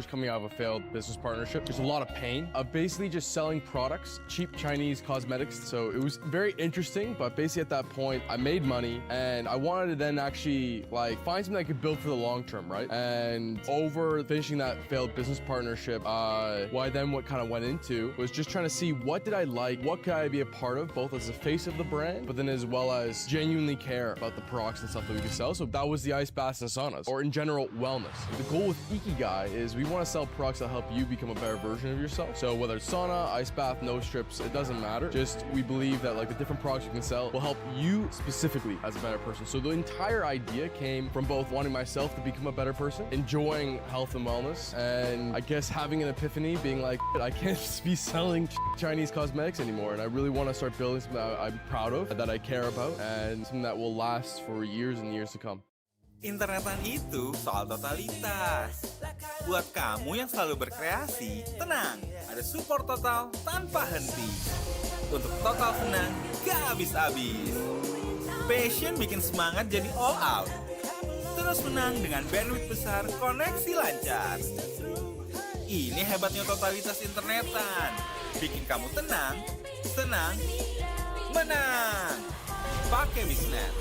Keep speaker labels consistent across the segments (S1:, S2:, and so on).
S1: just coming out of a failed business partnership. There's a lot of pain of basically just selling products, cheap Chinese cosmetics. So it was very interesting, but basically at that point, I made money and I wanted to then actually like find something I could build for the long term, right? And over finishing that failed business partnership, what kind of went into was just trying to see what did I like, what could I be a part of, both as the face of the brand, but then as well as genuinely care about the products and stuff that we could sell. So that was the ice baths and saunas, or in general, wellness. The goal with Ikigai is we want to sell products that help you become a better version of yourself. So whether it's sauna, ice bath, nose strips, it doesn't matter. Just we believe that like the different products you can sell will help you specifically as a better person. So the entire idea came from both wanting myself to become a better person, enjoying health and wellness, and I guess having an epiphany, being like, I can't just be selling Chinese cosmetics anymore, and I really want to start building something that I'm proud of, that I care about, and something that will last for years and years to come.
S2: Internetan itu soal totalitas. Buat kamu yang selalu berkreasi, tenang, ada support total tanpa henti. Untuk total senang, gak habis-habis. Passion bikin semangat jadi all out. Terus menang dengan bandwidth besar, koneksi lancar. Ini hebatnya totalitas internetan. Bikin kamu tenang, senang, menang. Pakai Bisnet.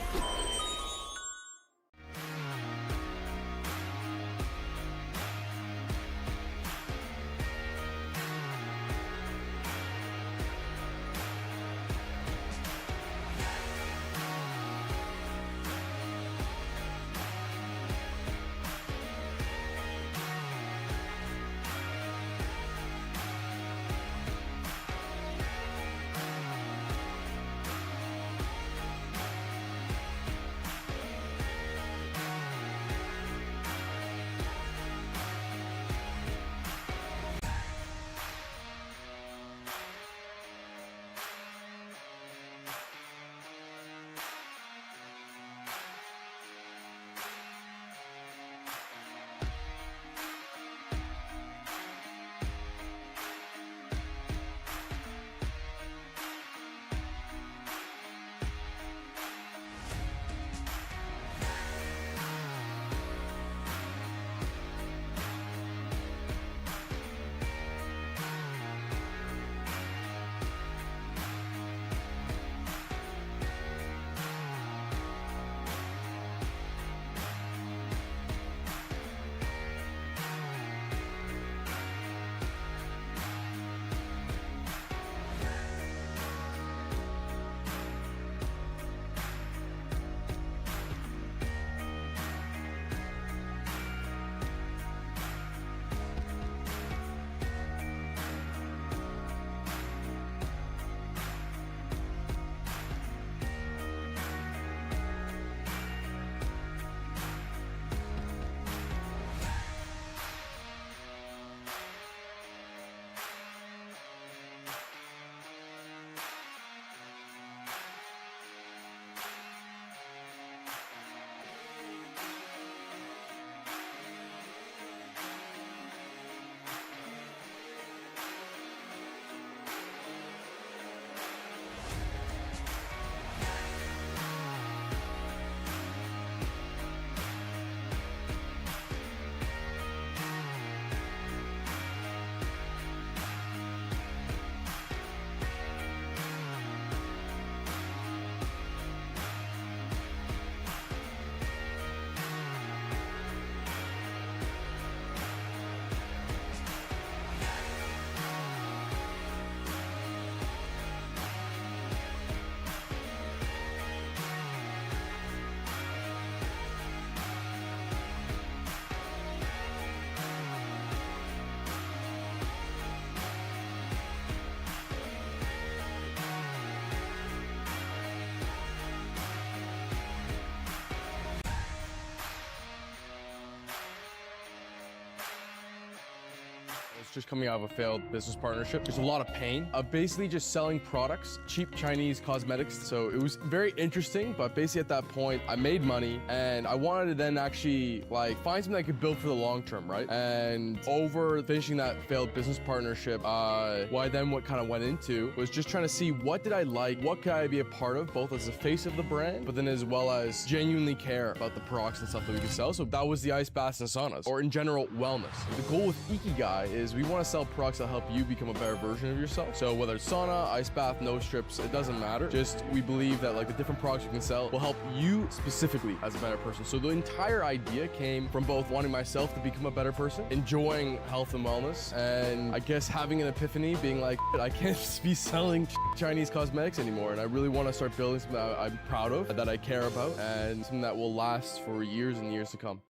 S1: just coming out of a failed business partnership. There's a lot of pain of basically just selling products, cheap Chinese cosmetics. So it was very interesting, but basically at that point, I made money and I wanted to then actually like find something I could build for the long term, right? And over finishing that failed business partnership, what kind of went into was just trying to see what did I like, what could I be a part of, both as the face of the brand, but then as well as genuinely care about the products and stuff that we could sell. So that was the ice baths and saunas, or in general, wellness. The goal with Ikigai is we want to sell products that help you become a better version of yourself. So whether it's sauna, ice bath, nose strips, it doesn't matter. Just we believe that like the different products we can sell will help you specifically as a better person. So the entire idea came from both wanting myself to become a better person, enjoying health and wellness, and I guess having an epiphany, being like, I can't just be selling Chinese cosmetics anymore, and I really want to start building something that I'm proud of, that I care about, and something that will last for years and years to come.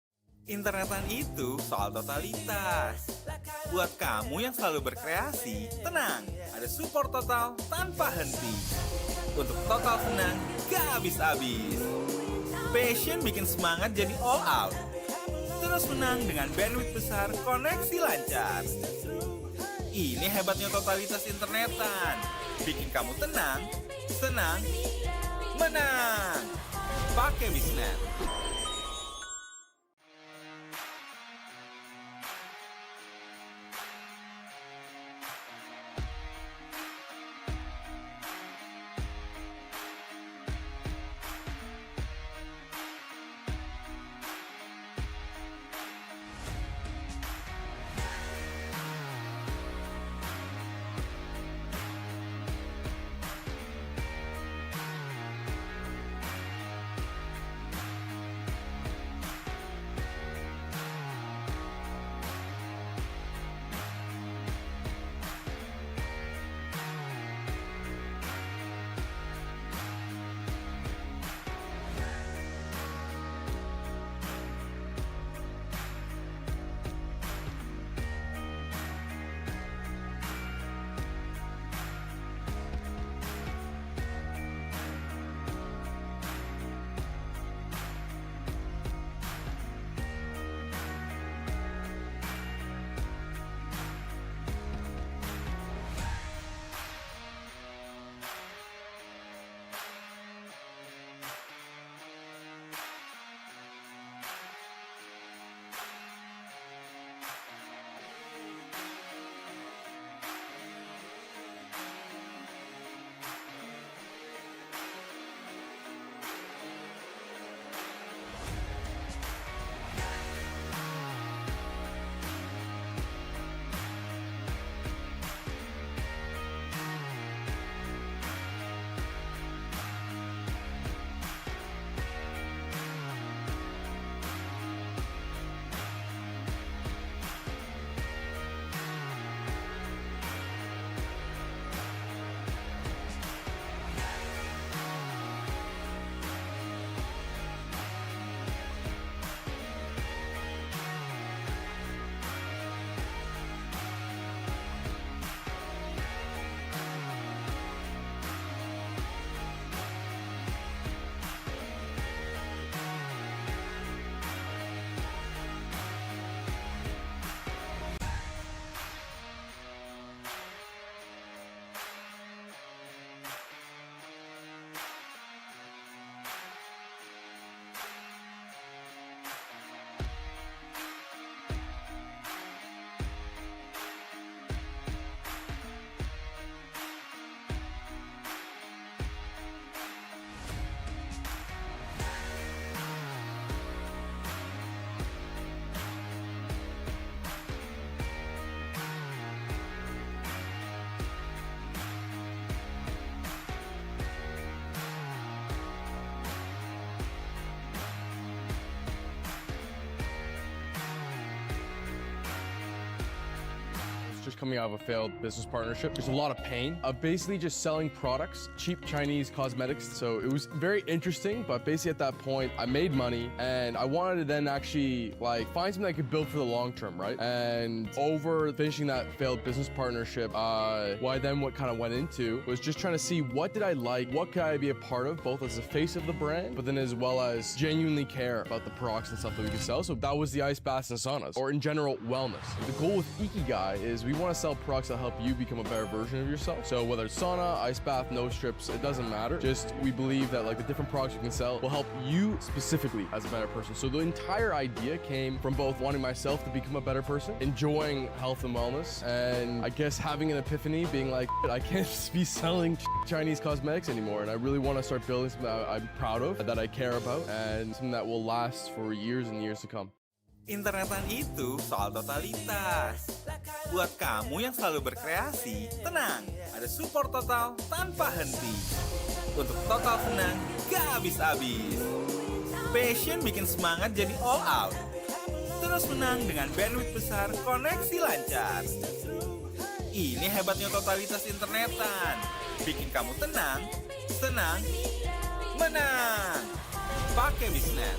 S2: Internetan itu soal totalitas. Buat kamu yang selalu berkreasi, tenang, ada support total tanpa henti. Untuk total senang, gak habis-habis. Passion bikin semangat jadi all out. Terus menang dengan bandwidth besar, koneksi lancar. Ini hebatnya totalitas internetan. Bikin kamu tenang, senang, menang. Pakai Bisnet.
S1: just coming out of a failed business partnership. There's a lot of pain of basically just selling products, cheap Chinese cosmetics. So it was very interesting, but basically at that point, I made money and I wanted to then actually find something I could build for the long term, right? And over finishing that failed business partnership, what kind of went into was just trying to see what did I like, what could I be a part of, both as the face of the brand, but then as well as genuinely care about the products and stuff that we could sell. So that was the ice baths and saunas, or in general, wellness. The goal with Ikigai is we want to sell products that help you become a better version of yourself. So whether it's sauna, ice bath, nose strips, it doesn't matter. Just we believe that the different products we can sell will help you specifically as a better person. So the entire idea came from both wanting myself to become a better person, enjoying health and wellness, and I guess having an epiphany, being like, I can't just be selling Chinese cosmetics anymore, and I really want to start building something that I'm proud of, that I care about, and something that will last for years and years to come.
S2: Internetan itu soal totalitas. Buat kamu yang selalu berkreasi, tenang, ada support total tanpa henti. Untuk total senang, gak habis-habis. Passion bikin semangat jadi all out. Terus menang dengan bandwidth besar, koneksi lancar. Ini hebatnya totalitas internetan. Bikin kamu tenang, senang, menang. Pakai Bisnet.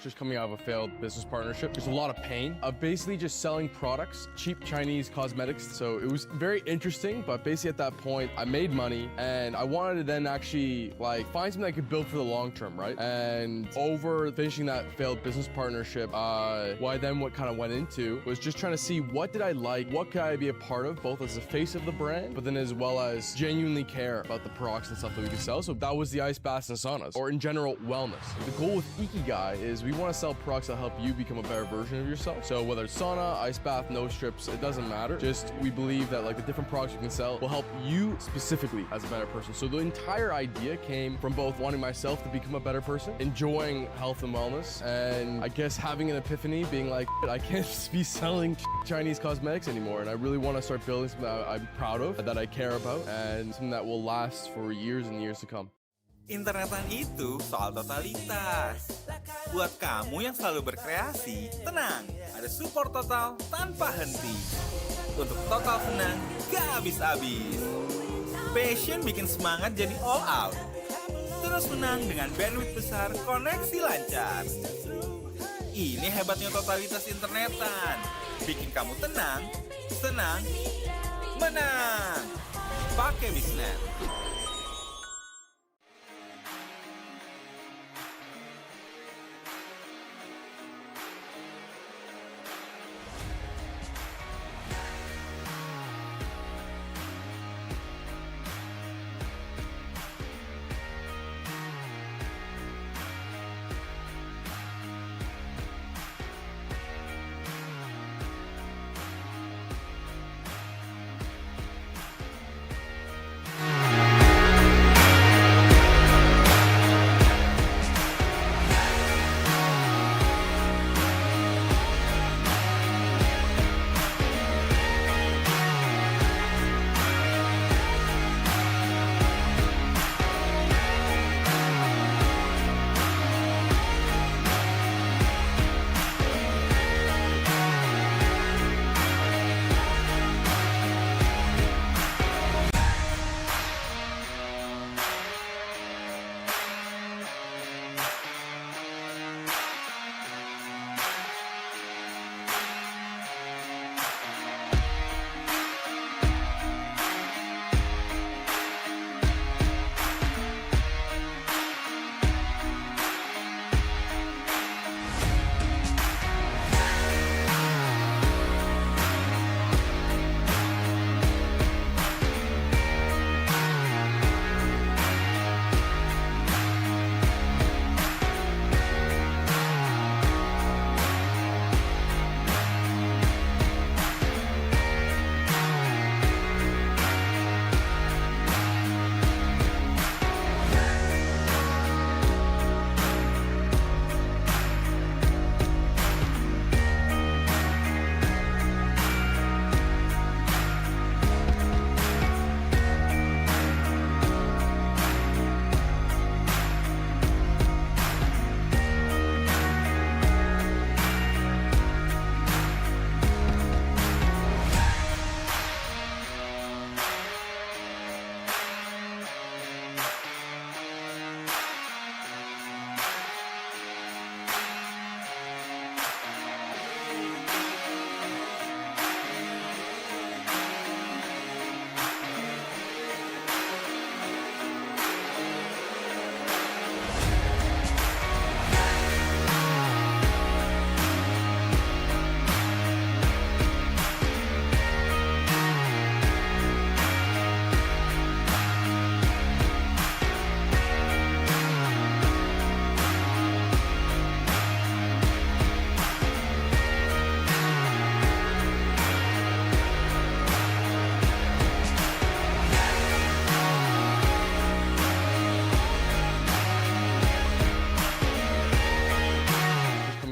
S1: just coming out of a failed business partnership. There's a lot of pain of basically just selling products, cheap Chinese cosmetics. So it was very interesting, but basically at that point, I made money and I wanted to then actually find something I could build for the long term, right? And over finishing that failed business partnership, what kind of went into was just trying to see what did I like, what could I be a part of, both as the face of the brand, but then as well as genuinely care about the products and stuff that we could sell. So that was the ice baths and saunas, or in general, wellness. The goal with Ikigai is we want to sell products that help you become a better version of yourself. So whether it's sauna, ice bath, nose strips, it doesn't matter. Just we believe that like the different products you can sell will help you specifically as a better person. So the entire idea came from both wanting myself to become a better person, enjoying health and wellness, and I guess having an epiphany, being like, I can't just be selling Chinese cosmetics anymore. And I really want to start building something that I'm proud of, that I care about, and something that will last for years and years to come.
S2: Internetan itu soal totalitas. Buat kamu yang selalu berkreasi, tenang, ada support total tanpa henti. Untuk total senang, gak habis-habis. Passion bikin semangat jadi all out. Terus menang dengan bandwidth besar, koneksi lancar. Ini hebatnya totalitas internetan. Bikin kamu tenang, senang, menang. Pakai Bisnet.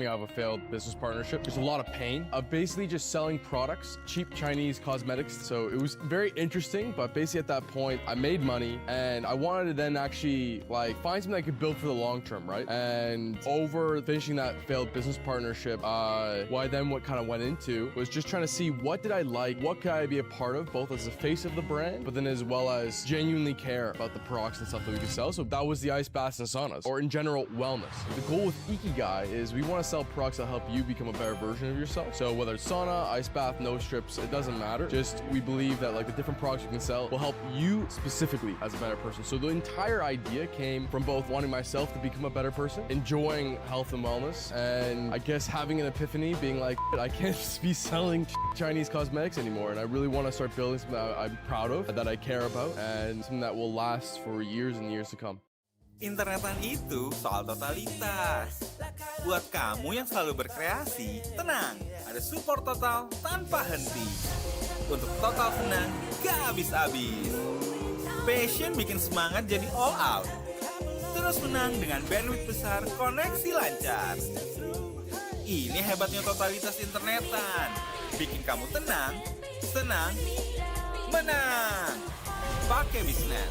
S1: Of a failed business partnership. There's a lot of pain of basically just selling products, cheap Chinese cosmetics. So it was very interesting, but basically at that point, I made money and I wanted to then actually like find something I could build for the long term, right? And over finishing that failed business partnership, what kind of went into was just trying to see what did I like, what could I be a part of, both as the face of the brand, but then as well as genuinely care about the products and stuff that we could sell. So that was the ice baths and saunas, or in general, wellness. The goal with Ikigai is we want to sell products that help you become a better version of yourself. So whether it's sauna, ice bath, nose strips, it doesn't matter. Just we believe that like the different products you can sell will help you specifically as a better person. So the entire idea came from both wanting myself to become a better person, enjoying health and wellness, and I guess having an epiphany, being like, I can't just be selling Chinese cosmetics anymore. And I really want to start building something that I'm proud of, that I care about, and something that will last for years and years to come.
S2: Internetan itu soal totalitas. Buat kamu yang selalu berkreasi, tenang, ada support total tanpa henti. Untuk total senang, gak habis-habis. Passion bikin semangat jadi all out. Terus menang dengan bandwidth besar, koneksi lancar. Ini hebatnya totalitas internetan. Bikin kamu tenang, senang, menang. Pakai Bisnet.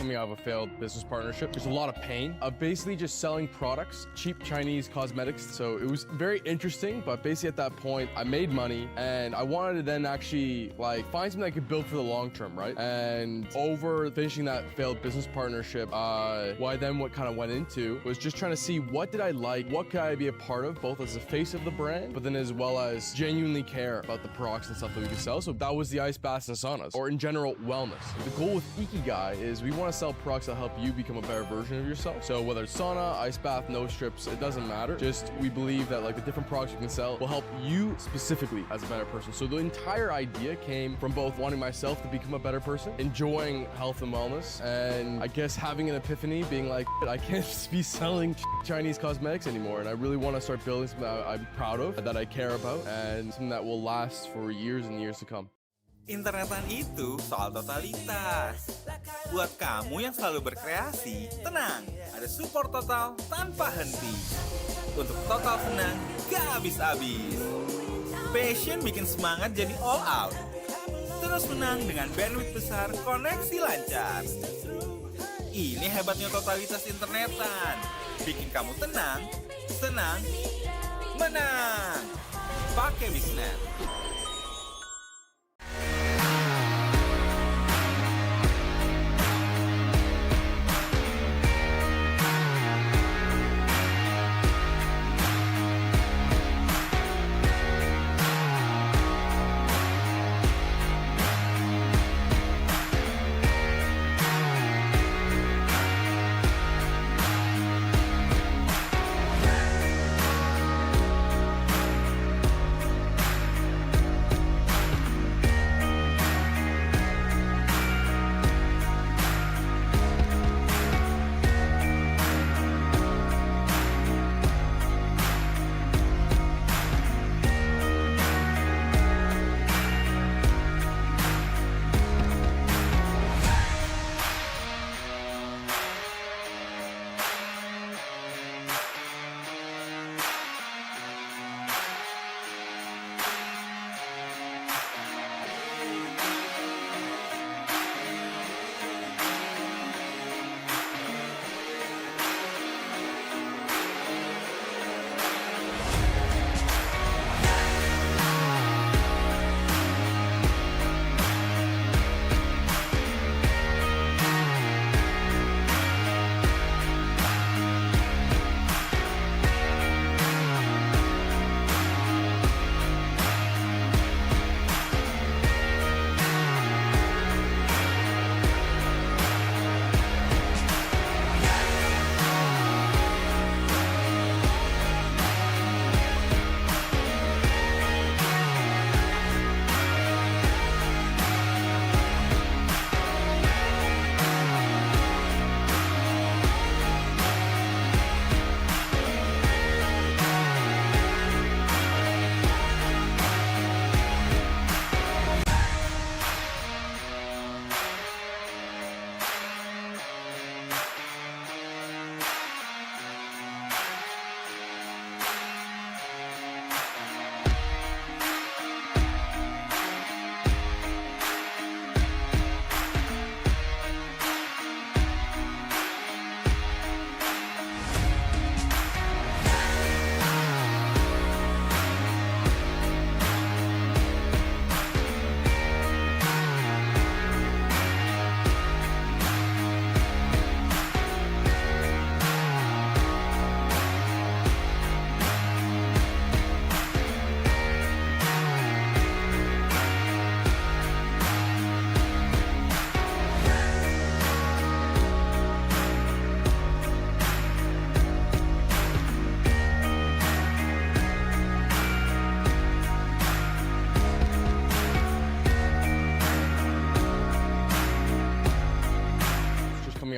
S1: Coming out of a failed business partnership, there's a lot of pain of basically just selling products, cheap Chinese cosmetics. So it was very interesting, but basically at that point, I made money and I wanted to then actually like find something I could build for the long term, right? And over finishing that failed business partnership, what kind of went into was just trying to see what did I like, what could I be a part of, both as the face of the brand, but then as well as genuinely care about the products and stuff that we could sell. So that was the ice baths and saunas, or in general, wellness. The goal with Ikigai is we want to sell products that help you become a better version of yourself. So whether it's sauna, ice bath, nose strips, it doesn't matter. Just we believe that like the different products you can sell will help you specifically as a better person. So the entire idea came from both wanting myself to become a better person, enjoying health and wellness, and I guess having an epiphany, being like, I can't be selling Chinese cosmetics anymore. And I really want to start building something that I'm proud of, that I care about, and something that will last for years and years to come.
S2: Internetan itu soal totalitas. Buat kamu yang selalu berkreasi, tenang, ada support total tanpa henti. Untuk total senang, gak habis-habis. Passion bikin semangat jadi all out. Terus menang dengan bandwidth besar, koneksi lancar. Ini hebatnya totalitas internetan. Bikin kamu tenang, senang, menang. Pakai Bisnet.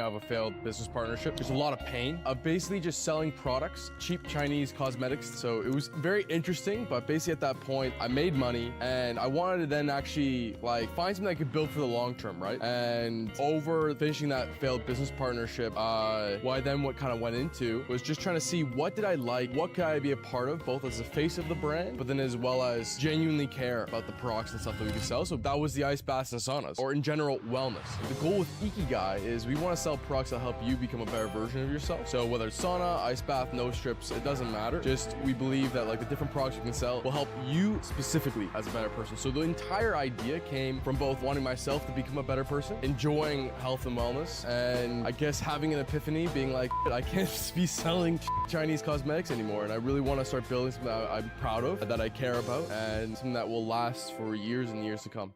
S1: out of a failed business partnership. There's a lot of pain of basically just selling products, cheap Chinese cosmetics. So it was very interesting, but basically at that point, I made money and I wanted to then actually like find something I could build for the long term, right? And over finishing that failed business partnership, what kind of went into was just trying to see what did I like, what could I be a part of, both as the face of the brand, but then as well as genuinely care about the products and stuff that we could sell. So that was the ice baths and saunas, or in general, wellness. The goal with Ikigai is we want to sell products that help you become a better version of yourself. So whether it's sauna, ice bath, nose strips, it doesn't matter. Just we believe that like the different products we can sell will help you specifically as a better person. So the entire idea came from both wanting myself to become a better person, enjoying health and wellness, and I guess having an epiphany, being like, I can't be selling Chinese cosmetics anymore, and I really want to start building something that I'm proud of, that I care about, and something that will last for years and years to come.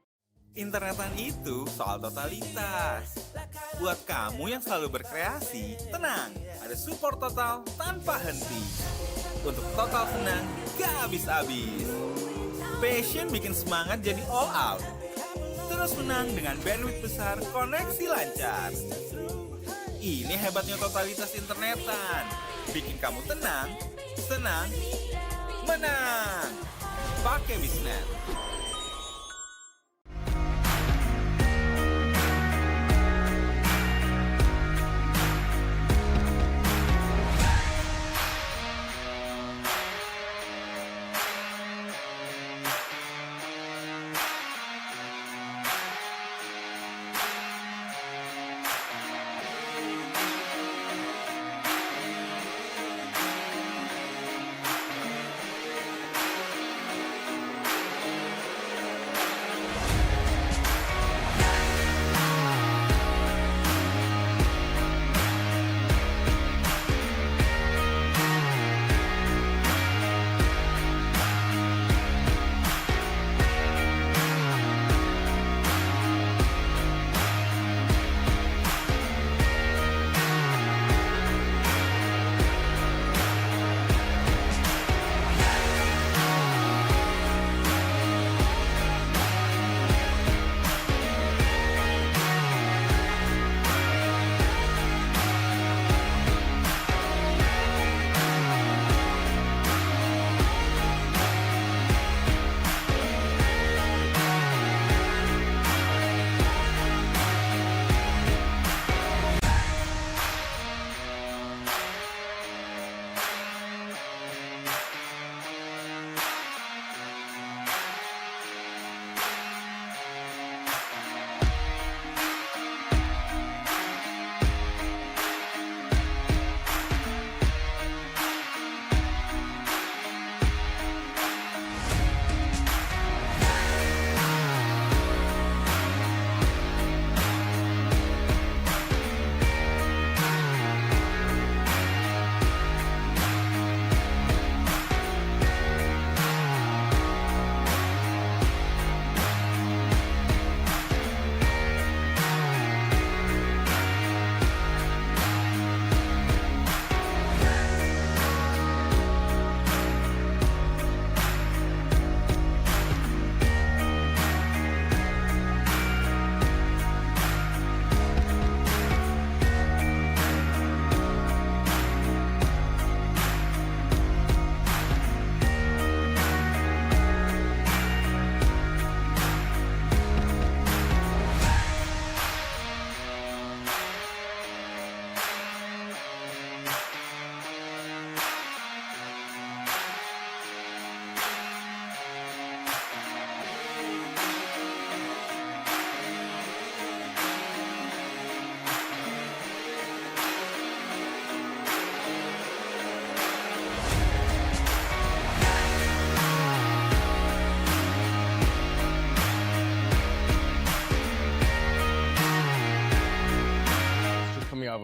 S2: Internetan itu soal totalitas. Buat kamu yang selalu berkreasi, tenang, ada support total tanpa henti. Untuk total senang, gak habis-habis. Passion bikin semangat jadi all out. Terus menang dengan bandwidth besar, koneksi lancar. Ini hebatnya totalitas internetan. Bikin kamu tenang, senang, menang. Pakai Bisnet.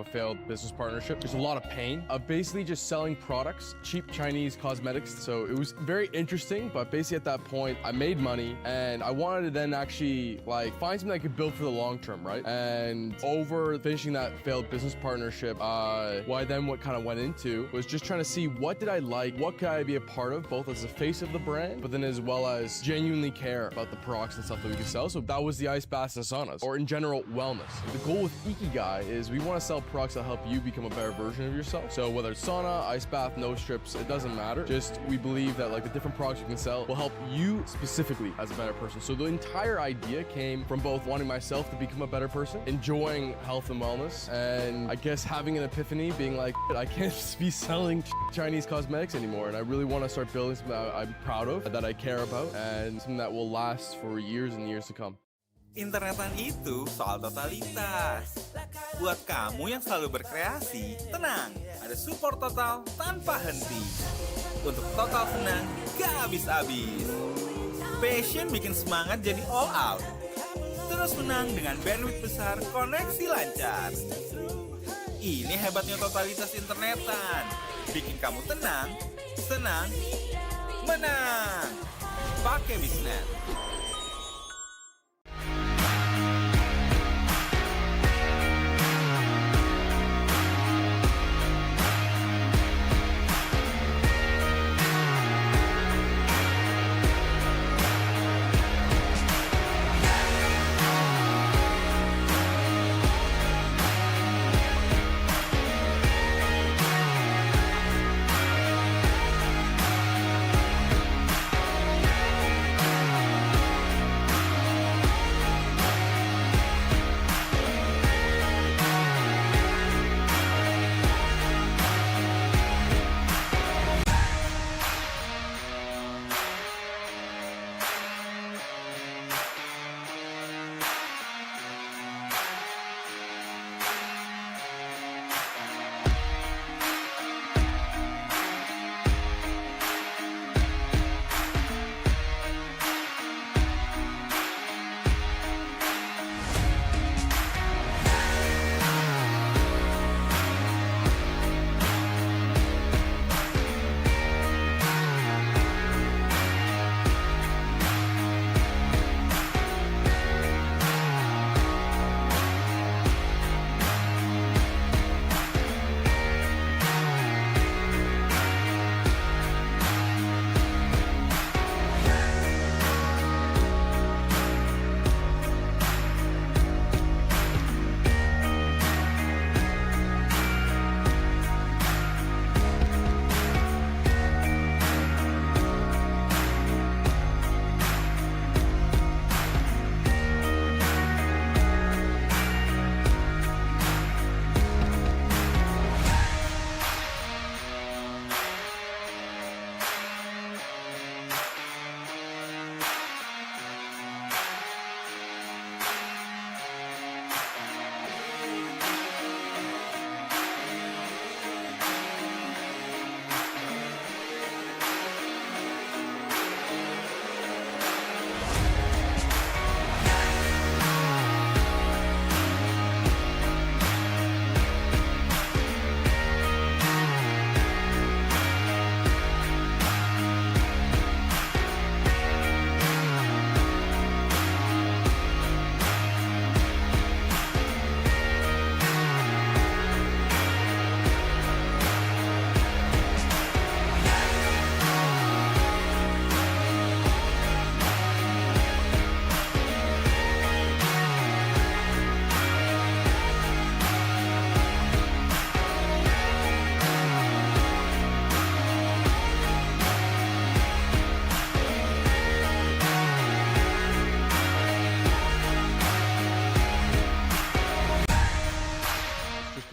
S1: failed business partnership. There's a lot of pain of basically just selling products, cheap Chinese cosmetics. So it was very interesting, but basically at that point, I made money and I wanted to then actually find something I could build for the long term, right? And over finishing that failed business partnership, what kind of went into was just trying to see what did I like, what could I be a part of, both as the face of the brand, but then as well as genuinely care about the products and stuff that we could sell. So that was the ice baths and saunas, or in general, wellness. The goal with Ikigai is we want to sell products that help you become a better version of yourself. So whether it's sauna, ice bath, nose strips, it doesn't matter. Just we believe that the different products we can sell will help you specifically as a better person. So the entire idea came from both wanting myself to become a better person, enjoying health and wellness, and I guess having an epiphany, being like, I can't just be selling Chinese cosmetics anymore, and I really want to start building something that I'm proud of, that I care about, and something that will last for years and years to come.
S2: Internetan itu soal totalitas. Buat kamu yang selalu berkreasi, tenang, ada support total tanpa henti. Untuk total senang, gak habis-habis. Passion bikin semangat jadi all out. Terus menang dengan bandwidth besar, koneksi lancar. Ini hebatnya totalitas internetan. Bikin kamu tenang, senang, menang. Pakai Bisnet.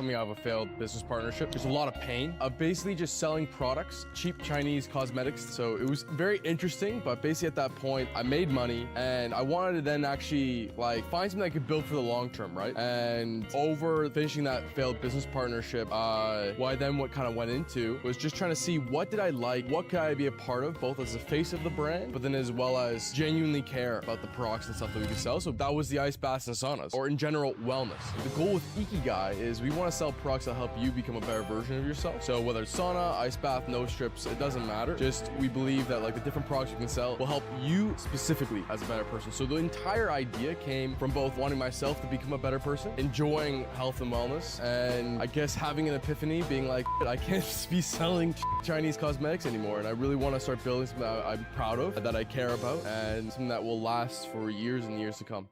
S1: coming out of a failed business partnership. There's a lot of pain of basically just selling products, cheap Chinese cosmetics. So it was very interesting, but basically at that point, I made money and I wanted to then actually find something I could build for the long term, right? And over finishing that failed business partnership, what kind of went into was just trying to see what did I like, what could I be a part of, both as the face of the brand, but then as well as genuinely care about the products and stuff that we could sell. So that was the ice baths and saunas, or in general, wellness. The goal with Ikigai is we want to sell sell products that help you become a better version of yourself. So whether it's sauna, ice bath, nose strips, it doesn't matter. Just we believe that like the different products you can sell will help you specifically as a better person. So the entire idea came from both wanting myself to become a better person, enjoying health and wellness, and I guess having an epiphany, being like, I can't be selling Chinese cosmetics anymore, and I really want to start building something that I'm proud of, that I care about, and something that will last for years and years to come.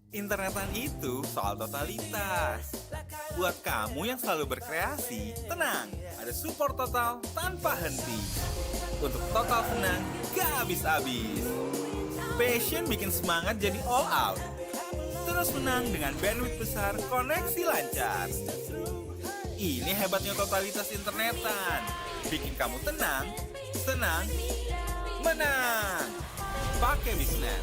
S2: Internetan itu soal totalitas. Buat kamu yang selalu berkreasi, tenang, ada support total tanpa henti. Untuk total senang, gak habis-habis. Passion bikin semangat jadi all out. Terus menang dengan bandwidth besar, koneksi lancar. Ini hebatnya totalitas internetan. Bikin kamu tenang, senang, menang. Pakai Bisnet.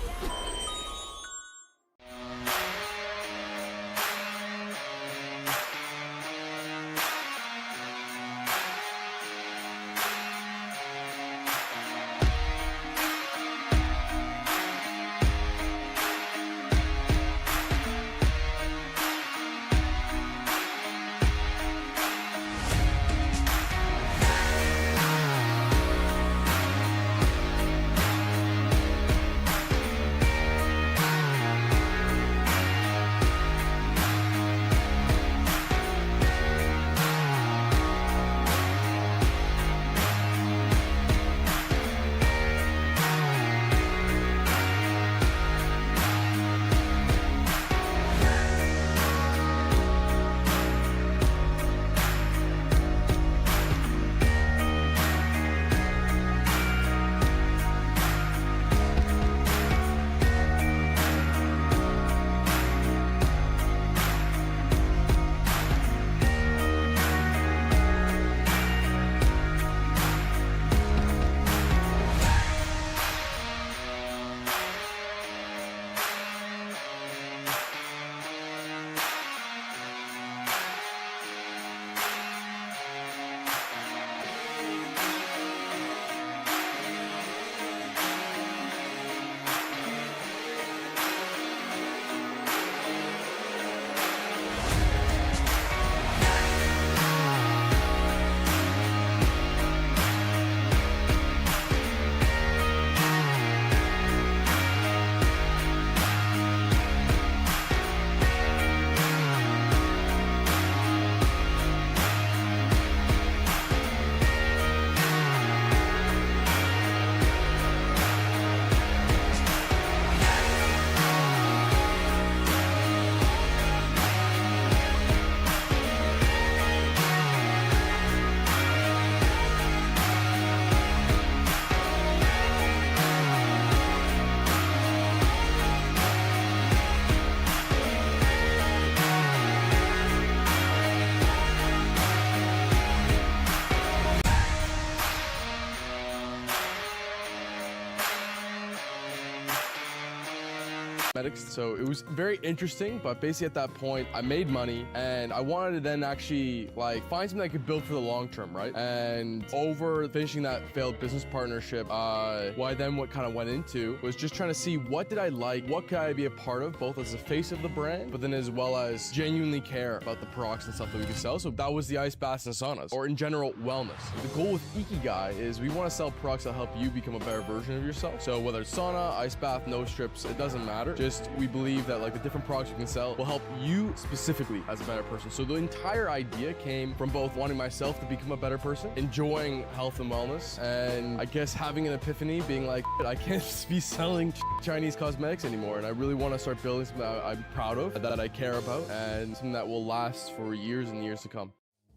S1: So it was very interesting, but basically at that point, I made money and I wanted to then actually like find something I could build for the long term, right? And over finishing that failed business partnership, what I then kind of went into was just trying to see what did I like, what could I be a part of, both as a face of the brand, but then as well as genuinely care about the products and stuff that we could sell. So that was the ice baths and saunas, or in general, wellness. The goal with Ikigai is we want to sell products that help you become a better version of yourself. So whether it's sauna, ice bath, nose strips, it doesn't matter. Just we believe that like the different products you can sell will help you specifically as a better person. So the entire idea came from both wanting myself to become a better person, enjoying health and wellness, and I guess having an epiphany, being like, I can't be selling Chinese cosmetics anymore, and I really want to start building something that I'm proud of, that I care about, and something that will last for years and years to come.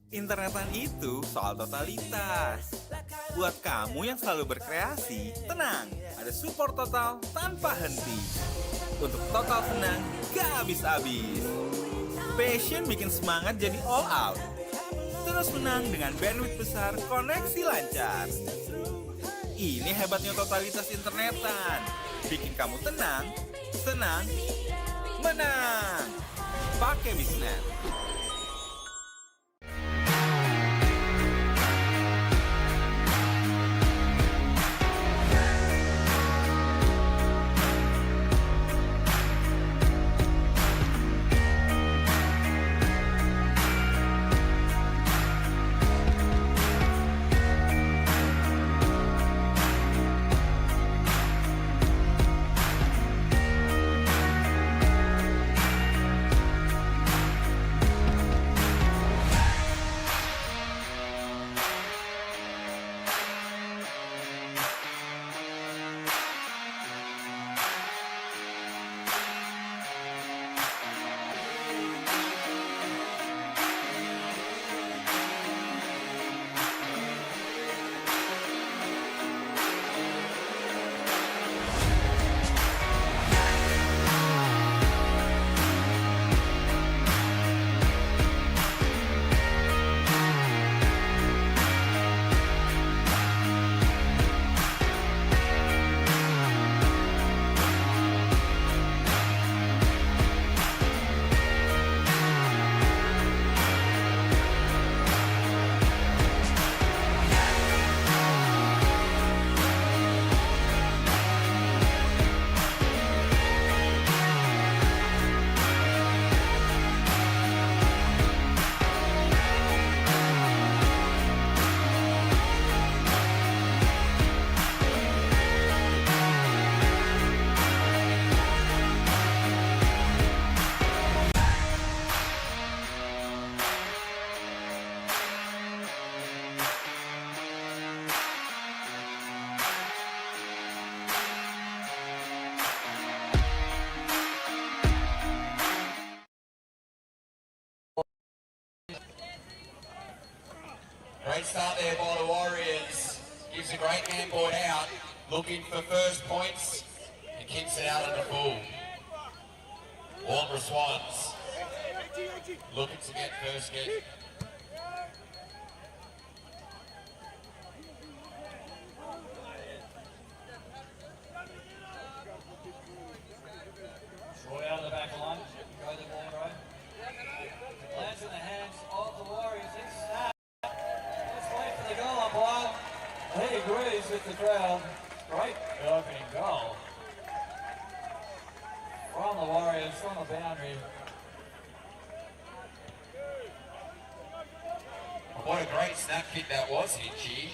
S2: Internetan itu soal totalitas. Buat kamu yang selalu berkreasi, tenang, ada support total tanpa henti. Untuk total senang, gak habis-habis. Passion bikin semangat jadi all out. Terus menang dengan bandwidth besar, koneksi lancar. Ini hebatnya totalitas internetan. Bikin kamu tenang, senang, menang. Pakai Bisnet.
S3: Great start there by the Warriors. Gives a great handball out. Looking for first points. And kicks it out in the full. Warner Swans. Looking to get first kick.
S4: Troy out of the back line. Go the ball, right? Lands in the hands of the Warriors. It's snap. Let's wait for the goal umpire. He agrees with the crowd. Great opening goal from the Warriors, from the boundary.
S3: What a great snap kick that was, Hitchy.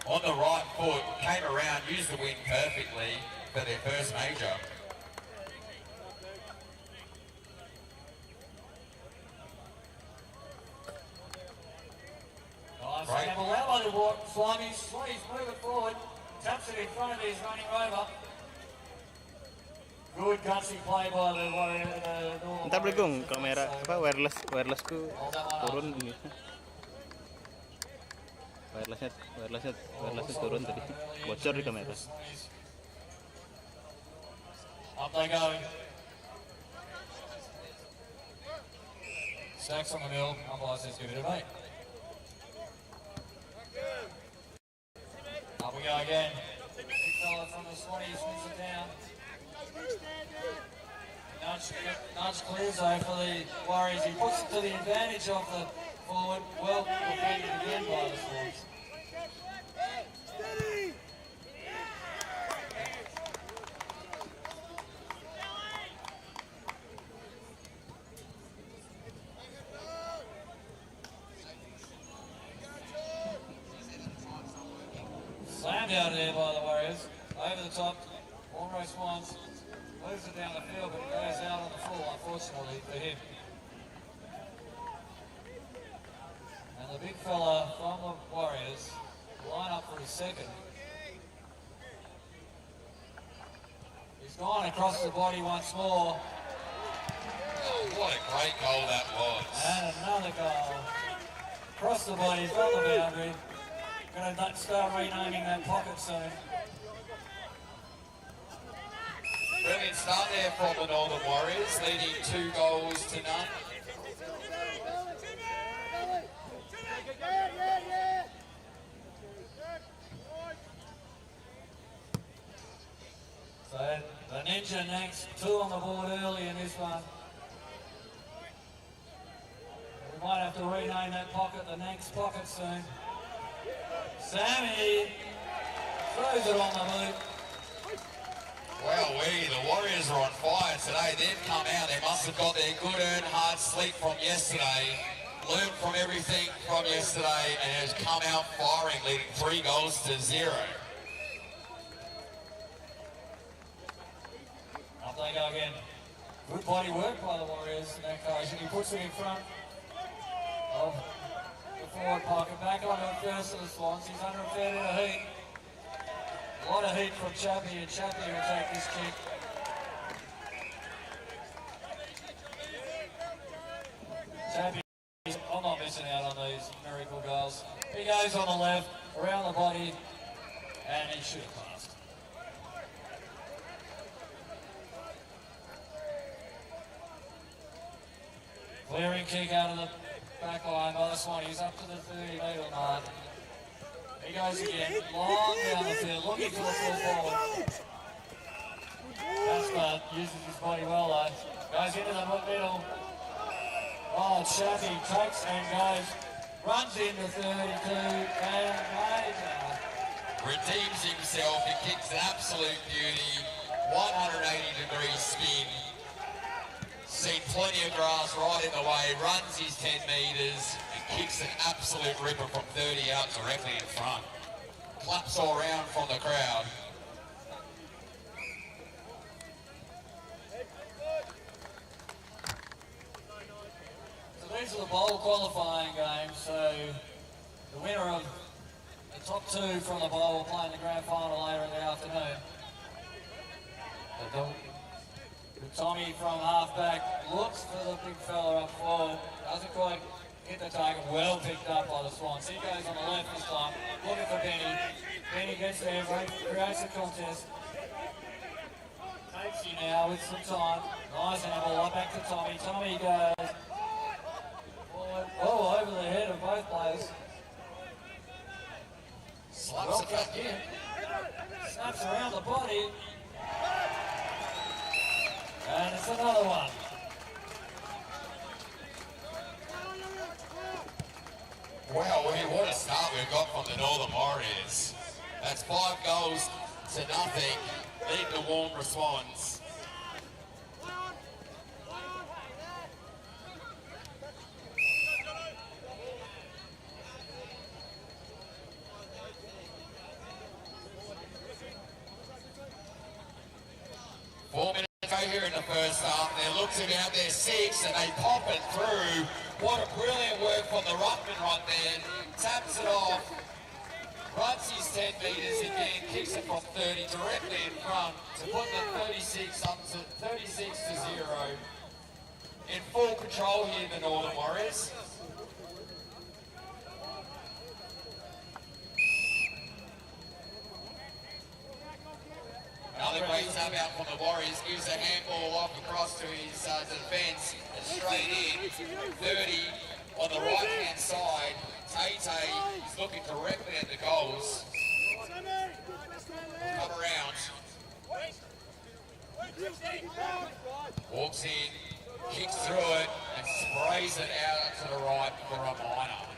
S3: On the right foot, came around, used the wind perfectly for their first major.
S4: Nice
S3: Right.
S4: handle out by the Swamis. Swamis move it forward. Taps it in front of his running rover. Good gutsy play by the Warriors.
S5: Ntar beli gong kamera apa wirelessku turun ini. Wirelessnya turun tadi. Bocor di kamera.
S4: Up they go. Stacks on the mill. Umpire says give it a mate. Up we go again. Big fella from the Swannies wins it down. Nudge clears though for the Warriors. He puts it to the advantage of the forward. Well defended again by the Swans. Slammed out there by the Warriors. Over the top. Almost Swans. Moves it down the field, but it goes out on the full, unfortunately for him. And the big fella from the Warriors line up for his second. He's gone across the body once more.
S3: Oh, what a great goal that was.
S4: And another goal. Across the body, he's got the boundary. Going to start renaming that pocket soon.
S3: Brilliant start there from the Northern Warriors, leading 2 goals to none.
S4: So the Ninja next, 2 on the board early in this one. We might have to rename that pocket the next pocket soon. Sammy throws it on the boot.
S3: Well, the Warriors are on fire today. They've come out. They must have got their good earned hard sleep from yesterday, learned from everything from yesterday, and has come out firing, leading 3 goals to 0.
S4: Up they go again. Good body work by the Warriors in that occasion. He puts it in front of the forward pocket. Back on it first to the Swans. He's under a fair bit of heat. A lot of heat from Chappie, and Chappie will take this kick. Chappie, I'm not missing out on these miracle goals. He goes on the left, around the body, and he should have passed. Clearing kick out of the back line by the Swan. He's up to the 30-metre mark. He goes again, long down the field, looking for the full forward. Casper uses his body well though. Goes into the middle. Oh, Chappie takes and goes, runs into 32 and major.
S3: Redeems himself. He kicks an absolute beauty. 180-degree spin. Seen plenty of grass right in the way. Runs his 10 metres. Kicks an absolute ripper from 30 out directly in front. Claps all round from the crowd.
S4: So these are the bowl qualifying games. So the winner of the top 2 from the bowl will play in the grand final later in the afternoon. Tommy from half back looks for the big fella up forward. Doesn't quite hit the target, well picked up by the Swans. He goes on the left this time, looking for Benny. Benny gets there, creates a contest. Takes you now with some time. Nice handle, right back to Tommy. Tommy goes forward, over the head of both players.
S3: Slaps it back in.
S4: Snaps around the body. And it's another one.
S3: Wow, what a start we've got from the Northern Warriors. That's 5 goals to nothing. Lead the Warm Swans. Here in the first half, they look to be out there 6 and they pop it through. What a brilliant work from the ruckman right there. Taps it off, runs his 10 metres again, kicks it from 30 directly in front to put the 36 up to 36 to 0. In full control here, the Northern Warriors. Another great tap out from the Warriors, gives a handball off across to his defence and straight in. 30 on the right hand side. Tay is looking directly at the goals. Come around. Walks in, kicks through it and sprays it out to the right for a minor.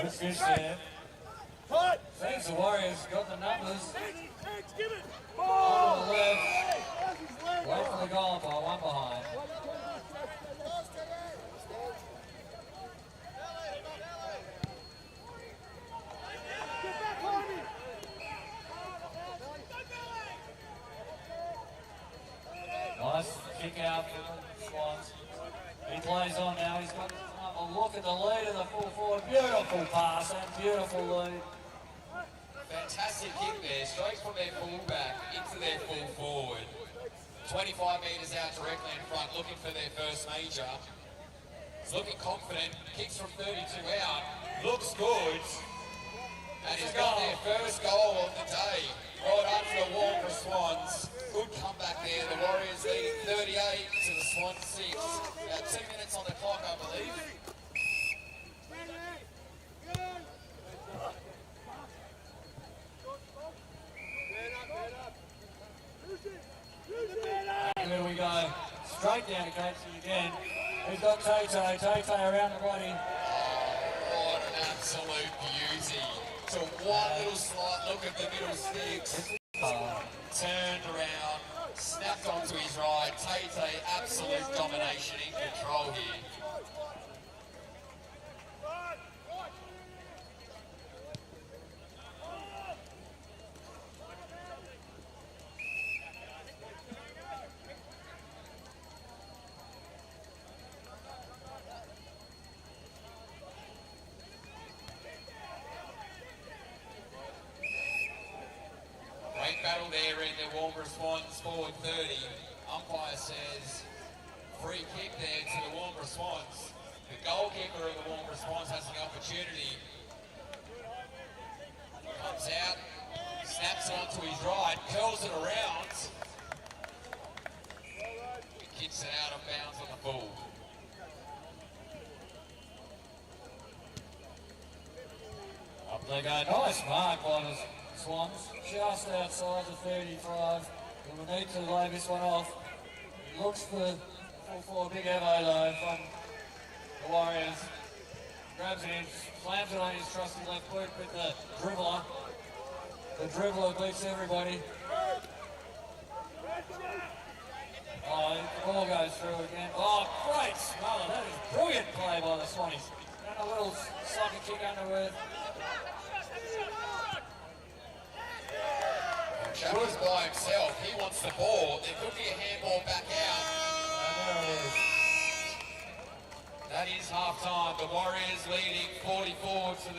S4: Good fish there. Seems the Warriors got the numbers. On the left. Wait for the goal by one behind. Nice kick out for the Swans. He plays on now. He's got a look at the lead of the full forward. Beautiful pass and beautiful lead.
S3: Fantastic kick there, straight from their fullback into their full forward. 25 metres out directly in front, looking for their first major. He's looking confident, kicks from 32 out, looks good, and he's got their first goal of the day. Right on to the Walker Swans. Good comeback there. The Warriors leading 38 to the Swans 6. About 2 minutes on the clock, I believe.
S4: Here we go. Straight down to Casey again. He's got Tay around the body.
S3: Oh, what an absolute beauty. So one little slight look at the middle sticks. Turned around, snapped onto his right. Tay, absolute domination in control here. Great battle there in the Warmer Swans forward 30. Umpire says free kick there to the Warmer Swans. The goalkeeper of the Warmer Swans has the opportunity. Comes out, snaps it onto his right, curls it around. Kicks it out of bounds on the ball.
S4: Up they go. Nice mark by the Swans. Just outside the 35. We'll need to lay this one off. Looks for a big Evo though from the Warriors. Grabs it in, slams it on his trusty left foot with the dribbler. The dribbler beats everybody. Oh, the ball goes through again. Oh, great smother. That is brilliant play by the Swannies. And a little soccer kick underwood.
S3: Chappell's by himself. He wants the ball. There could be a handball back out.
S4: And there it is.
S3: That is half time. The Warriors leading 44 to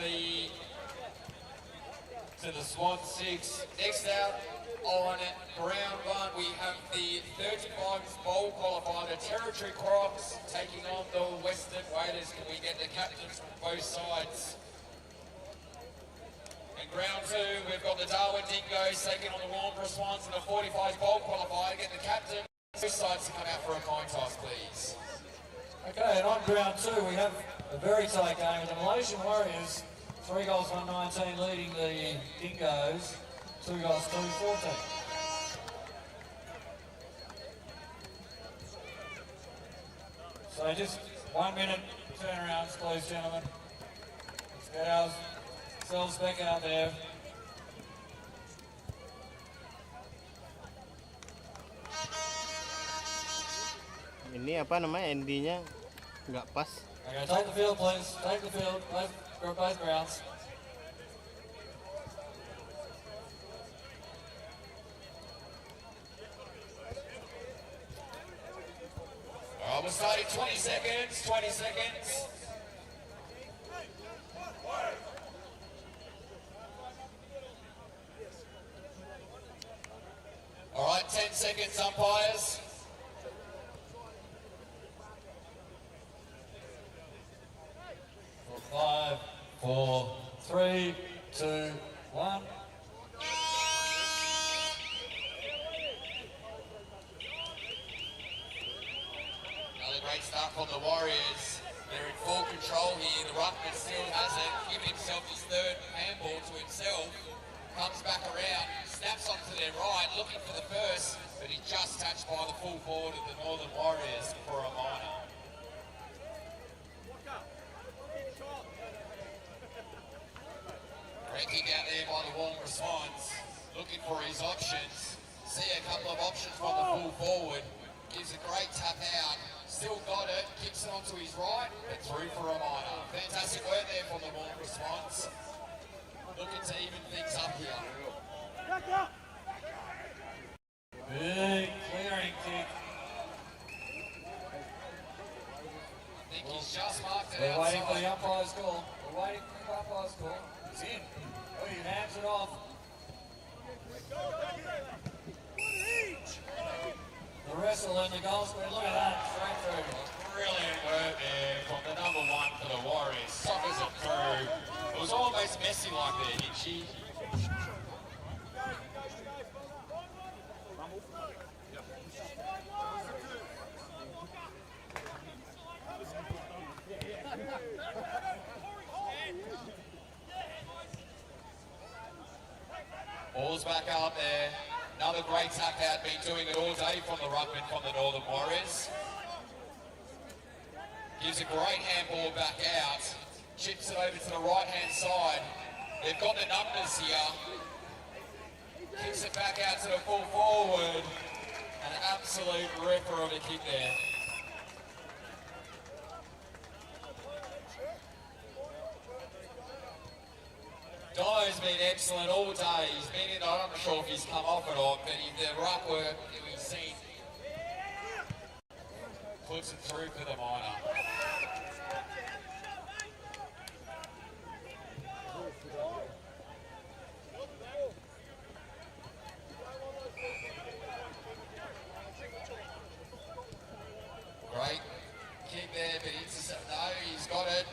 S3: the Swan 6. Next out on round one, we have the 35s bowl qualifier, the Territory Crocs taking on the Western Waiters. Can we get the captains from both sides? In round two, we've got the Darwin Dingoes taking on the Warnbro Swans in the 45s bowl qualifier. Get the captain both sides to come out for a coin toss, please.
S4: Okay, and on round two, we have a very tight game. The Malaysian Warriors, 3 goals, 119, leading the Dingoes, 2 goals, 214. So just 1 minute turnarounds, please, gentlemen. Let's get ourselves back out there.
S5: Ini apa namanya, ND-nya nggak pas.
S4: Okay, take the field, please. Take the field, both rounds.
S3: All right, we'll start in 20 seconds, 20 seconds. All right, 10 seconds, umpires.
S4: 5, 4, 3, 2, 1.
S3: Another great start from the Warriors. They're in full control here. The ruckman still hasn't given himself his third handball to himself. Comes back around, snaps onto their right, looking for the first, but he's just touched by the full forward of the Northern Warriors for a minor. Great kick out there by the Warnbro Swans, looking for his options. See a couple of options from the full forward. Gives a great tap out, still got it, kicks it onto his right, and through for a minor. Fantastic work there from the Warnbro Swans. Looking to even things up here.
S4: Big clearing kick.
S3: I think he's just marked it
S4: We're waiting for the
S3: outside.
S4: umpire's call. We're waiting for the umpire's call. He's in. Oh, he hands it off. The wrestle and the goal square. Look at that. Straight through.
S3: Brilliant work there from the number one for the Warriors. Suckers it through. It was almost messy like there, Hitchy. Ball's back out there. Another great tap out, been doing it all day from the ruckman from the Northern Warriors. Gives a great handball back out. Chips it over to the right-hand side. They've got the numbers here. Kicks it back out to the full forward. An absolute ripper of a kick there. Dono's been excellent all day. He's been in, I'm not sure if he's come off it or, but the ruck work that we've seen puts it through for the minor. Great kick there, but he's got it.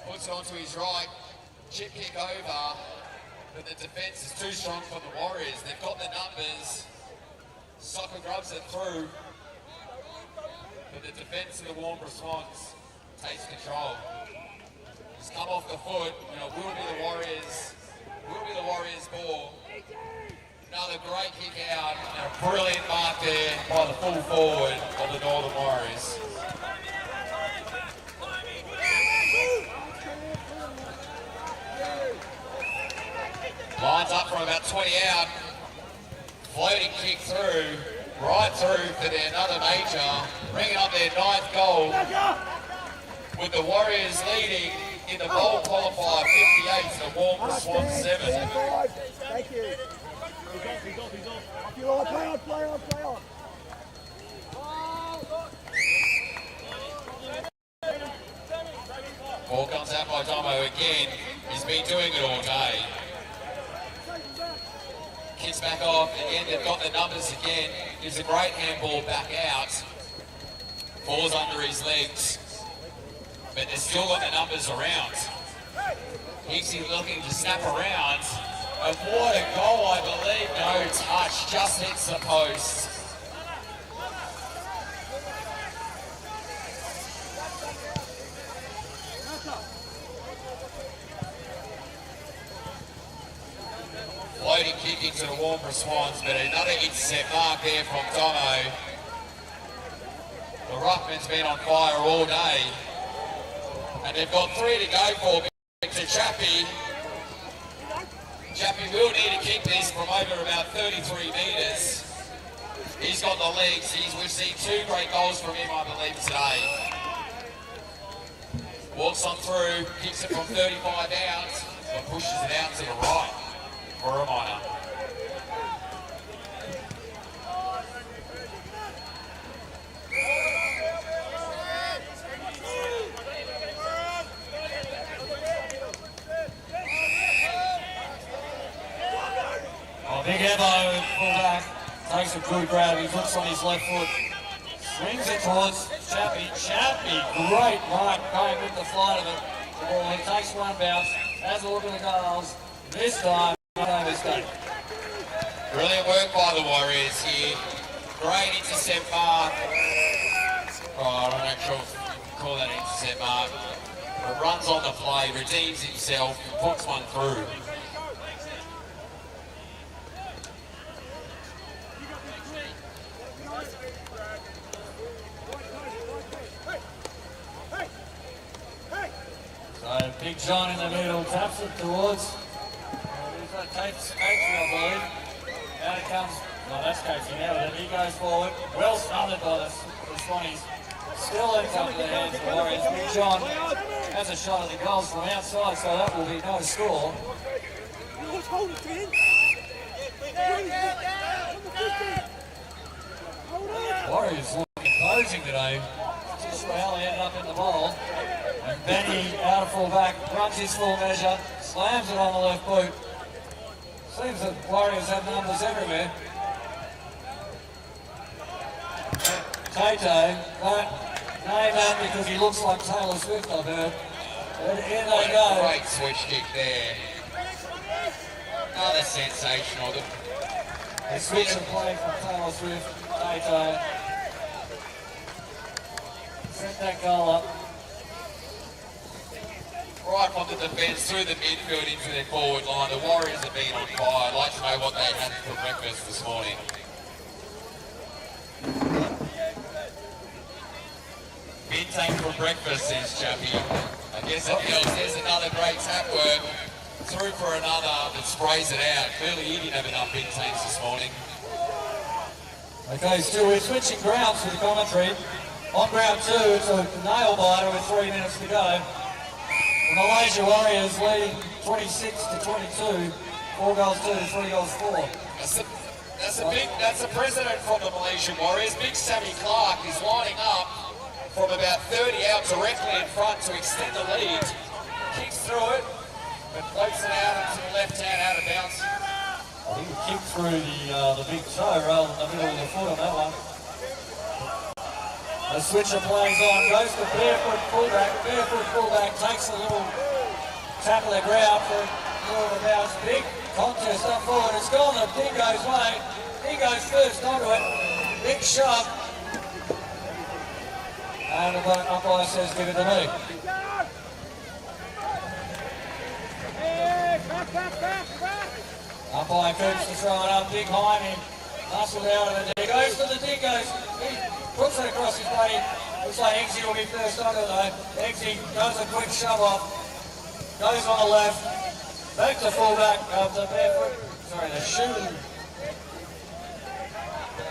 S3: Puts it onto his right. Chip kick over, but the defence is too strong for the Warriors. They've got the numbers. Soccer grubs it through, but the defence of the Warnbro Swans takes control. It's come off the foot, and it will be the Warriors' ball. Another great kick out, and a brilliant mark there by the full forward of the Northern Warriors. Lines up from about 20 out. Floating kick through, right through for their another major. Bringing up their 9th goal. With the Warriors leading in the bowl qualifier 58 to the Warnbro Swans 7.
S6: Thank you. He's off. Play on.
S3: Tomo again. He's been doing it all day. Kicks back off, again they've got the numbers again. Gives a great handball back out. Falls under his legs. But they've still got the numbers around. Higgsy looking to snap around. And what a goal, I believe. No touch, just hits the post. Floating kick into the warm response, but another intercept mark there from Tomo. The Ruckman's been on fire all day. And they've got 3 to go for to Chappie. Chappie will need to kick this from over about 33 metres. He's got the legs. We've seen 2 great goals from him, I believe, today. Walks on through, kicks it from 35 out, and pushes it out to the right for a minor.
S4: Big Evo, fullback, takes a good grab, he puts on his left foot, swings it towards Chappie. Chappie, great mark, going with the flight of it. The ball, he takes one bounce, has a look at the goals. This time, no mistake.
S3: Brilliant work by the Warriors here. Great intercept mark. Oh, I'm not sure if you can call that intercept mark. But runs on the play, redeems himself, puts one through.
S4: So Big John in the middle, taps it towards. Casey, I believe. Out it comes. No, that's Casey now. Then he goes forward. Well stunted by the Swannies. Still ends up in the hands of the Warriors. Big John has a shot at the goals from outside, so that will be no score. Warriors looking imposing today. Just how they ended up in the ball. And Benny out of full back, runs his full measure, slams it on the left boot. Seems that Warriors have numbers everywhere. Tay, but name that because he looks like Taylor Swift, I've heard. And here they go.
S3: Great switch kick there. Another sensational.
S4: They switch and play from Taylor Swift. Tay. Set that goal up.
S3: Right from the defence through the midfield into their forward line. The Warriors have been on fire. I'd like to know what they had for breakfast this morning. Bintang for breakfast, says Chappie. I guess it helps. There's another great tap work. Through for another that sprays it out. Clearly he didn't have enough bintangs this morning.
S4: Okay, still we're switching grounds for the commentary. On ground 2, it's a nail biter with 3 minutes to go. The Malaysia Warriors leading 26 to 22. 4 goals 2, 3 goals 4.
S3: That's a president from the Malaysian Warriors. Big Sammy Clark is lining up from about 30 out directly in front to extend the lead. Kicks through it, but floats it out into the left hand out of bounds.
S4: I think he kicked through the big toe rather than the middle of the foot on that one. The switcher plays on, goes to barefoot fullback, takes a little tap of the ground for a little bounce. Big contest up forward, it's gone the Dingo's way. He goes first onto it, big shove. And the umpire says give it to me. Umpire keeps to throw it up, big behind him. Hustled out of the D. Goes to the Dingoes. He puts it across his body. Looks like Eggsy will be first onto it though. Eggsy does a quick shove off. Goes on the left. Back to fullback of the barefoot. Sorry, the shoe.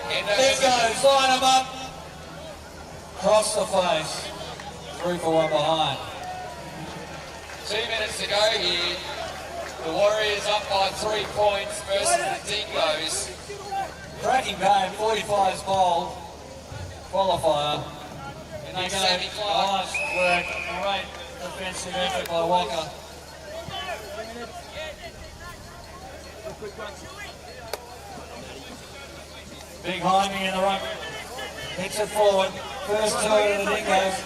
S4: Dingoes, line them up. Cross the face. 3 for 1 behind.
S3: 2 minutes to go here. The Warriors up by 3 points versus the Dingoes.
S4: Cracking game, 45's bowl qualifier. And they go, nice work, great defensive effort by Walker. Big Jaime in the run. Hits it forward. First two of the Dingoes.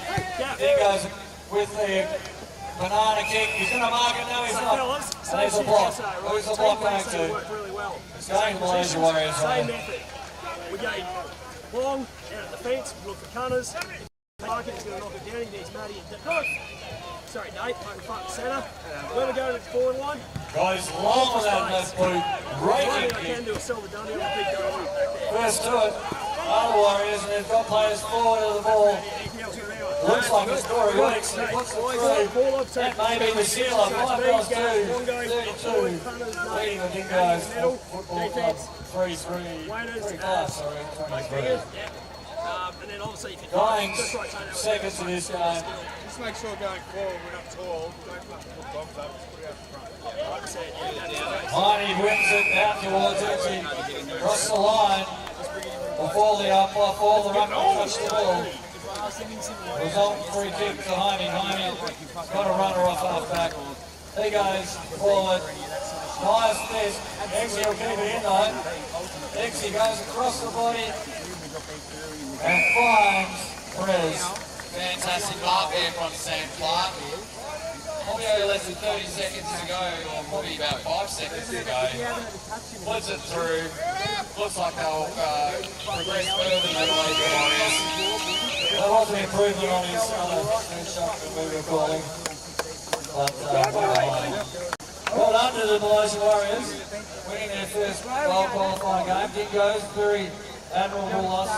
S4: Dingoes with the banana kick. He's going to mark it. No, he's not. And there's a block. Who's the block going to? It's going to Malaysia Warriors.
S6: Same method. We go long, out at the fence, look for cutters. Mark it, he's going to knock it down. He needs Matty and sorry, Nate, over front and centre. When we go to the forward line,
S4: Goes long with that left boot. Great
S6: one thing I
S4: kick.
S6: can do is sell the dummy on the big go up back there.
S4: First to it. Other Warriors, and they've got players forward of the ball. Looks like a score of weeks, and he puts it through. That may be the seal of 5 goals 2, 32. Leading the Dingoes Football Club 3-5, sorry, 23.
S6: And then obviously if you
S4: Dying
S6: just right, so
S4: seconds of this game.
S7: Just make sure going forward we're not tall. Don't put bombs up, just put it out the front.
S6: like I said, yeah,
S4: Heine wins it out towards Exie. Across the line. Before the ruck touched the ball. Result free kick to Heine. Heine got a runner off half back. He goes forward. Nice fist. Exie will keep it in though. Exie goes across the body and finds Prez.
S3: Fantastic mark there from Sam Clark. Probably only less than 30 seconds to go, or probably about 5 seconds to go. Puts it through. Looks like they'll progress further than the Malaysia Warriors.
S4: There was an improvement on his other shot that we were calling. But well done to the Malaysia Warriors, winning their first qualifying game. Dingoes, very admirable loss.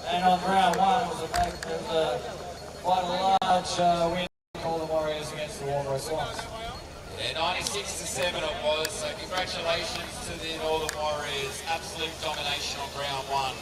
S4: And on round one, it was quite a large win for the Warriors against the Warriors Swans.
S3: Yeah, 96-7 it was, so congratulations to the Northern Warriors. Absolute domination on round one.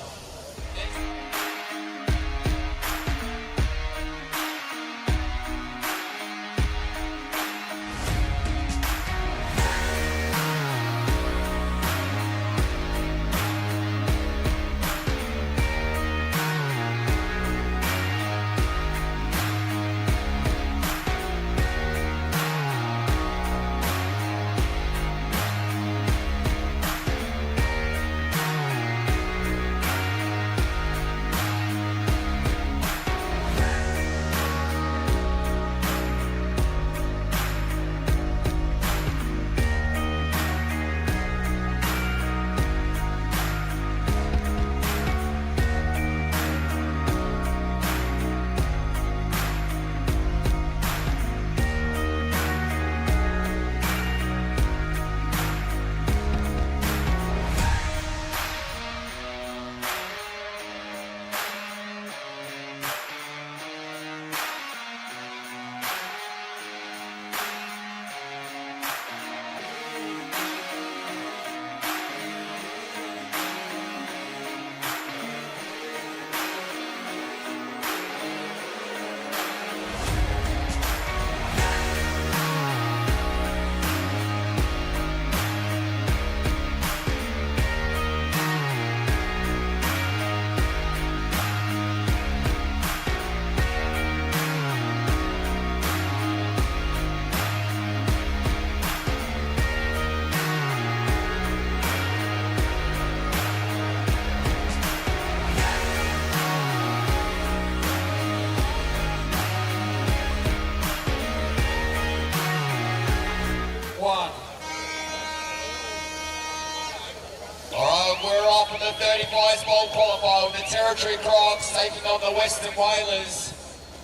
S3: We're off at the 35s bowl qualifier with the Territory Crocs taking on the Western Whalers.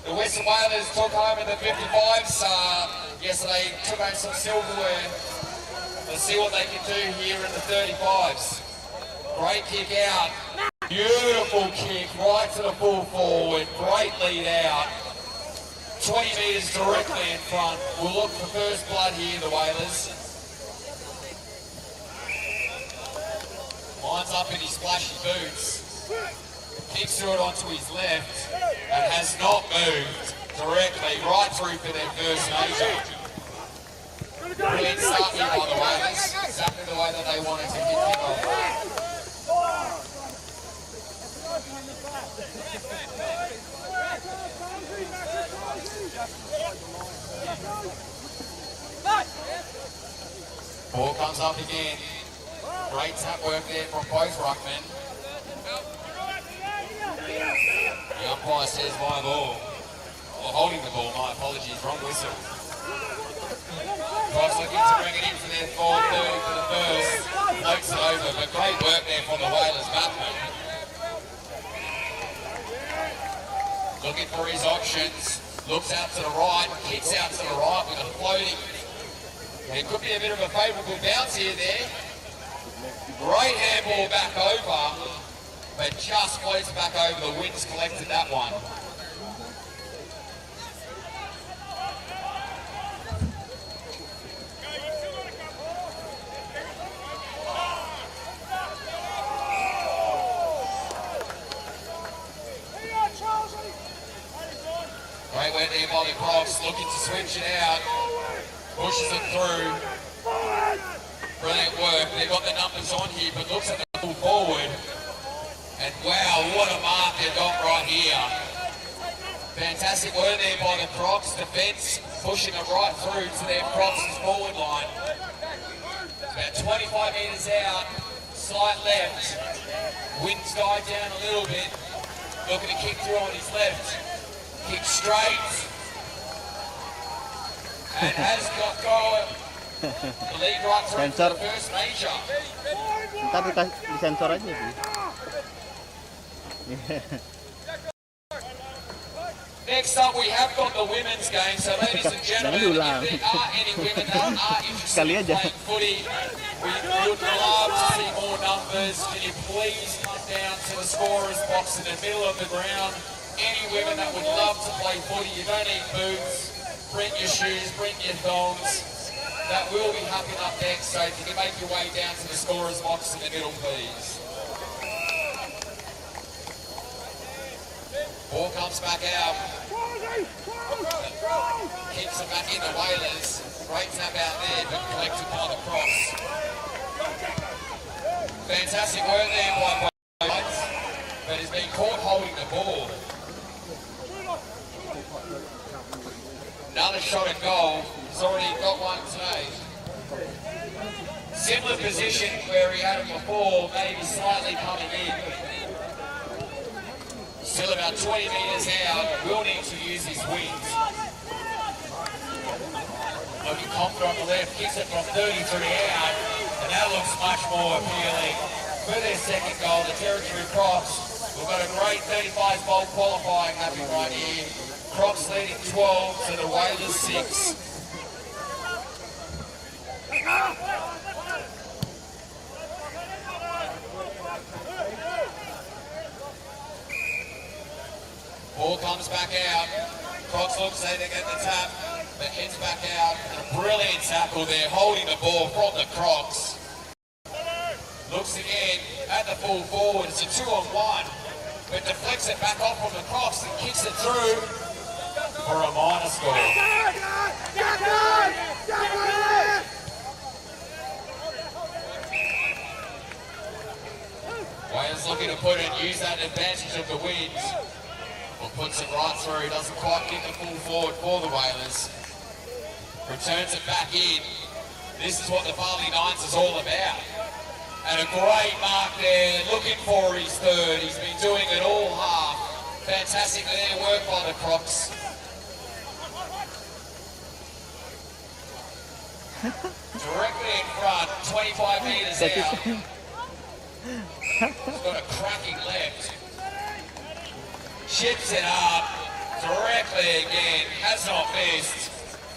S3: The Western Whalers took home in the 55s yesterday, took home some silverware. Let's see what they can do here in the 35s. Great kick out. Beautiful kick right to the full forward. Great lead out. 20 metres directly in front. We'll look for first blood here, the Whalers. Lines up in his splashy boots, kicks through it onto his left, and has not moved directly right through for their first major. Brilliant start here by the Whalers, exactly the way that they wanted to kick it off. up again. Great tap work there from both ruckmen. The umpire says by ball. Or holding the ball, my apologies, wrong whistle. Cross looking to bring it in for their forward third for the first. Floats it over, but great work there from the Whalers batsman. Looking for his options. Looks out to the right, kicks out to the right with a floating. It could be a bit of a favourable bounce here there. Great handball back over, but just floats back over. The wind's collected that one. Great work there by the Crocs, looking to switch it out. Pushes it through. Brilliant work. They've got the numbers on here, but looks at the full forward. And wow, what a mark they've got right here. Fantastic work there by the Crocs. Defence pushing it right through to their Crocs' forward line. About 25 metres out, slight left. Wind's died down a little bit. Looking to kick through on his left. Kick straight. And has got going. The lead right through to the first major.
S5: Ntar disensor aja sih.
S3: Next up, we have got the women's game. So, ladies and gentlemen, if there are any women that are interested in playing footy, we would love to see more numbers. Can you please come down to the scorer's box in the middle of the ground? Any women that would love to play footy, you don't need boots. Bring your shoes, bring your thongs. That will be happening up next, so if you can make your way down to the scorer's box in the middle, please. Ball comes back out. Kicks it back into Whalers. Great tap out there, but collected by the Cross. Fantastic work there by Whalers, but he's been caught holding the ball. Another shot at goal. He's already got one today. Similar position where he had it before, maybe slightly coming in. Still about 20 metres out. Will need to use his wings. Looking confident on the left, kicks it from 33 out, and that looks much more appealing. For their second goal, the Territory Crocs. We've got a great 35 bowl qualifying happening right here. Crocs leading 12 to the Whalers 6. Ball comes back out. Crocs looks like they get the tap, but heads back out. And a brilliant tackle there, holding the ball from the Crocs. Looks again at the full forward. It's a 2-on-1, but deflects it back off from the Crocs and kicks it through for a minor score. Wales looking to put it, use that advantage of the wind. Or puts it right through, doesn't quite get the full forward for the Whalers. Returns it back in. This is what the Bali Nines is all about. And a great mark there, looking for his third. He's been doing it all half. Fantastic there, work by the Crocs. Directly in front, 25 metres out. He's got a cracking left. Chips it up, directly again, has not missed.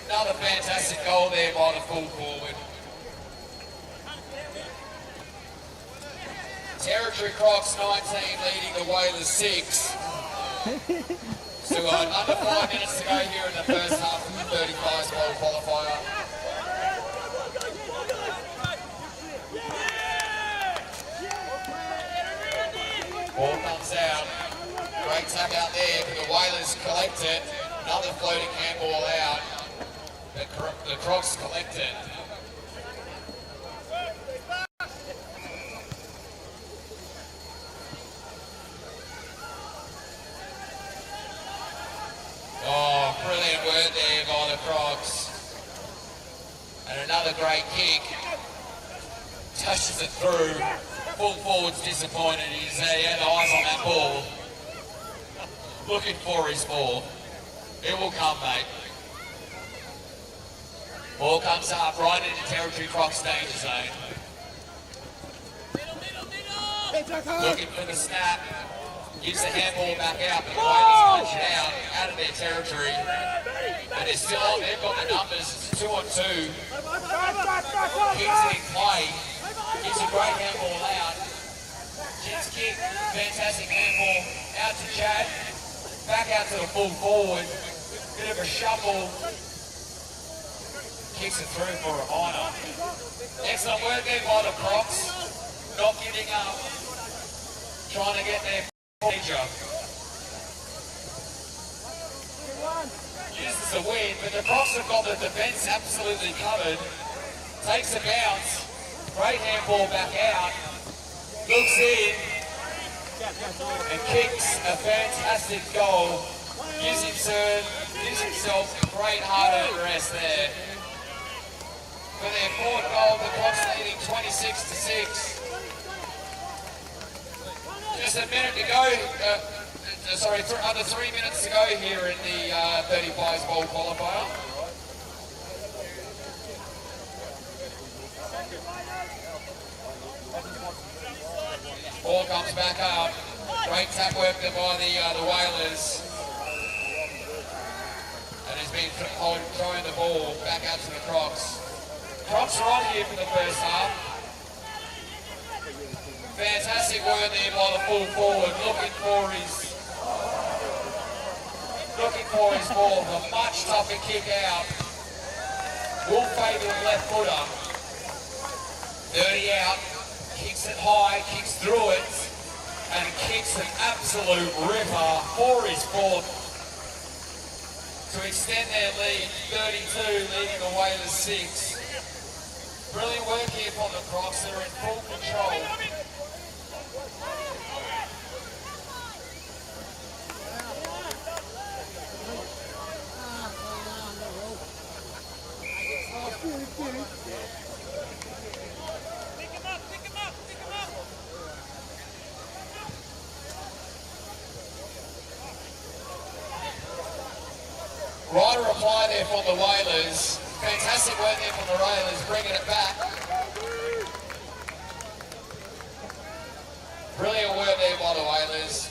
S3: Another fantastic goal there by the full forward. Territory Crocs 19 leading the Whalers 6. So under 5 minutes to go here in the first half of the 35 bowl qualifier. Ball comes out. Great tap out there, but the Whalers collect it. Another floating handball out. The Crocs collect it. Oh, brilliant work there by the Crocs. And another great kick. smashes it through. Full forward's disappointed. He had eyes on that ball. Looking for his ball. It will come, mate. Ball comes up right into territory Crocs danger zone. Looking for the snap. Gives the handball back out, but the Whalers punch it out of their territory. But they're still on, they've got the numbers, it's 2 on 2. Kicks it in play. Gives a great handball out. Jets kick, fantastic handball out to Chad. Back out to the full forward. Bit of a shuffle. Kicks it through for a minor. Excellent work there by the Crocs. Not giving up. Trying to get their major. Uses the win, but the Crocs have got the defence absolutely covered. Takes a bounce. Great handball back out. Looks in. And kicks a fantastic goal. Gives himself a great hard-earned rest there. For their fourth goal, the Crocs leading 26-6. Just a minute to go. Under 3 minutes to go here in the 35s bowl qualifier. Ball comes back up. Great tap work there by the Whalers. And has been throwing the ball back out to the Crocs. Crocs are on here for the first half. Fantastic work there by the full forward, looking for his ball. A much tougher kick out. Will favour the left footer. 30 out, kicks it high, kicks through it, and kicks an absolute ripper for his fourth to extend their lead, 32, leading the Whalers 6. Brilliant work here from the Crocs, they're in full control. Right reply there from the Whalers. Fantastic work there from the Whalers, bringing it back. Brilliant work there by the Whalers,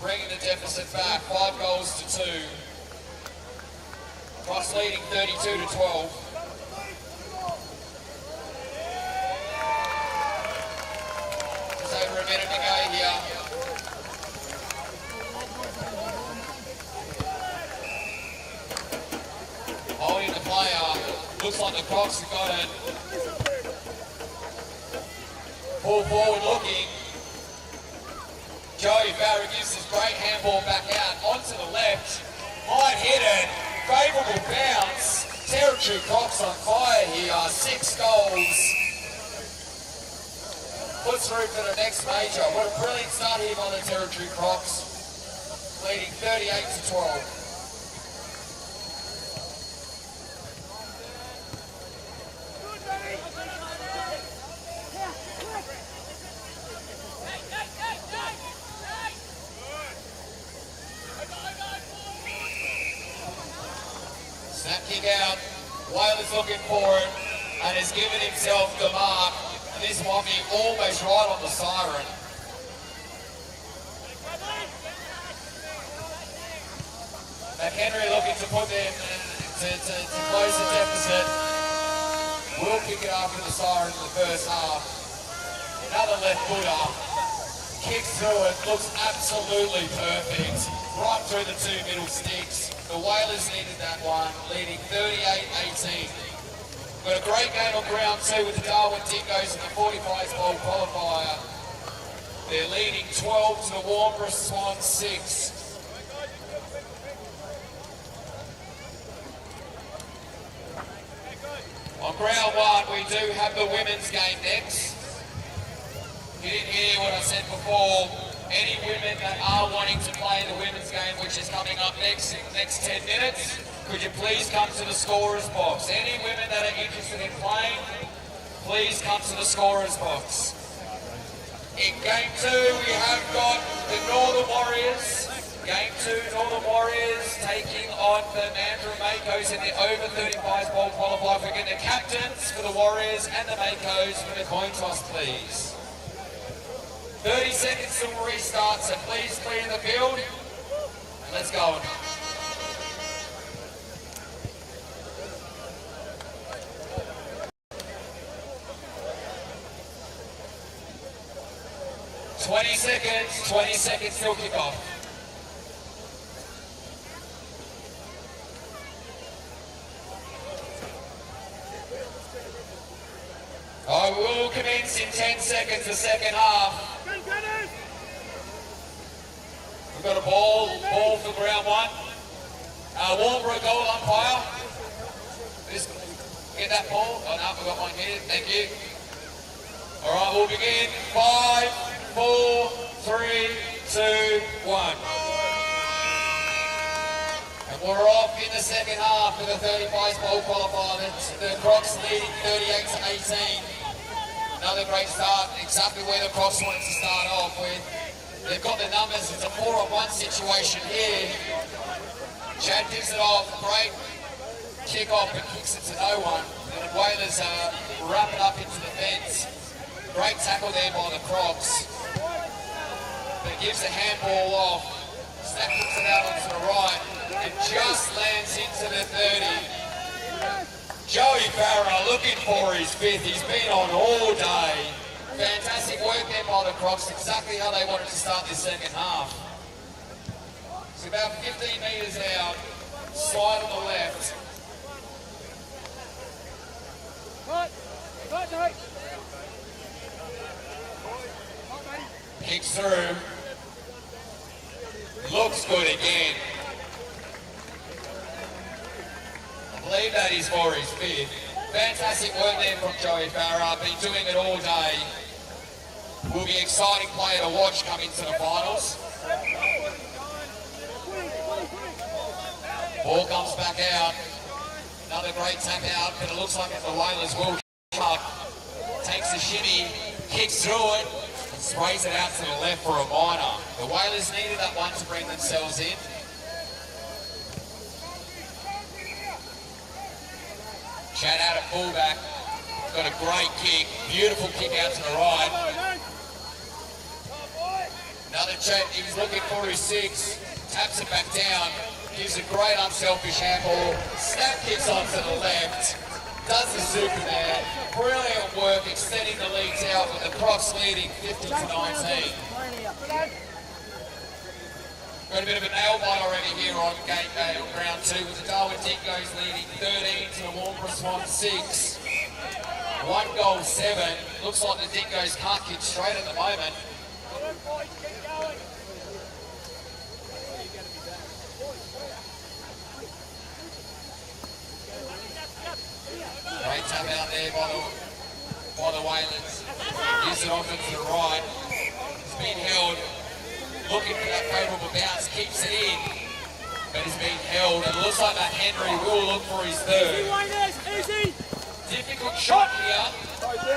S3: bringing the deficit back, 5 goals to 2. Crocs leading 32-12. Just over a minute to go here. Holding the player, looks like the Crocs have got it. Pull forward looking. Joey Barra gives this great handball back out onto the left. High headed, favourable bounce. Territory Crocs on fire here, 6 goals. Puts through for the next major. What a brilliant start here by the Territory Crocs. Leading 38-12. Snap kick out, Whalers looking for it, and has given himself the mark. And this might be almost right on the siren. McHenry looking to put them to close the deficit. Will kick it after the siren in the first half. Another left footer. Kicks through it, looks absolutely perfect. Right through the 2 middle sticks. The Whalers needed that one, leading 38-18. Got a great game on round 2 with the Darwin Dingoes in the 45s bowl qualifier. They're leading 12 to the Warnbro Swans 6. On round 1, we do have the women's game next. You didn't hear what I said before. Any women that are wanting to play the women's game, which is coming up next 10 minutes, could you please come to the scorer's box? Any women that are interested in playing, please come to the scorer's box. In Game 2, we have got the Northern Warriors. Game 2, Northern Warriors taking on the Mandurah Makos in the over 35s bowl qualifier. We're getting the captains for the Warriors and the Makos for the coin toss, please. 30 seconds till restart, so please clear the field. Let's go. Twenty seconds till kickoff. I will commence in 10 seconds, the second half. We've got a ball for round one. Warnborough goal umpire. Get that ball. Oh no, we've got one here. Thank you. All right, we'll begin. 5, 4, 3, 2, 1. And we're off in the second half for the 35s bowl qualifier. The Crocs leading 38 to 18. Another great start, exactly where the Crocs wanted to start off with. They've got the numbers, it's a 4-on-1 situation here. Chad gives it off, great kick off, but kicks it to no one. And the Whalers wrap it up into the fence. Great tackle there by the Crocs. But gives the handball off. Snap kicks it out onto the right and just lands into the 30. Joey Farah looking for his fifth. He's been on all day. Fantastic work there by the Crocs. Exactly how they wanted to start this second half. It's about 15 metres out. Slide on the left. Kicks through. Looks good again. I believe that is for his fifth. Fantastic work there from Joey Farah. Been doing it all day. Will be an exciting player to watch come into the finals. Ball comes back out. Another great tap out, but it looks like the Whalers will up. Takes a shimmy, kicks through it, and sprays it out to the left for a minor. The Whalers needed that one to bring themselves in. Chad out at fullback, got a great kick, beautiful kick out to the right. Another Chad, he's looking for his six, taps it back down, gives a great unselfish handball, snap kicks onto the left, does the Superman, brilliant work extending the leads out with the Crocs leading 50 to 19. Got a bit of a nail bite already here on round 2 with the Darwin Dingoes leading 13 to the Warnborough Swans 6. 1 goal 7. Looks like the Dingoes can't kick straight at the moment. Great tap out there by the Whalers. Gives it off into the right. It's been held. Looking for that favourable bounce, keeps it in, but it's being held. And it looks like that Henry will look for his third. Difficult shot here.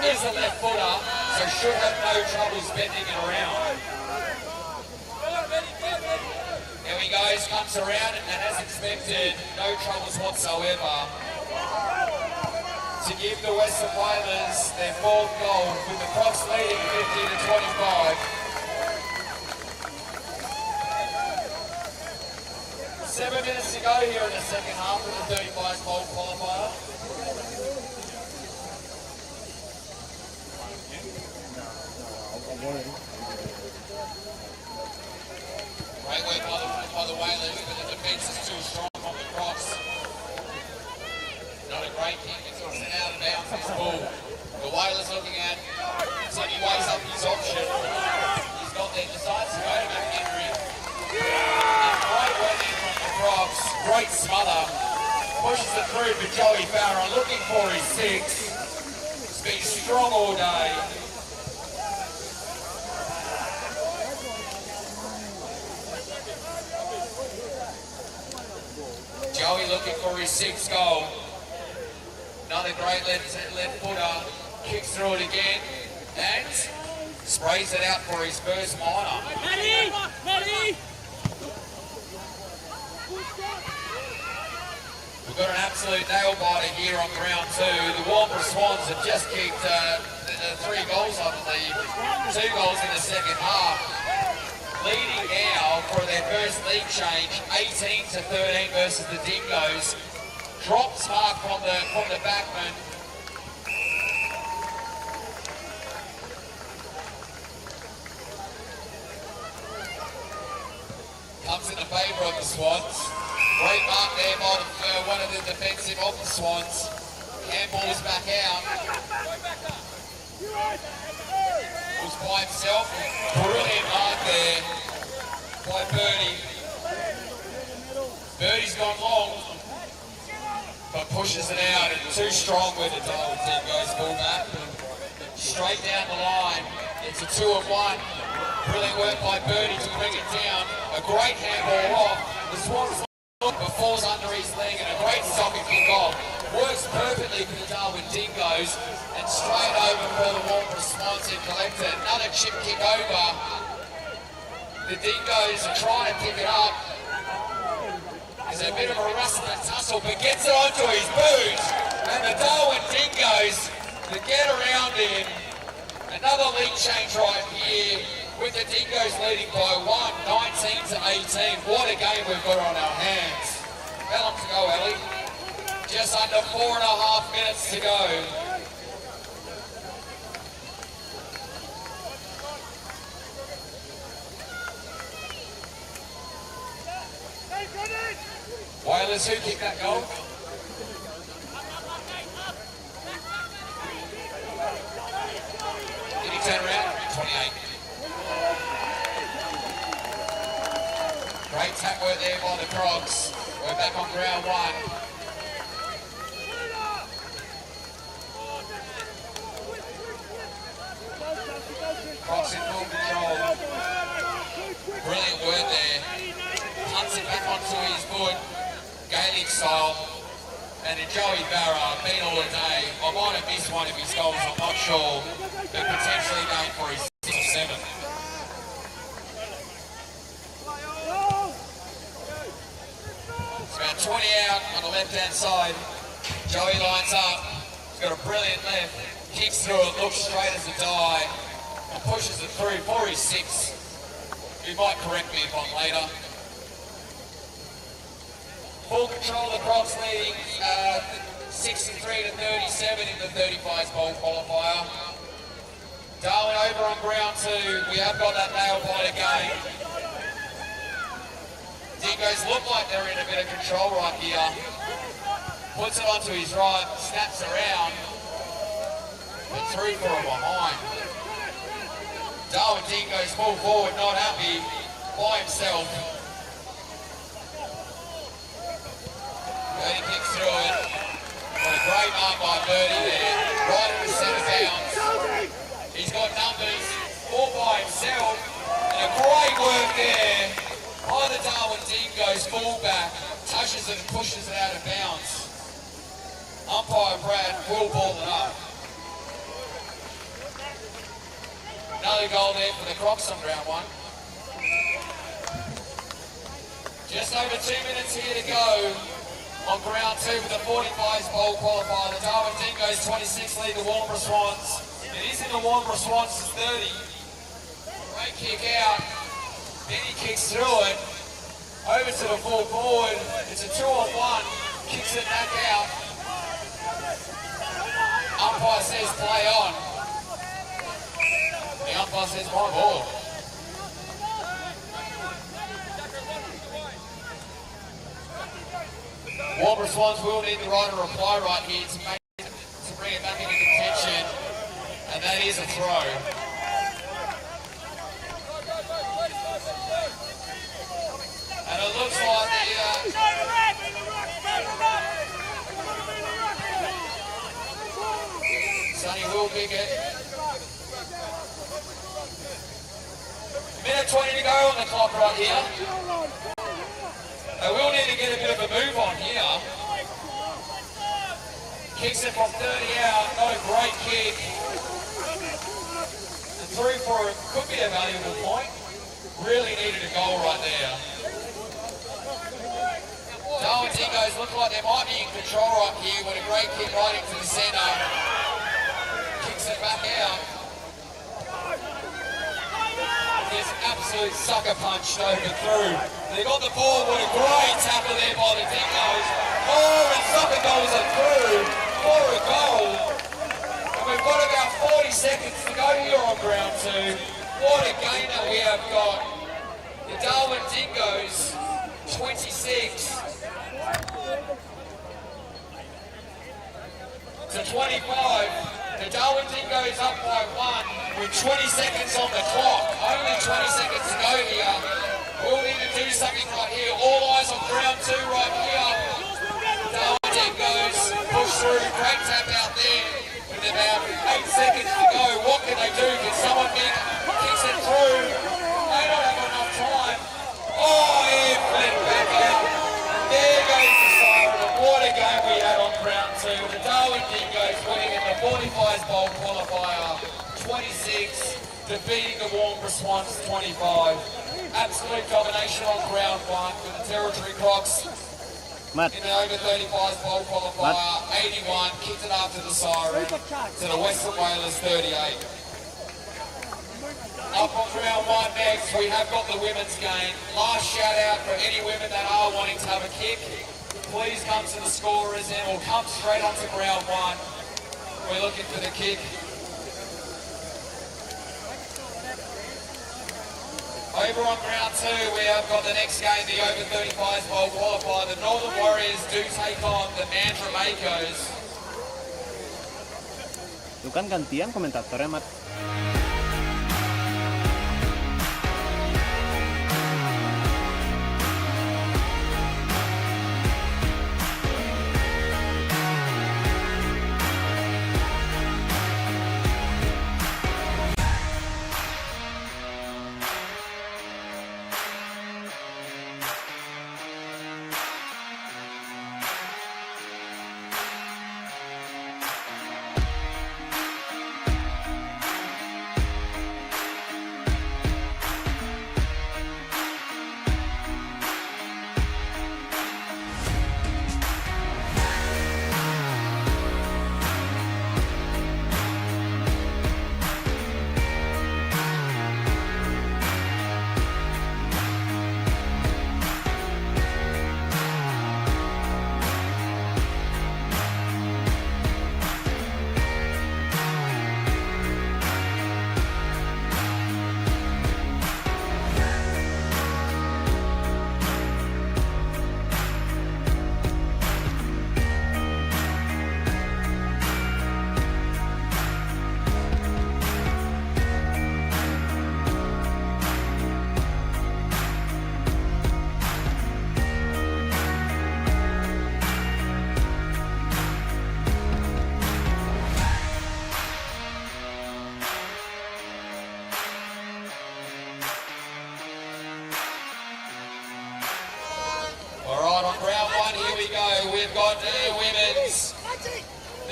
S3: Is a left footer, so should have no troubles bending it around. There he goes, comes around, and as expected, no troubles whatsoever. To give the Western Whalers their 4th goal, with the Crocs leading 50 to 25. 7 minutes to go here in the second half of the 35 bowl qualifier. Great work by the Whalers, but the defence is too strong on the Crocs. Not a great kick, it's sent out of bounds this ball. The Whalers looking at, so he weighs up his option. He's got there, decides to go to McHenry. And great work in from the Crocs, great smother. Pushes it through for Joey Farah, looking for his 6. He's been strong all day. Joey looking for his 6th goal. Another great left footer. kicks through it again, and sprays it out for his first minor. We've got an absolute nail-biter here on ground two. The Wampler Swans have just kicked 3 goals, I believe. 2 goals in the second half. Leading now for their first league change, 18-13 versus the Dingoes. Drops mark from the backman. Comes in the favour of the Swans. Great mark there by one of the defensive of the Swans. Handball's back out. Was by himself. Brilliant mark there by Birdie. Birdie's gone long, but pushes it out and too strong with it. Darwin Dingoes fullback. Straight down the line. It's a 2-on-1. Brilliant work by Birdie to bring it down. A great handball off. The Swans falls under his leg and a great soccer kick off. Works perfectly for the Darwin Dingoes and straight over for the Wampler Swans and collected. Another chip kick over. The Dingoes are trying to pick it up. There's a bit of a rustle and tussle, but gets it onto his boot. And the Darwin Dingoes to get around him. Another league change right here with the Dingoes leading by 19-18. What a game we've got on our hands. How long to go, Ellie? Just under 4.5 minutes to go. Whalers, who kicked that goal? Did he turn around? 28. Great tap work there by the Crocs. We're back on ground one. Crocs in full control. Brilliant work there. Punts it back onto his foot. Gaelic style. And then Joey Barra, been all day. I might have missed one of his goals, I'm not sure. But potentially going for his 6th or 7th. It's about 20 out on the left-hand side. Joey lines up. He's got a brilliant left. Kicks through it, looks straight as a die. And pushes it through for his 6th. You might correct me if I'm later. Full control of the Crocs leading 63-37 in the 35s bowl qualifier. Darwin over on ground two. We have got that nail-biter game. Dingoes look like they're in a bit of control right here. Puts it onto his right, snaps around, and through for a behind. Darwin Dingoes full forward, not happy, by himself. Birdie kicks through it. What a great mark by Birdie there. Right in the centre bounce. He's got numbers all by himself. And a great work there by the Darwin Dingoes fullback. Touches it and pushes it out of bounds. Umpire Brad will ball it up. Another goal there for the Crocs on round one. Just over 2 minutes here to go. On ground two with the 45s bowl qualifier, the Darwin Dingoes 26 lead the Wampler Swans. It is in the Wampler Swans' 30. Great kick out. Then he kicks through it. Over to the full forward. It's a 2-on-1. Kicks it back out. Umpire says play on. The umpire says my ball. Wampler Swans will need the right to reply right here to bring it back into contention, and that is a throw. And it looks like Sonny will pick it. Minute 20 to go on the clock right here. They will need to get a bit of a move on here.
S4: Kicks it from 30 out, not a great kick. And through for it could be a valuable point. Really needed a goal right there. Darwin Dingoes look like they might be in control right here with a great kick right into the centre. Kicks it back out. This absolute sucker punch over through. They got the ball with a great tackle there by the Dingoes. Oh, and sucker goes it through for a goal. And we've got about 40 seconds to go here on ground two. What a game that we have got. The Darwin Dingoes, 26 to 25. The Darwin Dingoes up by 1 with 20 seconds on the clock. Only 20 seconds to go here. We'll need to do something right here. All eyes on ground two right here. Darwin Dingoes push through. Great tap out there. With about 8 seconds to go. What can they do? Can someone kicks it through? They don't have enough time. Oh, he flipped back out. There goes the siren. What a game we had on ground two. The Darwin Dingoes winning in the 45s Bowl qualifier, 26, defeating the Warm Swans 25. Absolute domination on ground one with the Territory Crocs in the over 35s Bowl qualifier, 81, kicked it after the siren to the Western Whalers 38. Up on round one next, we have got the women's game. Last shout out for any women that are wanting to have a kick. Please come to the scorers and we'll come straight onto ground one. We're looking for the kick. Over on ground two, we have got the next game, the over 35s Bowl qualifier. The Northern Warriors do take on the Mandra Makos.
S5: Itu kan gantian komentatornya, Mat.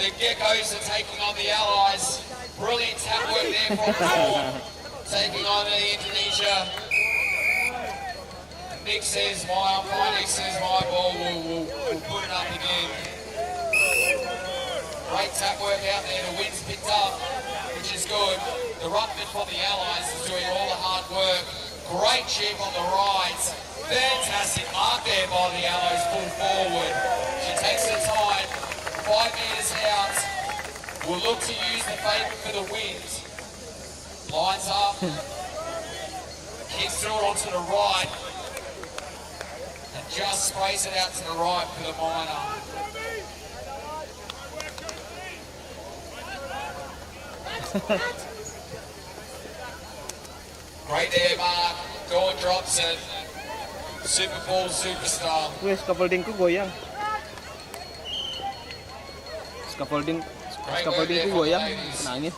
S4: The Geckos are taking on the Allies. Brilliant tap work there from Paul. Taking on Indonesia. Nick says my umpire, Nick says my ball. We'll put it up again. Great tap work out there. The wind's picked up, which is good. The ruckman from the Allies is doing all the hard work. Great chip on the right. Fantastic mark there by the Allies. Full forward. She takes her time. 5 metres out. We'll look to use the favour for the wind. Lines up. Kicks through it onto the right. And just sprays it out to the right for the minor. Great there, Mark. Dawn drops it. Super Bowl superstar.
S5: Wih, scaffoldingku goyang. Scaffoldingku goyang, nangis.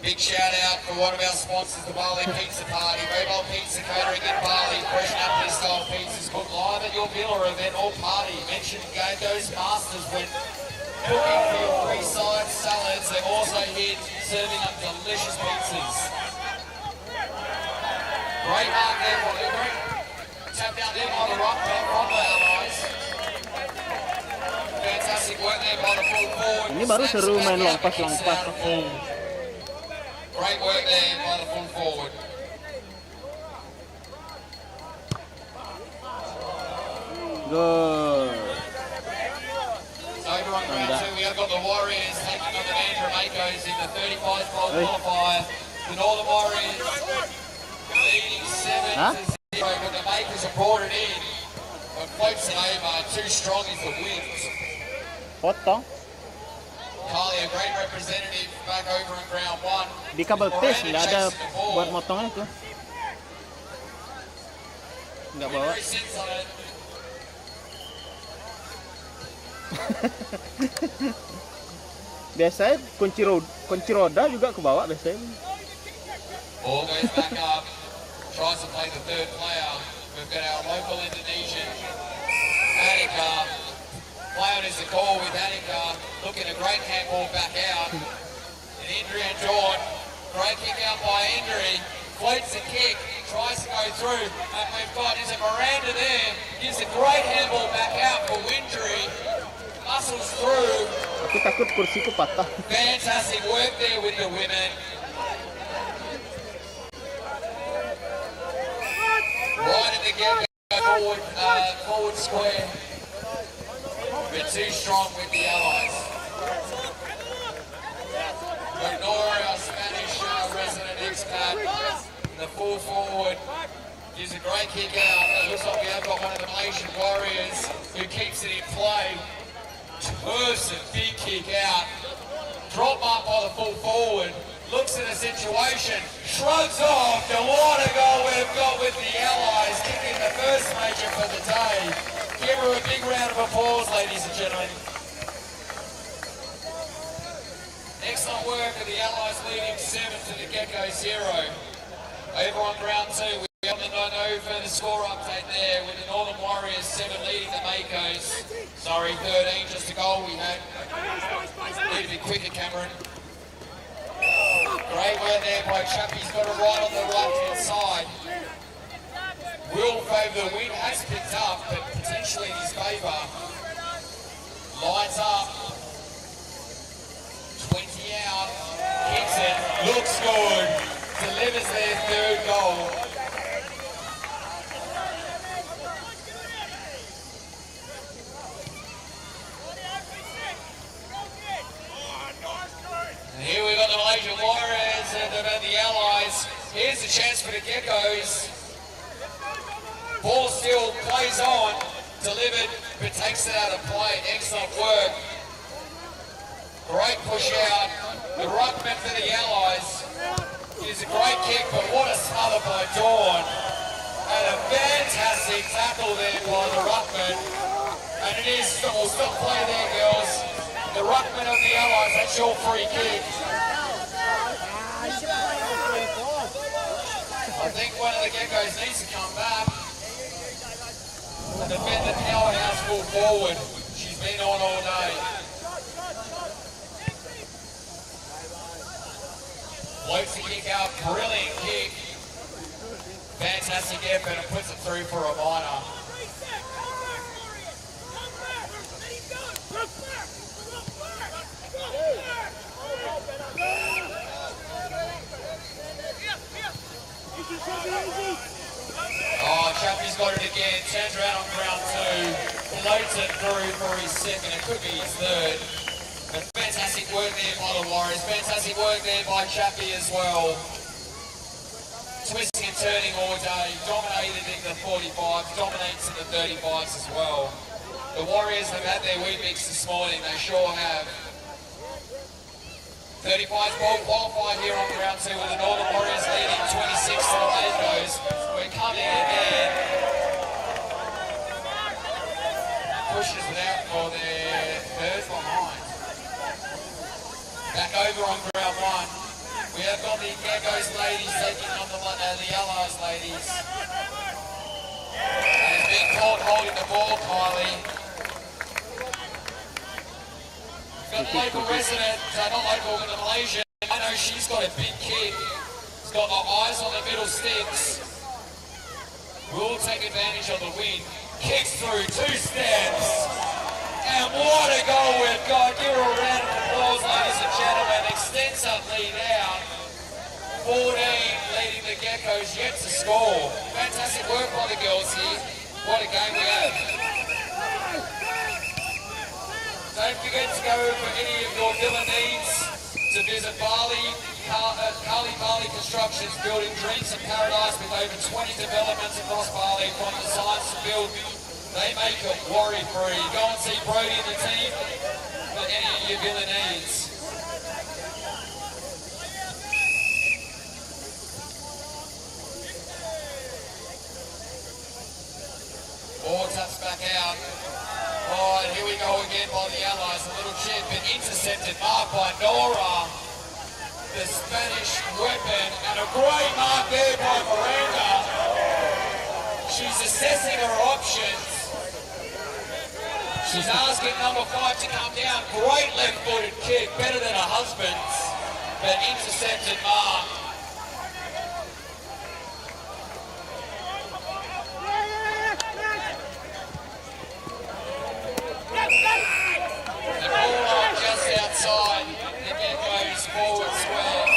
S3: Big shout out for one of our sponsors, the Bali Pizza Party. Mobile Pizza Catering in Bali. Fresh Napoli style pizzas cooked live at your villa event or party. Mention Gago's Masters when cooking for your free sides, salads. They're also here serving up delicious pizzas. Great mark there for Lubery. Tapped out there by the rock man from the Allies. Fantastic work there by the full forward.
S5: Ini baru seru main lompat-lompat.
S3: Great work there by the full forward.
S5: Good.
S3: Over on ground two, we have got the Warriors taking on the Mandra Makos in the 35 volt qualifier. The Northern Warriors leading 7-0, but the Makos have brought it in. But floats it over, too strong is the wind.
S5: Potong.
S3: Carly, a great representative back over in ground one.
S5: Di kabel tis nggak ada buat motongnya tuh. Nggak bawa.
S3: Very sits on it.
S5: Biasanya kunci roda juga ke bawah biasanya.
S3: Ball goes back up. Tries to play the third player. We've got our local Indonesian, Attica. Play on is the call with Attica. Looking a great handball back out. And Indri and Dawn. Great kick out by Indri. Floats the kick. Tries to go through. And we've got, is it Miranda there? Gives a great handball back out for Windry. Muscles through.
S5: Aku takut kursiku patah.
S3: Fantastic work there with the women. Right at the get-go forward square. But too strong with the Allies. But Nora, our Spanish resident expat, the full forward, gives a great kick out. It looks like we have got one of the Malaysian Warriors who keeps it in play. Turfs a big kick out. Drop up by the full forward. Looks at the situation. Shrugs off. And what a goal we've got with the Allies. Kicking the first major for the day. Give her a big round of applause, ladies and gentlemen. Excellent work of the Allies leading 7 to the Geckos 0. Over on ground 2, we have the no further score update there with the Northern Warriors 7 leading the Makos. Sorry, 13 just a goal we had. Need to be quicker, Cameron. Great work there by Chappie's got it right on the right-hand side. Will favour the wind, has picked up, but potentially in his favour. Lines up. 20 out. Kicks it. Looks good. Delivers their third goal. And here we've got the Malaysian Warriors and the Allies. Here's the chance for the Geckos. Ball still plays on, delivered, but takes it out of play. Excellent work. Great push out. The ruckman for the Allies is a great kick, but what a smother by Dawn. And a fantastic tackle there by the ruckman. And it is still play there, girls. The ruckman of the Allies, that's your free kick. I think one of the Geckos needs to come back. Defend the powerhouse full forward. She's been on all day. Floats the kick out, brilliant kick. Fantastic effort and puts it through for a minor. Oh, Chappie's got it again, turns around on ground 2, floats it through for his second, it could be his third. But fantastic work there by the Warriors, fantastic work there by Chappie as well. Twisting and turning all day, dominated in the 45s, dominates in the 35s as well. The Warriors have had their wee mix this morning, they sure have. 35 ball qualified here on ground 2 with the Northern Warriors leading 26 to the Makos. We're coming in again. Pushes it out for their third behind. Back over on ground 1. We have got the Geckos ladies taking on the Allies ladies. And it's being caught holding the ball, Kylie. We've got the local resident, not local, but the Malaysian. I know she's got a big kick. She's got her eyes on the middle sticks. Will take advantage of the win. Kicks through, 2 steps. And what a goal we've got. Give her a round of applause, ladies and gentlemen. Extends that lead out. 14 leading the Geckos, yet to score. Fantastic work by the girls here. What a game we had. Don't forget to go for any of your villa needs to visit Bali. Bali Construction's building dreams of paradise with over 20 developments across Bali from design to build. They make it worry-free. Go and see Brody and the team for any of your villa needs. Ball taps back out. Oh, and here we go again by the Allies. A little chip and intercepted, marked by Nora, the Spanish weapon, and a great mark there by Miranda. She's assessing her options. She's asking number 5 to come down. Great left-footed kick, better than her husband's, but intercepted mark. Outside, the Geckos forward square.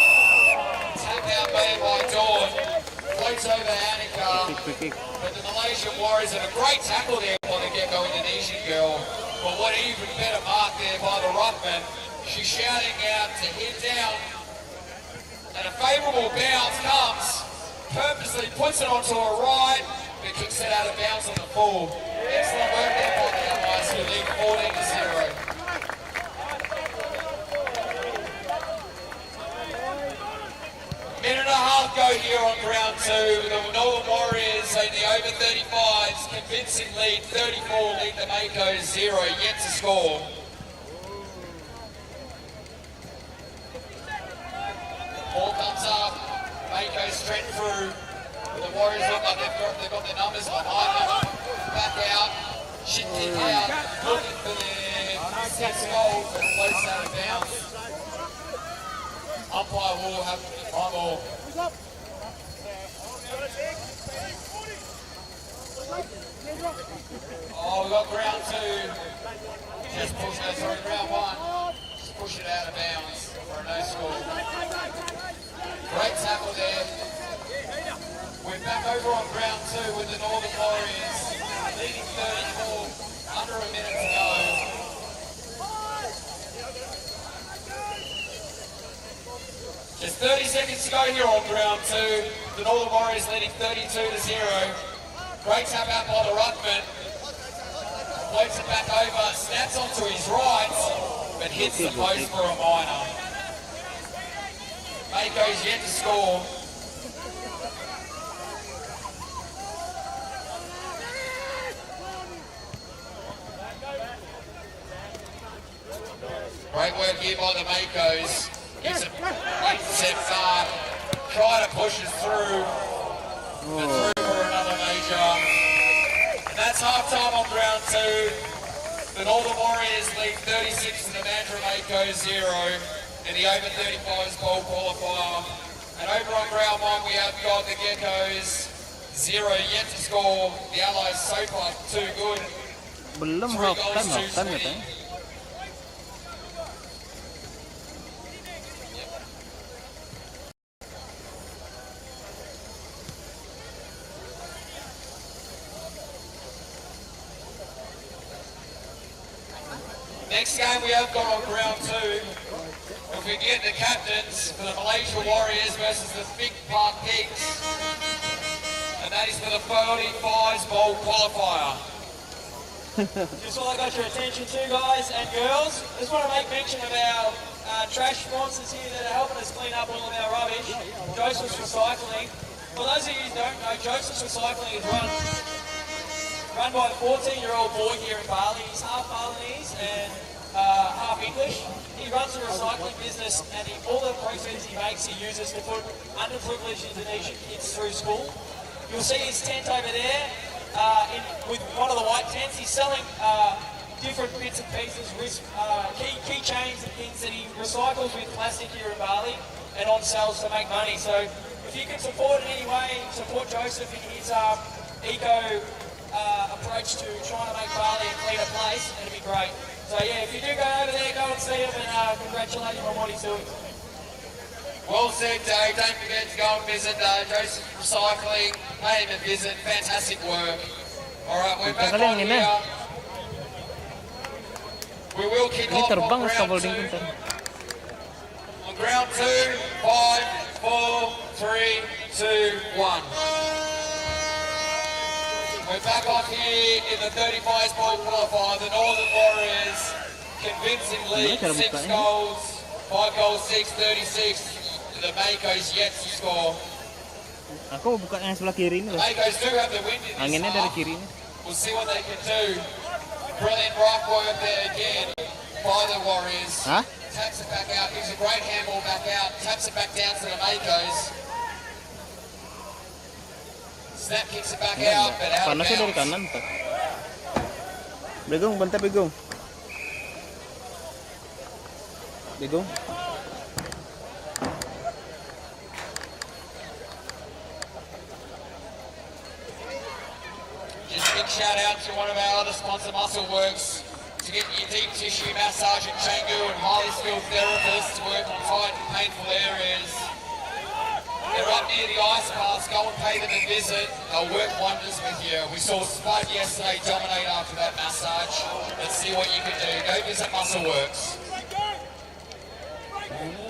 S3: Tap out there by Dawn. Floats over Annika. But the Malaysian Warriors had a great tackle there by the Gecko Indonesian girl. But what even better mark there by the Ruckman. She's shouting out to hit down. And a favourable bounce comes. Purposely puts it onto her right, but kicks it out of bounds on the full. Excellent work there by the Allies who lead 14-0. Minute and a half go here on round 2. The Northern Warriors in the over 35s, convincing lead, 34 lead the Makos, 0 yet to score. Ball comes up, Makos straight through. The Warriors look like they've got their numbers behind them. Back out, shit kick out, looking for their 6th goal, but floats out of bounds. Umpire will have time all. Oh, we've got round 2. Just push that, sorry, round 1. Just push it out of bounds for a no score. Great tackle there. We're back over on round 2 with the Northern Warriors leading 34, under a minute to go. Just 30 seconds to go here on round 2. The Northern Warriors leading 32-0. Great tap out by the Ruckman. Floats it back over, snaps onto his right, but hits the post for a minor. Mako's yet to score. Great work here by the Makos. Gives it 8 steps up, try to push it through, but through for another major. And that's half-time on round 2. The Northern Warriors lead 36 to the Mandurah Makos 0 in the over 35s bowl qualifier. And over on round 1 we have got the Geckos 0 yet to score. The Allies so far too good.
S5: Belum
S3: 3
S5: half
S3: goals, 2
S5: time
S3: 20.
S5: katanya.
S3: Next game we have got on round 2. If we get the captains for the Malaysia Warriors versus the Big Park Pigs. And that is for the 45s bowl qualifier.
S6: Just while I got your attention too, guys and girls, just want to make mention of our trash sponsors here that are helping us clean up all of our rubbish. Joseph's Recycling. For those of you who don't know, Joseph's Recycling is run by a 14-year-old boy here in Bali. He's half Balinese and half English. He runs a recycling business, and all the proceeds he makes, he uses to put underprivileged Indonesian kids through school. You'll see his tent over there with one of the white tents. He's selling different bits and pieces, key chains and things that he recycles with plastic here in Bali and on sales to make money. So if you can support in any way, support Joseph in his eco approach to trying to make Bali a cleaner place, it'd be great. So yeah, if you do go over there, go and see him and congratulate him on what he's doing.
S3: Well said, Dave. Don't forget to go and visit Joseph Recycling. Pay him a visit. Fantastic work. All right, we're back on here. We will kick
S5: Ini
S3: off
S5: terbang
S3: on round
S5: scaffolding
S3: 2.
S5: pun.
S3: On ground 2, 5, 4, 3, 2, 1. We're back off here in the 35 ball qualifier. The Northern Warriors convincingly 6 goals, 5 goals, 6, 36. The Makos yet to score.
S5: Aku buka yang sebelah kiri ini
S3: The
S5: loh.
S3: Makos do have the wind in this
S5: Anginnya dari
S3: half.
S5: kiri ini.
S3: We'll see what they can do. Brilliant right work there again by the Warriors.
S5: Hah?
S3: Taps it back out, gives a great handball back out, taps it back down to the Makos. Snap kicks it back out, but out of
S5: Panasnya dari
S3: bounds.
S5: kanan tuh. Begong, bantai begong. Begong.
S3: Just a big shout out to one of our other sponsor, Muscle Works, to get your deep tissue massage and Chengu and highly skilled therapists to work on tight and painful areas. They're up near the ice baths. Go and pay them a visit. They'll work wonders with you. We saw Spud yesterday dominate after that massage. Let's see what you can do. Go visit Muscle Works.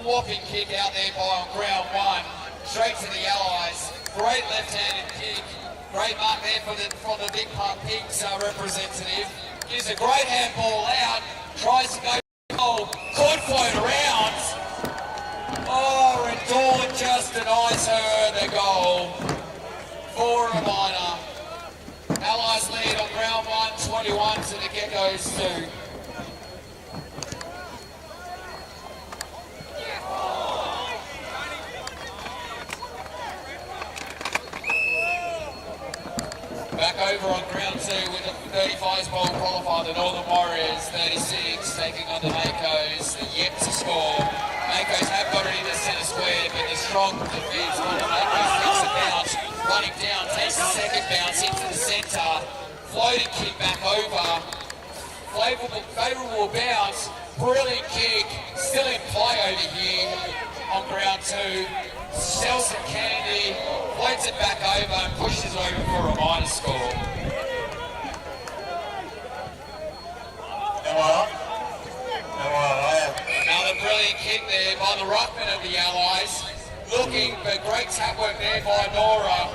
S3: Whopping kick out there by on ground 1. Straight to the Allies. Great left-handed kick. Great mark there from the Big Park Pigs representative. Gives a great handball out. Tries to go goal. Could float around. Oh, and Dawn just denies her the goal for a minor. Allies lead on ground 1, 21 to the Geckos 2. Back over on ground 2 with the 35s ball qualifier, the Northern Warriors 36 taking on the Makos, yet to score. Makos have got it in the centre square, but the strong defence on the Makos takes a bounce, running down, takes a second bounce into the centre, floating kick back over, favourable bounce, brilliant kick, still in play over here on ground 2. Sells some candy, floats it back over and pushes over for a minor score. Another brilliant kick there by the ruckman of the Allies. Looking for great tap work there by Nora.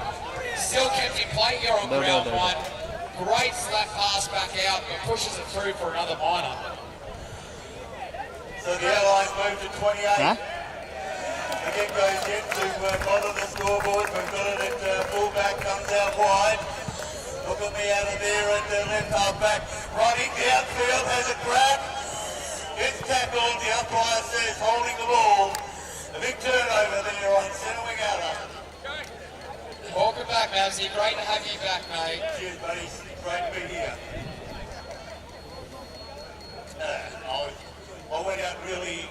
S3: Still kept in play here on ground 1. Great slap pass back out, but pushes it through for another minor.
S7: So the Allies move to 28.
S5: Hah?
S7: The kick goes in to bottom the scoreboard. We've got it at fullback, comes out wide. Look at me out of there and left half back. Running downfield, has a grab. Gets tackled, the umpire says holding the ball. A big turnover there on centre wing outer.
S3: Welcome back, Mavsy. Great to have you back, mate.
S7: Cheers, buddies. Great to be here. I went out really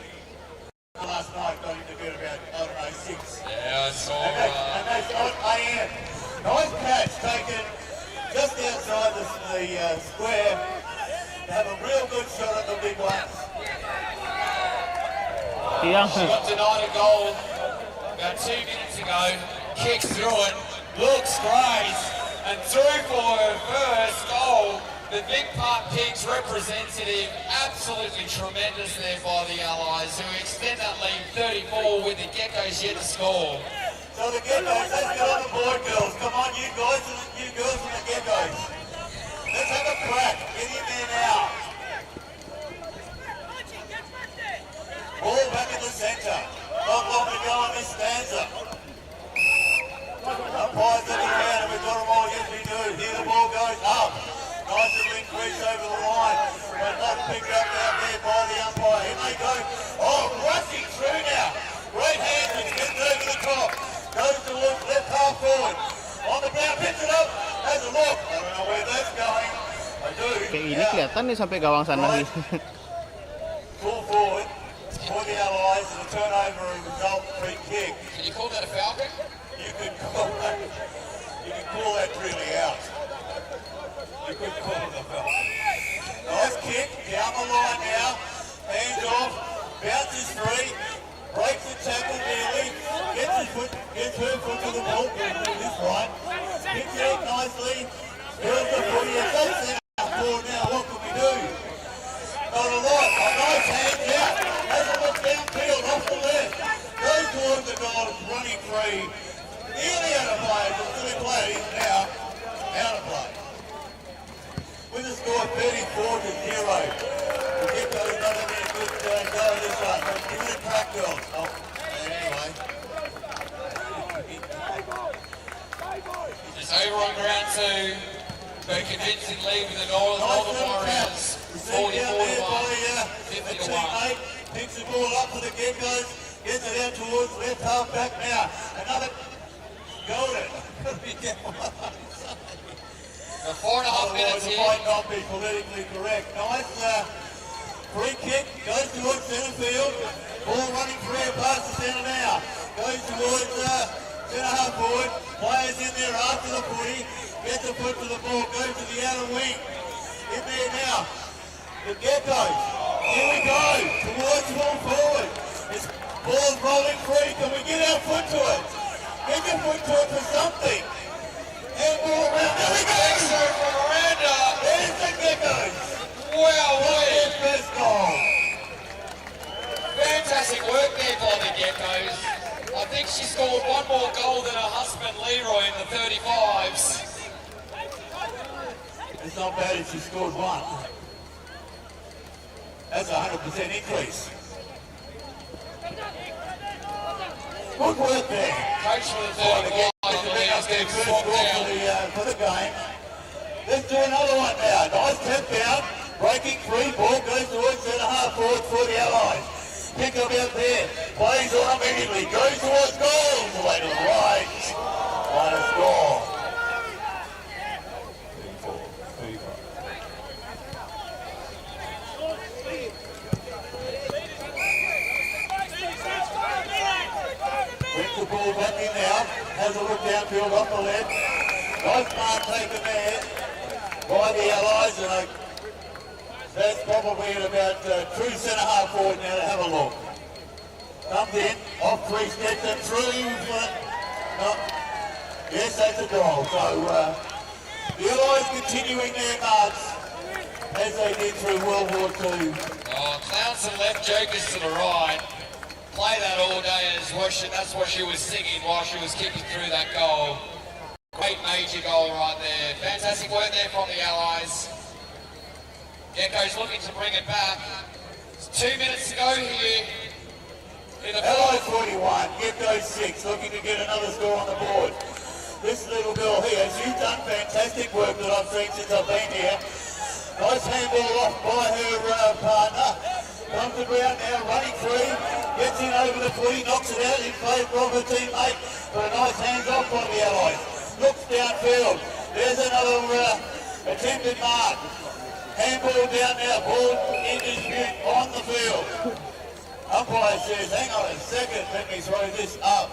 S7: last night, got into bed about, I don't know, 6.
S3: Yeah, I saw.
S7: And that's I am. Nice catch taken just outside the square. To have a real good shot at the big ones.
S5: Tiang.
S3: She got denied a goal about 2 minutes ago. Kicks through it, looks great, and through for her first goal. The Big Park Pigs representative, absolutely tremendous there by the Allies, who extend that lead 34 with the Geckos yet to score.
S7: So the Geckos, let's get on the board, girls. Come on, you guys and you girls and the Geckos. Let's have a crack. Get in there now. Ball back in the centre. Not long to go on this stanza. Umpires looking down and we've got them all. Yes, we do. Here the ball goes up. Nice little increase over the line. But not picked up out there by half forward. On the ground, picks it up. Has a look. I don't know where that's going. I do.
S5: Kayak ini kelihatan nih sampai gawang sana nih.
S7: Full forward for the Allies and a turnover and result free kick.
S3: Can you call that a falcon?
S7: You can call that really out. You could call it a falcon. Nice kick, down the line now. Hands off, bounces free, breaks the tackle nearly, gets her foot to the ball, this right, kicks it nicely, fills the footy, and takes it out forward now. What can we do? Not a lot. A nice hand out. Has a look downfield off the left. Goes towards the goal, running free. Nearly out of play. It's still played. Now out of play. With a score 34-0. The Gecko's not having a good go this one. Give it a crack, girls. Oh, anyway.
S3: It's over on ground 2. But convincing lead with the Northern Warriors. 44-1, 50-1.
S7: Picks the ball up for the Geckos. Gets it out towards left half back now. Another golden.
S3: For 4.5 minutes
S7: It
S3: here.
S7: might not be politically correct. Nice free kick. Goes towards centre field. Ball running free past the centre now. Goes towards centre half forward. Players in there after the footy. Gets the foot to the ball. Goes to the outer wing. In there now. The Geckos. Here we go. Towards full forward. This ball's rolling free. Can we get our foot to it? Get your foot to it for something. And ball around. There we go.
S3: Excellent from Miranda.
S7: There's the Geckos.
S3: Wow,
S7: Their first goal.
S3: fantastic work there by the Geckos. I think she scored one more goal than her husband Leroy in the 35s.
S7: It's not bad if she scored one. That's a 100% increase. Good work there.
S3: Coach for the
S7: Oh, the
S3: 35 on
S7: Geckos
S3: the
S7: have been up
S3: leaders
S7: their
S3: getting
S7: first
S3: swapped
S7: score
S3: out.
S7: for the game. Let's do another one now. Nice tap down. Breaking free ball goes towards centre half forward for the Allies. Pick up out there. Plays on immediately. Goes towards goal. Away to the right. Line of score. 34, 35. Brings the ball back in now. Has a look downfield off the left. Nice mark taken there by the Allies. And that's probably at about true centre half forward now to have a look. Comes in, off 3 steps and through. No. Yes, that's a goal. So the Allies continuing their march as they did through World War II.
S3: Oh, Clouds and left, Jokers to the right. Play that all day as that's what she was singing while she was kicking through that goal. Great major goal right there. Fantastic work there from the Allies. Gecko's looking to bring it back. It's 2 minutes to go here in the
S7: Allies
S3: fourth.
S7: 41, Gecko 6, looking to get another score on the board. This little girl here, she's done fantastic work that I've seen since I've been here. Nice handball off by her partner. Comes the ground now, running free. Gets in over the footy, knocks it out in favour of her teammate. But a nice hands off by the Allies. Looks downfield. There's another attempted mark. Handball down now, ball in dispute on the field. Umpire says, hang on a second, let me throw this up.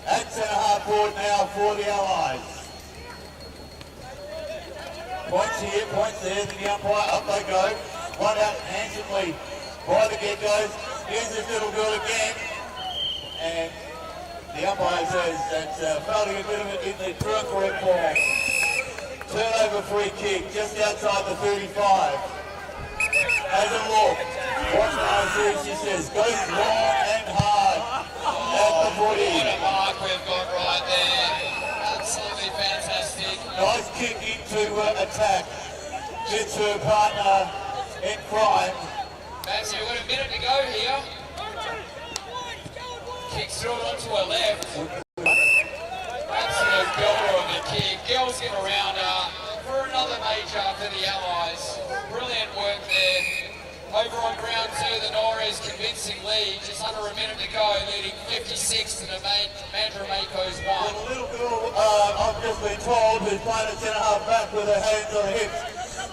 S7: At centre half forward now for the Allies. Points here, points there, then the umpire, up they go. One out handsomely by the Geckos. Here's this little girl again. And the umpire says that's failing a bit of it in the true and correct form. Turnover free kick just outside the 35. Has a look. Watch now, see, she says, goes long and hard at the footy.
S3: What a mark we've got right there. Absolutely fantastic.
S7: Nice kick into attack. Gets her partner in crime.
S3: That's it, we've got a minute to go here. Kicks through it onto her left. Absolute belter of a kick. Girls get around for another major for the Allies. Brilliant work there. Over on ground two, the Norris convincing lead, just under a minute to go, leading 56 to the Mandra Mako's
S7: Well,
S3: one.
S7: a little girl, I've just been told, who's playing a centre half back with her hands on her hips,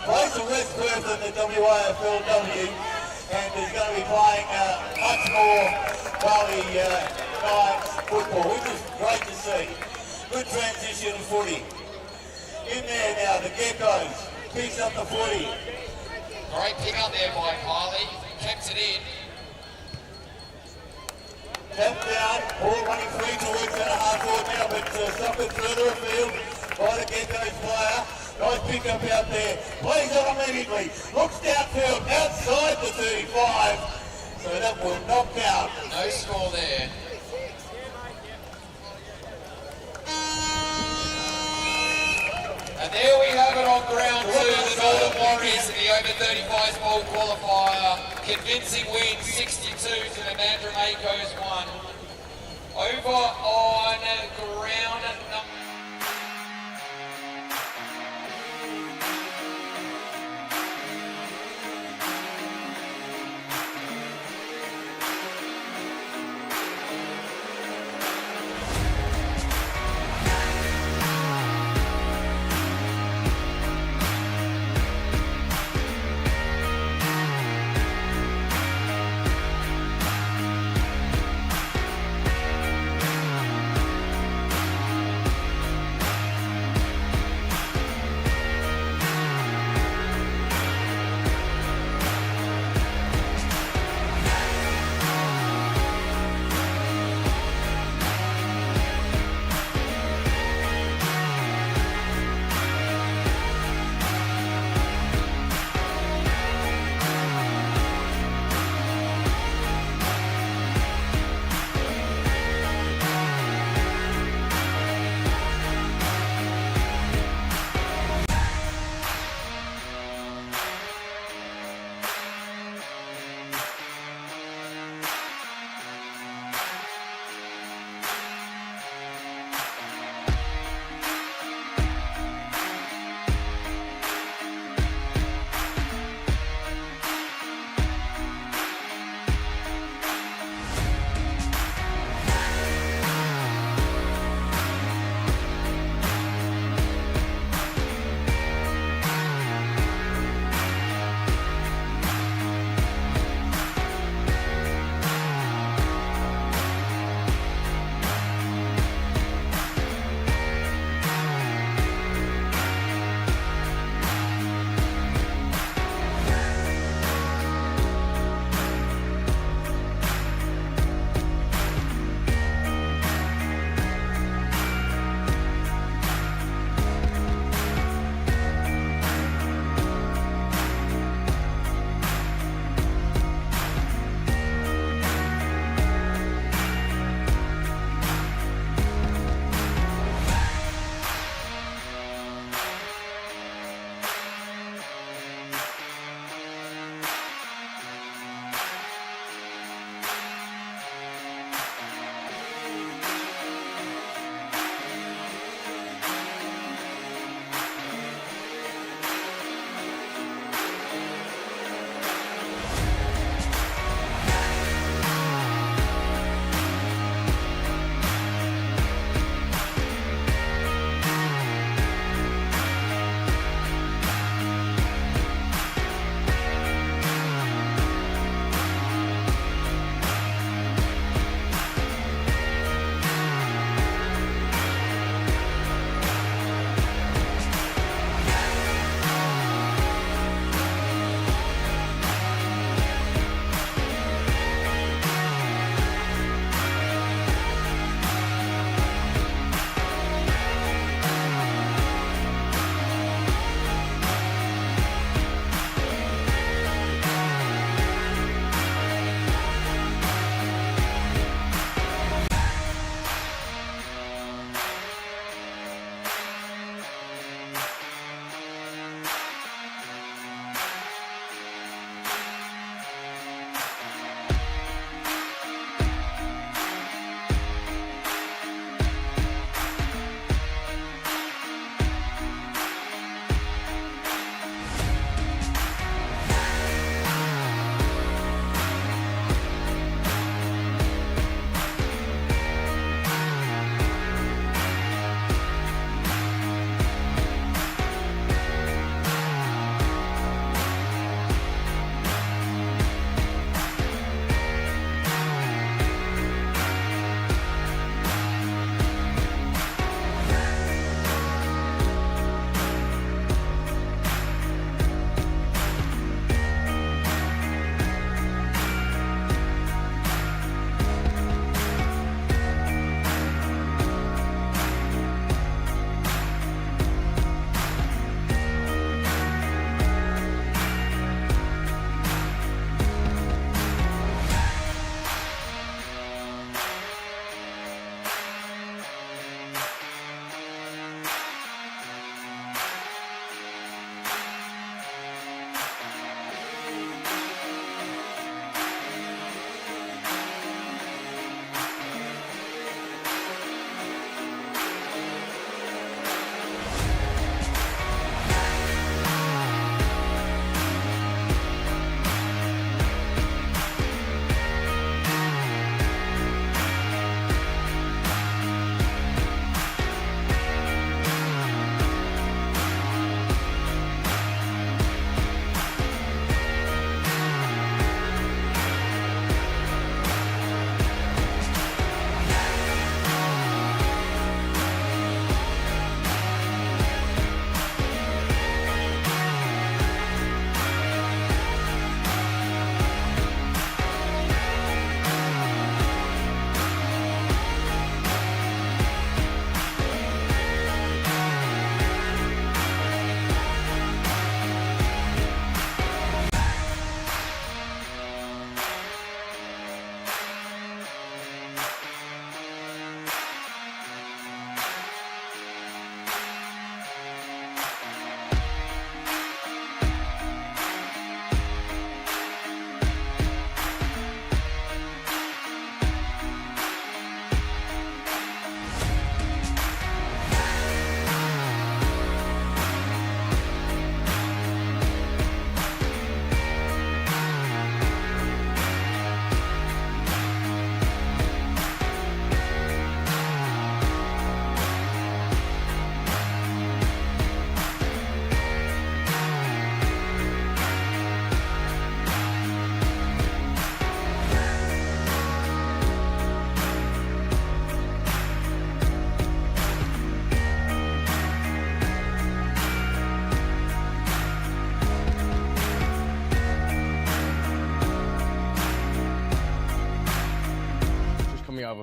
S7: plays for West Perth in the WAFLW, and is going to be playing much more Bali Giants football, which is great to see. Good transition footy. In there now, the Geckos picks up the footy.
S3: Great pick up there by Kylie, kept it in.
S7: Tap down, ball running free towards centre half forward now, but something further afield by the Geckos player. Nice pick up out there. Plays on immediately. Looks downfield, outside the 35. So that will knock out.
S3: No score there. And there we have it on ground two, the Northern Warriors in the over 35s ball qualifier. Convincing win, 62 to the Mandra Mako's one. Over on ground number...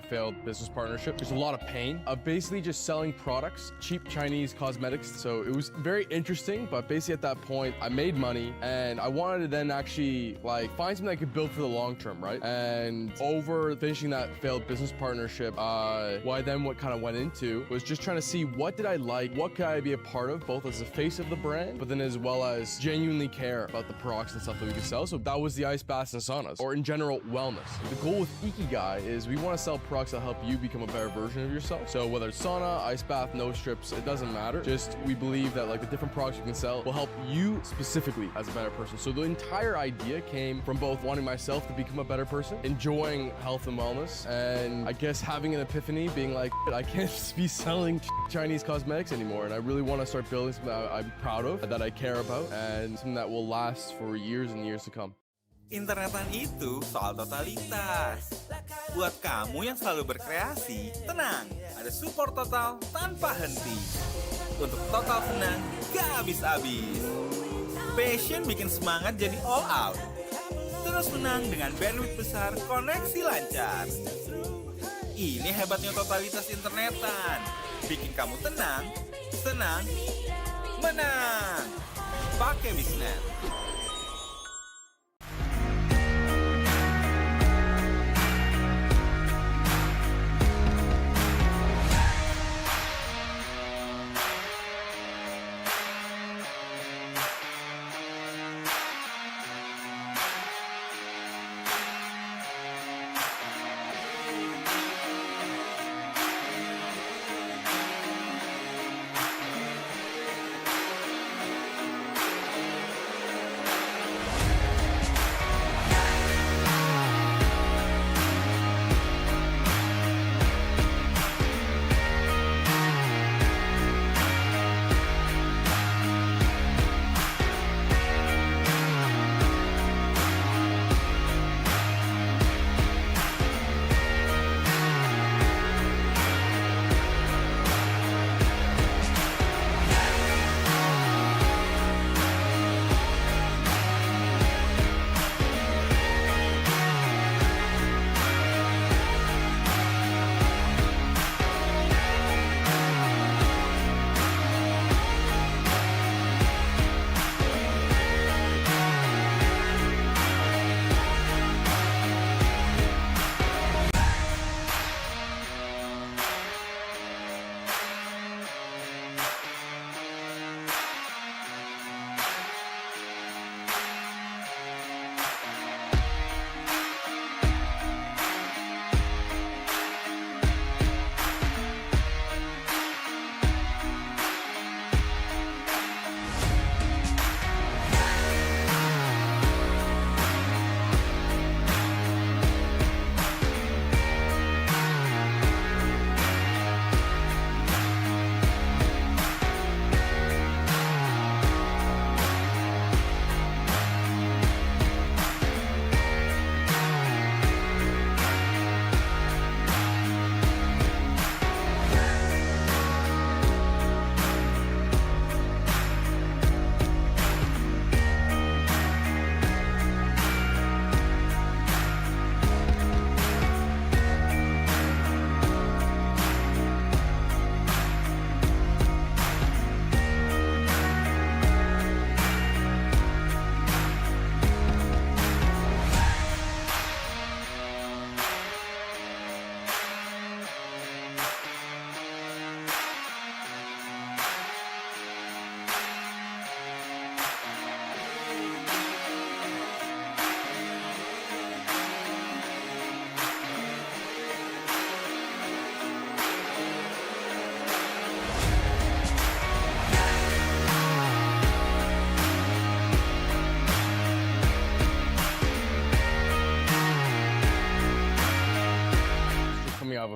S1: failed business partnership. There's a lot of pain of basically just selling products, cheap Chinese cosmetics. So it was very interesting, but basically at that point, I made money and I wanted to then actually like find something I could build for the long term, right? And over finishing that failed business partnership, what kind of went into was just trying to see what did I like, what could I be a part of, both as the face of the brand, but then as well as genuinely care about the products and stuff that we could sell. So that was the ice baths and saunas, or in general, wellness. The goal with Ikigai is we want to sell products that help you become a better version of yourself. So whether it's sauna, ice bath, nose strips, it doesn't matter. Just we believe that like the different products you can sell will help you specifically as a better person. So the entire idea came from both wanting myself to become a better person, enjoying health and wellness, and I guess having an epiphany, being like, I can't be selling Chinese cosmetics anymore, and I really want to start building something that I'm proud of, that I care about, and something that will last for years and years to come.
S2: Internetan itu soal totalitas. Buat kamu yang selalu berkreasi, tenang, ada support total tanpa henti. Untuk total senang, gak habis-habis. Passion bikin semangat jadi all out. Terus menang dengan bandwidth besar, koneksi lancar. Ini hebatnya totalitas internetan. Bikin kamu tenang, senang, menang. Pakai Bisnet.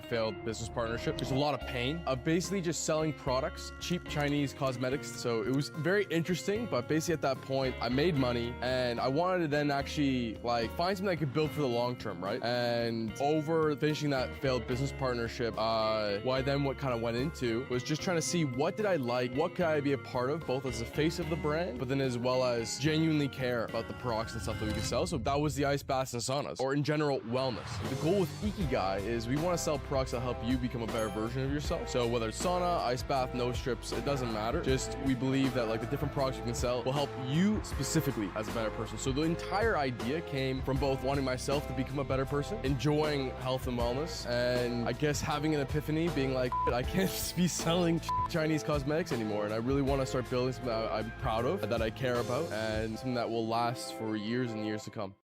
S1: failed business partnership. There's a lot of pain of basically just selling products, cheap Chinese cosmetics. So it was very interesting, but basically at that point, I made money and I wanted to then actually find something I could build for the long term, right? And over finishing that failed business partnership, what kind of went into was just trying to see what did I like, what could I be a part of, both as the face of the brand, but then as well as genuinely care about the products and stuff that we could sell. So that was the ice baths and saunas, or in general, wellness. The goal with Ikigai is we want to sell products that help you become a better version of yourself. So whether it's sauna, ice bath, nose strips, it doesn't matter. Just we believe that the different products you can sell will help you specifically as a better person. So the entire idea came from both wanting myself to become a better person, enjoying health and wellness, and I guess having an epiphany, being like, I can't just be selling Chinese cosmetics anymore, and I really want to start building something that I'm proud of, that I care about, and something that will last for years and years to come.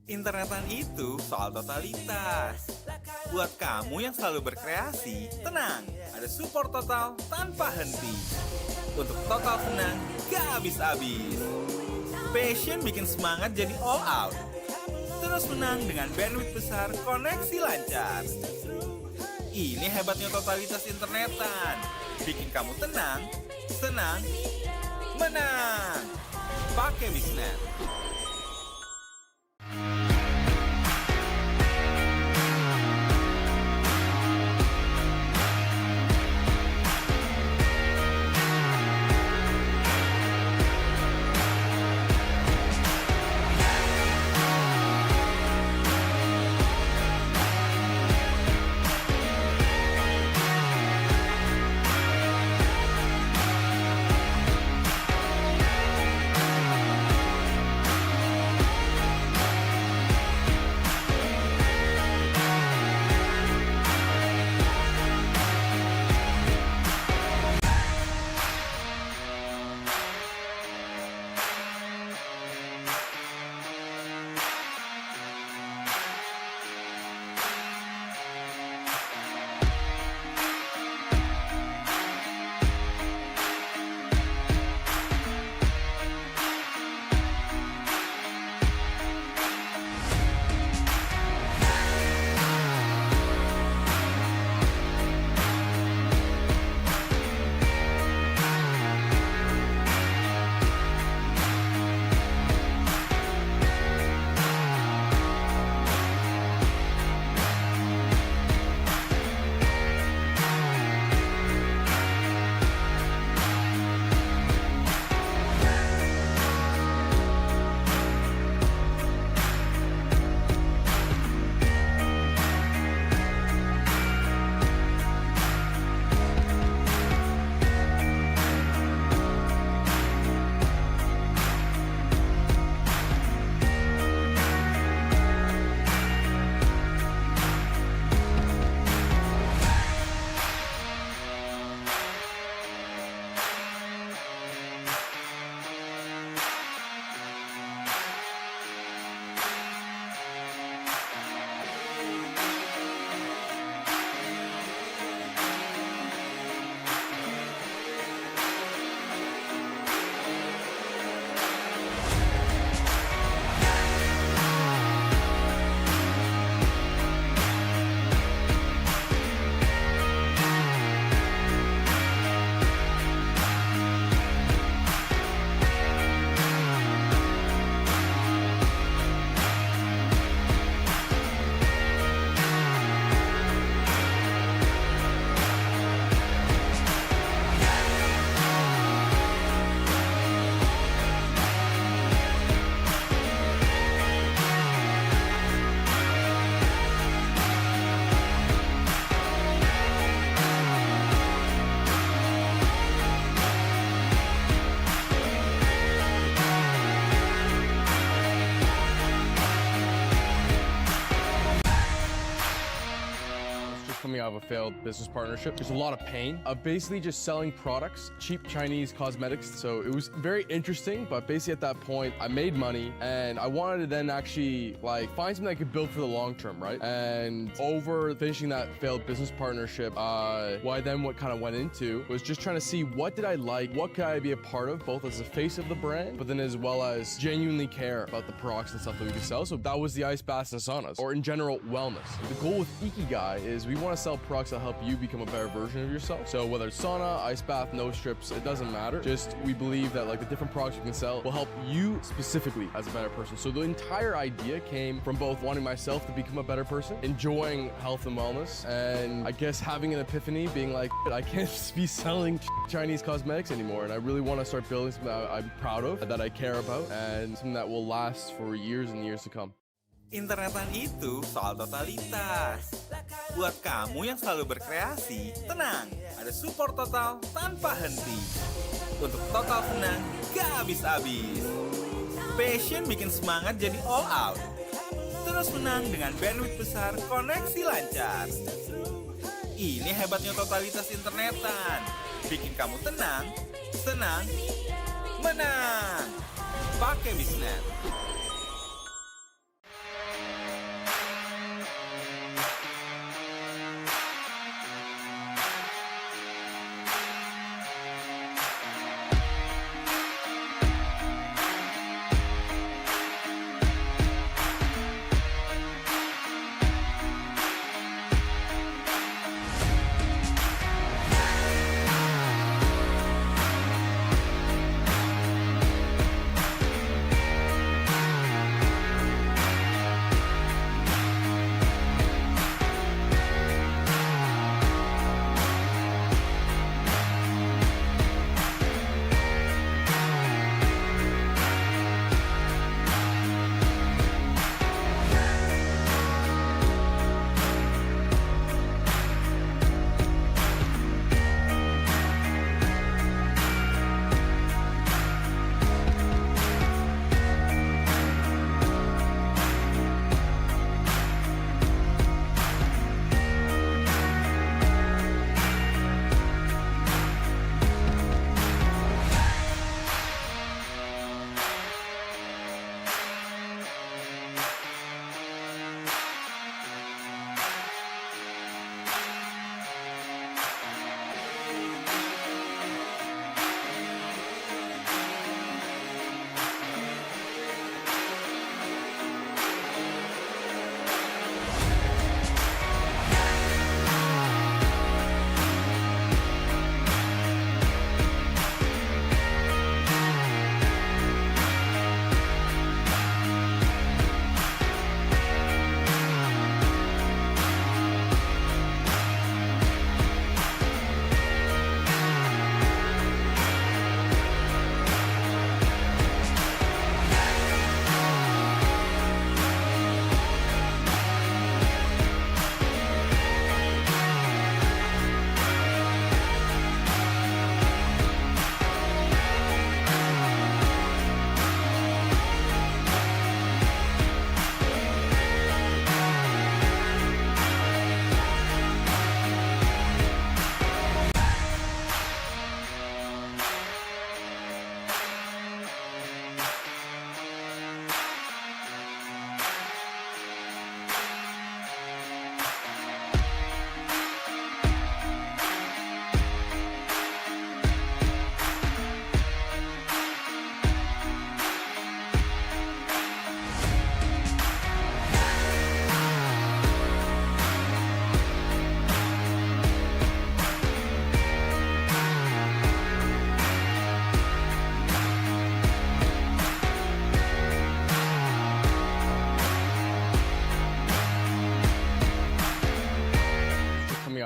S2: Internetan itu soal totalitas. Buat kamu yang selalu berkreasi, tenang, ada support total tanpa henti. Untuk total senang, gak habis-habis. Passion bikin semangat jadi all out. Terus menang dengan bandwidth besar, koneksi lancar. Ini hebatnya totalitas internetan. Bikin kamu tenang, senang, menang. Pakai Bisnet.
S1: coming out of a failed business partnership. There's a lot of pain of basically just selling products, cheap Chinese cosmetics. So it was very interesting, but basically at that point, I made money and I wanted to then actually find something I could build for the long term, right? And over finishing that failed business partnership, what kind of went into was just trying to see what did I like, what could I be a part of, both as the face of the brand, but then as well as genuinely care about the products and stuff that we could sell. So that was the ice baths and saunas, or in general, wellness. The goal with Ikigai is we want to sell sell products that help you become a better version of yourself. So whether it's sauna, ice bath, nose strips, it doesn't matter. Just we believe that like the different products you can sell will help you specifically as a better person. So the entire idea came from both wanting myself to become a better person, enjoying health and wellness, and I guess having an epiphany, being like, I can't be selling Chinese cosmetics anymore, and I really want to start building something that I'm proud of, that I care about, and something that will last for years and years to come.
S2: Internetan itu soal totalitas. Buat kamu yang selalu berkreasi, tenang, ada support total tanpa henti. Untuk total senang, gak habis-habis. Passion bikin semangat jadi all out. Terus menang dengan bandwidth besar, koneksi lancar. Ini hebatnya totalitas internetan. Bikin kamu tenang, senang, menang. Pakai Bisnet.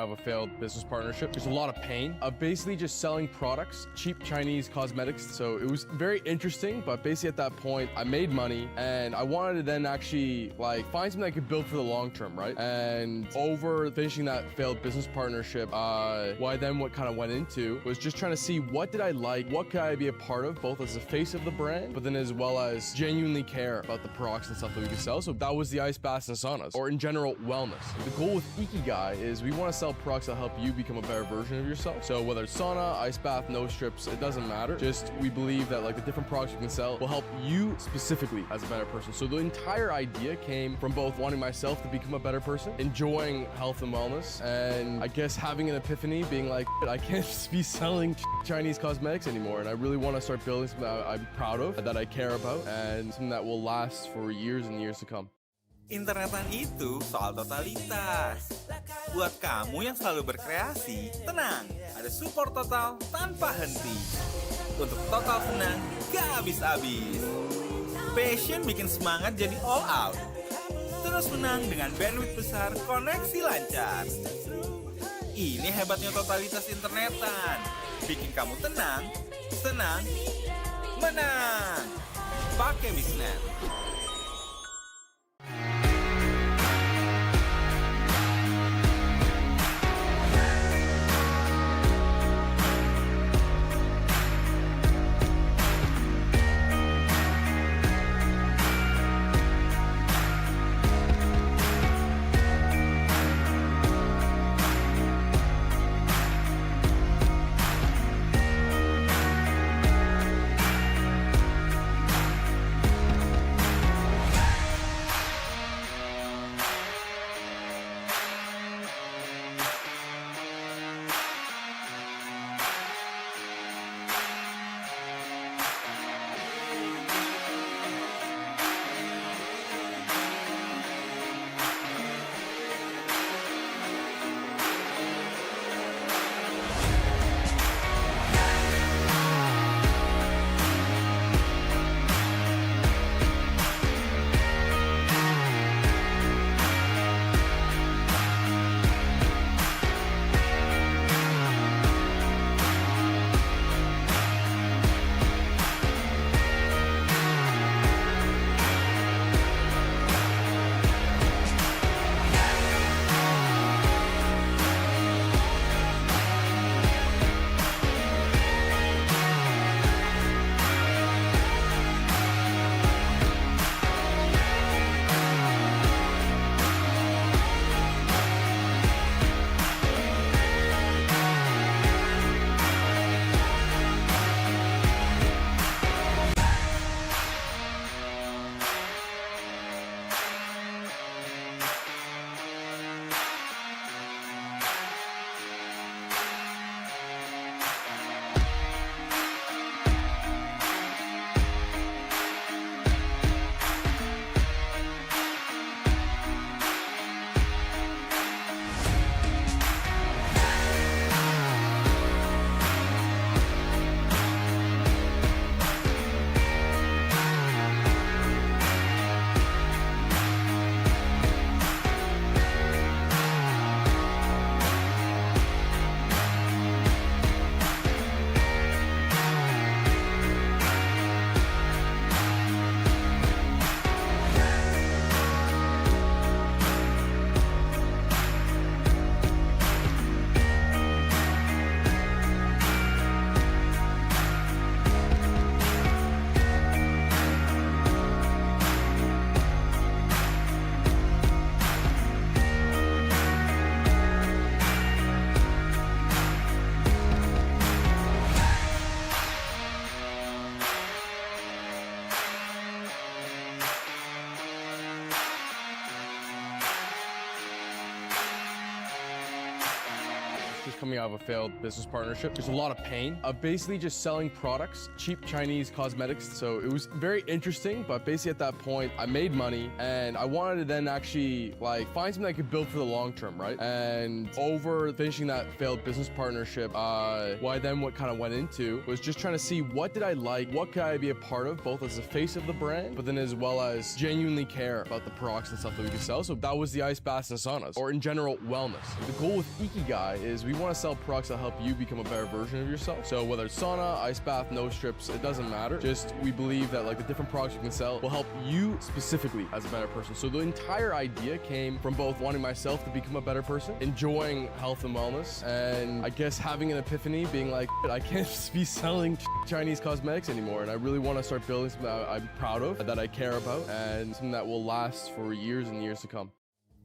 S1: Of a failed business partnership. There's a lot of pain of basically just selling products, cheap Chinese cosmetics. So it was very interesting, but basically at that point, I made money and I wanted to then actually like find something I could build for the long term, right? And over finishing that failed business partnership, what kind of went into was just trying to see what did I like, what could I be a part of, both as the face of the brand, but then as well as genuinely care about the products and stuff that we could sell. So that was the ice baths and saunas, or in general, wellness. The goal with Ikigai is we want to sell products that help you become a better version of yourself. So whether it's sauna, ice bath, nose strips, it doesn't matter. Just we believe that like the different products you can sell will help you specifically as a better person. So the entire idea came from both wanting myself to become a better person, enjoying health and wellness, and I guess having an epiphany, being like, I can't be selling Chinese cosmetics anymore, and I really want to start building something that I'm proud of, that I care about, and something that will last for years and years to come.
S2: Internetan itu soal totalitas. Buat kamu yang selalu berkreasi, tenang, ada support total tanpa henti. Untuk total senang, gak habis-habis. Passion bikin semangat jadi all out. Terus menang dengan bandwidth besar, koneksi lancar. Ini hebatnya totalitas internetan. Bikin kamu tenang, senang, menang. Pakai Bisnet.
S1: Just coming out of a failed business partnership. There's a lot of pain of basically just selling products, cheap Chinese cosmetics. So it was very interesting, but basically at that point, I made money and I wanted to then actually like find something I could build for the long term, right? And over finishing that failed business partnership, what kind of went into was just trying to see what did I like, what could I be a part of, both as the face of the brand, but then as well as genuinely care about the products and stuff that we could sell. So that was the ice baths and saunas, or in general, wellness. The goal with Ikigai is we want to sell products that help you become a better version of yourself. So whether it's sauna, ice bath, nose strips, it doesn't matter. Just we believe that like the different products you can sell will help you specifically as a better person. So the entire idea came from both wanting myself to become a better person, enjoying health and wellness, and I guess having an epiphany, being like, I can't just be selling Chinese cosmetics anymore. And I really want to start building something that I'm proud of, that I care about, and something that will last for years and years to come.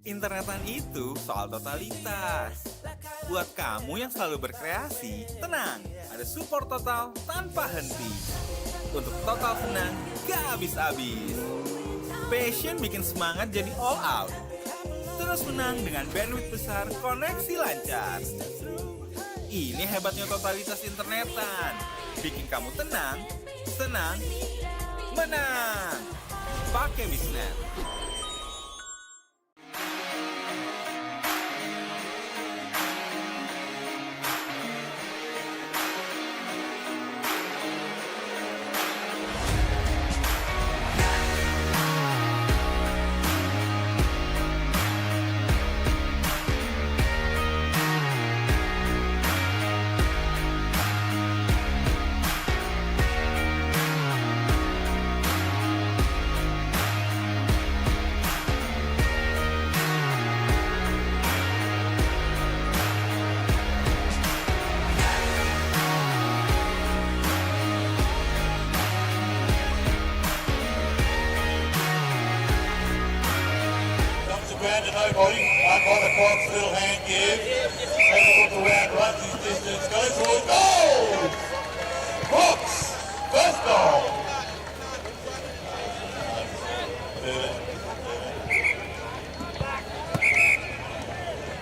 S2: Internetan itu soal totalitas. Buat kamu yang selalu berkreasi, tenang, ada support total tanpa henti. Untuk total senang, gak habis-habis. Passion bikin semangat jadi all out. Terus menang dengan bandwidth besar, koneksi lancar. Ini hebatnya totalitas internetan. Bikin kamu tenang, senang, menang. Pakai Bisnet.
S7: nobody. One by the Crocs, little hand give. Has a look around, runs his distance, goes towards goal! Crocs, first goal.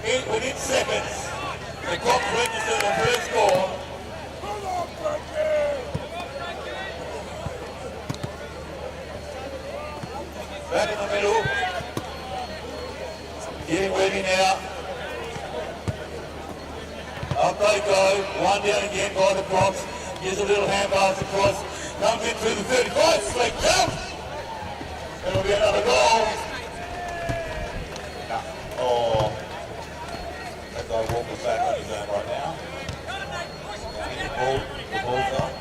S7: Within seconds, the Crocs registered the first score. Back in the middle. Getting ready now. Up they go. One down again by the Crocs. Gives a little hand pass across. Comes in through the 35. Slick jump. It'll be another goal. Oh. That guy Walker's back on his own right now. The ball's up.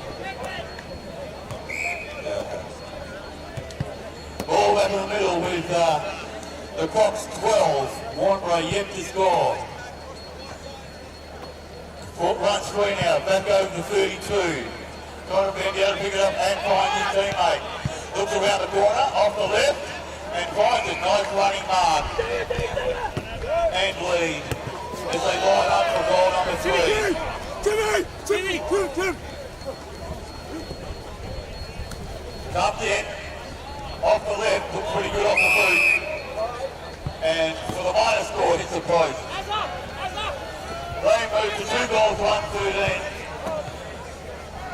S7: Ball back in the middle with the Crocs 12, Warnbro yet to score. Run screen out, back over to 32. Trying to bend down to pick it up and find his teammate. Looks around the corner, off the left, and finds it. Nice running mark. And lead as they line up for goal number 3. Comes in. Off the left, looks pretty good off the boot. And for the minor score, hits the post. They move to 2 goals, 1-13.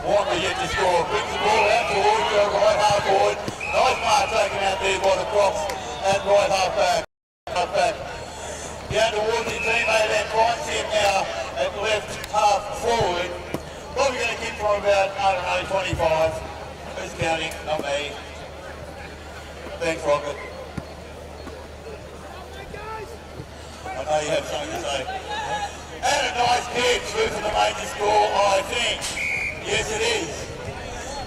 S7: Walker yet to score. Brings the ball out towards the right half forward. Nice mark taken out there by the Crocs at right half back. Down towards his teammate and finds him now at left half forward. Probably going to kick from about, I don't know, 25. Who's counting? Not me. Thanks, Rocket. I know you have something to say. And a nice kick through for the major score, I think. Yes, it is.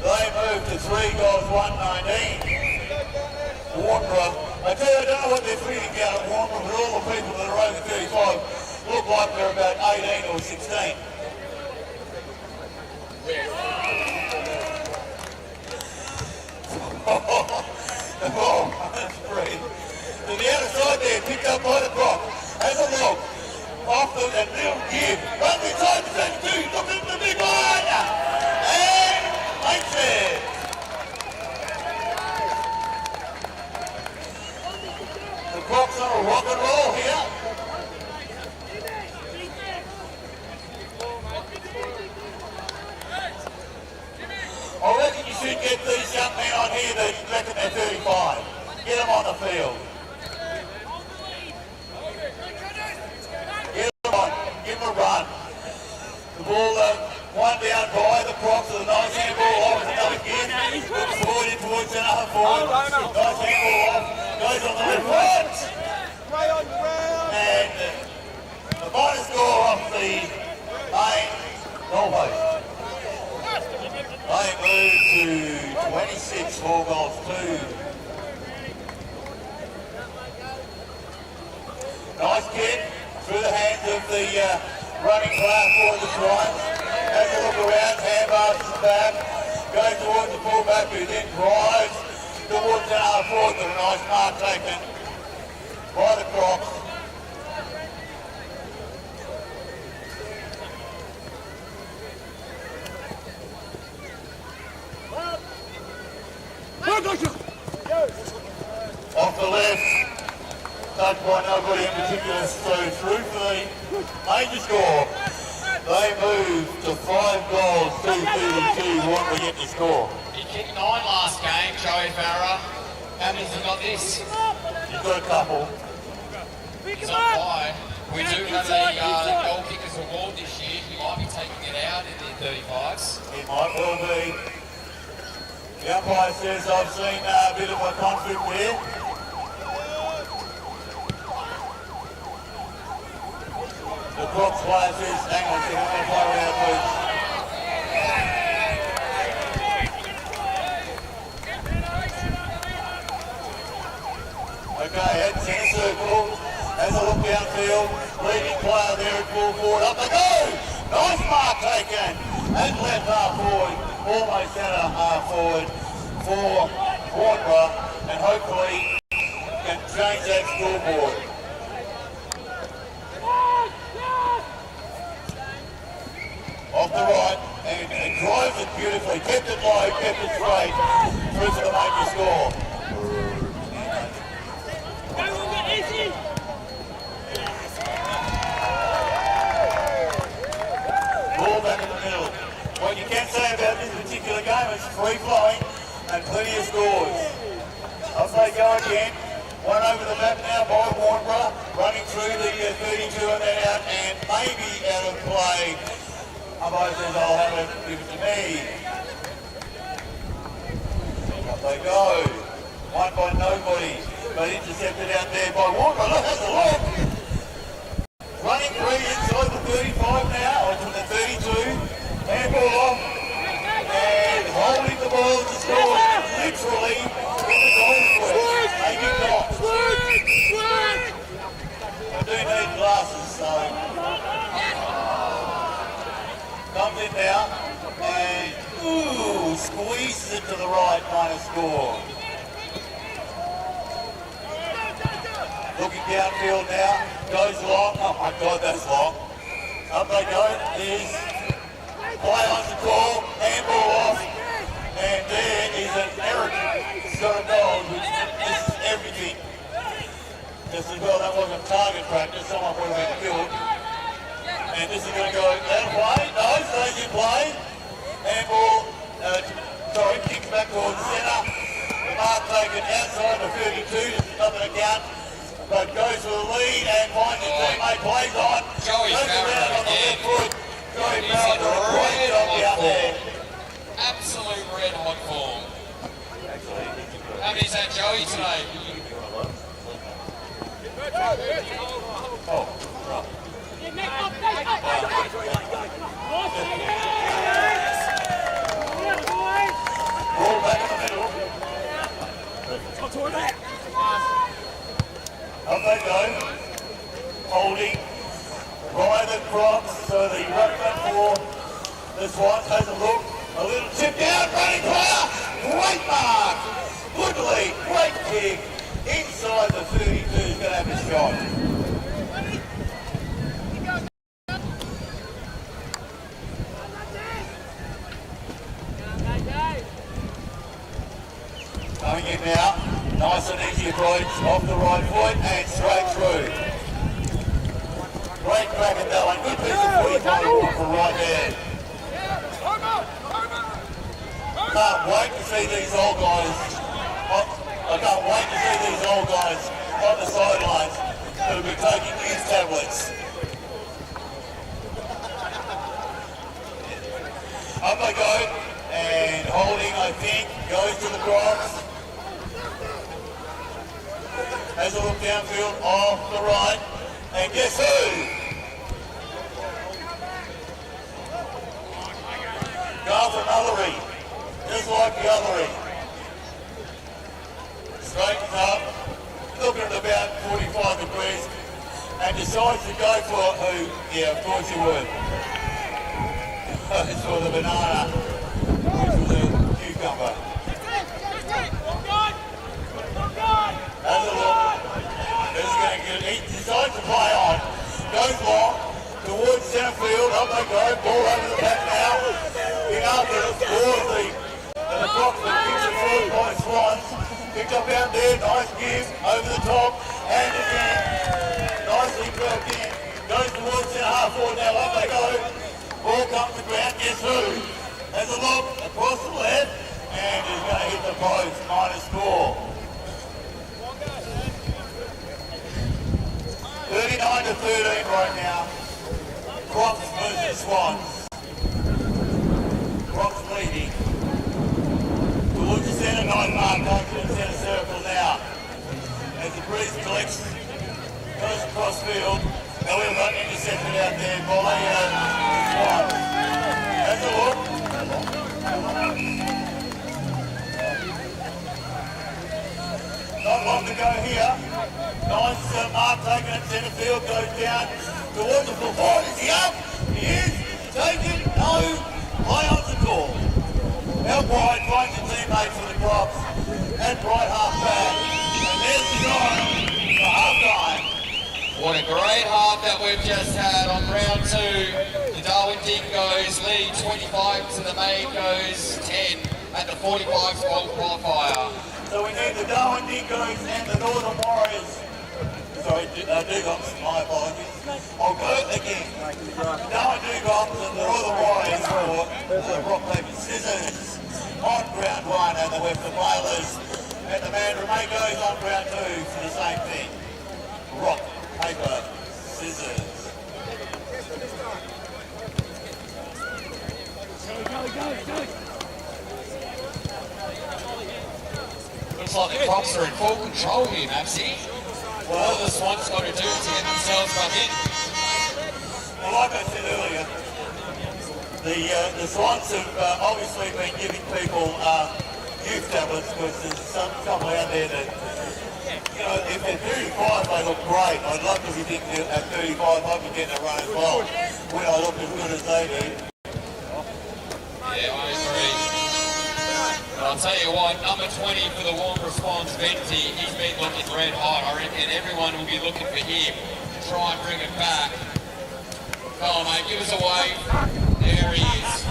S7: They move to 3 goals, 119. Warnbro. I tell you, I don't know what they're feeling down at Warnbro, but all the people that are over 35 look like they're about 18 or 16. The ball runs free. To the outer side there, picked up by the Croc. Has a look. Off the little give. Runs inside the 32. Looking at the big one. And makes it. The Croc's on a rock and roll here. I reckon you should get these young men on here that reckon they're 35. Get them on the field. Get them on. Give them a run. The ball, one down by the Crocs with a nice handball off. Another give. Looks forward in towards centre half forward. Nice handball off. Goes on the left foot. And the minor score off the main goal post. They move to 26, 4 goals, 2. Nice kick through the hands of the running class for the Swans. Has a look around, hand passes back, goes towards the fullback who then drives towards the half forward with a nice mark taken by the Crocs. Off the left, touched by nobody in particular, so through for the major score. They move to 5 goals, 2-32, what we get to score.
S3: He kicked 9 last game, Joey Farah. How many have got this?
S7: He's got a couple.
S3: He's on fire. We do have a goal kickers award this year. He might be taking it out in the 35s.
S7: It might well be. The umpire says I've seen a bit of a conflict here. The Crocs player says, hang on a second, I'm going to play around, please. Okay, at centre circle, has a look downfield, leading player there at full forward, up they go! Nice mark taken, and left half forward, almost centre half forward for Warnbro, and hopefully can change that scoreboard. off the right and drives it beautifully. Kept it low, kept it straight. Through to the major score. Ball back in the middle. What you can say about this particular game is free flowing and plenty of scores. Off they go again. One over the map now by Warnborough, running through the 32 and then out and maybe out of play. Umpire says I'll have it, give it to me. Up they go. One by nobody, but intercepted out there by Warnborough. Look, that's a look. Running free inside the 35 now, onto the 32. Handball off. And holding the ball to score, literally in the goal square. Making knots. I do need glasses, so. Comes in now. And, ooh, squeezes it to the right, minus score. Looking downfield now, goes long. Oh my God, that's long. Up they go. There's play on the call, handball off, and there is an Eric got a goal, which this is everything. Just as well, that wasn't target practice, someone would have been killed. And this is going to go out of play. No, stays in play. Handball, kicks back towards the centre. The mark taken outside the 32, just another account. But goes for the lead and finds his teammate, plays on.
S3: Joey Farron again.
S7: Joey Farron doing a great job down there.
S3: Absolute red hot form. How many's that, Joey, today?
S7: Oh, right. Ball back in the middle. Up they go. Holding. By the Crocs, so the ruckman for the Swans has a look. A little tip down, running player. Great mark. Good lead, great kick. Inside the 32 is going to have a shot. Coming in now. Nice and easy approach off the right foot and straight through. Great crack at that one. Good piece of footy for right there. Can't wait to see these old guys. I can't wait to see these old guys on the sidelines who will be taking these tablets. Up they go, and holding, I think, goes to the Crocs. Has a look downfield off the right, and guess who? Goes another read, just like the other read. Straightens up, looking at about 45 degrees, and decides to go for who? Yeah, of course he would. It's for the banana, which was a cucumber. Has a look. This is going to get, he decides to play on. Goes long towards centre field. Up they go. Ball over the back now. In after the score of the Crocs that picks it forward by Swans. Picked up out there. Nice give over the top. And again. Nicely broke in. Goes towards centre half forward now. Up they go. Ball comes to ground. Guess who? Has a look across the left. And is going to hit the post. Minus score. 39 to 13 right now. Crocs versus Swans. Crocs leading. Towards the centre, 9 mark, comes to the centre circle now. As the breeze collects, goes across field. Now we've got intercepted out there by Swans. Has a look. Not long to go here. Nice mark taken at centre field, goes down towards the full forward. Is he up? He is. Taken. No. High on the call. Out wide, finds a teammate for the Crocs. At right half back. And there's the time for half time.
S3: What What a great half that we've just had on round 2. The Darwin Dingoes lead 25 to the Makos 10 at the 45 spot qualifier.
S7: So we need the Darwin Dingoes and the Northern Warriors. Sorry, Dugongs, my apologies. I'll go again. The Darwin Dugongs and the Northern Warriors for rock, paper, scissors on round 1 and the Western Whalers. And the Mandarin Makos on round 2 for the same thing. Rock, paper, scissors.
S3: Looks like the Crocs are in full control here, Maxie. What are the Swans got to do to get themselves back in?
S7: Well, like I said earlier, the Swans have obviously been giving people youth tablets because there's some couple out there that, you know, if they're 35 they look great. I'd love to be thinking at 35 I could get a run as well when I look as good as they do.
S3: Yeah, I agree. But I'll tell you what, number 20 for the warm response, Venti, he's been looking red hot. I reckon everyone will be looking for him to try and bring it back. Come on, mate, give us a wave. There he is.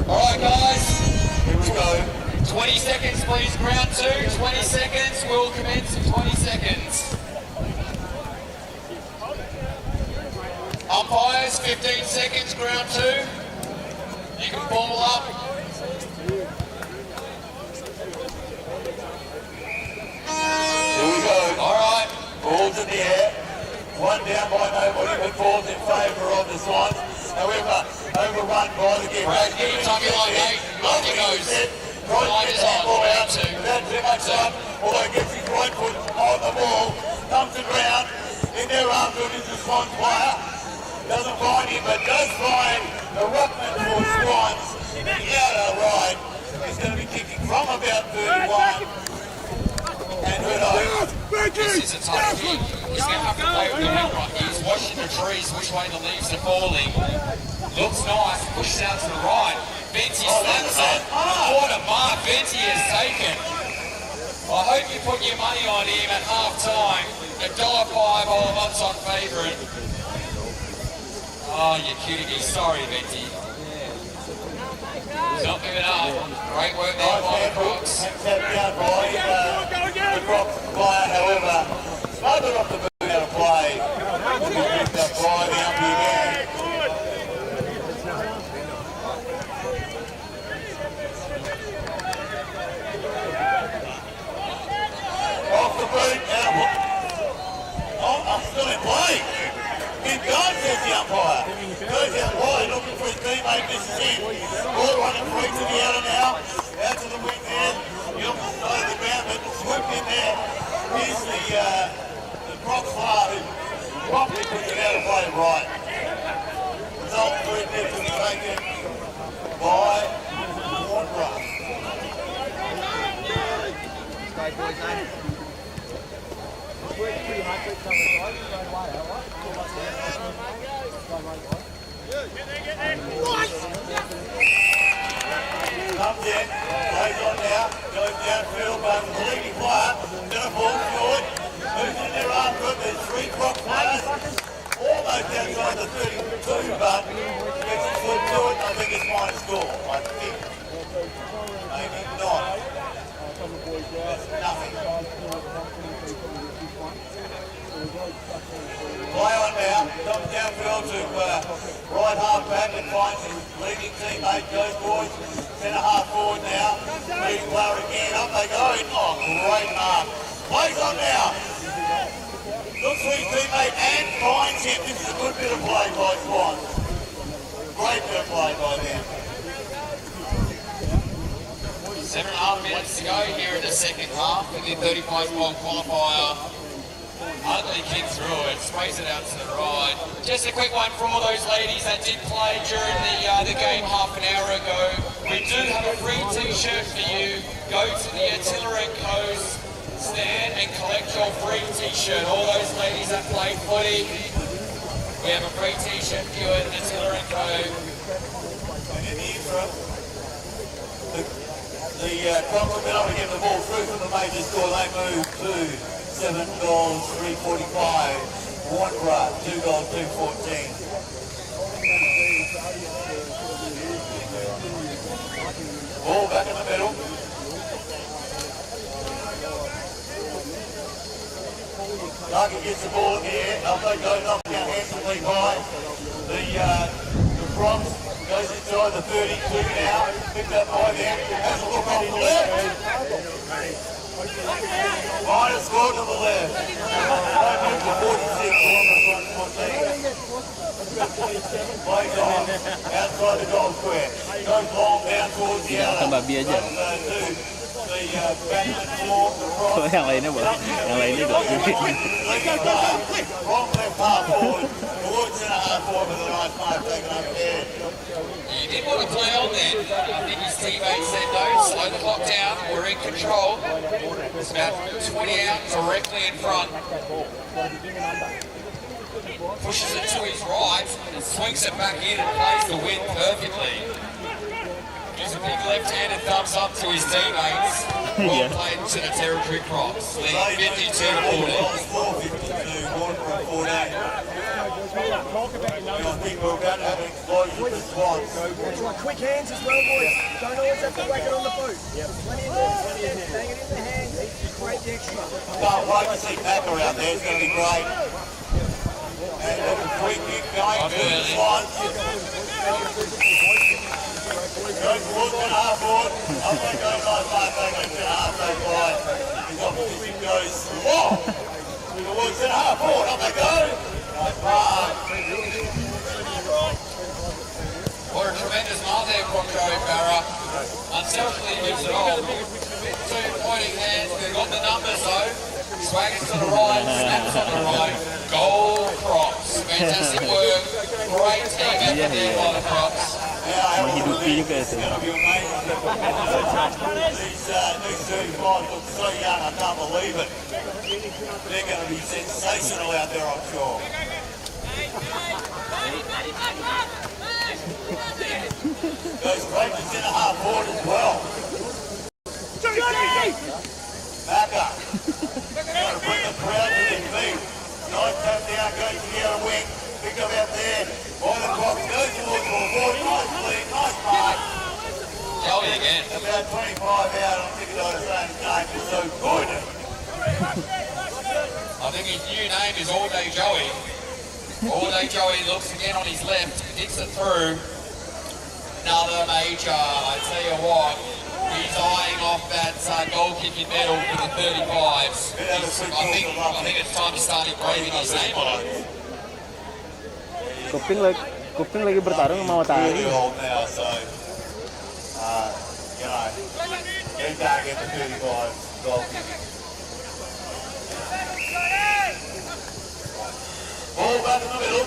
S3: All right, guys.
S7: Here we go.
S3: 20 seconds, please. Round 2, 20 seconds. We'll commence in 20 seconds. Umpires, 15 seconds, ground 2. You can ball up.
S7: Here we go.
S3: All right.
S7: Balls in the air. One down by nobody, but balls in favour of the Swans. However, overrun by the game.
S3: Right, anytime you like, mate. Off he goes. Line is on. Round 2.
S7: Without too much time, although gets his right foot on the ball, comes it round. In their arms is the Swans player. Doesn't find him, but does find the ruckman for Swans. The outer right is going to be kicking from about 31. And who knows?
S3: This is a tough kick. He's going to have to play with the wing right. He's watching the trees, which way the leaves are falling. Looks nice, pushes out to the right. Venti slaps it. What a mark Venti has taken. I hope you put your money on him at half time. $1.05 all of us on favourite. Oh, you cutie. Sorry, Venti. Not giving up. Great work there by the Crocs.
S7: Tapped down by the Crocs player, however, smothered off the boot out of play. Picked up by the umpire again. Off the boot, I'm still in play. Keep going, says the umpire. Goes out wide, looking for his teammate, misses in. Ball running free to the outer now. Out to the wing there. The opposite side of the ground, but swooped in there. Here's the Crocs player who properly puts it out of play right. Result 3 to be taken by Warnbrook. Comes in, plays on now, goes downfield, but the leading player, gonna fall short, moves in there after it, there's 3 Croc players, almost outside the 32, but gets his foot to it, I think it's minus score, I think. Maybe not. That's nothing. Play on now, comes downfield to right half back and finds his leading teammate, goes boys, centre half forward now, leading player again, up they go, oh great mark, plays on now, looks for his teammate and finds him, this is a good bit of play by Swans, great bit of play by them.
S3: 7.5 minutes to go here in the second half in the 35-mile qualifier. Ugly kick through it, sprays it out to the right. Just a quick one for all those ladies that did play during the game half an hour ago. We do have a free t-shirt for you. Go to the Attila & Co's stand and collect your free t-shirt. All those ladies that played footy, we have a free t-shirt for you at Attila & Co.
S7: And in the interim, the Crocs have been able to get the ball through from the major score. They move to $7.345. Warnborough, 2 goals, 2-14. Ball back in the middle. Target gets the ball in the air. They go knocked down handsomely by the Bronx. Goes inside the 32 now. Picked up by them. Has a look off the left. Minor score to the left. They move to 46. Plays on outside the goal square. Goes long down towards the other.
S5: Babi aja.
S7: The
S5: Yang lainnya boleh. Yang lainnya gak boleh.
S7: wrong left half forward. Towards centre half forward with a nice mark taken over there.
S3: He did want to play on then. I think his teammates said no, slow the clock down, we're in control. It's about 20 out directly in front. Pushes it to his right and swings it back in and plays the wind perfectly. Gives a big left-handed thumbs up to his teammates. Well played to the territory cross. Lead 52 to 40.
S7: 4-52, Warnborough 14. I think we're about to have an explosion with the Swans.
S8: Quick hands as well, boys. Don't always have to whack it on the boot. Plenty of hands. Bang it in the hands. Great extra.
S7: Can't wait to see Packer out there. It's going to be great. And a quick kick going to the Swans. Goes towards the half forward. Up they go, nice mark taken to the half back line. His opposition goes long. Towards the half forward. Up they go. Nice mark.
S3: What a tremendous mark there from Joey Barra. Unselfishly gives it all. Two pointing hands, they've got the numbers though. Swaggers to the right, snaps on the right. Goal Crocs. Fantastic work. Great team effort there by the Crocs.
S5: Menghidupi juga itu.
S7: These 35 look so young, I can't believe it. They're going to be sensational out there, I'm sure. Goes straight to centre half forward as well. Backer. Trying to bring the crowd to their feet. Nice tap down, goes to the other wing. Picked up out there. By the clock, goes towards the forward. Nice lead, nice mark.
S3: Joey again.
S7: About 25 out, I'm thinking I was saying his name is so good.
S3: I think his new name is All Day Joey. All Day Joey looks again on his left, hits it through. Another major, I tell you what, he's eyeing off that goal kicking medal for the 35s. I think it's time to start engraving his name on it.
S5: Kuping lagi bertarung sama matahari.
S7: Really old now, so you know, he can't get the 35 goal kicking. Ball back in the middle.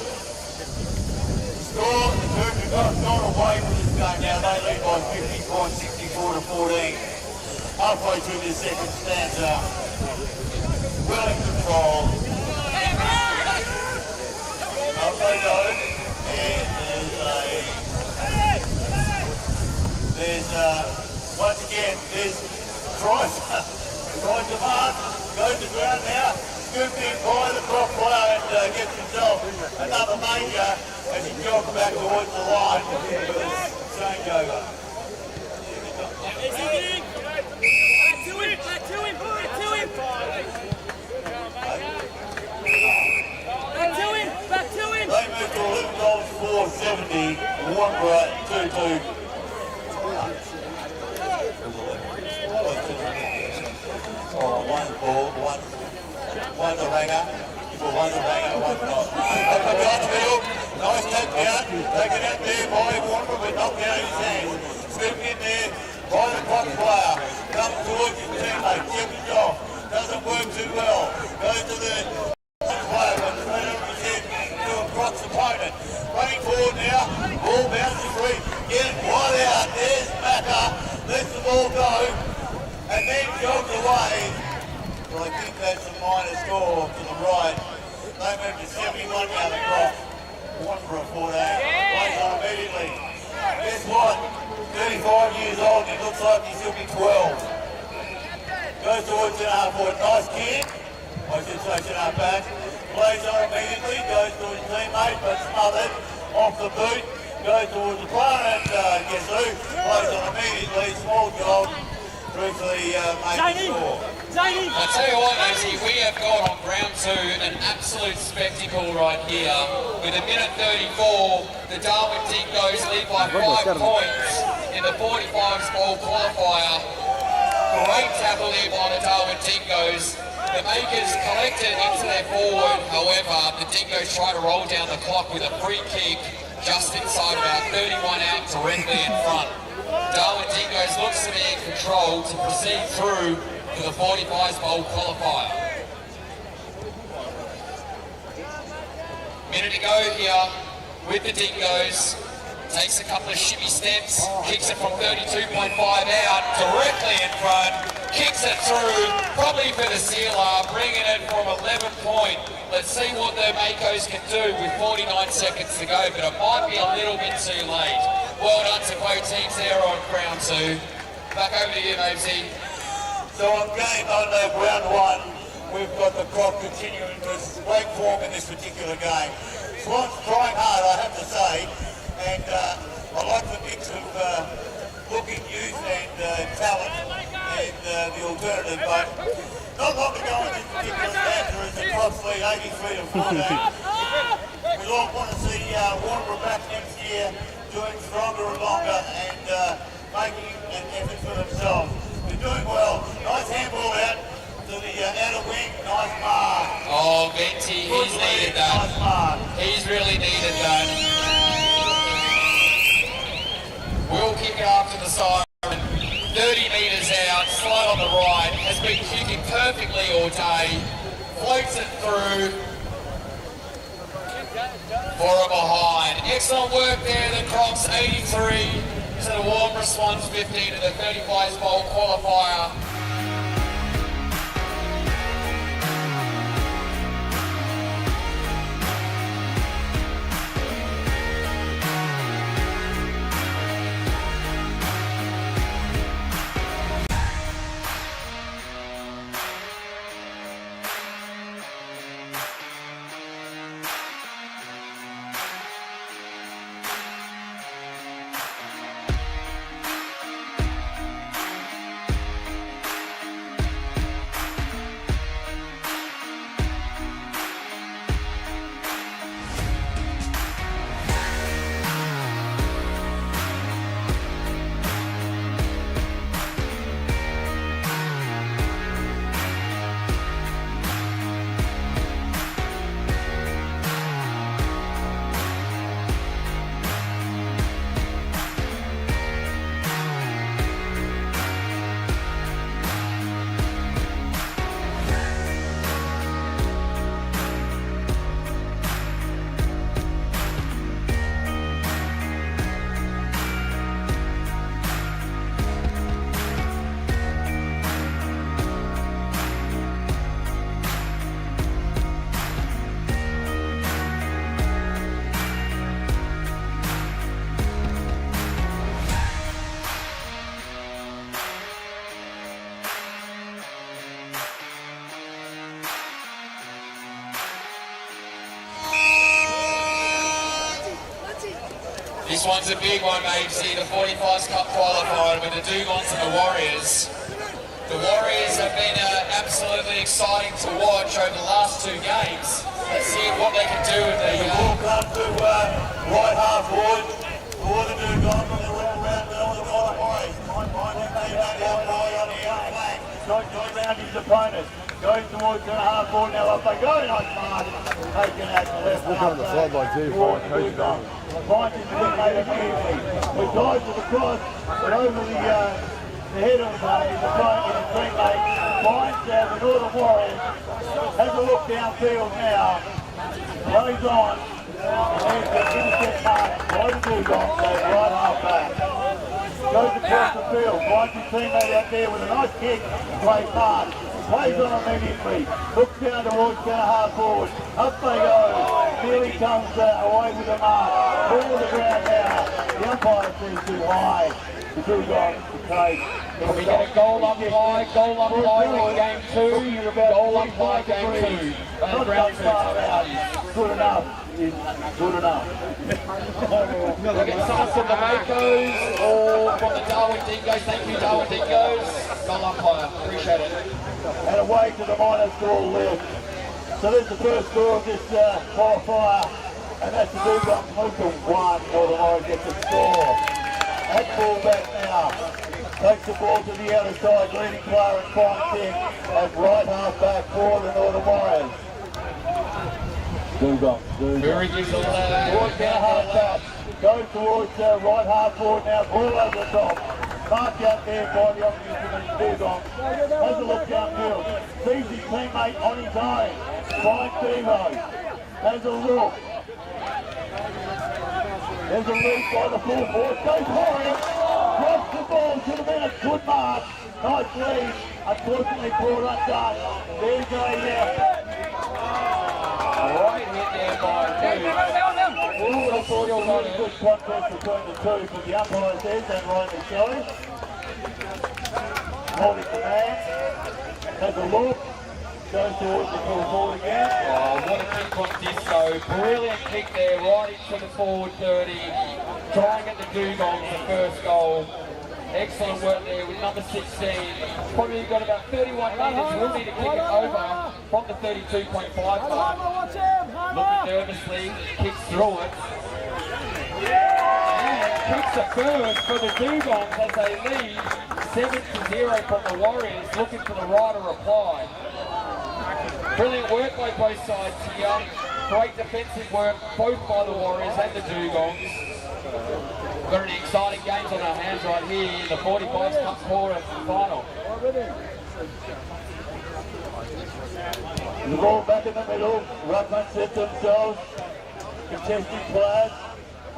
S7: Score, the Turks have gone away from this game now. They lead by 50 points, 64 to 14. Halfway through this second stanza. Well in control. Up they go. And there's once again, there's tries to mark, goes to ground now. Scooped in by the top player and gets himself another major as he jogs back towards the line with his changeover.
S6: Back to him!
S7: They move to 11 goals, 470. Warnborough 2-2. One ball, one's a ranger. One's a ranger, one's not. They put it on the middle. Nice tap down. Taken out there by Warnborough, but knocked out his hands. Scooping in there by the clock player. Comes towards his teammate. Checks it off. Doesn't work too well. Goes to the player, but straight over his head to a Crocs opponent. Running forward now. Ball bounces free. Get wide out. There's Macker. Lets the ball go. And then jogs away. Well, I think that's a minor score to the right. They move to 71 now, the clock. One for a 14. Plays on immediately. Guess what? 35 years old and it looks like he's still be 12. Goes towards an half forward. Nice kick. I should say an half back. plays on immediately, goes to his teammate, but smothered off the boot, goes towards the player, and guess who? Plays on immediately, small job, through to the main score.
S3: I tell you what, Izzy, we have got on ground two an absolute spectacle right here. With a minute 34, the Darwin Dingoes lead by 5 points in the 45s ball qualifier. Great tackle there by the Darwin Dingoes. The makers collected into their forward, however, the Dingoes try to roll down the clock with a free kick just inside about 31 out directly in front. Darwin Dingoes looks to be in control to proceed through to the 45s bowl qualifier. Minute to go here with the Dingoes. Takes a couple of shimmy steps, kicks it from 32.5 out, directly in front, kicks it through, probably for the sealer, bringing it from 11 point. Let's see what the Makos can do with 49 seconds to go, but it might be a little bit too late. Well done to both teams there on round two. Back over to you, Mosey.
S7: So on game on round one, we've got the crop continuing this great form in this particular game. Swans trying hard, I have to say, and I like the mix of looking youth and talent and the alternative, but not long ago in this particular stanza as the Crops lead 83 to 14. We all want to see Warner back next year doing stronger and longer and making an effort for themselves. They're doing well. Nice handball out to the outer wing. Nice mark.
S3: Oh, Venti, he's needed that.
S7: Nice mark.
S3: He's really needed that. We'll kick it after the siren. 30 metres out, slide on the right. Has been kicking perfectly all day. Floats it through. For a behind. Excellent work there. The Crocs 83 to the warm response 15 to the 35s bowl qualifier. This one's a big one, mate. See the 45s Cup qualifier with the Dugons and the Warriors. The Warriors have been absolutely exciting to watch over the last two games. Let's see what they can do with the...
S7: ball comes to right half forward for the Dugons on the round middle of the qualifiers. Finding they back out wide on the outflank. Don't go around his opponent. Goes towards the half forward now. Up they go. Nice mark. Taken out the left half back towards the Dugons. Finds his teammate immediately. We dive to the cross, but over the head of his opponent, his teammate, finds the Northern Warriors. Has a look downfield now. Plays on. And there's the intercept mark by the Dugons, right half back. Goes across the field, finds his teammate out there with a nice kick, plays hard. Plays on immediately, looks down towards centre half forward, up they go, nearly comes away with the mark, ball to the ground now, the umpire says too high, the Dugongs to take.
S4: Can we get a goal umpire in game 2? Goal umpire game 2. Round 2.
S7: Good enough is good enough.
S4: We'll get someone from the Makos or from the Darwin Dingoes. Thank you, Darwin Dingoes. Goal umpire, appreciate it.
S7: And away to the minor score left. So there's the first score of this qualifier, and that's the Dugongs move to 1. Northern Warriors gets a score. At fullback now. Takes the ball to the outer side, leading player and finds him at right half back for the Northern Warriors. Dugongs.
S4: Murray gives a
S7: Towards now half back. Goes towards right half forward now, ball over the top. Marked out there by the opposition Dugongs. Has a look downfield. Sees his teammate on his own. Finds Devo. Has a look. There's a lead by the full forward. Goes for it. Drops the ball. Should have been a good mark. Nice lead. Unfortunately brought undone. There's a
S4: right hit there by
S7: I thought it was a really good contest between the two, but the umpire says, and rightly so. Holding the man. Has a look. Goes towards the full forward again.
S4: Oh, what a kick from Disco. Brilliant kick there, right into the forward 30. Trying at the Dugongs, the first goal. Excellent work there with number 16. Probably got about 31 metres. We'll need to kick it over from the 32.5 mark. Looking nervously, kicks through it. And kicks it first for the Dugongs as they lead 7-0 from the Warriors, looking for the right to reply. Brilliant work by both sides here. Great defensive work both by the Warriors and the Dugongs. We've got any exciting games on our hands right here in the 45 Cup quarter final.
S7: The ball back in the middle. Ruckman set themselves. Contesting players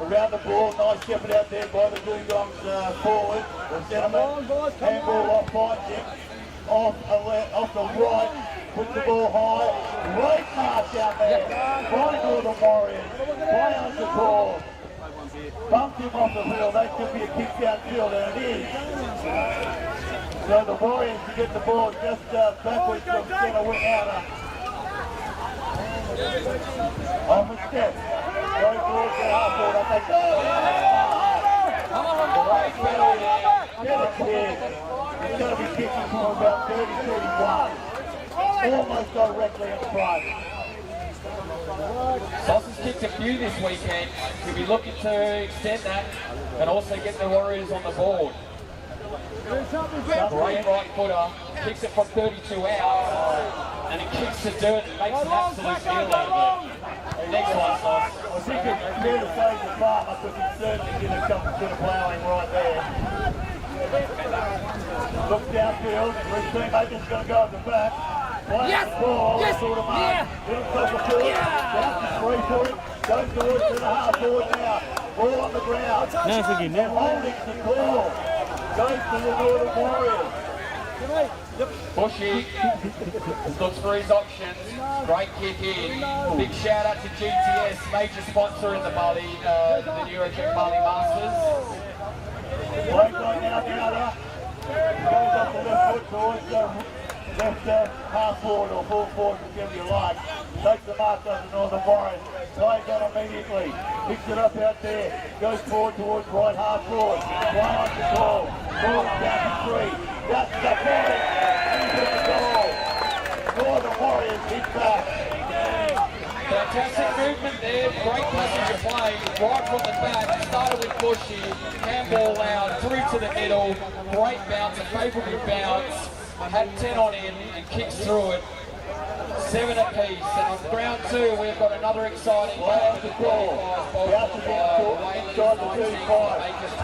S7: around the ball. Nice shepherd out there by the Dugongs forward. The centreman. Handball off, finds him. Off the right. Puts the ball high. Great mark out there. By Northern Warriors. Play on the ball. Bumped him off the field. That could be a kick downfield, and it is. So the Warriors to get the ball just backwards from centre wing outer. On the step. Going towards the half forward. I think. Great penalty there. Get it clear. He's going to be kicking from about 30-31. Almost directly in front.
S4: Sauce's kicked a few this weekend. He'll be looking to extend that and also get the Warriors on the board. Great right footer, kicks it from 32 out, and it kicks the dirt and makes an absolute deal out of it. Next one, Sauce.
S7: I think it's fair to say the farmer because he certainly did a couple bit of ploughing right there. Look downfield, his teammate is going to go at the back. Yes! The ball, sort of mark. Little top of forward, down to 3 for him. Goes towards to the half forward now. Ball on the ground. Holding the ball. Goes to the Northern Warriors.
S4: Bushy looks for his options. Great kick in. Big shout out to GTS, major sponsor in the Bali, the New York Bali Masters.
S7: Break right now, Gowder. Goes up the left foot towards the left half forward or full forward, whichever you like. Takes the mark on the Northern Warriors. Plays on immediately. Picks it up out there. Goes forward towards right half forward. One on the ball. Ball down to 3. That's the point. Into the goal. Northern Warriors hit back.
S4: Fantastic movement there, great passage of play, right from the back, started with Bushy, handball out, through to the middle, great bounce, a favourable bounce, had 10 on in and kicks through it, 7 apiece, and on ground 2 we've got another exciting game to ball.
S7: Bounce again, inside the 35,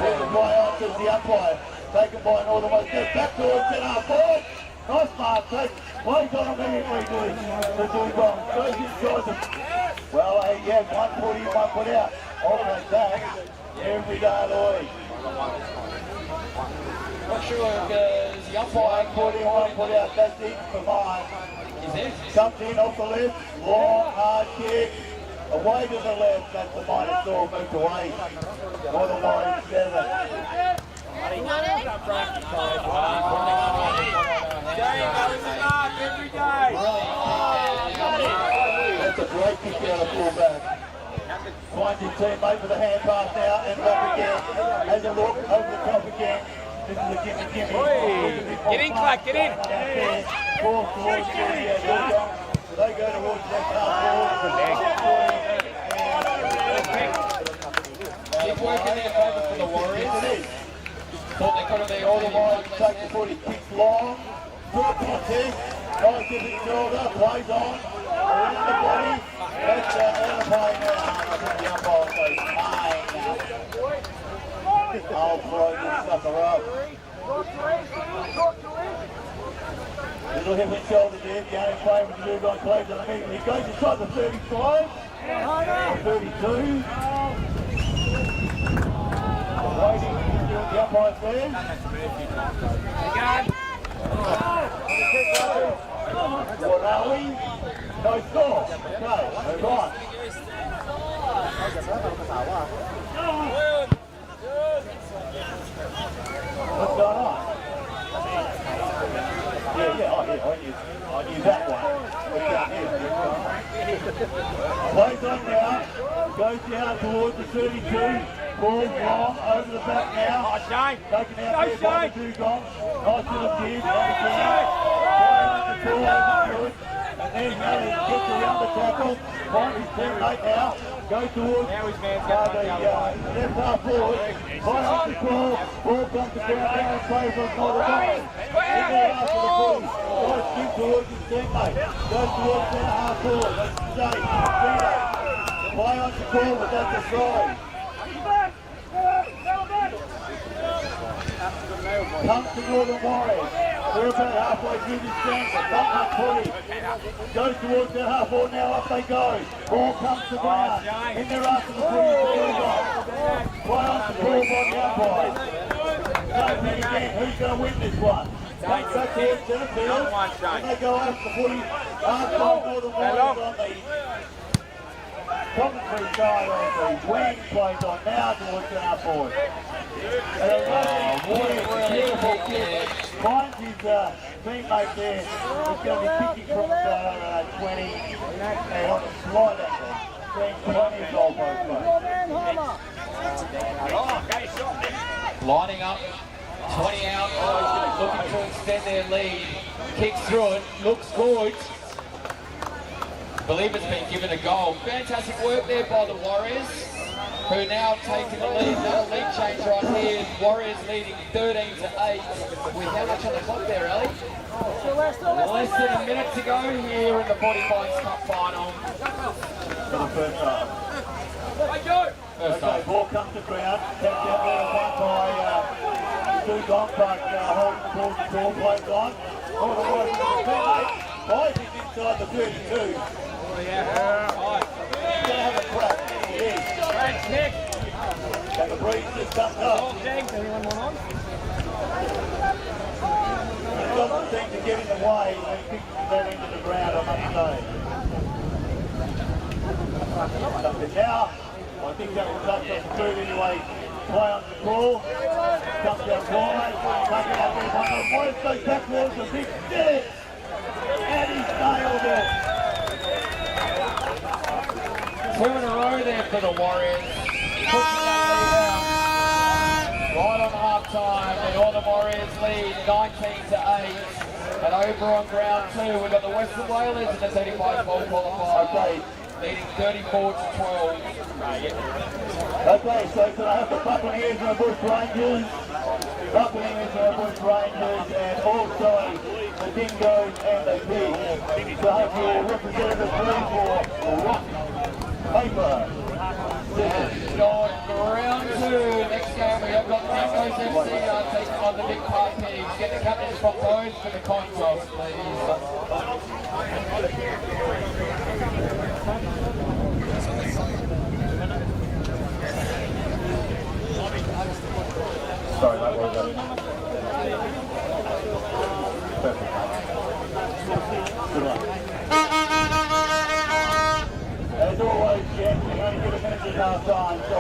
S7: there's a fly out to the umpire, taken by Northern Warriors, gets back towards centre forward. Nice mark, plays on immediately to the Dugongs. Goes inside them. Well, he had 1 put in, 1 put out. Alternate back every day of the week.
S4: Not sure if the umpire
S7: 1 put in, 1 put out. That's it for mine.
S4: Is it?
S7: Comes in off the left, long, hard kick. Away to the left, that's the minus score, moved away. Northern Warriors 7. teammate with a hand pass now and back again. Has a look over the top again. This is a gimme.
S8: Get in, Clark, get in.
S7: Ball towards the Bulldogs. They go towards that half forward.
S6: Keep working their favour for the Warriors. Thought they could have been
S7: All the Warriors take the footy, kicks long. Drop on this. Nice to the shoulder, plays on. Around the body. That's out of play now. I think the umpire says fine now. I'll throw this sucker up. Little hip and shoulder there. The only play with the new guy plays on immediately. He goes inside the 35. 32. Waiting to do what the umpire says. What are we? No score. Okay, move on. What's going on? Yeah, I knew that one. What's down here? Plays on now. Goes down towards the 32. Ball's long, over the back now. Taken out there by the two gongs. Nice little kid, and again. Playing the ball over good. And there's Nelly, gets around the tackle. Finds his teammate now. Goes towards the left half forward. Finds the ball. Ball comes to ground now and plays on side of goal. In there after the ball. Goes skip towards his teammate. Goes towards that half forward. That's safe. Play on the ball, but that's a try. Comes to Northern Warriors. They're about halfway through this game. Not much footy. Goes towards their half forward now. Up they go. Ball comes to ground. In there after the footy. Play on the ball by the umpire. Same thing again. Who's going to win this one? Comes back towards center field. And they go after the footy. Half Northern Warriors on the commentary side on the wing. Plays on now towards the half forward. Beautiful kick. Finds his teammate there. He's going to be kicking from 20 and on the slide at them. Seeing plenty of goalposts.
S6: lining up, 20 out, looking to extend their lead. Kicks through it, looks good. Believe it's been given a goal. Fantastic work there by the Warriors, who now taking the lead. Little lead change right here. Warriors leading 13-8. With how much on the clock there, Ali? Less than a minute to go here in the 45 Cup final.
S7: For the first half. Okay, ball comes to ground. Tapped out there one by Dugong, but holds the ball to ball, plays on. Oh, the Warriors teammate. Boys is inside the 32. He's going to have a crack. He is. And the breeze just comes up. He doesn't seem to get in the way when he kicks that into the ground, I must say. Now, I think that will touch off the food anyway. Play on the ball. Comes down wide. Take it out there. One of those tackles, a big stick. And he's nailed it.
S6: 2 in a row there for the Warriors. Pushing that lead out. Right on half time. The Northern Warriors lead 19-8. And over on ground 2, we've got the Western Whalers in the 35 ball qualifier.
S7: Okay.
S6: Leading 34-12.
S7: Okay, so can I have the Buccaneers and the Bush Rangers? Buccaneers and the Bush Rangers, and also the Dingoes and the Pigs. So have your representatives please for rock, paper, scissors.
S6: Going round 2. Next game we have got Dingoes FC taking on the Big Park Pigs. Get the captains from those for the coin toss, please.
S7: Sorry, that was perfect. Good luck. As always, Jack, we only get a minute at half time, so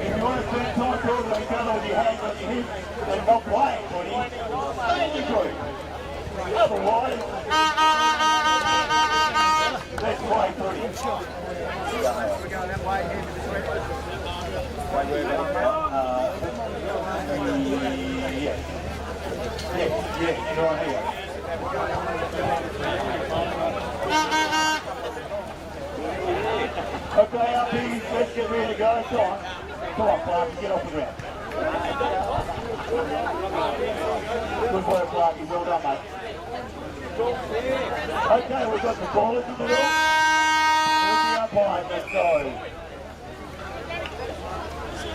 S7: if you want to spend time talking to each other with your hands on your hips and not playing footy, stay in your group. Otherwise, let's play footy. Yeah, you're on here. Okay, up here, let's get ready to go. Come on, Clarky, get off the ground. Good work, Clarky, well done, mate. Okay, we've got the ballers in the middle. Here's the umpire, let's go.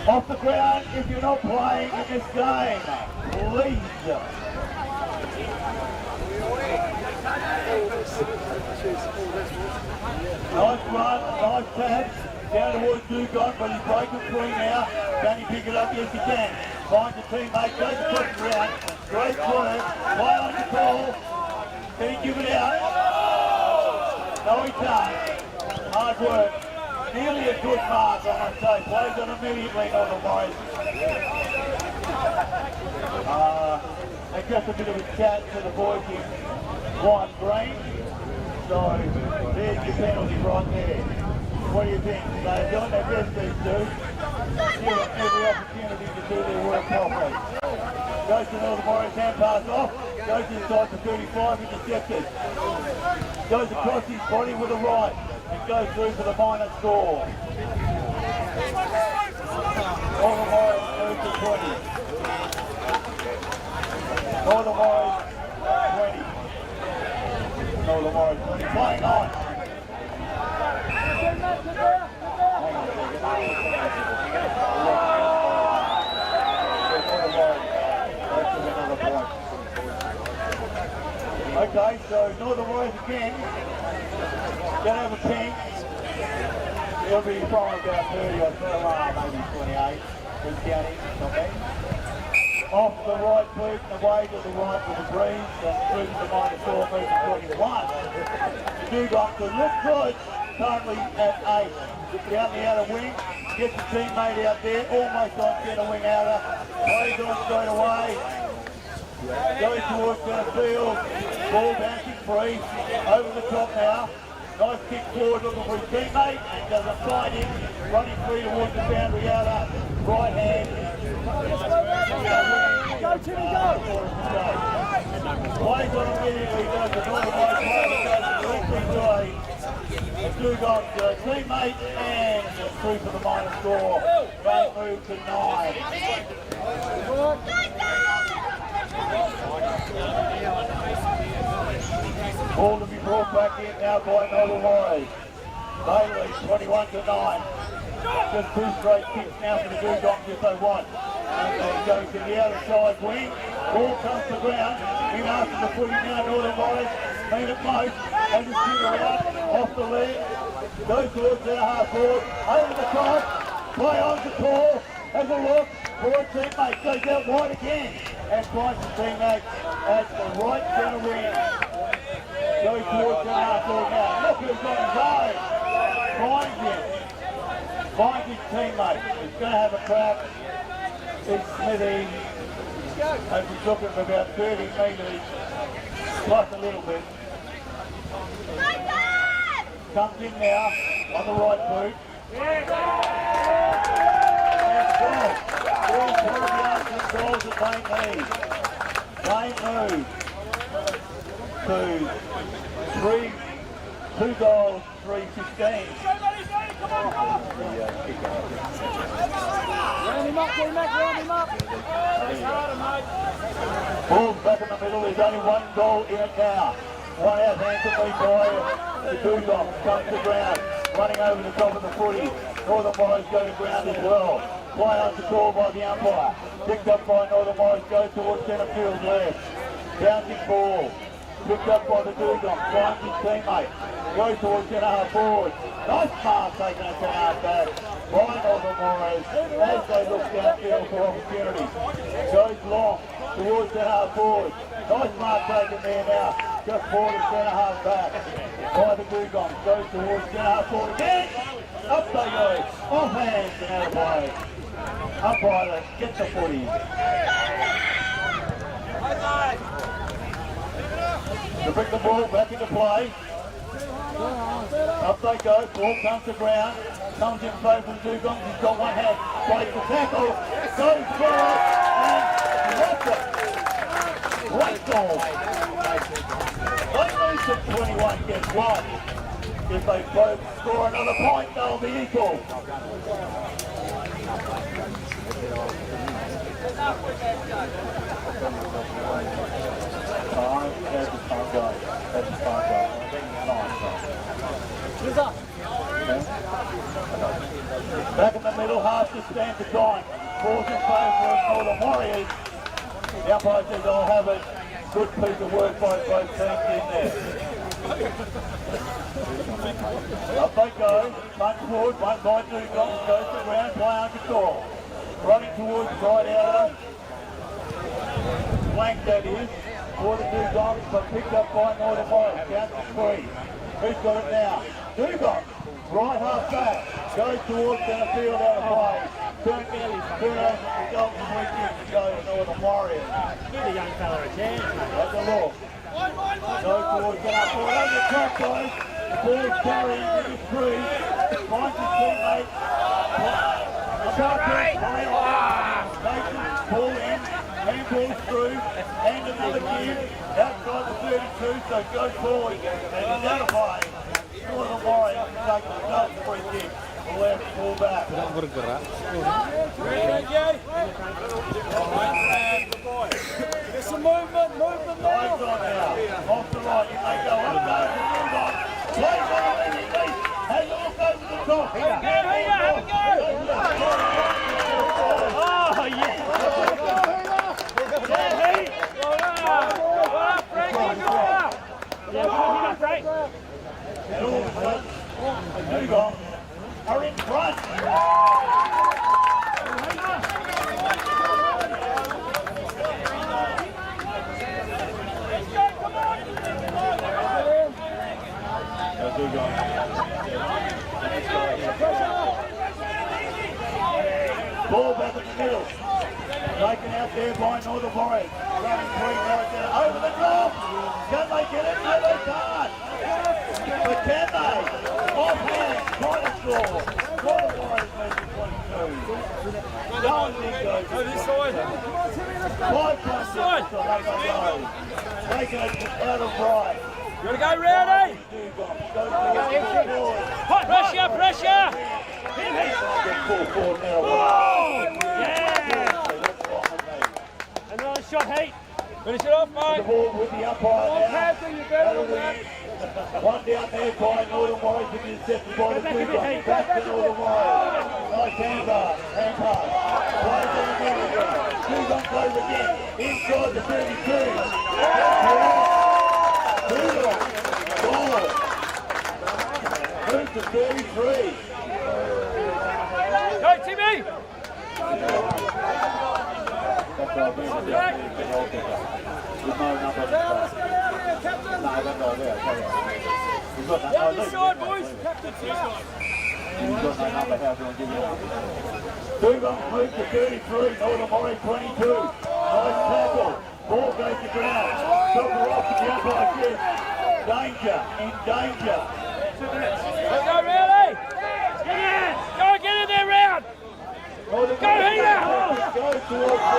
S7: Off the ground if you're not playing in this game, please. Nice run, nice tap, down towards Dugon, but he's breaking free now. Can he pick it up? Yes, he can. Finds a teammate, goes across the ground. Great work, play on the ball. Can he give it out? No, he can't. Hard work. Nearly a good mark, I must say. Plays on immediately, not the boys. And just a bit of a chat to the boys in white green. So, there's your penalty right there. What do you think? They're doing their best, these dudes. Give them every opportunity to do their work properly. Goes to Northern Warriors, hand pass off. Goes inside the 35, intercepted. Goes across his body with a right and goes through for the minor score. Northern Warriors move to 20. Northern Warriors 20. Northern Warriors 20. Playing on. Okay, so Northern Warriors again. Gonna have a ping. He'll be from about 30 or so, maybe 28. Good counting, not bad. Off the right boot and away to the right with the breeze and through to the minus 4 metres 41. Dugong to look good, currently at 8. Down the outer wing, gets the teammate out there, almost on centre wing outer. Plays on straight away. Goes towards the field, ball bouncing free, over the top now. Nice kick forward looking for his teammate and doesn't find him. Running free towards the boundary outer, right hand. Go Timmy, go! Plays on immediately, does the northern right play, goes directly to a Dugong teammate and through for the minor score. They move to 9. Ball to be brought back in now by Northern Warriors. Bailey, 21 to 9. Just 2 straight kicks now for the Dugongs if they want. And they go to the outer side wing. Ball comes to ground. In after the footy now, Northern Warriors mean it most. They just shoot her out, off the leg. Goes towards their half forward. Over the top. Play on to call. Has a look. Forward teammate goes out wide again. And finds the teammate at the right centre wing. Goes towards the half forward now. Look who's on his own. Finds him. Finds his teammate. He's going to have a crack. It's Smithy. And he took him about 30 metres. Plus a little bit. Comes in now on the right boot. And goal. All 4 yards and goals that they need. They move to 2 goals, 3-15.
S8: Round him up, D-Mac, round him up.
S7: Ball's back in the middle, there's only 1 goal in it now. One out handsomely by the Dugongs, comes to ground, running over the top of the footy. Northern Warriors go to ground as well. Play on to call by the umpire. Picked up by Northern Warriors, goes towards centre field left. Bouncing ball. Picked up by the Dugongs, finds his teammate. Goes towards centre half forward. Nice pass taken at centre half back by Northern Warriors as they look downfield for opportunity. Goes long towards centre half forward. Nice mark taken there now. Just forward to centre half back by the Dugongs. Goes towards centre half forward again. Up they go. Off hands and out of play. Umpire, get the footy. To bring the ball back into play. Up they go. Ball comes to ground. comes in play from Dugong, he's got one hand, breaks the tackle, goes forward, and left it. Great goal. They lose to 21 gets one. If they both score another point, they'll be equal. Back in the middle, half to stand to time. Balls in play for the Northern Warriors. The umpire says I'll have a good piece of work by both teams in there. Up they go, punch forward, one by Dugong, goes to the ground, play uncontrolled. Running towards right outer. Flank that is, for the Dugong, but picked up by Northern Warriors, down to 3. Who's got it now? Dugong, right half back, goes towards the field out of play. Turn the Golden Weekend to go to Northern Warriors.
S8: Give the young fella a chance.
S7: Have a look. Goes towards the up forward, over the top guys. The ball's carrying to the 3. Finds his teammate. Mason, ball in, handball through, and another give. Outside the 32, so goes forward and is out of play. Northern Warriors take the double free kick. Left full back.
S5: Bergerak.
S8: Get some movement now.
S7: Eyes on now. Off the right, you may go up, goes the move on. Plays on the left feet. Has a look over the top.
S8: Have a go. Oh, yeah.
S7: And all of a sudden, the Dugong are in front. Ball back in the middle. Taken out there by Northern Warriors. Running 3 yards down. Over the top. Can they get it? No, they can't. But can they? Offhand. Trying to score. Northern Warriors making 22. Going in goes. Go this side. 5 points. Taking it out of right.
S8: You want to go, Rowdy? Hot pressure, pressure! Whoa! Yeah! Another shot, Heat. Finish it off, mate.
S7: The ball with the umpire now. One down there by Northern Warriors, which is intercepted by the Dugong. Back to Northern Warriors. Nice hand pass. Plays in the middle again. Dugong plays again. Inside the 32. Dugong. Goal. Moves to 33.
S8: Go, Timmy! Down this side, boys!
S7: Dugong moves to 33, Northern Warriors 22. Nice tackle. Ball goes to ground. Silver off to the umpire kick. Danger, in danger.
S8: Let's go, Rowdy! Get in! Go get in there, round! Go, Heater!
S7: Goes towards the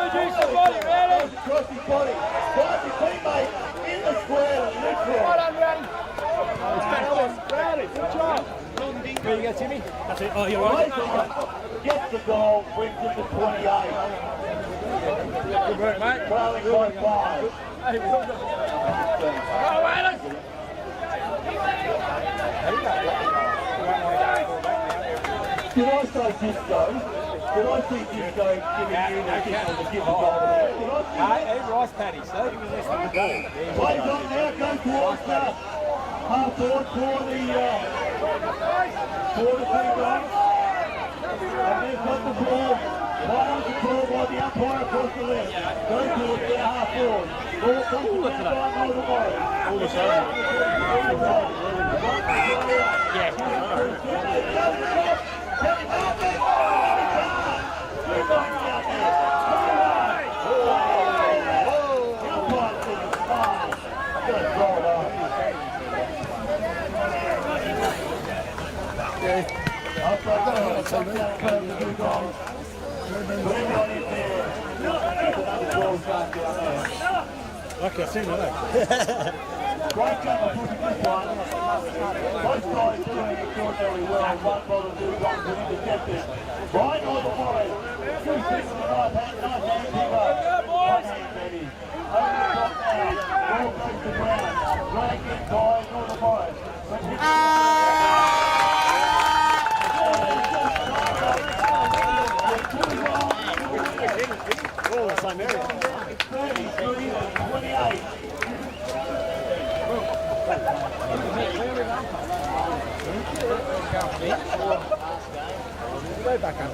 S8: Reduce the body, Rowdy!
S7: across his body. Finds his teammate in the square.
S8: Well done, Rowdy! Rowdy, good job! There you go, Timmy. That's it. Oh, you're right.
S7: Gets the goal, brings it to 28.
S8: Good work, mate.
S7: Trailing by 5.
S8: Hey, well done. Go, Wallace!
S7: Did I say Disco? Did I see Disco giving you the kick on the give the goal?
S8: Hey, rice patty, so he was listening to the ball.
S7: Plays on now, goes towards the half forward for the Dugong. And they've got the ball. Right on control by the umpire across the left. Goes towards their half forward. Ball comes to the by Northern Warriors.
S8: All the same.
S9: Lucky I've seen that.
S7: Great job of pushing this one. Both guys doing extraordinarily well. One ball of two runs and intercepted. Right on the boys. 2 seconds of nice hand pivot. One hand ready. Over the top now. Ball goes to ground. Drag in by Northern Boys.
S9: All the same area.
S7: 33 and 28.
S9: Go back up.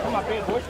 S9: Come up here, boys.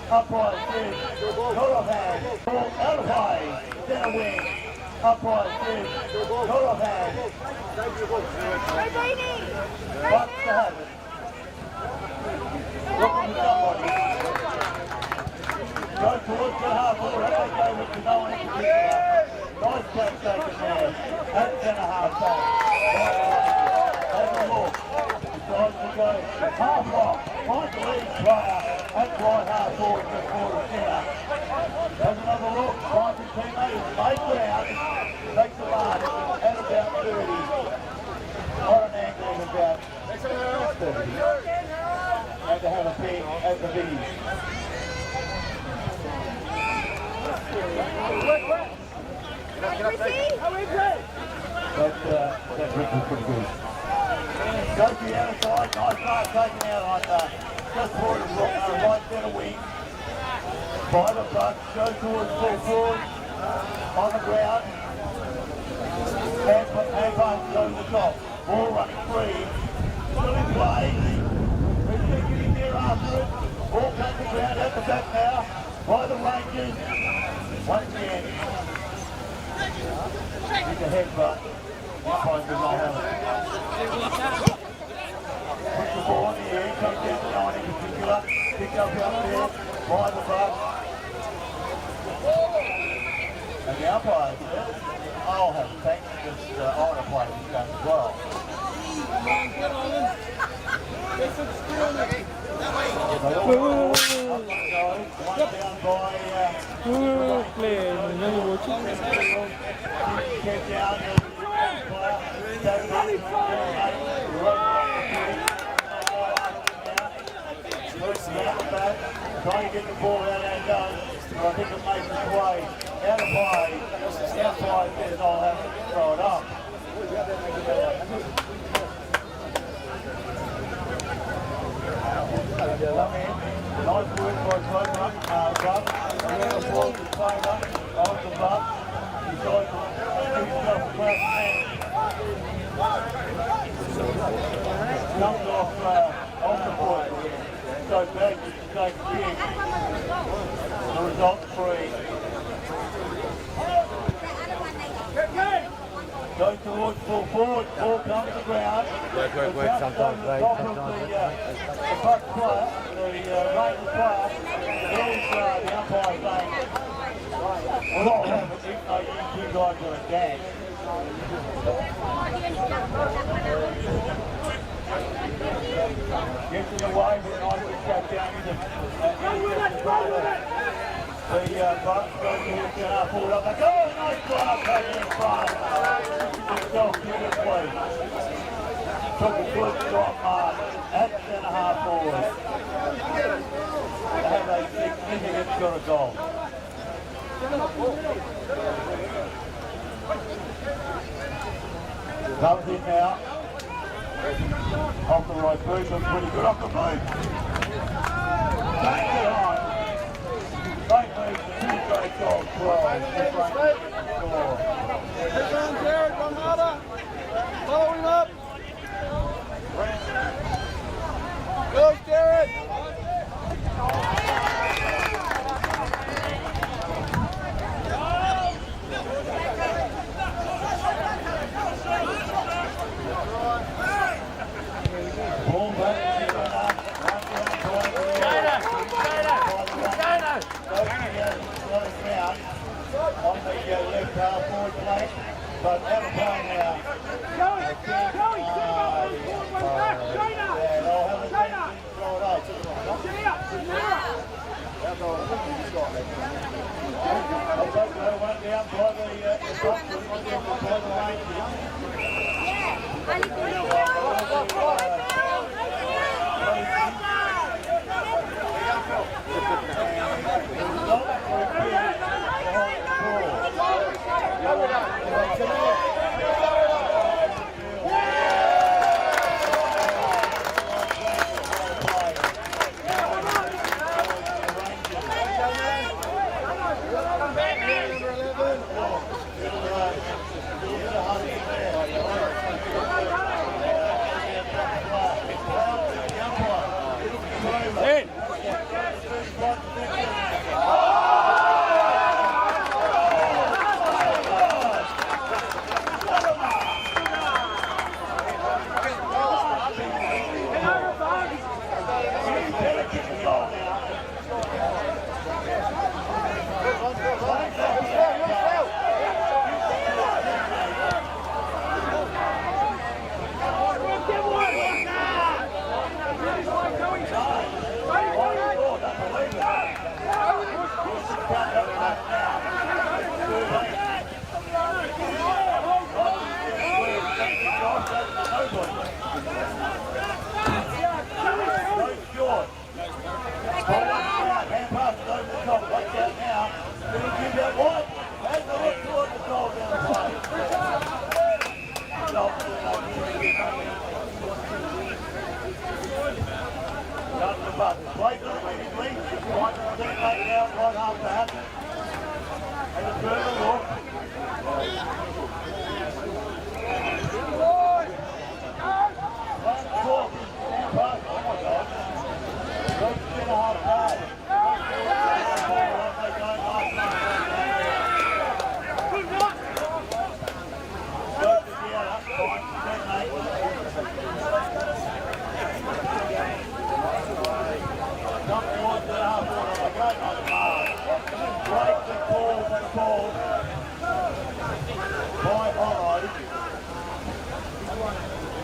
S7: Upright is Corovan. Ball out of play. Center wing. Upright is Corovan. What's to happen? Looking for somebody. Go towards the half forward. That may go with no one in particular. Nice catch taken there. At centre half back. Have a look. Decides to go half block. Finds the lead player. That's right half forward to quarter centre. Has another look. Finds his teammate. Makes it out. Takes the mark. At about 30. On an angle of about 30. Had to have a ping at the biddies. That rip was pretty good. Goes to the outside, nice mark taken out on just forward of right centre wing. By the front, goes towards full forward, on the ground. And pass goes to the top. Ball running free. Still in play. There's getting there after it. Ball comes to the ground at the back now. By the Rangers. Once again. It's a headbutt. Umpire does not have it. Puts the ball in the air, comes down to 9 in particular. Picked up out there by the buck. And the umpire says, I'll have a tank because I want to play this game as well. One down by trying to get the ball out and done. I think it makes its way out of play. Outside says I'll have to throw it up. Nice work by Cobra. Rough. Around the ball in favour of the buck. He tried to give himself a flat hand. Comes off the point. So back to take kick. The result 3. Goes towards full forward. Ball comes to ground.
S9: Work, sometimes, mate.
S7: The buck player, the Rangers player, there's the umpire saying, well, you two guys got a dance. Gets in the way, but nicely shut down into the buck goes towards the forward up. Oh, nice drive back in front. Himself beautifully. Took a good shot mark at centre half forward. They have a significant shot of goal. Comes in now. Off the right boot, looks pretty good off the boot. Takes it on. Great move, 2 great goals.
S8: Jared, one harder. Follow him up. Go, Jared.
S7: Ball back to on the left half forward flank, but out of play now. They'll have a chance to throw it up. I'll take the one down by the box, one down by the Rangers.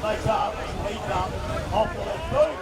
S7: Makes up, he's up, off the left boot.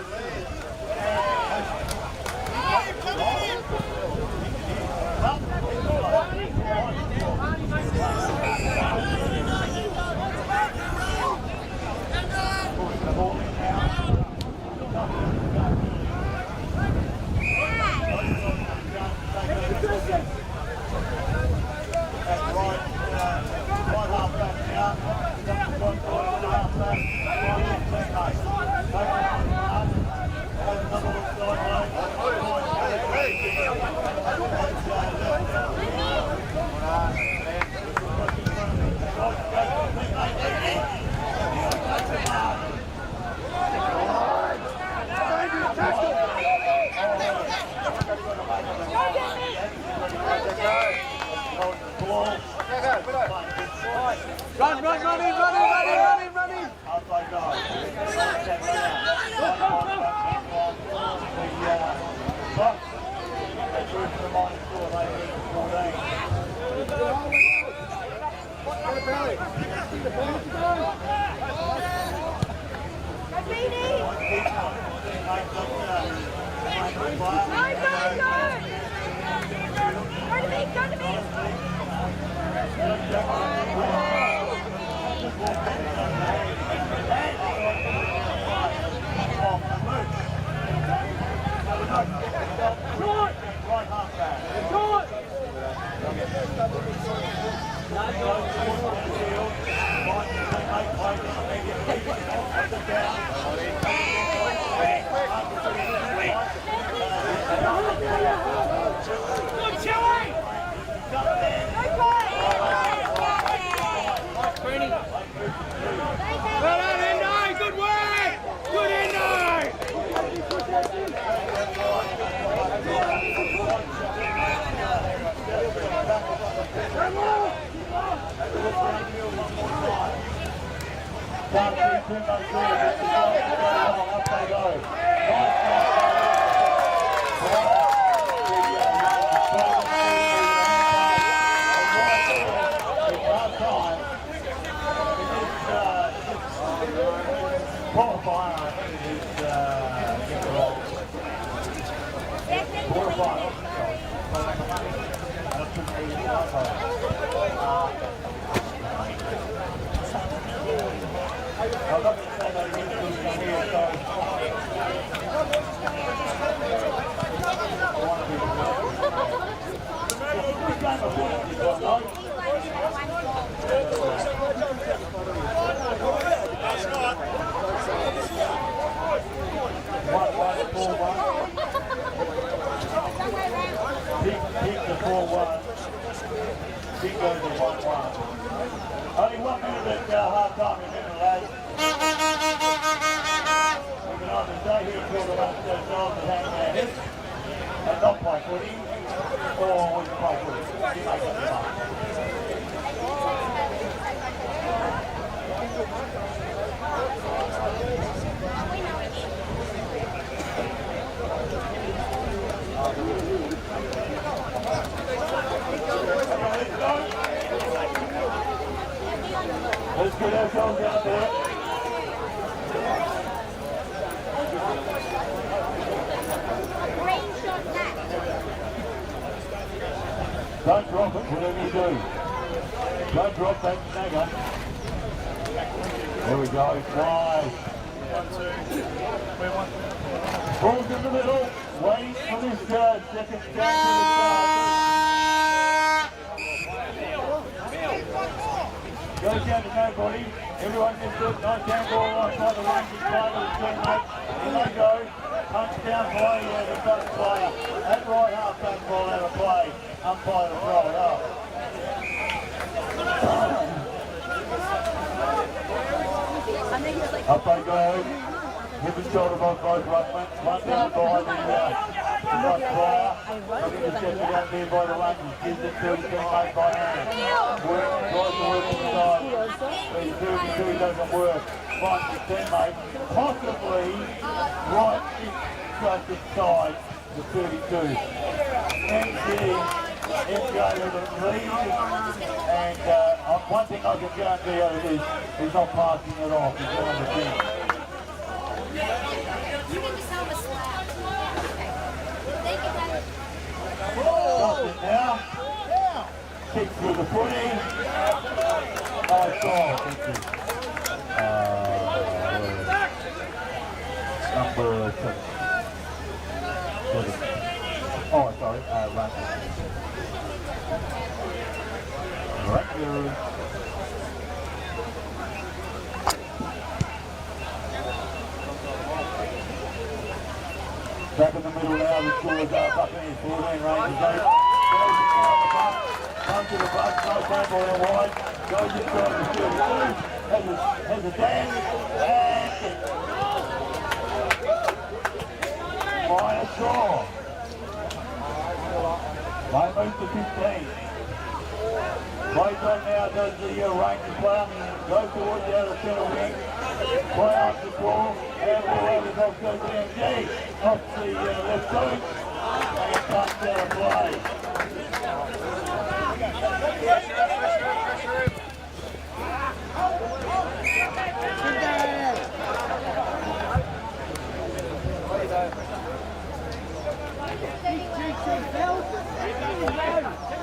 S7: Let's get ourselves out there. Don't drop it, whatever you do. Don't drop that snagger. There we go, nice. Ball's in the middle, waiting for this second shot to the start. Goes down to nobody. Everyone gets it. Nice handball alongside the ranging player with his teammate. And they go. Punch down by the front player. That right half back ball out of play. Umpire to throw it up. Up they go. Hip and shoulder by both ruckmen. One down by the front player. Looking to set it out there by the lunges. Gives it to his teammate by hand. Tries to work on the side. But the 32 doesn't work. Finds his teammate. Possibly right inside the 32. MJ with a lead. And one thing I can guarantee out of this, he's not passing it off. He's on the thing. Stops it now. Kick through the footy. Nice goal. Thank you. Number 7. Oh, sorry. Run. Right here. Back in the middle now, the score is Buccaneers 14, Rangers 8. Comes to the bus, no handball out wide. Goes inside the 32. Has a dance. And minor score. They move to 15. Plays on now, does the Rangers player. Goes towards the outer centre wing. Play off the ball. And ball over the off goes to MG. Off the left boot. And it comes out of play.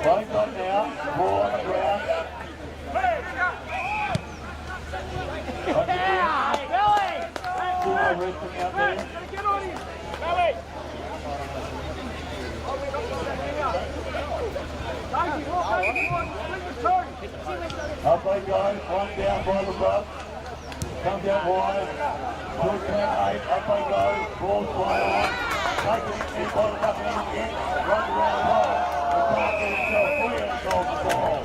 S7: Both on now, ball on the ground. Still resting out there. Up they go, one down by the buck. Comes out wide. 2-10-8, up they go, ball's fly on. Take it in, by the buck again. Runs around the hole. The can't get himself free and goes the ball.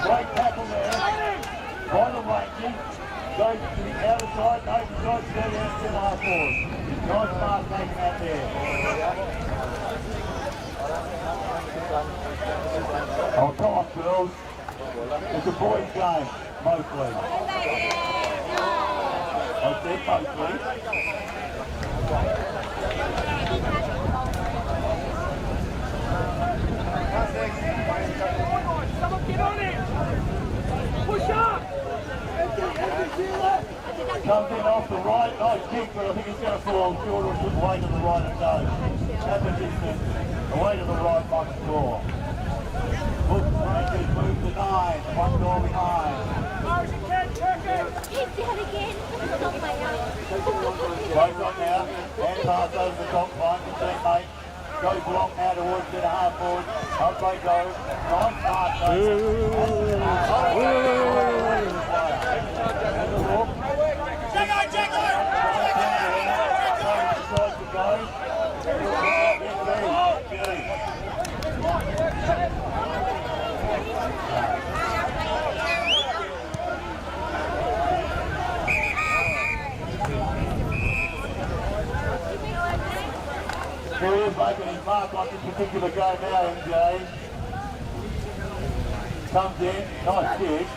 S7: Great tackle there. By the Rangers. Goes to the outer side, no, the side straight out to the half forward. Nice mark taken out there. Oh, come on, girls. It's a boys' game, mostly. I said mostly.
S8: Someone get on it! Push up!
S7: Comes in off the right, nice kick, but I think it's going to fall short or away to the right and no. At the distance, away to the right, might score. Hooks Rangers move to 9, one goal behind.
S10: He's dead again.
S7: Goes on now, and pass over the top, finds the teammate. Goes long now towards the half forward. Up they go. Nice pass, He's making his mark on this particular game now, MJ. Comes in, nice kick.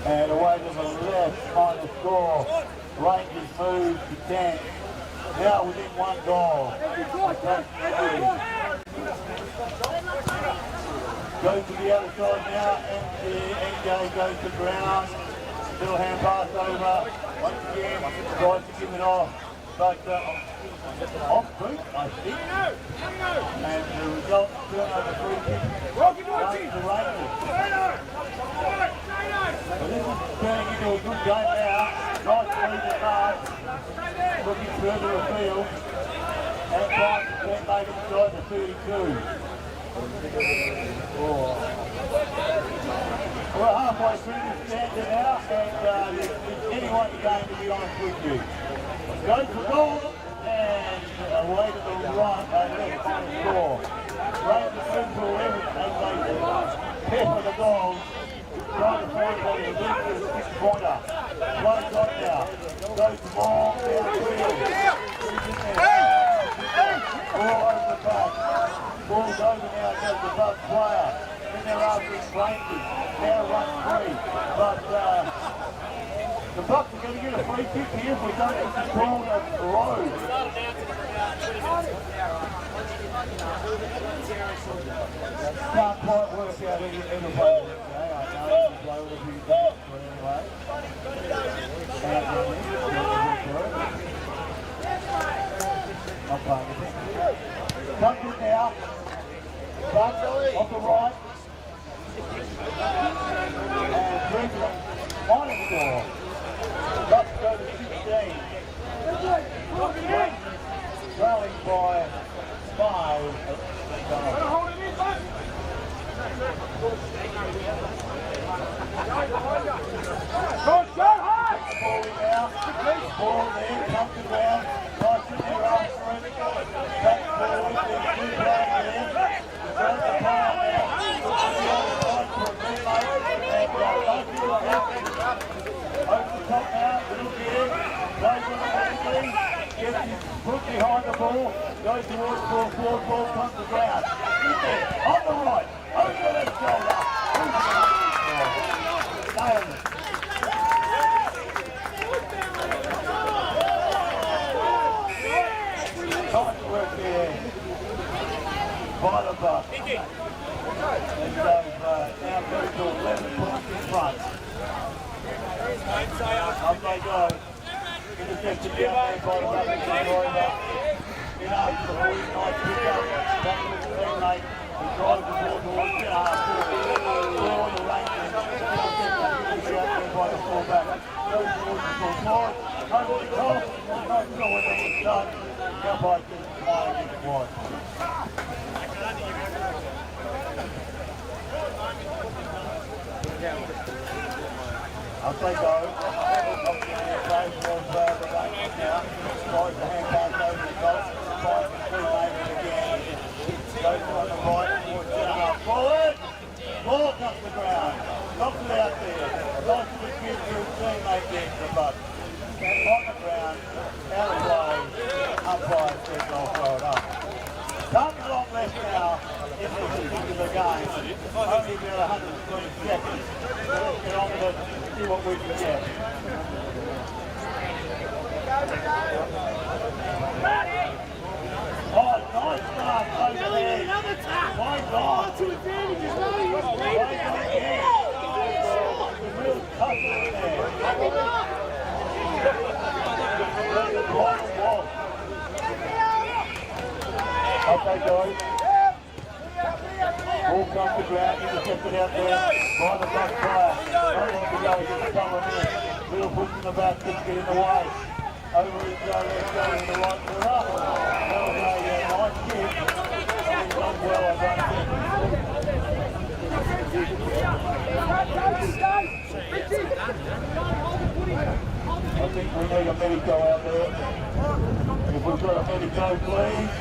S7: And away to the left, final score. Rangers move to 10. Now within one goal. Goes to the other side now, and MJ goes to ground. Little hand pass over. Once again, tries to give it off. But off boot, I think. And the result, turnover free kick. Goes to Rangers. So this is turning into a good game now. Nice lead at half. Looking further afield. And finds the teammate inside the 32. We're halfway through this stanza now, and anyone in the game, to be honest with you. Goes for goal, and away to the right, left final score. Rangers move to 11 as they pepper the goals. Trying to find that he's a 6-pointer. Plays on now. Goes long downfield. All over the back. Ball's over now, goes the buck player. Then they're after his Rangers. Now runs free. But the Bucks are going to get a free kick here if we don't get the ball at the road. Can't quite work out any play today. I know the play would have been good anyway. Not playing with it. Comes it now. Bucks off the right. And Brisbane minus score. Bucks go to 16. Rallying by 5 at McDonald. Ball now. Ball there, comes to ground. Nice in there after it. Back forward, there's two players there. There's the power now. Looking the other side for a teammate. And over the top now, little bit. Plays on the back. Gets his foot behind the ball. Goes towards ball forward. Ball comes to ground. In there, on the right. Over the left shoulder. Nailed it. Nice work there by the Buck. And they've now moved to 11 points in front. Up they go. Intercepted down there by the Buck. In after the How about this flying in one? I'll take over. Place was the range now. Tries to hand pass over the goal. Tries to free Maven again. Goes on the right towards Jenna. Forward! Ball comes to ground. Knocks it out there. Nice to give to his teammate there for the buck. On the ground. Out of play. Umpire says I'll throw it up. Comes along left now in this particular game. Only about 120 seconds. Let's get on with it. See what we can get. Oh, nice start over there. My God. Two advantages. The real tussle in there. Okay, guys. Ball comes to ground, intercepted out there by the back player. Don't want to go against someone in. Little push in the back, didn't get in the way. Over his left shoulder in the right foot up. That was a nice kick. He's done well, I don't think. I think we need a medico out there. If we've got a medico, please.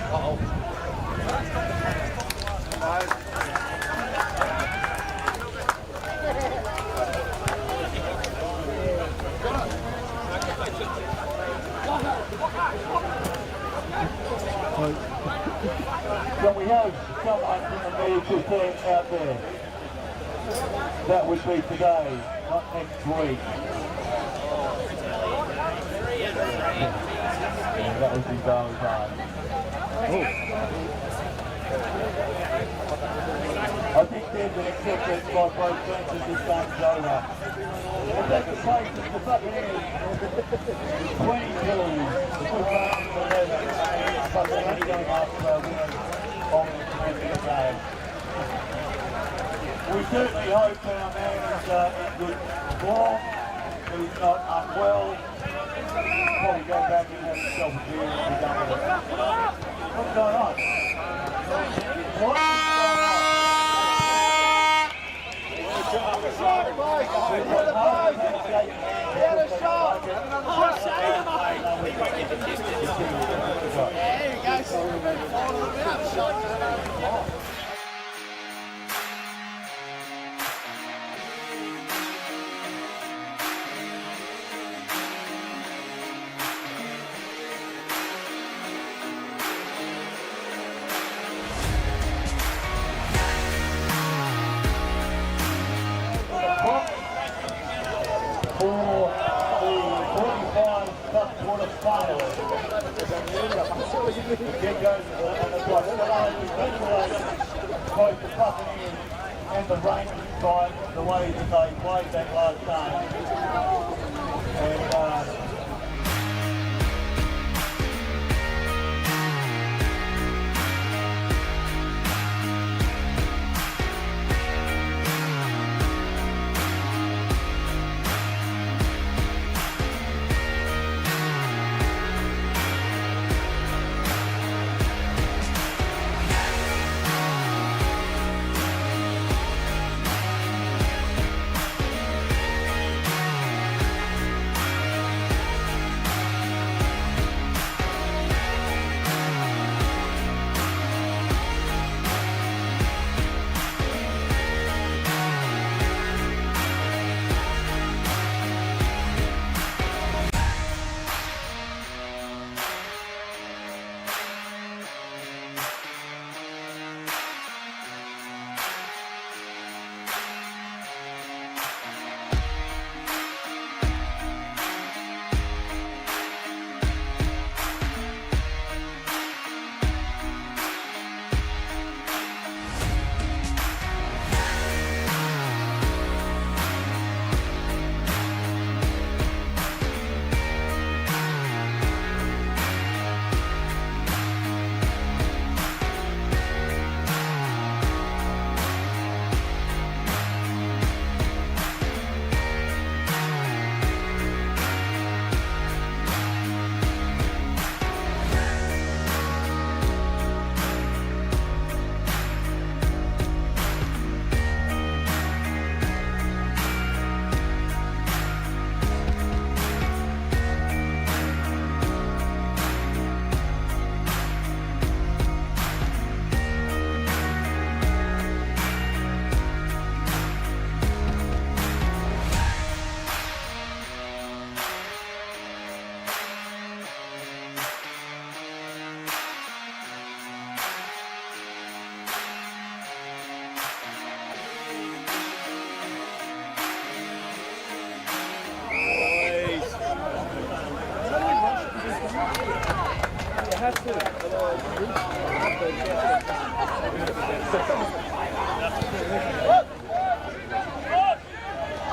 S7: Can we have someone from the medical team out there? That would be today, not next week. Yeah, that would be very hard. I think there's an acceptance by both teams that this game's over. If that's the case, it's the Buccaneers 22, the good game for 11, but they're only going after a win on the game. We certainly hope that our man is in good form, that he's not unwell. Probably go back and have himself a beer and be done with it. What's going on? What is going on? Again goes on the block. Both the Buccaneers and the Rangers by the way that they played that last game. And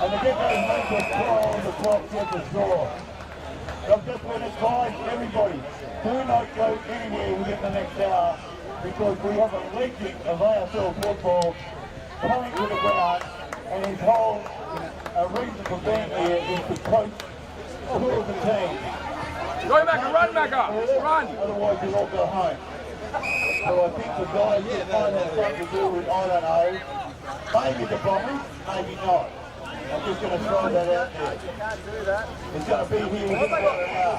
S7: And the Geckos make a throw on the clock, get the draw. I've just want to advise everybody, do not go anywhere within the next hour because we have a legend of AFL football coming to the ground and his whole reason for being here is to coach two of the team.
S10: Go back and run, Macca! Run!
S7: Otherwise you'll all go home. So I think the guys will find that something to do with, I don't know, maybe the Bombers, maybe not. I'm just going to throw that out there. It's going to be here within about an hour.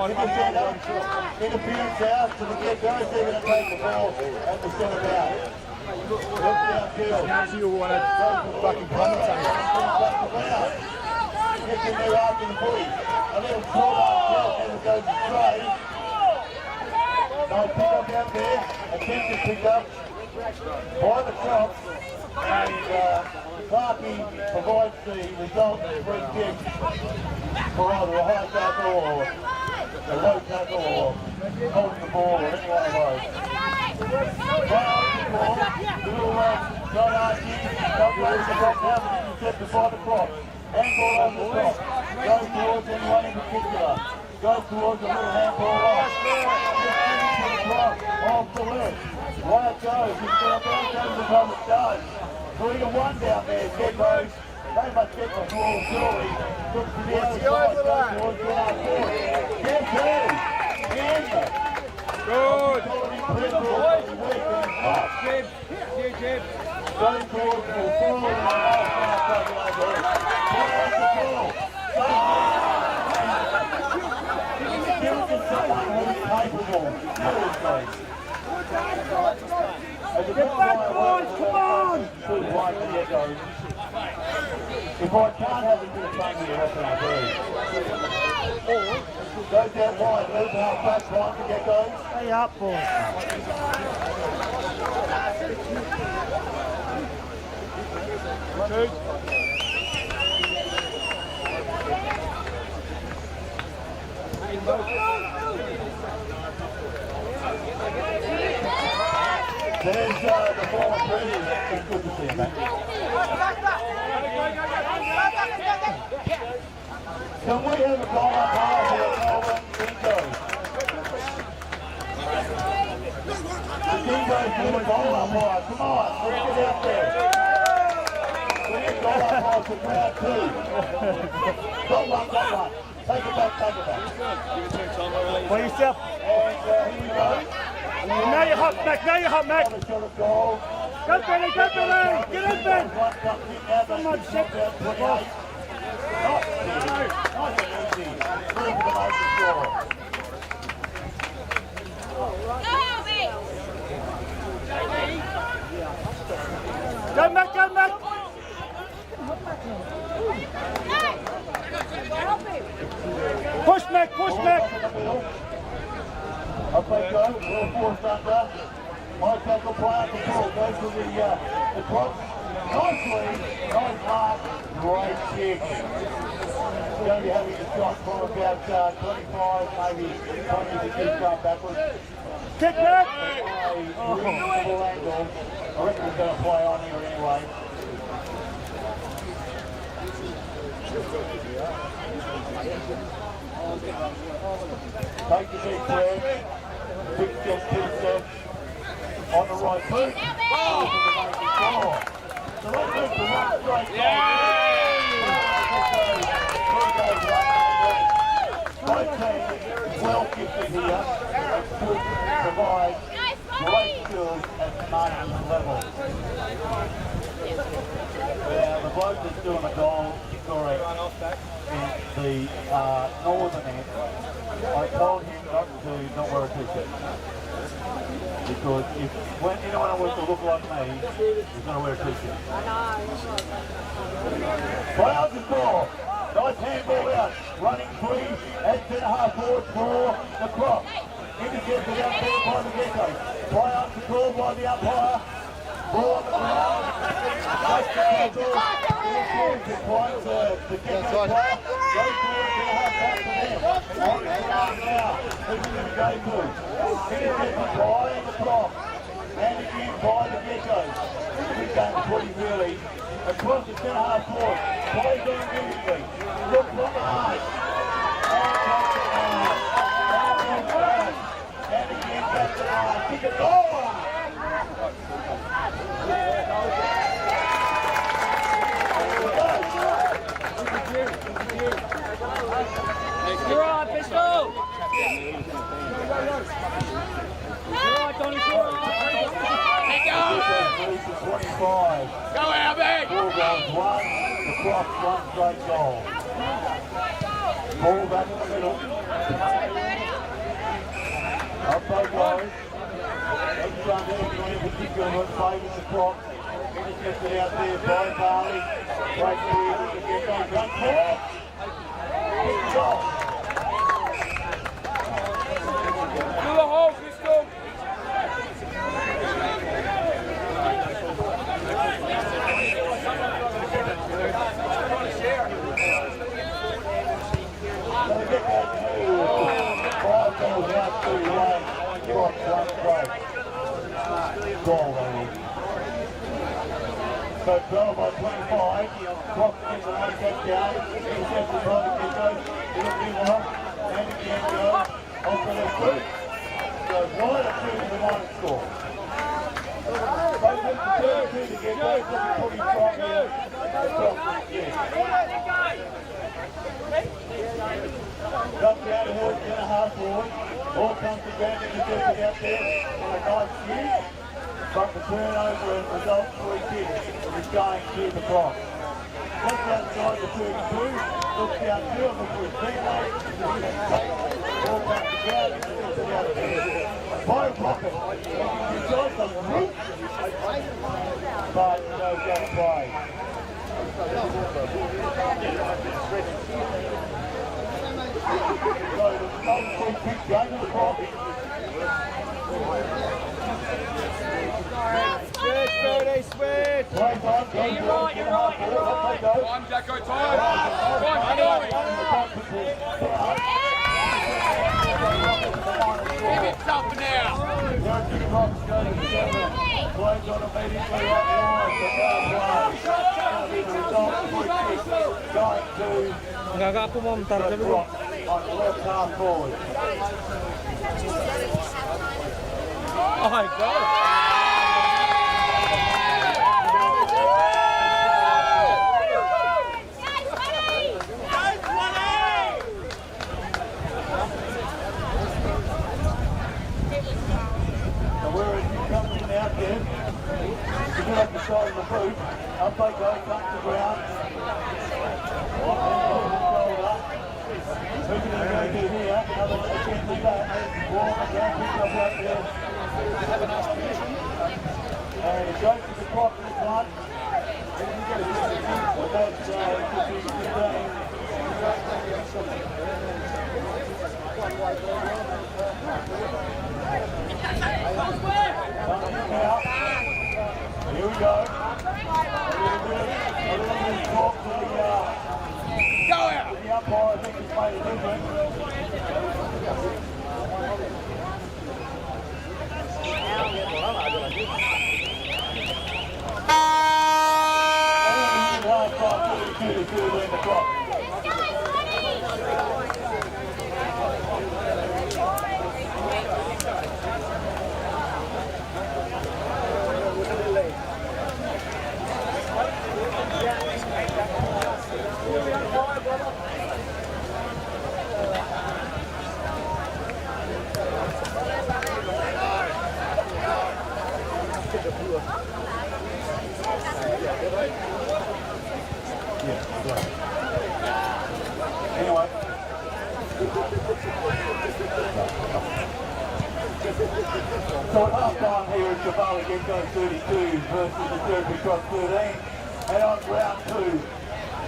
S7: If you send up interference out to the get-goes, they're going to take the ball at the centre bound. Look downfield.
S10: Now you want to fucking commentate.
S7: Gets in there after the footy. A little short upfield and it goes astray. No pick up out there. Attempted pick up by the Crocs. And Clarkie provides the result of free kick for either a high tackle or a low tackle or holding the ball or any one of those. Little John Archie, not losing the box now, but intercepted by the Crocs. Handball on the top. Goes towards anyone in particular. Goes towards a little handball off. Off the left. Way it goes. It's going to bounce over the top it does. 3-1 down there, Geckos. They must get the ball surely. Looks to the other side. Goes towards the last foot. Geckos. Good.
S10: Jib. Jib.
S7: Going towards the ball. Get back, boys, come on! If I can't have a bit of fun here, what can I do? Goes down wide, move half back, trying to get going. Stay up, boys. There's the former president. It's good to see him, mate. Can we have a goal up high here at Melbourne? Dingoes. The Dingoes need a goal up high. Come on, let's get out there. We need a goal up high for crowd two. Got one. Take it back.
S10: For yourself.
S7: And here we go.
S10: Now you're hot, Mac. Go, Billy. Get in, Ben. Come on, shit. Go, Mac. Push, Mac.
S7: Up they go, little forced under. My tackle player control goes to the Crocs. Nice mark, great kick. Going to be having a shot from about 25, maybe 20 to keep going backwards.
S10: Kick back.
S7: A reasonable angle. I reckon he's going to play on here anyway. Take the big play. Big step, 2 steps. On the right foot. Oh, the right foot, the right straight. Both teams well gifted here. Could provide great skills at marking level. Now the bloke that's doing the goal scoring in the northern end, I told him not wear a t-shirt. Because when anyone wants to look like me, he's going to wear a t-shirt. Clouds the score. Nice handball out. Running free at centre half forward for the Crocs. Intercepted out there by the Geckos. Clouds the call by the umpire. Ball on the ground. Nice tackle. The Geckos player.
S10: forward, get a half back to them. On the line now. Who's it going to go to? Intercepted by the clock. And again by the geckos. Good game footy really. Across the centre half forward. Plays on immediately. Look from the high. And again back to the high. Kick it over.
S6: You're right, pistol! You're right, Donny, you're right.
S10: Go
S6: out, big!
S10: 4 goals, 1. The Crocs, 1 straight goal. Ball back in the middle. Up they go. Each one there in particular was favouring the Crocs. Intercepted out there by Bali. Break clear, the Geckos run forward. Big goal.
S6: To the hole, pistol!
S10: So 12 by 25, Crocs gets the one touchdown, intercepted by the Geckos, looking off, and again goes, off for their foot. Goes wide up to the minus score. Both of the 32 to Geckos, looking pretty strong here. Comes down the hill, 10.5 forward. Ball comes to ground, intercepted out there on a nice kick. But the turnover and result for his kick is going to the Crocs. Just outside the 32, looks down two of them for his teammates. Ball comes to ground, intercepted out there. By Rocket, he enjoys the roof, but no gun play. So the free kick goes to the Crocs.
S8: Switch, Brody, switch!
S10: You're right, you're right.
S6: Time, Jacko, time! Time, give it something now!
S10: Plays on immediately right line, but no play. The result going to
S8: Enggak, aku mau bentar
S10: the
S8: dulu.
S10: Crocs on the left half forward.
S8: Oh my god!
S10: Out there, to get up the side of the boot, up they go, comes to ground, off and over the shoulder, who's going to go to here, another attempt at that, ball on the ground, picked up out there, and it goes to the Crocs in the front, but that's 15. Here we go. A little bit of talk to the umpire. I think he's made a difference. The clock. Anyway. So at half time here at Bali Geckos 32 versus the Derby Crocs 13. And on round 2,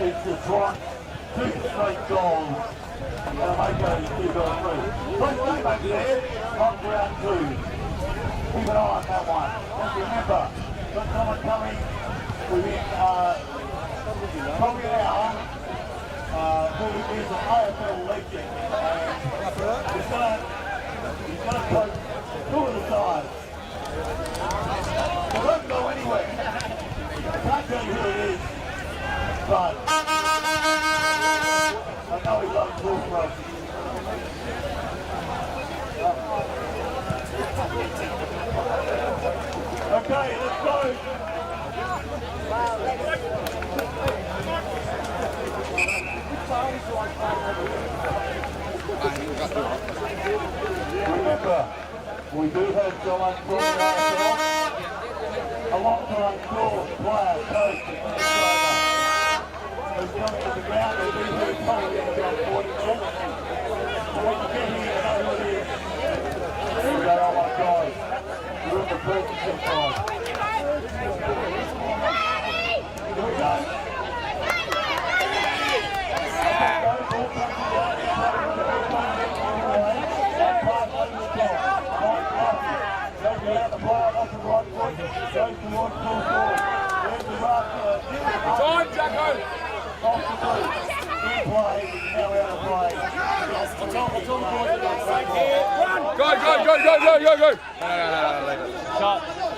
S10: it's the Crocs 2 straight goals. And the Makos 2 goals through. Please stay back there on round 2. Keep an eye on that one. Just remember, got someone coming within probably an hour. who is an AFL legend. He's going to coach two of the sides. They won't go anywhere. I can't tell you who it is, but I know he loves bull ropes. Okay, let's go. Remember, we do have someone from a long-time course player, coach, who's coming to the ground. He'll be here probably in about 40 minutes. So when you get here, you know who it is. You go, oh my God, you're in the presence of God. Here we go.
S1: Time, Jacko! Go!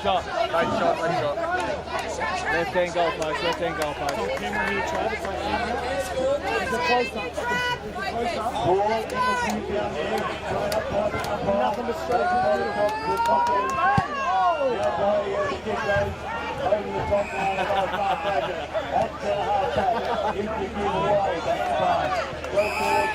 S5: Shot.
S1: Right shot.
S5: Left hand goal post.
S10: Nothing but straight over the top line. That's half back. You can give away the pass. Go forward.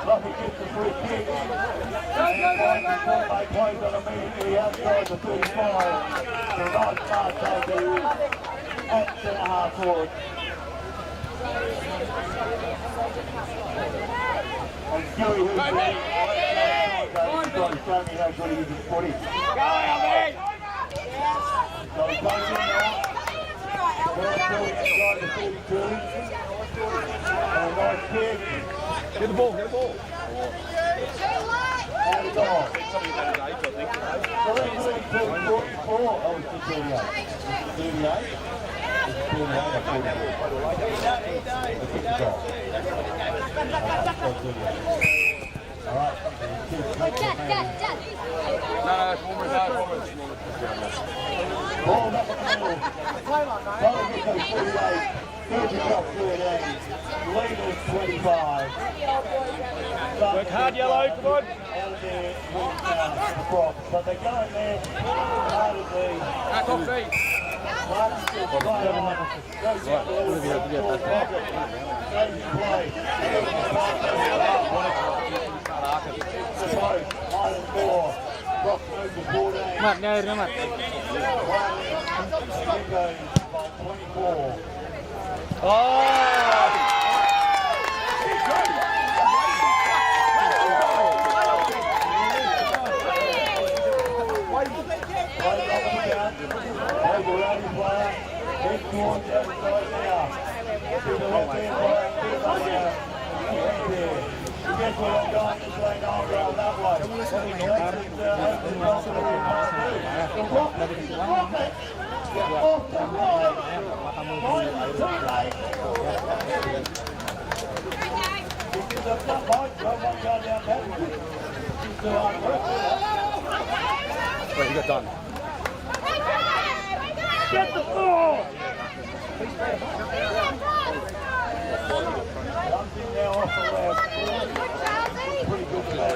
S10: Lucky gets the free kick. They plays on immediately outside the 35. The right pass over at centre half forward. And Stewie, who's ready, he's trying to show me how good he is at footy. Go, Albie! So he's going in now. Well, Stewie inside the 32. And a nice kick.
S1: Get the ball.
S10: And it's off. So that's 44. Oh, it's just 38. 38? It's 38 or 44. All right. Ball back in the middle. Trying to get those 38. Thirty up 13. Leaders 25.
S5: Work hard, Yellow. Come on.
S10: But they're going there.
S1: Back off feet.
S5: Mat, no, Mat.
S10: 24.
S5: Oh!
S1: Wait, you got done.
S10: Get the ball! Something now off the left. Pretty good play.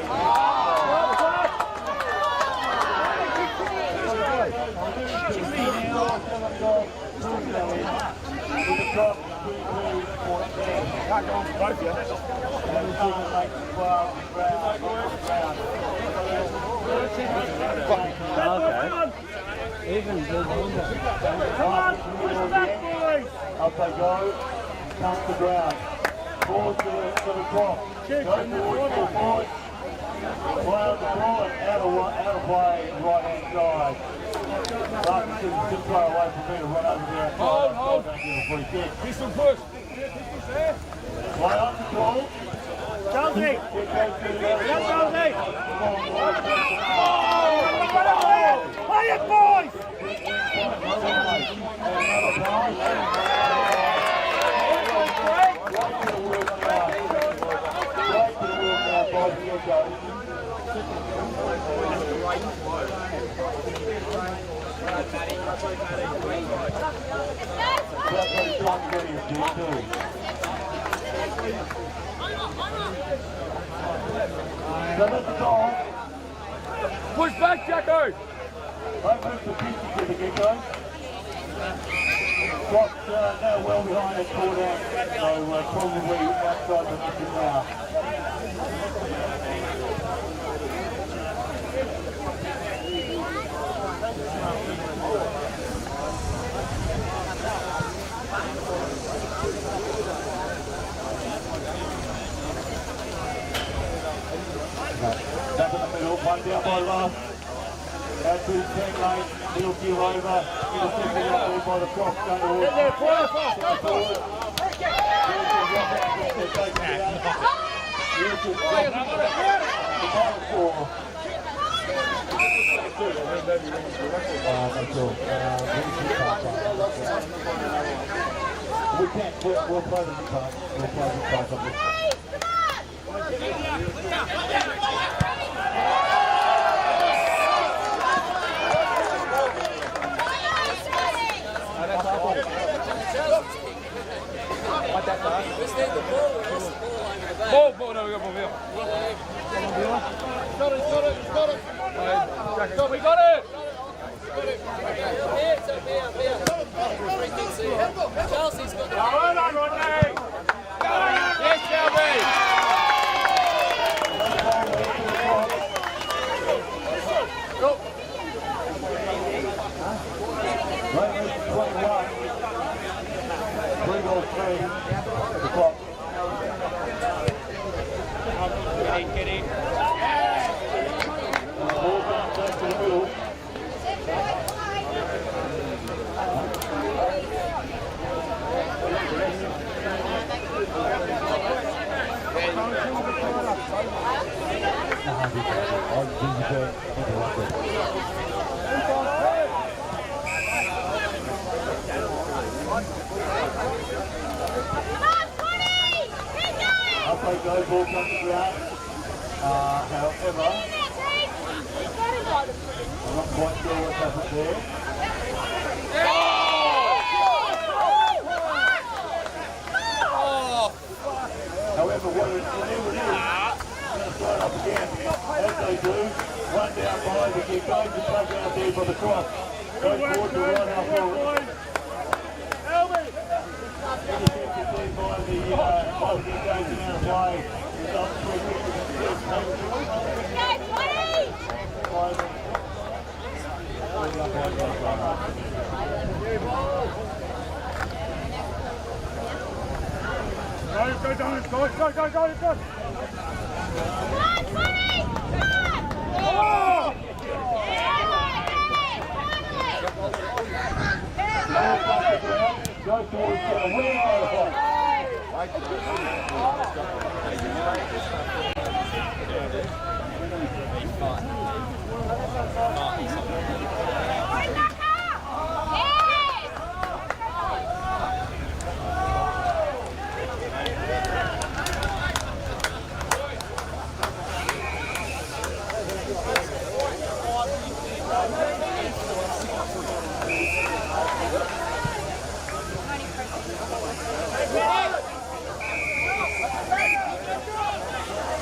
S5: Even good.
S10: Come on, up they go. Comes to ground. Ball to the top. Go towards the point. Well, the ball out of play, right hand side. Larkinson just far away from me to run over there.
S1: Hold.
S10: Don't give a free kick.
S1: Pistol push.
S10: Play on the ball.
S5: Chelsea!
S10: Chelsea!
S5: Play it, boys!
S10: So that's the goal.
S8: Push back, Jacko!
S10: Don't move the pitch to the get-go. Scott's now well behind that score down, so probably outside the mission now. Back in the middle, one down by last. Out to 10 lane, middle gear over, intercepted out there by the cross gunner. In there, forward! We can't, we'll play the part. We'll play the part of it.
S8: Ball, no, we got ball here. Got it. We got it. Chelsea's got it. Go on, Rodney. Yes, Shelby. Go.
S10: 21. 3-3. The clock.
S8: Get in.
S10: Ball comes back to the middle. Upway go, ball comes to ground. However, I'm not quite sure what's happened there. However, whatever it is, going to start up again. As they do, run down by the kick, goes to plug out there for the cross. Goes forward to right half forward. Intercepted there by the kick, goes down the play. It's up
S8: Go, Dennis, go.
S10: Go towards the win.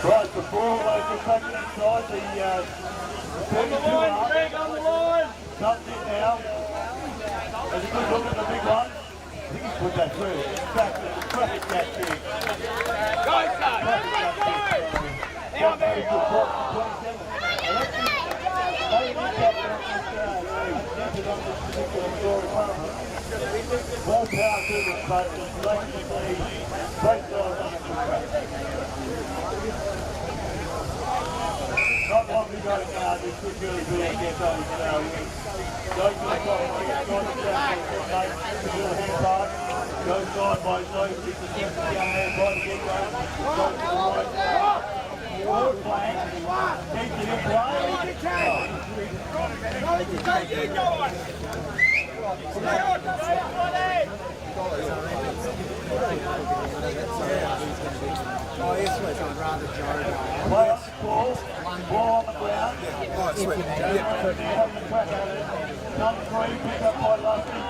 S10: Right, the ball is back inside the 32 on the line. Comes in now. There's a good look at the big one. I think he's put that through. Back to the traffic that big.
S8: Go, son.
S10: Now, very good block from 27. Well power to them, but collectively, both sides on the track. Not long to go now, this could really be a get on now. Goes to the top, gets on the track, makes the little hand pass, goes side by side, gets the step down there by the get-go, goes to the right, forward flank, keeps it in play. Play on the ball on the ground. Comes free, picked up by Lusty.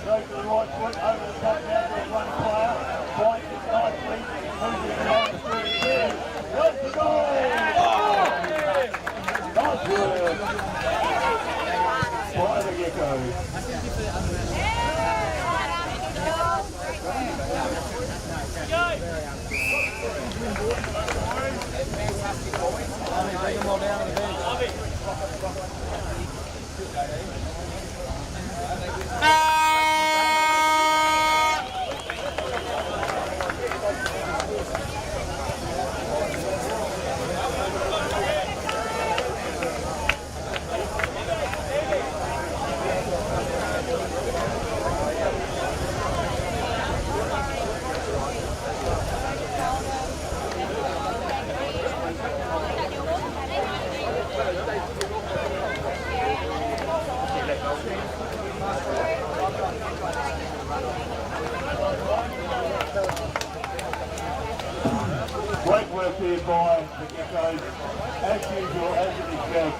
S10: Goes to the right foot, over the top now to one player. Finds it nicely, moves it Great work here by the Geckos, as usual, as you'd expect.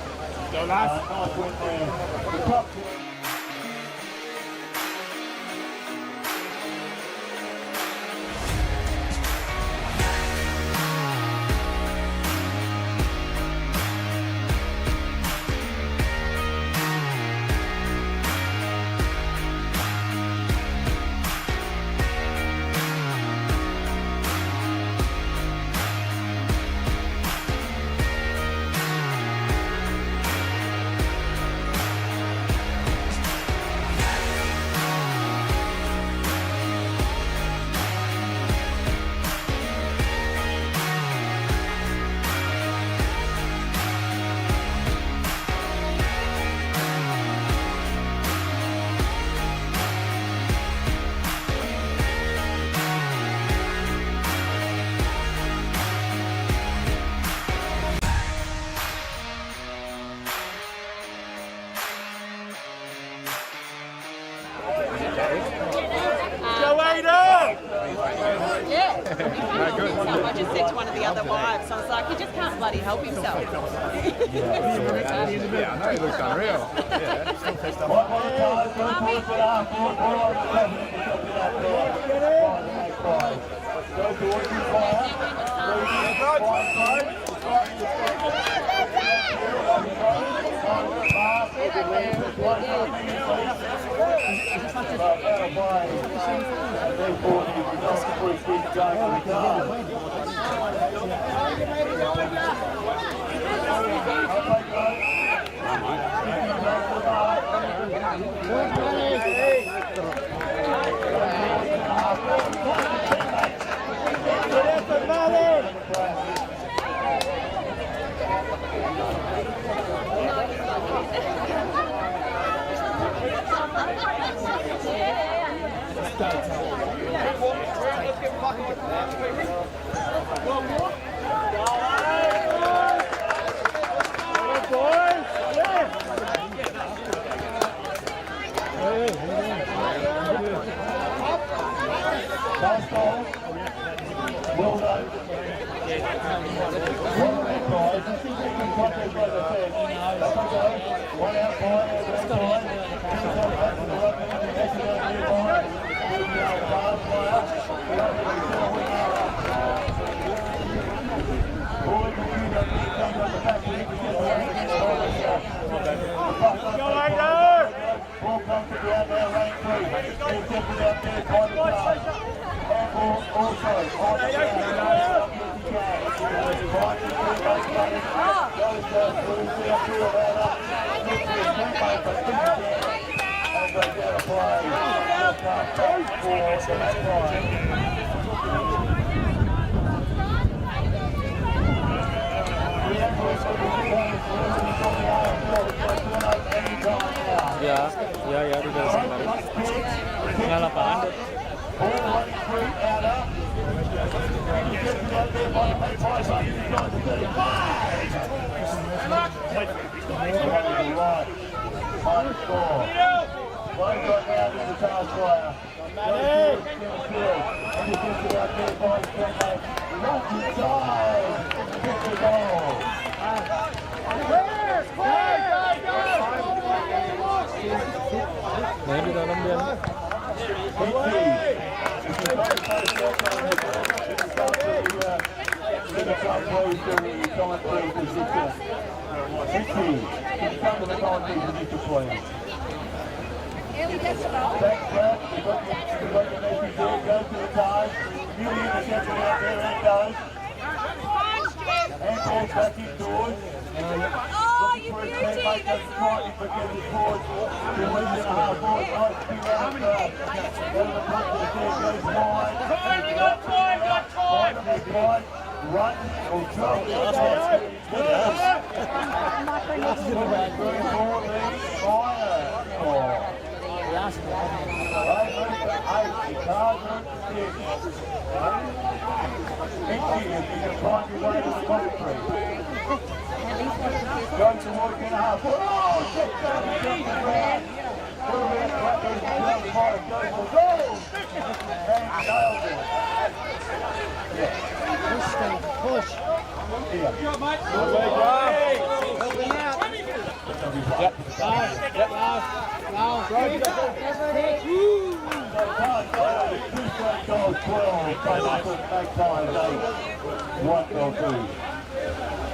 S10: Nice win there. The top
S11: I just said to one of the other wives, I was like, he just can't bloody help himself.
S1: Yeah, I know he looks unreal.
S5: Ya, di dalam kemarin. Tinggal lapangan. Nah, di dalam dia.
S11: Oh, you beauty! That's
S10: Run or throw. Going towards the half. Oh,
S8: push.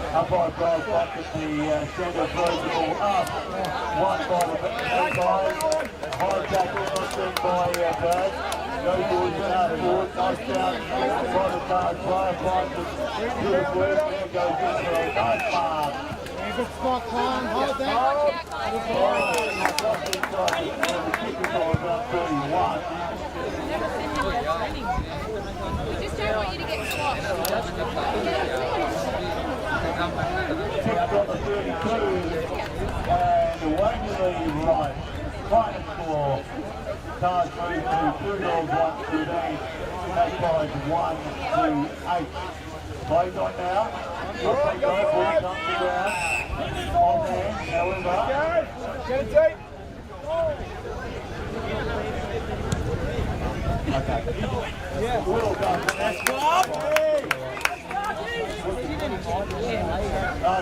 S10: Umpire goes back at the centre, throws the ball up. One by the guys. High tackle not seen by Bird. No boys forward, nice down. By the card, player finds it. Good work, there goes in for a nice mark.
S8: Good spot, Klein. Hold that.
S10: The kick is on about 31.
S11: We just don't want you to get squashed.
S10: Kicked on the 32 and away to the right. Final score. Stars move to 2 dogs 1-13. Magpies 1-8. Plays on now. Ball comes to ground. On hand, however.
S8: Get it deep.
S10: Okay. Yeah. Will does the next one.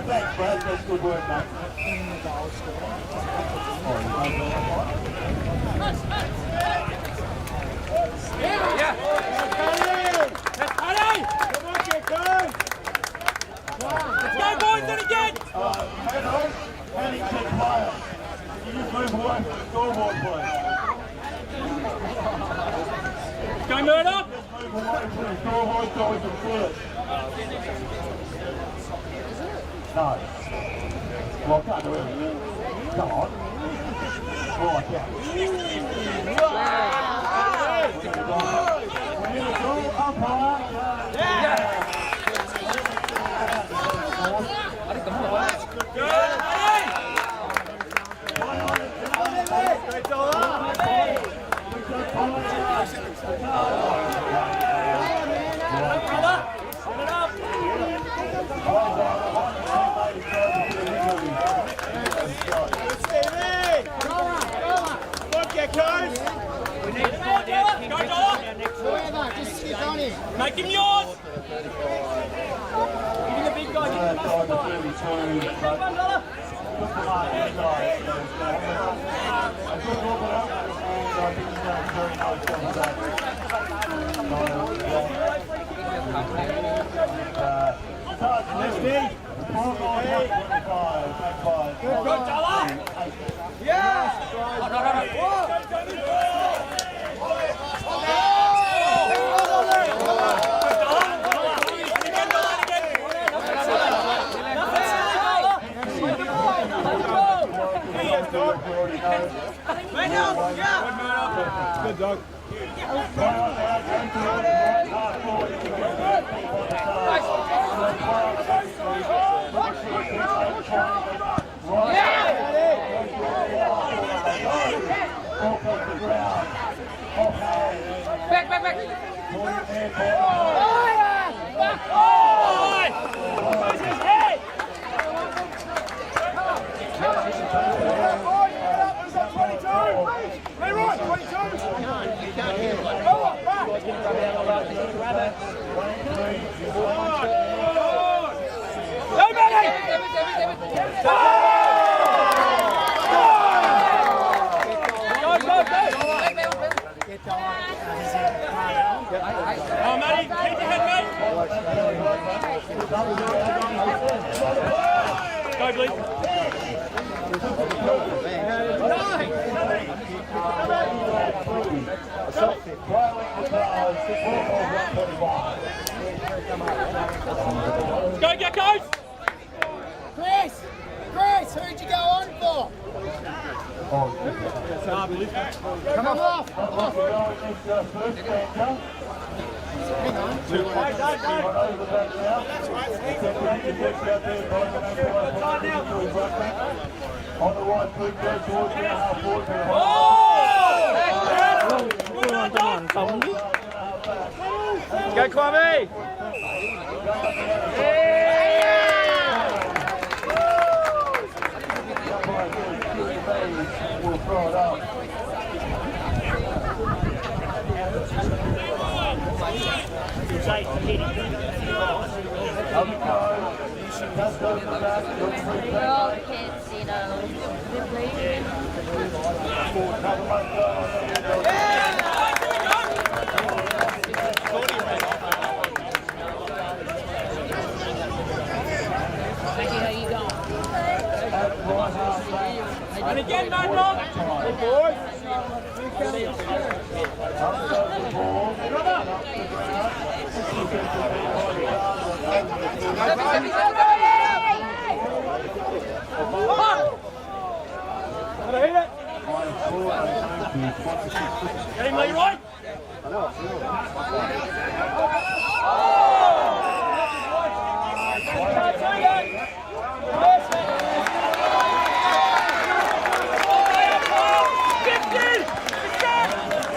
S10: Thanks, Brad. That's good work, mate. Pennington player. Can you just move away from the scoreboard, please?
S6: Go Murdoch!
S10: Just move away from the scoreboard so we can see it. No. Well, can't do anything. Come on. Right, yeah. We need a goal, umpire. Yeah.
S6: Make him yours! Give the big guy, give the
S8: Good dog.
S6: Back! Oh, Matty, keep your head, mate. Go, Glee. Go, get goes!
S8: Chris, who'd you go on for? Come on off.
S10: On the right foot, goes towards the half forward.
S6: Go, Kwame!
S10: We'll throw it up.
S12: We're all kids, you know.
S8: And again, man, Rob. Good boys. Get him, Leroy.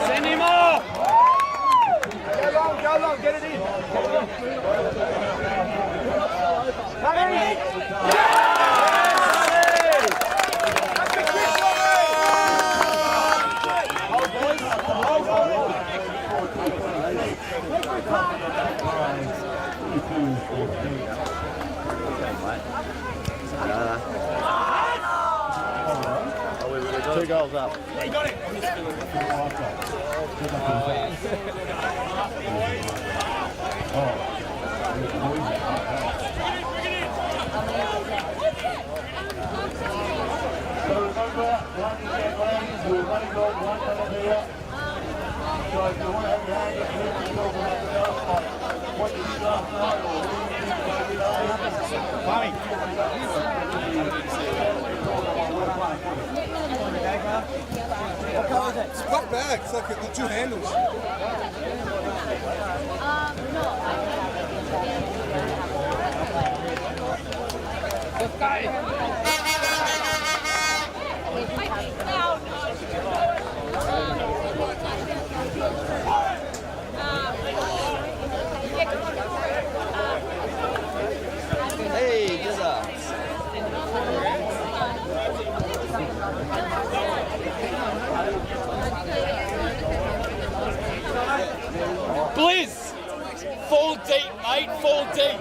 S8: Send him off! Go long, get it in!
S5: Two goals up.
S8: Yeah, you got it!
S13: It's a black bag. It's like got two handles.
S5: Hey, Jizza.
S8: Blizz! Full deep, mate, full deep.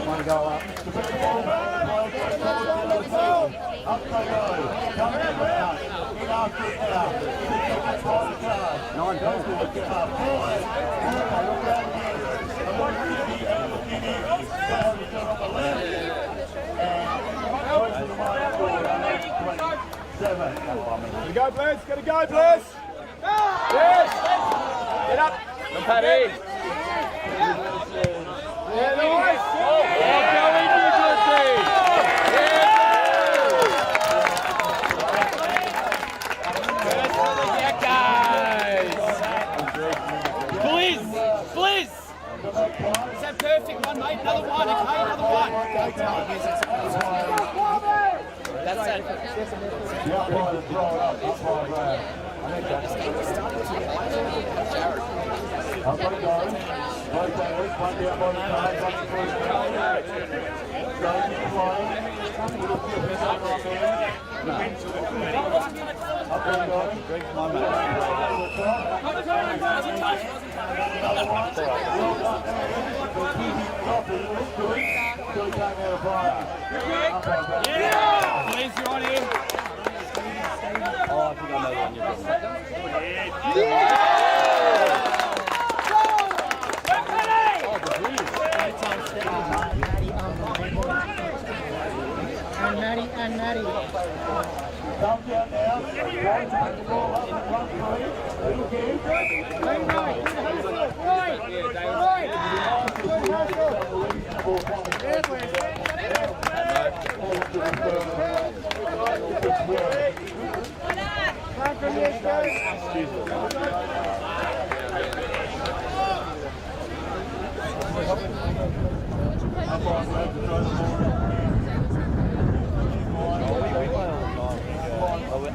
S10: One go up. Up they go. Come in now. In after it now. 9 goals. Look around here. I want you to be looking in. Down on the left. And goes to the right forward. 27.
S8: Gotta go, Blizz. Gotta go, Blizz. Yes. Get up. Come, Paddy. Yeah, nice. Oh, go in, Nicholasy. Blizz! Blizz! Is that perfect one, mate? Another one, okay? Another one. That's it.
S10: Up they go. Right there, one down by the card, one through the card. Going in play. Little flip up right there. Up they go. Another one. Well done there. Coffee, looks good. Still taking out a fire.
S8: Yeah! Blizz, you're on here.
S5: Oh, I think I know the one you're doing.
S8: Yeah! Maddie.
S10: Comes down now. Right, takes the ball up and runs free. Little give.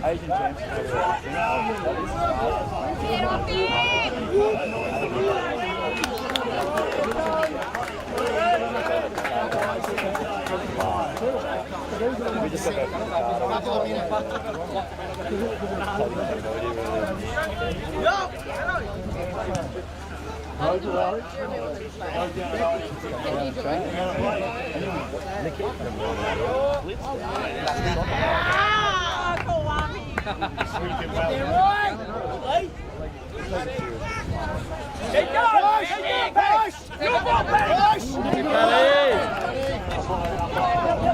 S9: Asian champs. We just got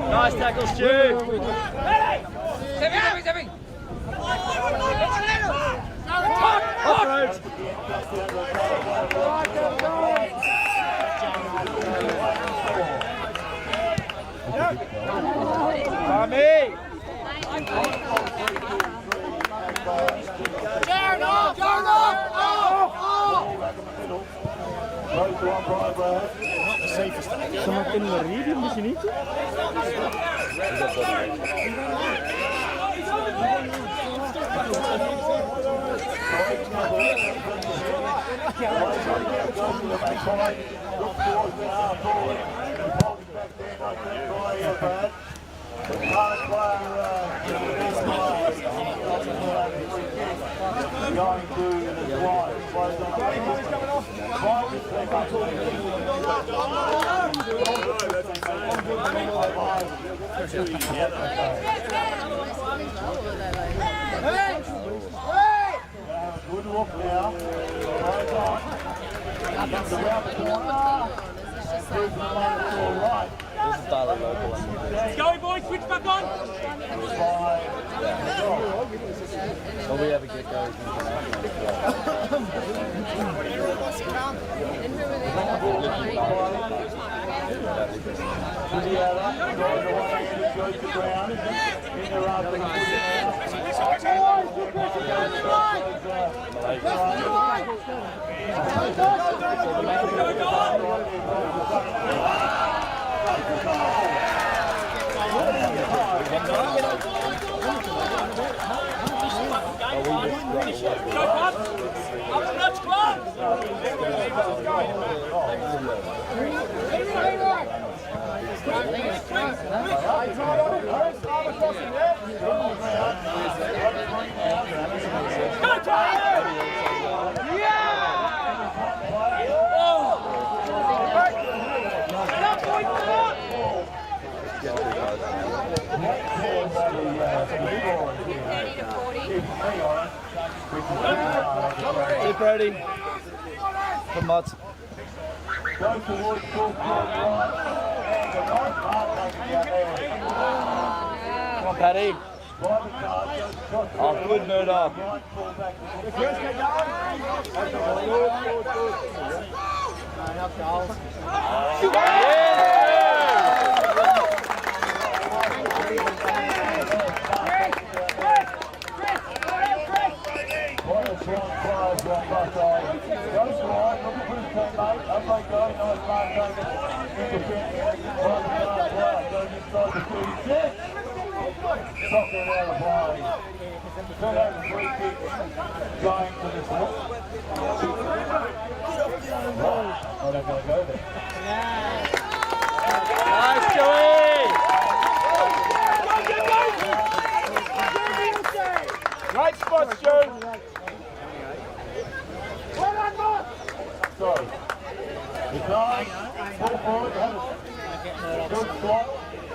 S8: Nice tackle, Stu.
S9: Semakin ngeri di sini tuh.
S10: Going to the wide. Good look now. Right on. Comes around the corner. Moves the line to the right.
S9: This is Tyler local.
S6: Let's go, boys. Switch back on.
S9: Well, we have a good go Hey, Brody. Come on.
S10: Go towards full court right. And the right part taken down there.
S9: Come on, Paddy. Oh, good Murdoch.
S10: Going to the floor. Oh, they're going to go there.
S9: Nice, Joey! Great spot, Joe!
S10: So, the guy, full forward, had a good slot,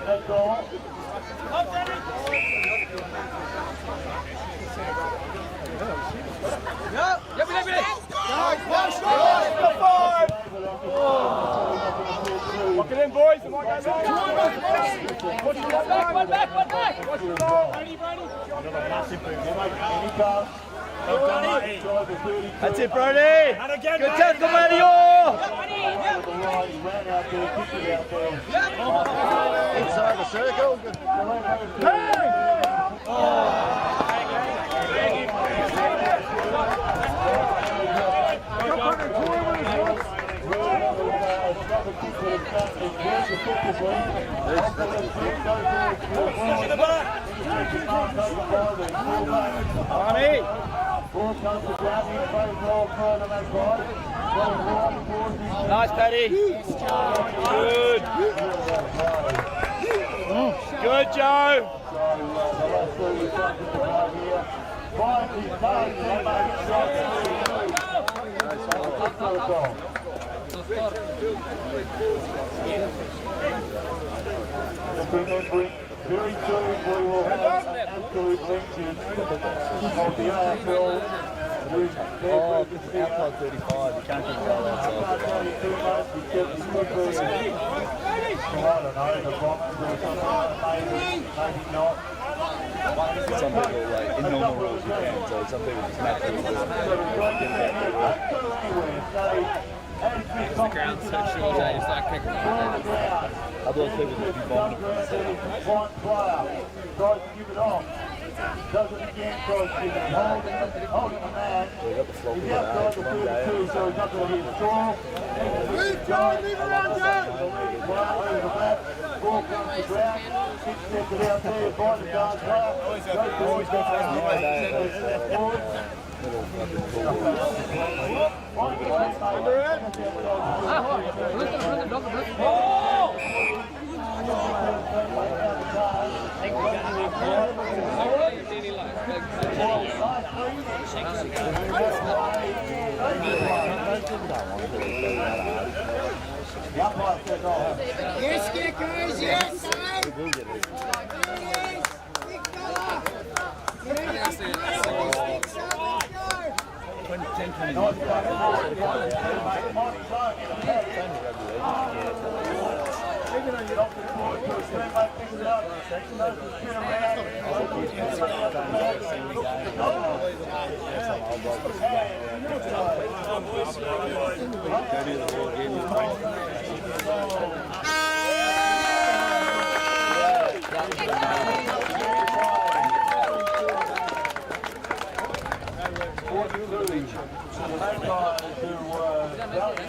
S10: that's all.
S9: Lock it in, boys. It might go long. Watch the ball.
S6: One back.
S9: Watch the ball. That's it, Brody. And again, good tackle, Mario. Inside the circle. Nice, Paddy. Good. Good, Joe.
S10: Remembering, very soon we will have absolute legends of the AFL with their
S9: Outside 35, you can't keep going outside.
S10: I don't know, the Bombers or something, maybe not.
S9: Some people, like, in normal rules you can, so some people just naturally do it.
S10: Because the ground's so short, you start kicking
S9: Otherwise people just be bombing from the center.
S10: One player tries to give it off. Does it again, tries to give it. Holding the man.
S9: We got the flop
S10: He's
S9: in
S10: outside the 32, so he's not going to be a score. Leave around, Joe! Over the back. Ball comes to ground. 6 steps it out there by the guard player. Always go
S8: Yes, kickers, yes,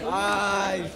S10: Nice.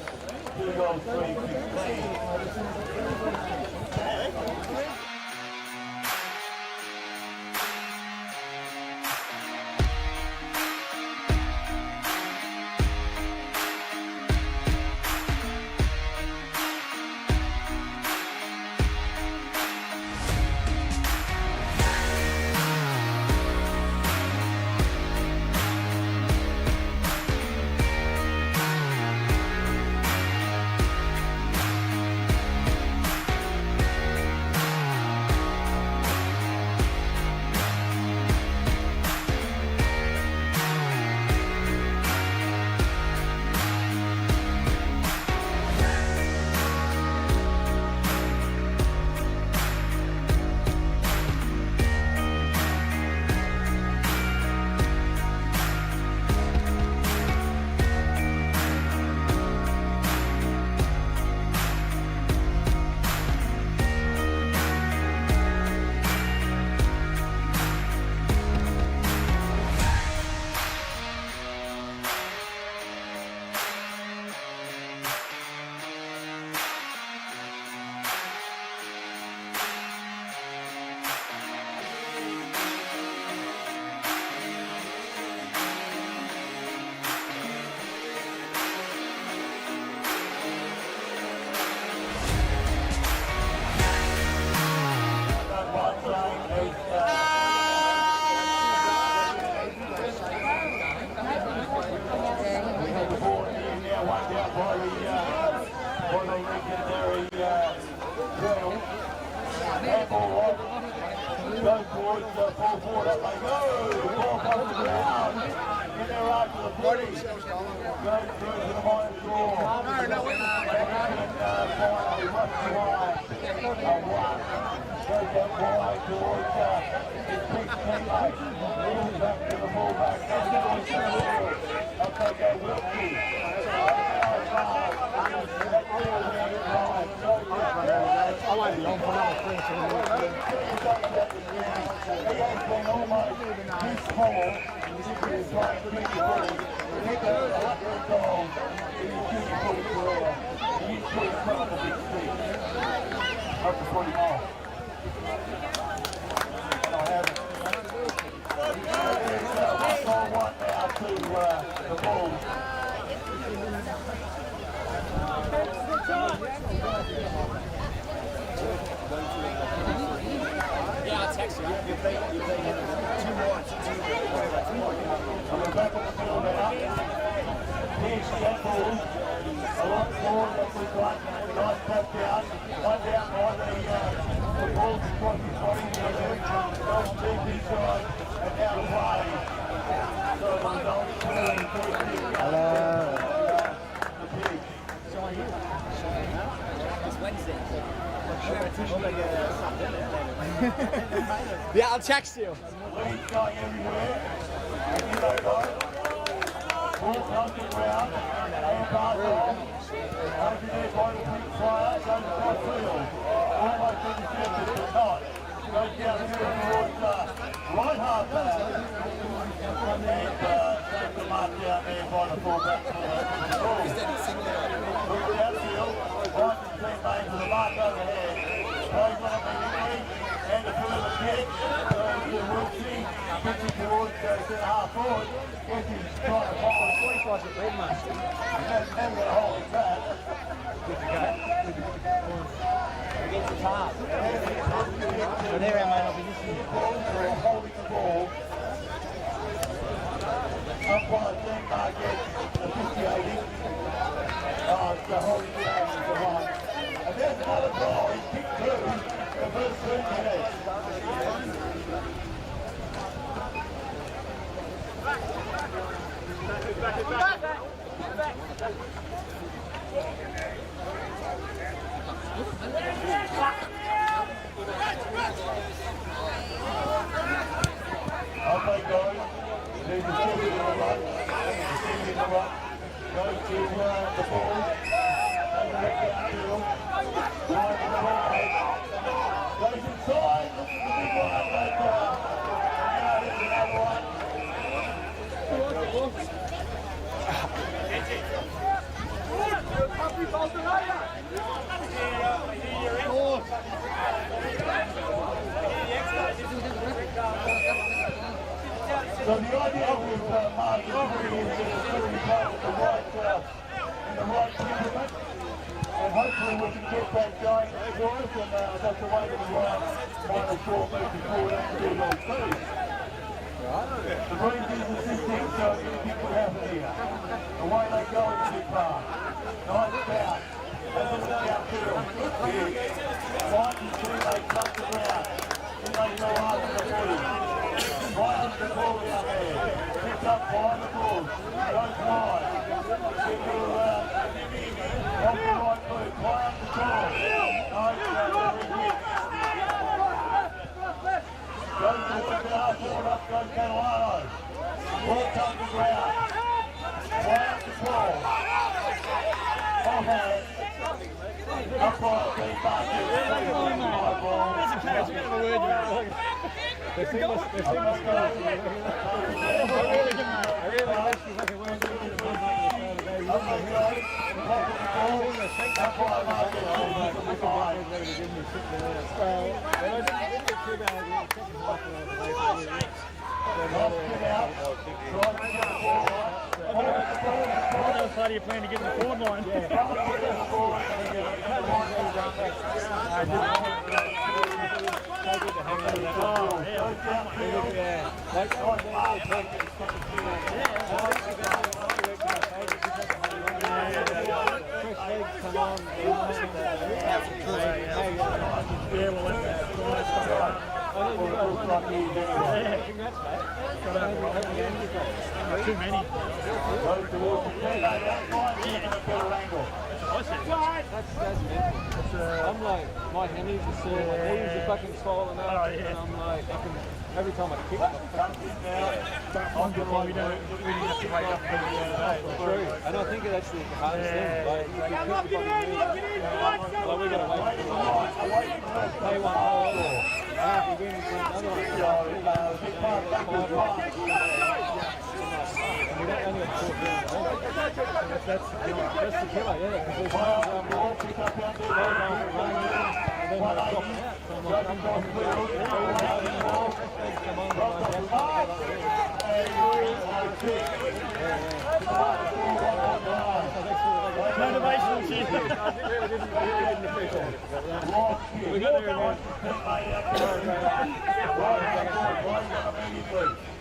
S10: Go towards the full forward, up they go. Ball comes to the ground. In there after the footy. Goes through to the minor score. And finally, what's the line? A one. Goes that wide towards his big teammate. Moves back to the fullback. Goes towards the field. Up they go, Wilkie.
S8: I won't be on for another 3 or 4 minutes.
S10: He has been almost this small. He's trying to make it work. He goes up the goal. He's shooting for his career. He's shooting from the big stick. Up to 40 more. I haven't. There's 1-1 now to the Bulls.
S8: Yeah, I'll text you. You beat 2 more.
S10: We're back on the field now. Here's the ball. A lot more than we've got. Nice tap down. One down by the ball's across his body. Goes deep inside. And now the play. So the result is hello.
S8: It's Wednesday. Yeah, I'll text you.
S10: Lead's going everywhere. And you know, guys, ball comes to the ground. And pass on. Over there by the big player. Goes across field. Almost intercepted, but not. Goes down here towards right half back. And takes the mark down there by the fullback for the ball. Looks outfield. Finds his teammate for the mark overhead. Plays on immediately. And a further kick. Goes to Wilkie. Kicks it towards centre half forward. Wilkie's trying to follow. Never got a hold of that.
S8: Against the top. So they're in my opposition.
S10: Holding the ball. Umpire Denmark gets officiating. The holding the game is the one. And there's another goal. He kicked through the first 3 minutes. Up they go. There's a stick in the run. The stick in the run. Goes to the ball. And the back downfield. Finds the ball. Goes inside. Looks at the big one. But now there's another one. So the idea with Mark is really is to be playing in the right temperament, and hopefully we can get that going for us, and that's the way that we want to score moving forward and do those two. The Greens is assisting, so anything could happen here. The way they go is a big part. Nice bounce. They look downfield. Big. Finds his teammates up the ground. Then they go after the footy. Finds the ball down there. Picked up by the ball. Goes wide. Kick it around. Off the right boot. Play up the ball. Nice hit. Goes towards the half forward. Up goes Catalano. Ball comes to ground. Play up the ball. Offhand. Upright being basket.
S8: How do you plan to get the forward line?
S10: looks like he is anyway.
S4: Too many.
S10: Goes towards the net. They don't find him in a better angle.
S4: I'm like, my knees are sore, my knees are fucking swollen up, and I'm like, every time I kick,
S10: I'm good like we don't really have to wake up for
S4: true. And I think that's the hardest thing. Like, you kick the fucking knees. Like, we gotta wait for play one hole. You win another one. We don't only have 4 games. That's the killer, yeah. Because there's no pick up out there, and then they're dropping out. So I'm like, motivational shit. We got there again.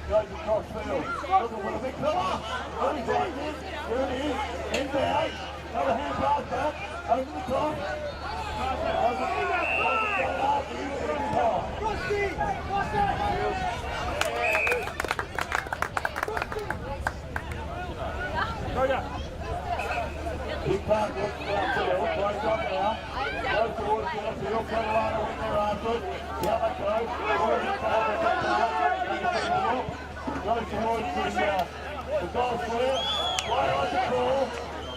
S10: Goes across field. Looking for the big fella. There it is. Into 8. Another hand pass back. Over the top. Big pass looks downfield. Plays up now. Goes towards the field. Carolina with their answers. The other goes. Goes towards the goal square. Right on the ball.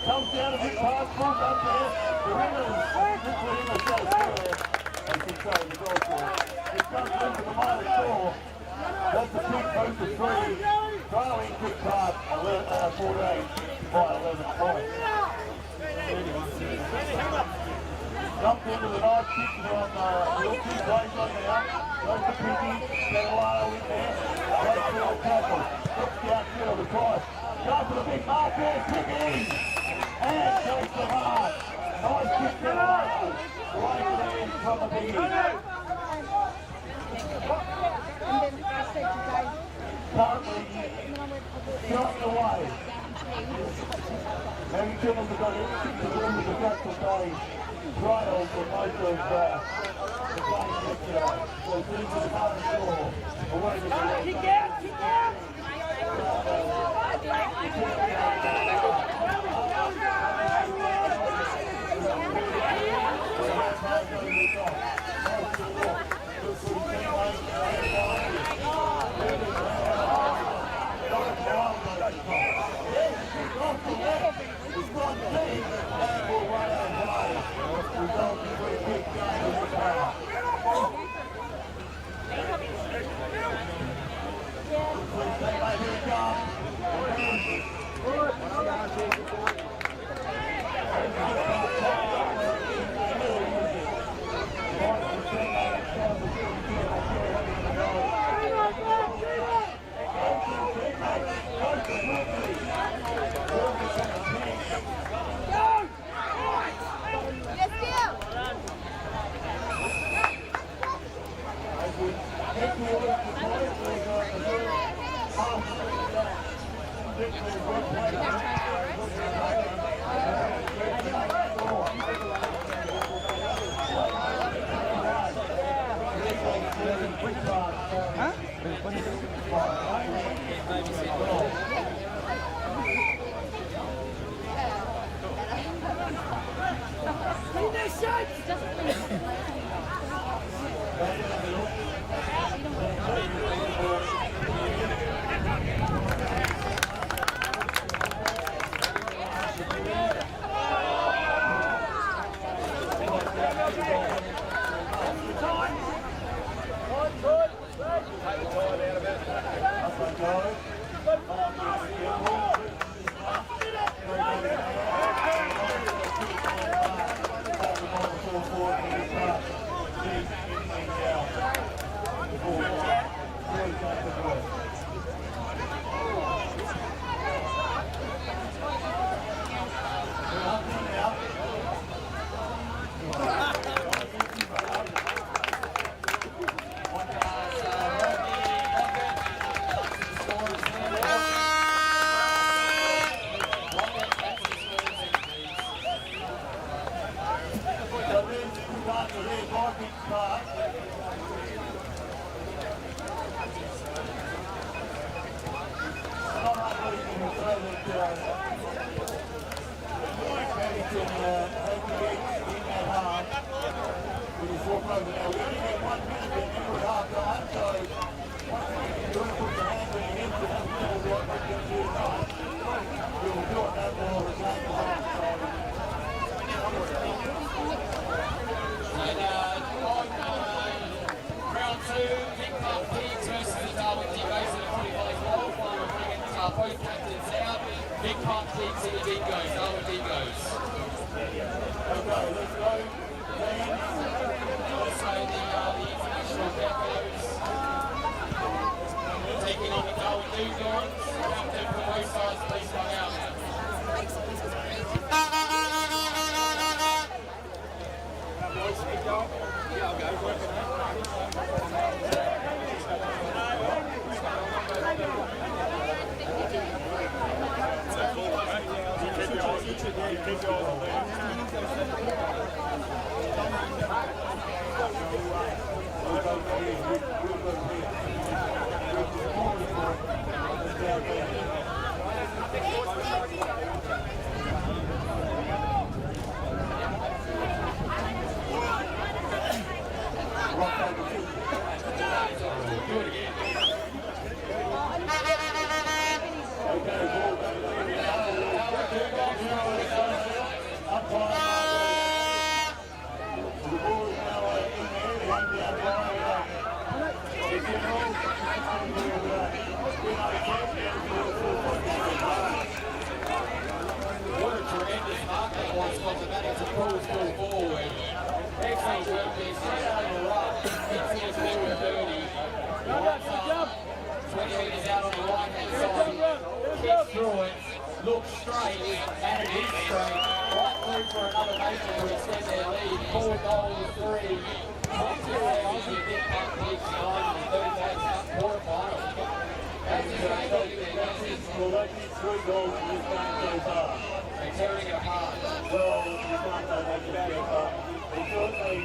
S10: Comes down a big pass. Pulls up there. The winners. Simply in the goal square. As you say, the goal square. It comes into the minor score. That's a big post of 3. Throwing quick pass. 14 by 11 points. Jumped into the nice kick from Wilkie. Plays on now. Goes to Picky. Catalano in there. Goes to the tackle. Looks downfield the cross. Goes to the big mark there. Picky. And goes to hard. Nice kick Catalano. Right there from the Picky. Currently going away. Maybe Kimmels have got everything to do with the actual day trials for most of the games yesterday. So it's into the bottom score. Away with the kick out! Kick out!
S6: Round two, Big Pump Pigs versus the Darwin Dingoes in a footy volley qualifier. We're bringing both captains out. Big Pump Pigs and the Dingoes, Darwin Dingoes.
S10: Okay, let's go.
S6: Also the international Geckos taking on the Darwin Dingoes. Captain for both sides, please come out. What a tremendous mark that was from the Maddox to pull this ball forward. Excellent work there, straight out of the ruck. It's his middle 30. Right up, 20 metres out on the right hand side. Kicks through it, looks straight, and it is straight. Right through for another nation to extend their lead. 4 goals, 3. 22 hours with Big Pump Pigs 9 in the third place cup quarterfinal. That's a great lead there, that's it.
S10: Well, that's 3 goals in this game so far.
S6: They're tearing it apart.
S10: Well, you can't say they can go far. They're certainly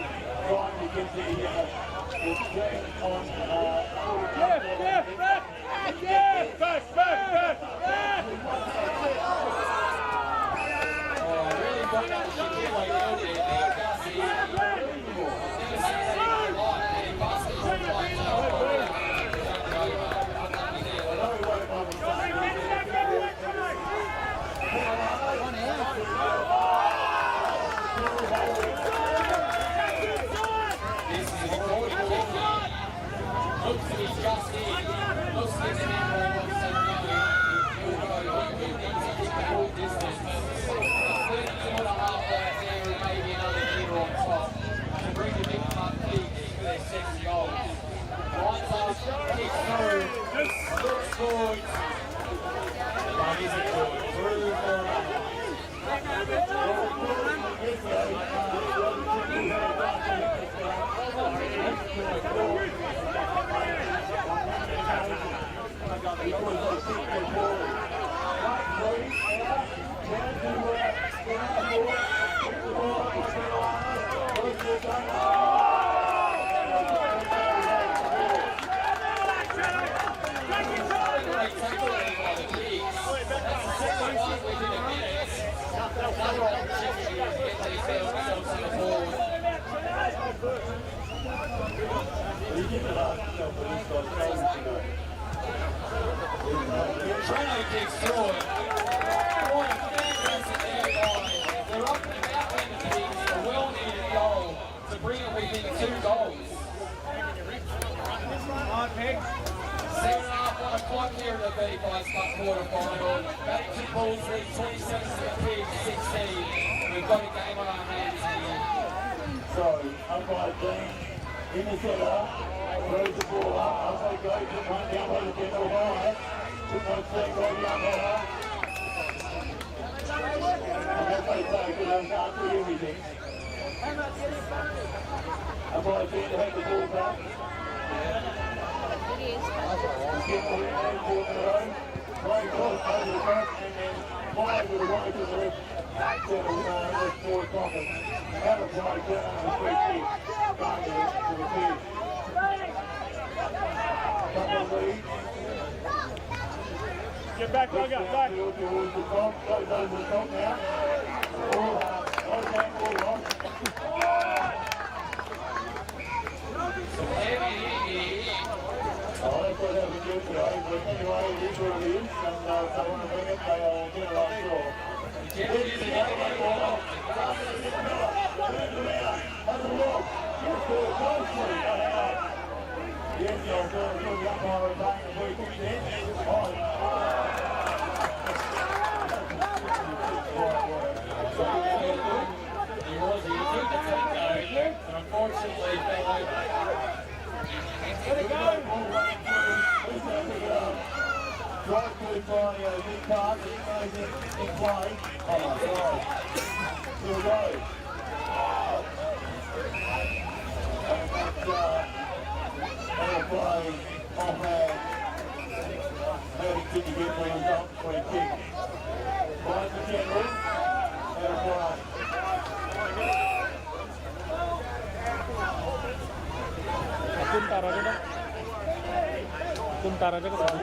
S10: trying to get the team on
S6: Treno kicks through it. What a fantastic air line. They're up and about in the Pigs, a well-needed goal to bring it within 2 goals. 7.5 on the clock here in the B5's Cup quarter-final. Baddington Bulls lead 27 to the Pigs, 16. We've got a game on our hands here.
S10: So, umpire team in the centre, throws the ball up, umpire goes and run down by the general line. Took one step by the umpire. And as they say, we can't do everything. Umpire team to have the ball back. General in there, ball in the row. Play cross over the front and then fly with the right to the left. Settle down, that's 4 o'clock. Have a play down on the 3 kick. Back to the 2. back, back. Towards the top, goes over the top now. That's what have to do today, but anyway, it is what it is, and if they want to bring it, they'll get it, I'm sure. Yes, I'll do it for the umpire and bang the weekend then.
S4: He was the though, but unfortunately fell over.
S10: Drive through Friday over his card, he goes in play. Oh my God. Still goes. And play offhand. How did you get the result? Free kick. Finds the general. And play.
S5: Puntar aja dong. Puntar aja ke sana.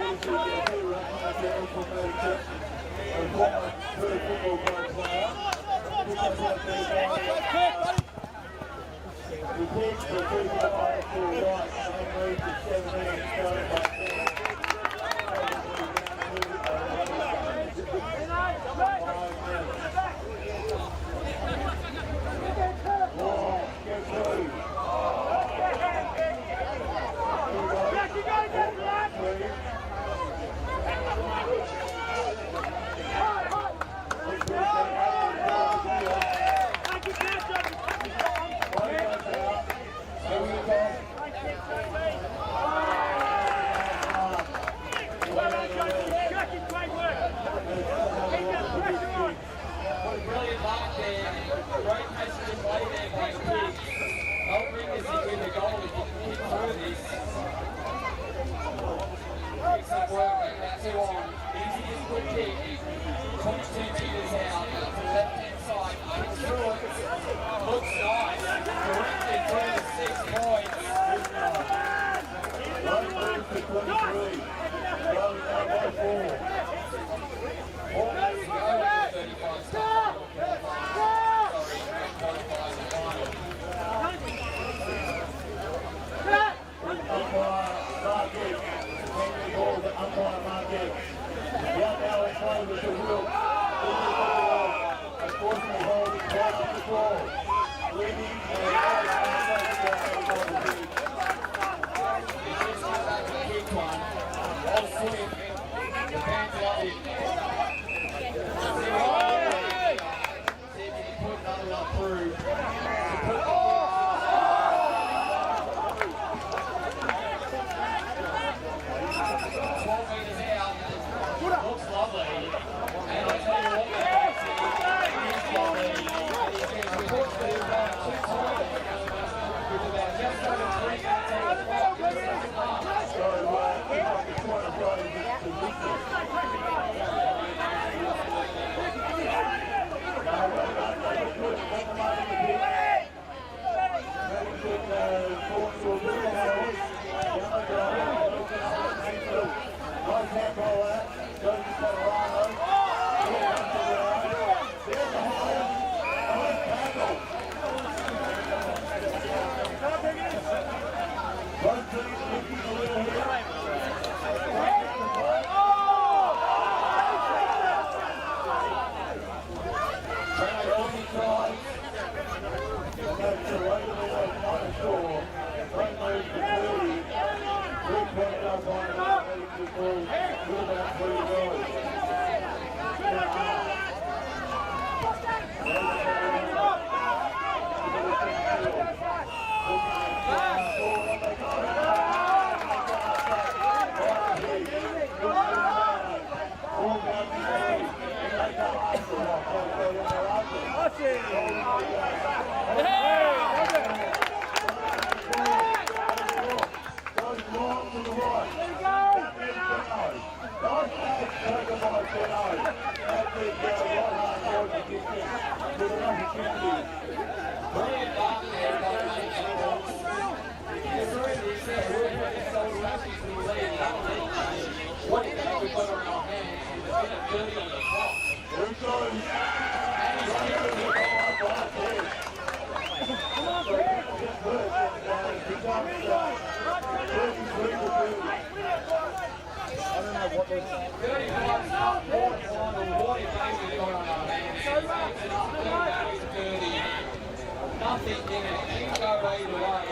S6: Nothing in it. You can go either way.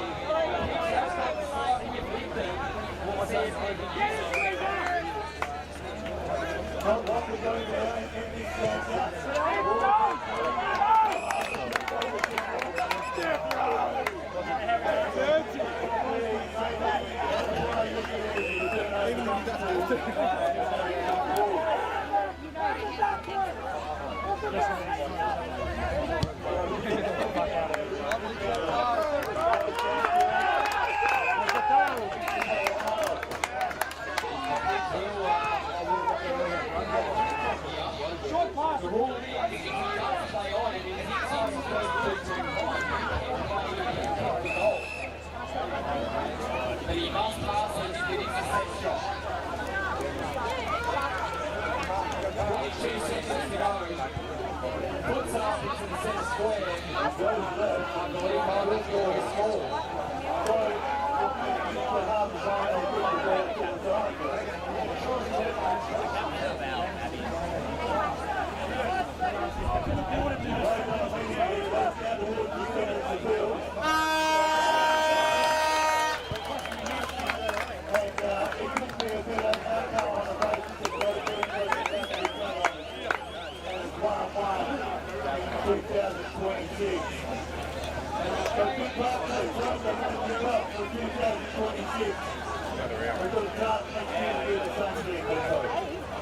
S6: Just have to start with Victor. We'll see if they can use it. Short pass. The rule is if he doesn't stay on it, if he decides to go 2-2-5, but he must pass it to get his set shot. 22 seconds to go. Puts it up into the centre square. I believe I will score his score.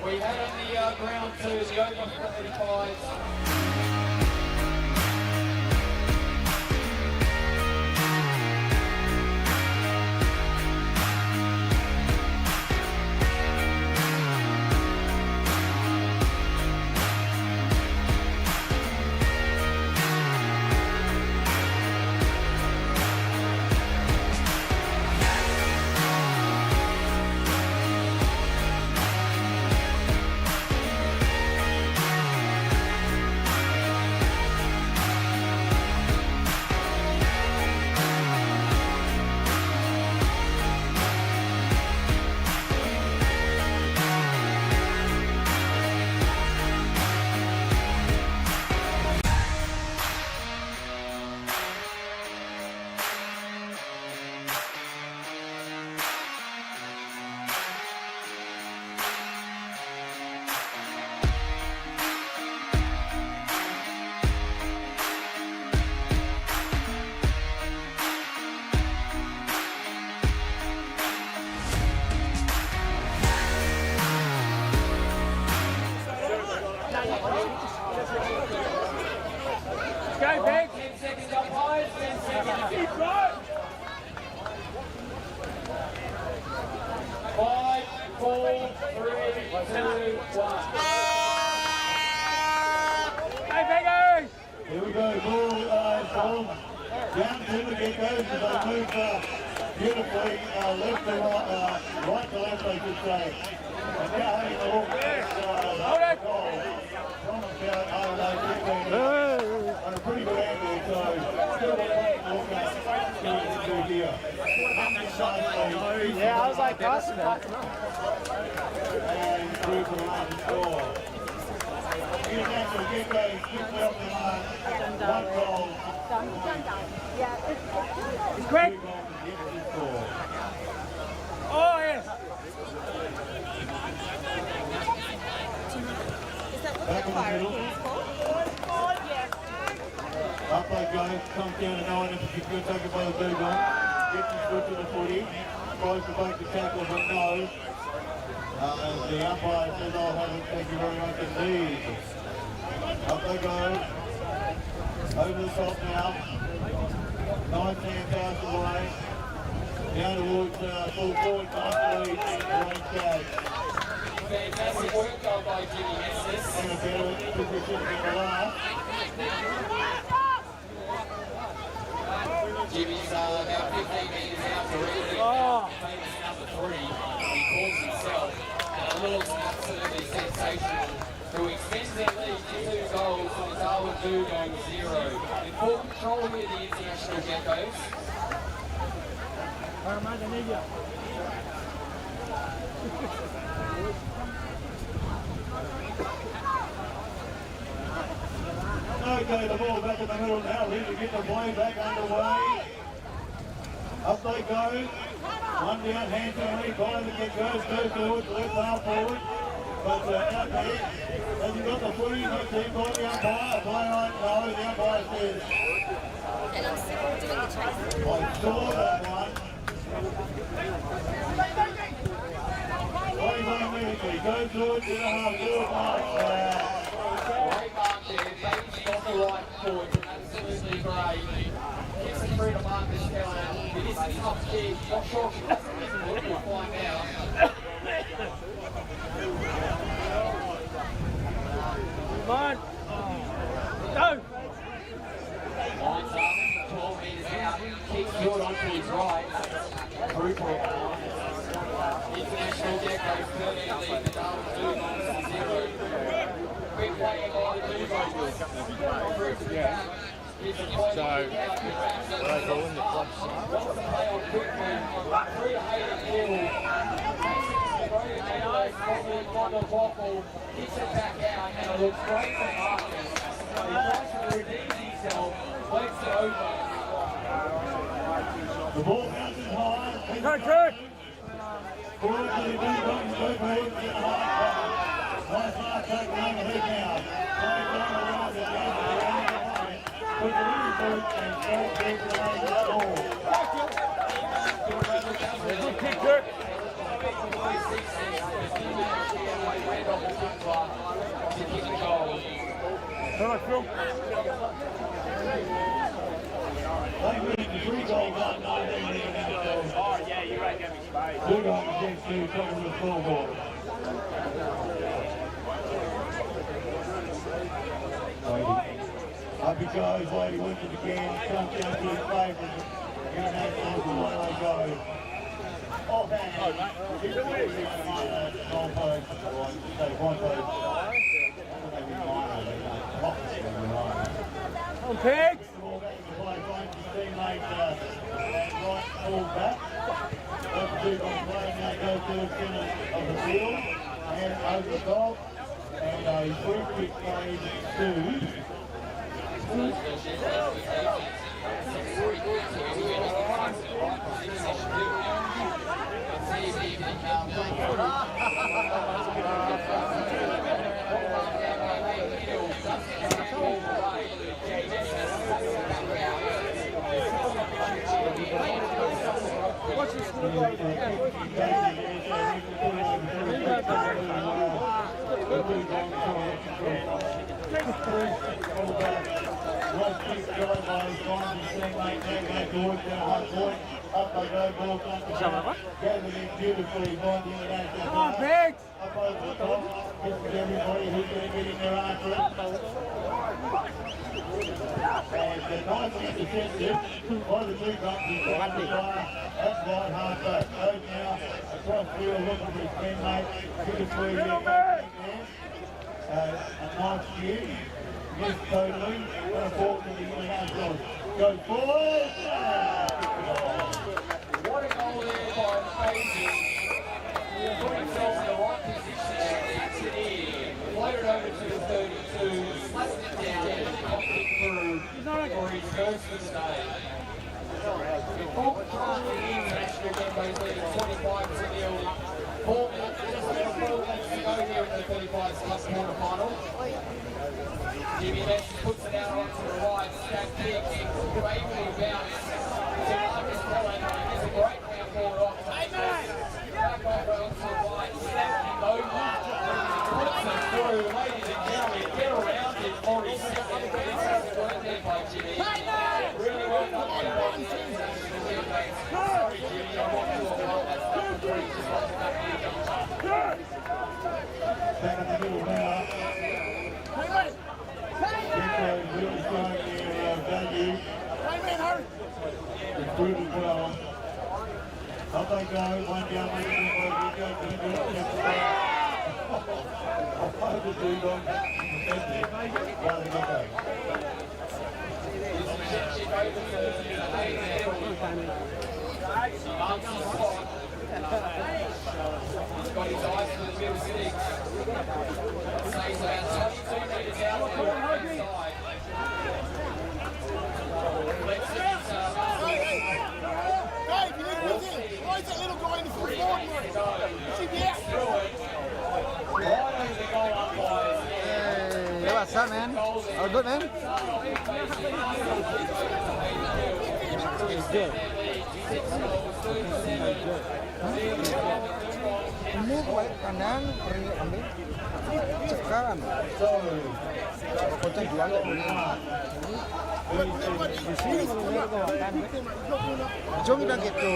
S6: We had on the ground two, the open 35s. Go big. 10 seconds up high, 10 seconds. Keep right. 5, 4, 3, 2, 1. Hey, Biggie!
S10: Here we go, ball down to the get-goes as they move beautifully left to right, right to left, I should say. And now having a look at goal from about 15 on a pretty good angle, so still a point to look at here.
S8: Yeah, I was like, that's enough.
S10: And through to the line to score. Here's actually get-goes quickly up the line. 1 goal.
S8: It's quick. Oh, yes.
S10: Back in the middle. Up they go, comes down to 9 if it's good, taken by the Dugong. Gets his foot to the footy. Tries to make the tackle, but no. The umpire says, I'll have it, thank you very much indeed. Up they go. Over the top now. 19 passes away. Down towards full forward, nicely. Great catch.
S6: Fantastic work done by Jimmy Estes.
S10: And a better position than the last.
S6: Jimmy's about 15 metres out to read. Famous number 3. He calls himself. And the Lord's absolutely sensational. Who extends their lead to 2 goals from the Darwin Dugong 0. In full control here, the international Geckos.
S10: Okay, the ball back in the middle now. Ready to get the play back underway. Up they go. One down, hand to the follow the kick goes forward, left half forward. But out there, has he got the footy? No team call the umpire. Play right, no, the umpire says.
S11: And I'm still doing the chase.
S10: I saw that one. 21 minutes, he goes forward to the half, good mark.
S6: Great mark there, Bates got the right foot, absolutely great. Gets it through to Marcus Keller. It is a tough kick, not sure if he does it, we'll find out.
S8: Come on. Go.
S6: Lines up, 12 metres out, kicks short onto his right. Brutal. International Gecko, 13 lead, the Darwin Dugongs to 0. Quick play by the Dugongs. Through to the back. Gives a play to the out. Wants to play on quickly. Through to Hayden Hill. Takes it to the road and goes probably on the waffle. Kicks it back out and it looks great for Marcus. He tries to redeem himself. Waits it over.
S10: The ball bounces high.
S8: Patrick!
S10: Forward to the Dugongs, go forward to the half. Nice mark, take the over head now. Play down around the game, around the line. Put the little boot and straight back to the ball.
S8: Good kick, Dirk. All right, Phil.
S10: They win the 3 goals on 19 minutes.
S8: Oh, yeah, you're right, give me space.
S10: Dugongs against 2, top of the scoreboard. Up he goes, Lady wins it again, comes down to his favourite. International is the way they go. Off hand. He's a win. Goal post. Say one post.
S8: On pigs!
S10: The ball back to the play, finds his teammate right full back. That's the Dugongs play now goes to the centre of the field. And over the top. And a free kick played to
S8: What's this look like? Come on, pigs!
S10: Up over the top. This is everybody who's going to get in there after it. And the nice intercepted by the Dugongs is behind the fire. That's wide half back. Goes now across field looking for his teammate. Good for you there. A nice shoot. Missed totally. Going to fall to the international. Goes forward.
S6: What a goal there by Basie. He put himself in the right position and takes it in. Floated over to the 32, slapped it down and got it through for his first mistake. Before controlling the international Gembo's leading 25-0. 4 minutes, just about 4 minutes to go here in the 35s Cup quarter-final. Jimmy Messi puts it out onto the right, stack kick, bravely bounce to Marcus Keller. There's a great round forward off. Back over onto the right, snapping over. Puts it through, ladies and gentlemen, get around it for his second. Fantastic work there by Jimmy. Really well done by the international teammates. Sorry Jimmy, I'm not sure how that's done for three. Just like that
S10: Back in the middle now. Gecko's really showing their value. Improving well. Up they go, one down, one down, Gecko to the middle, gets the ball. Over the Dugongs, by the Gecko.
S4: He's got his eyes for the middle six. Stays about 22 metres out there on the inside. Let's see
S13: Dave, you need to look in. Why is that little guy in the full forward? He should be out.
S4: Right over the goal umpires.
S8: Yeah, what's up, man? Oh, good, man. He's good. Ini buat kandang, pergi ambil. Sekarang. Kocok jual nggak boleh. Di sini kalau lihat kawakan, jom udah gitu.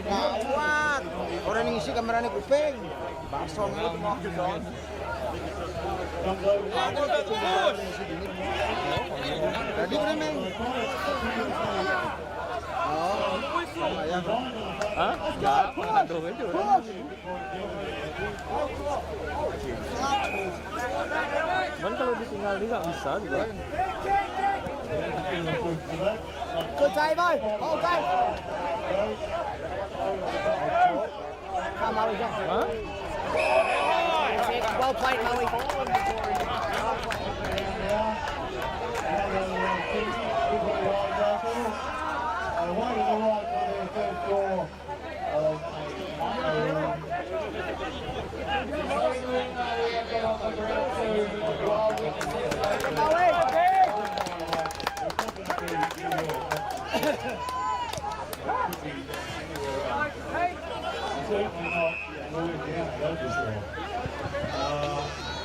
S8: Gawat. Orang yang isi kameranya kuping. Basong itu mau dong. Tadi berapa? Oh, ya. Hah? Enggak, aduh itu. Cuman kalau ditinggal dia nggak bisa juga. Good save, boy. Okay. Come on, huh? Well played, Howie.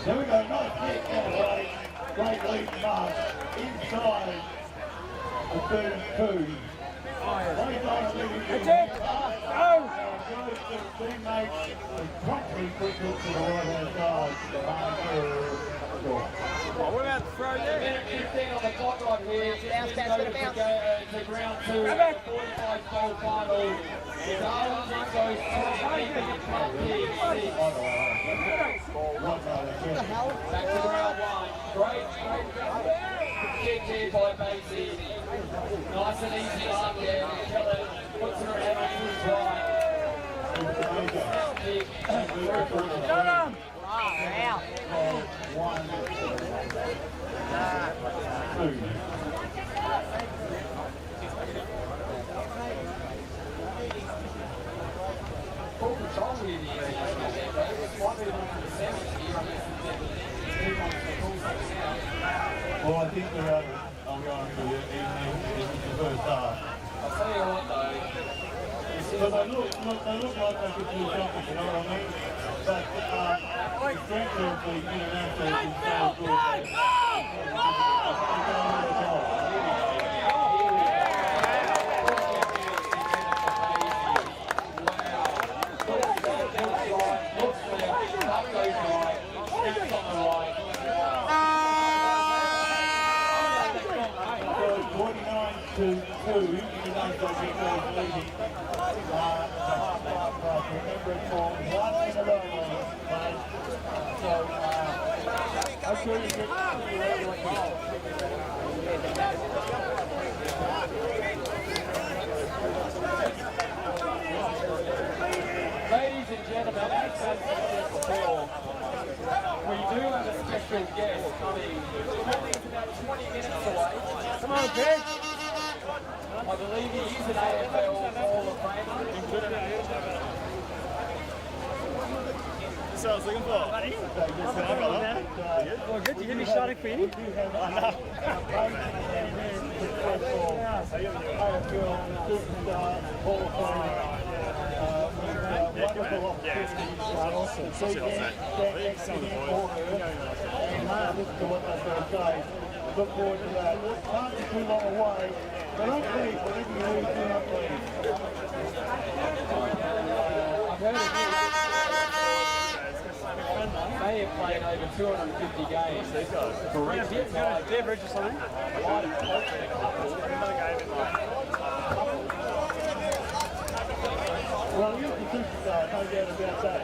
S10: There we go, nice kick, everybody. Great lead mark inside the 32. That's it! Go! Teammates promptly quick hook to the right-hand side.
S4: We're about to throw you. Minute 15 on the clock right here.
S11: Bounce, bounce, bounce.
S4: To ground 2. 45 goal final. Darlington goes 20
S11: What the hell?
S4: Back to round 1. Great kick here by Macy. Nice and easy up there. Kelly puts her head on his right. Kick.
S11: Shut him! Wow.
S10: Well, I think they're out. I'll be honest with you, even in the first half.
S4: I'll tell you what though.
S10: But they look like they could do something, you know what I mean? But the strength of the international is so good.
S4: Ladies and gentlemen, as said before, we do have a special guest coming. He's about 20 minutes away. Come on, Peg. I believe he is an AFL Hall of Famer.
S5: That's what I was looking for.
S8: Well, good. You didn't shot it for you.
S10: Wonderful opportunity. Awesome. So listen to what they're going to say. Look forward to that. Can't be too long away. But don't leave. Whatever you lose, do not leave.
S4: They have played over 250 games. These guys.
S8: Beverage or something?
S10: Well, you're the superstar, no doubt about that.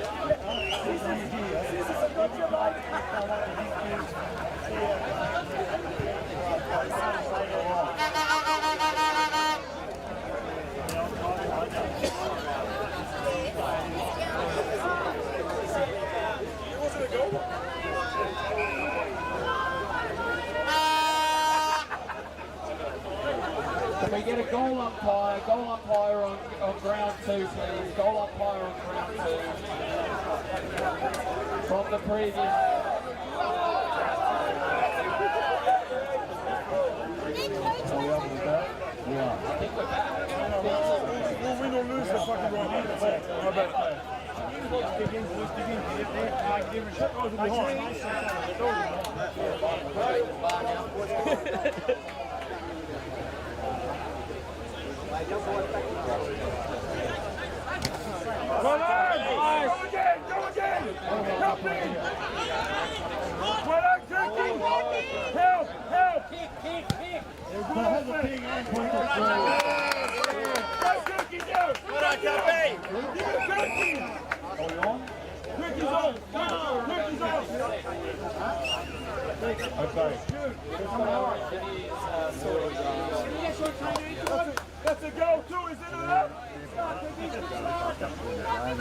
S4: umpire. Goal umpire on ground 2, please. Goal umpire on ground 2. From the previous.
S13: We'll win or lose the fucking right hand. I bet. Well done! Go again! Go again! Help me! Well done, Turkey! Help! Help! Kick! Go, Turkey, go!
S7: Well done, Cappy!
S13: Turkey! Turkey's on! Turkey's on!
S10: Okay.
S13: That's a goal too, isn't it?
S9: And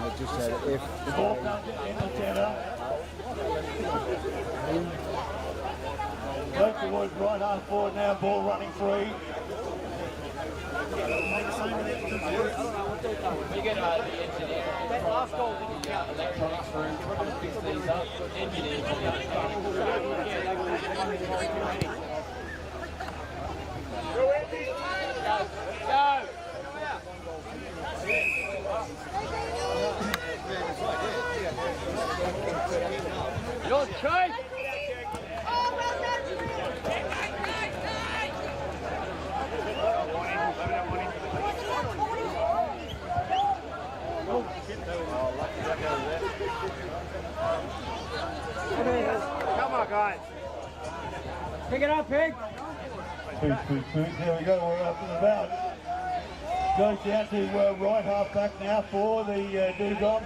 S9: it just said if
S10: The ball comes in the centre. Goes towards right half forward now, ball running free.
S4: We get the engineer from the electronics room, fix these up, engineers on the Go! Your choice!
S13: Come on, guys.
S4: Pick it up, Pig!
S10: There we go, we're up and about. Goes down to right half back now for the Dugong.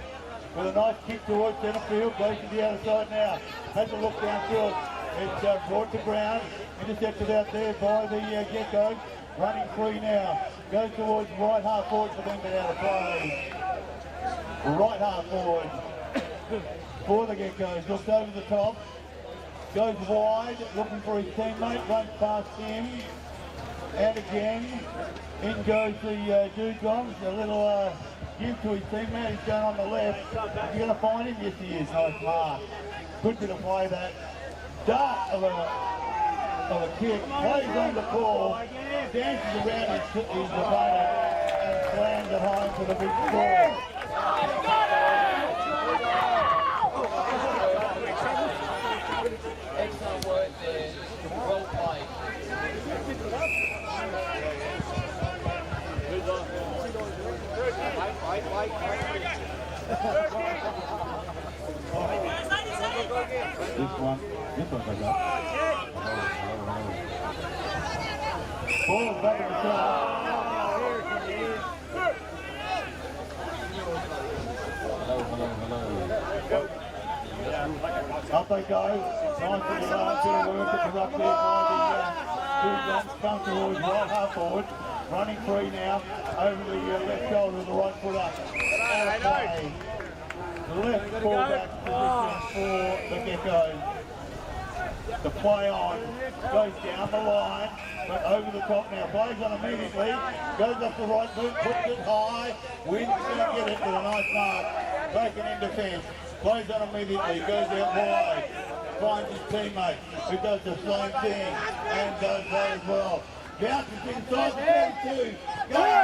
S10: With a nice kick towards centre field, goes to the other side now. Has a look downfield. It's brought to ground. Intercepted out there by the Geckos. Running free now. Goes towards right half forward for them to out of play. Right half forward for the Geckos. Looks over the top. Goes wide, looking for his teammate. Runs past him. And again. In goes the Dugongs. A little give to his teammate. He's going on the left. Is he going to find him? Yes, he is. Nice mark. Good bit of play that. Dart of a kick. Plays on the ball. Dances around his opponent. And slams it home for the big score.
S4: Excellent work there. Well played.
S10: This one's like that. Ball's back in the center. Up they go. Nice little arm to work at the ruck there by the Dugongs. Come towards right half forward. Running free now. Over the left shoulder with the right foot up. Okay. The left fullback position for the Geckos. The play on goes down the line, but over the top now. Plays on immediately, goes up the right boot, puts it high, wins, gonna get it with a nice mark. Taken in defence, plays on immediately, goes out wide, finds his teammate who does the same thing and does that as well. Bounces inside the 32.
S13: Clear!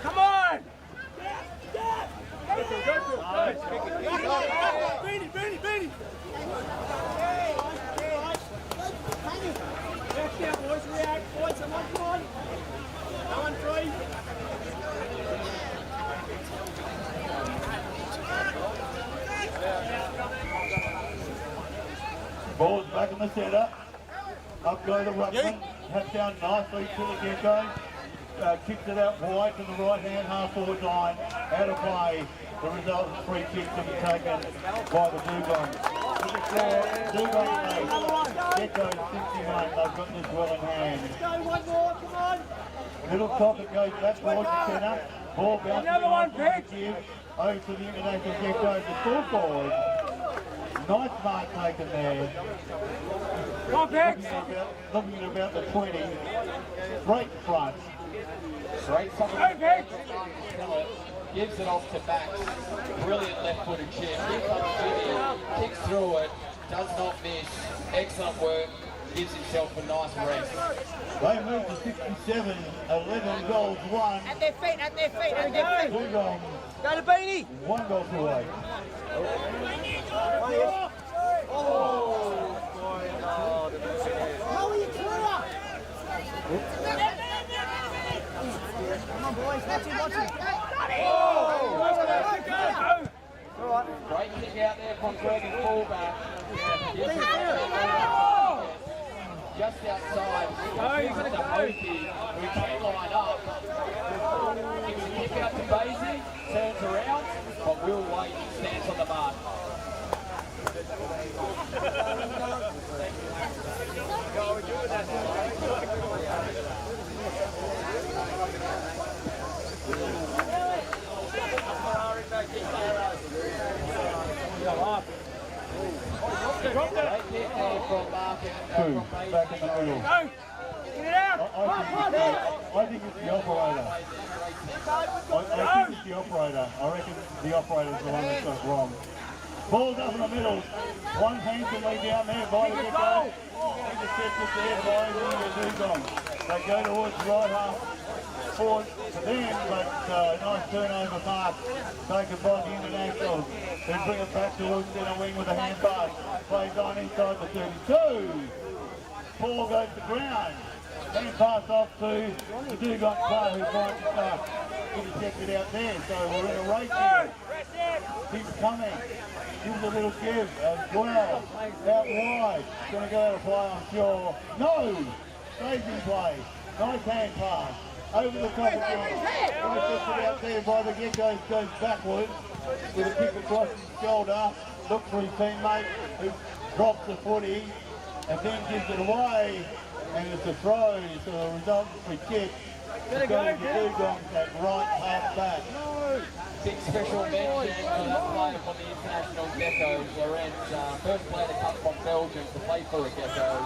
S13: Come on! Beanie! Back down, boys, react, boys, come on. No one free.
S10: Ball's back in the centre. Up go the ruckman. Has down nicely to the Geckos. Kicks it out wide to the right hand half forward line. Out of play. The result is a free kick to be taken by the Dugongs. Dugongs 8. Geckos 61. They've got this well in hand.
S13: Go, one more, come on.
S10: Little top it goes back towards the centre. Ball bounces
S13: Another one,
S10: Pick. Over to the international Geckos. The full forward. Nice mark taken there. Looking at about the 20. Straight front.
S4: Straight from the gives it off to Max. Brilliant left-footed chip. Here comes Jimmy, kicks through it, does not miss. Excellent work. Gives himself a nice rest.
S10: They move to 67, 11 goals, 1.
S8: At their feet, at their feet, at their feet.
S10: 2 goals.
S8: Go to Beanie.
S10: 1 goal to away.
S8: How are you clear? Come on, boys. Watch him, watch him.
S4: Great kick out there from Greg and fullback. Just outside. Gives it to Hokie, who can line up. Gives a kick out to Basie, turns around, but Will White stands on the mark.
S10: Back in the middle.
S8: Get it out.
S10: I think it's the operator. I think it's the operator. I reckon the operator's the one that's got it wrong. Ball's up in the middle. One handsomely down there by the get-go. Intercepted there by the Dugong. They go towards the right half forward to them, but nice turnover pass taken by the Internationals. Then bring it back towards centre wing with a hand pass. Plays on inside the 32. Ball goes to ground. Hand pass off to the Dugong player who finds it intercepted out there. So we're in a race here. Keeps coming. Gives a little give as well. Out wide. Going to go out of play, I'm sure. No! Stays in play. Nice hand pass. Over the top of him. Nice out there by the get-go. Goes backwards with a kick across his shoulder. Looks for his teammate who drops the footy and then gives it away. And it's a throw, so the result for kick. Goes to Dugong at right half back.
S4: Big special mention for that player from the International Geckos, Lorenz, first player to come from Belgium to play for the Geckos.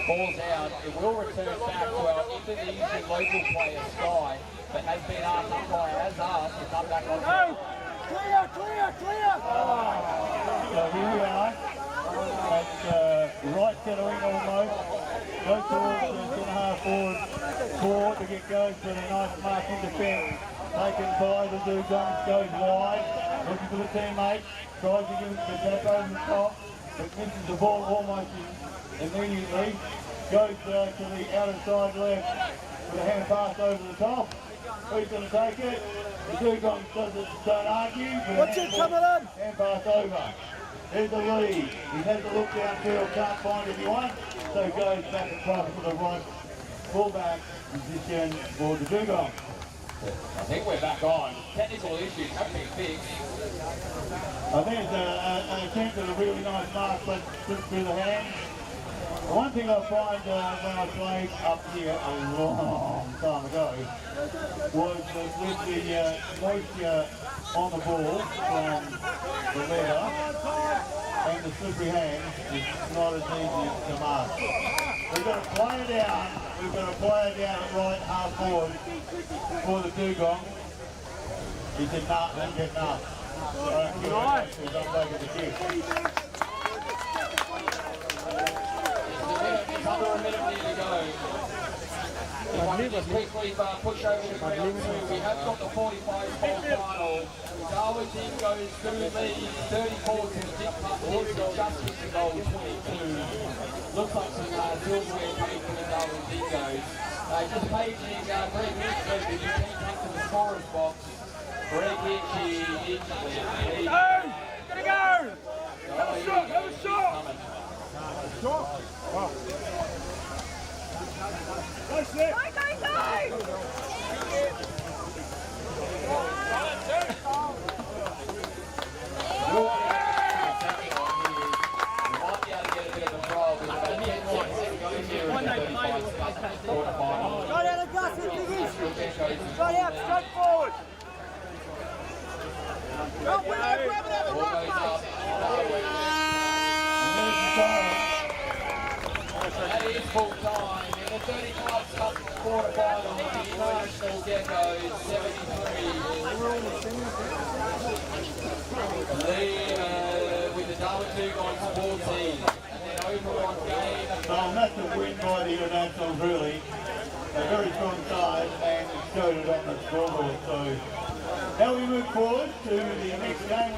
S4: Ball's out, it will return back to our Indonesian local player, Sky, but has been asked, umpire has asked to come back on.
S8: Clear, clear, clear.
S10: So here we are, at right centering almost. Go towards the centre half forward to get going for the nice mark in defence. Taken by the Dugongs, goes wide, looking for the teammate, tries to give it to tap over the top, but misses the ball almost immediately. Goes to the outer side left with a hand pass over the top. Who's going to take it? The Dugongs don't argue.
S8: What's it coming on?
S10: Hand pass over. There's the lead. He has a look downfield, can't find anyone, so goes back across to the right fullback position for the Dugongs.
S4: I think we're back on. Technical issues have been fixed.
S10: I think it's an attempt at a really nice mark, but slipped through the hands. The one thing I find when I played up here a long time ago was that with the moisture on the ball from the leather and the slippery hands, it's not as easy to mark. We've got to play it down. We've got to play it down at right half forward for the Dugong. He said, nah, don't get nah. Nice. He's unbreaking the kick.
S4: Under a minute near to go. If I can just quickly push over to round 2, we have got the 45 ball final. Darwin Dean goes through the 34 to the Dick Pup just hit the goal 22. Looks like some silverware coming from the Darwin Dingoes. Just paging Greg Hitchman, if you can come to the scorer's box. Greg Hitchy,
S13: Gotta go! Have a shot, have a shot! Shot? Wow. That's it! Go, go, go!
S8: Right out of Gus, Biggies! Right out, straight forward! Go, grab it out the right,
S4: full time. In the 35 Cup quarterfinal, the International Geckos 73. Lead with the double 2 guns 14. And then over on game.
S10: That's a win by the Internationals, really. A very strong side, and it showed it on the scoreboard. So now we move forward to the next game.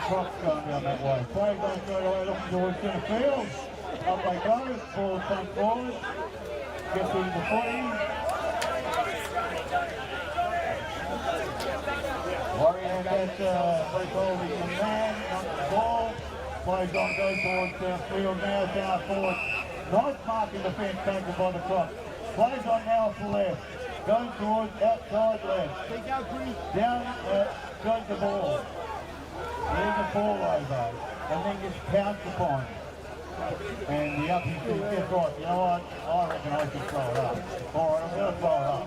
S10: Crocs going down that way. Play goes straight away looking towards centre field. Up they go, ball front forward. Gets into the footy. Warrior gets Breakover in man, on the ball. Plays on, goes towards centre field now, down forward. Nice marking defence taken by the Crocs. Plays on now for left. Goes towards outside left. Down goes the ball. There's a ball over, and then gets pounced upon. And the uppies said, guess what, you know what, I reckon I should throw it up. All right, I'm going to throw it up.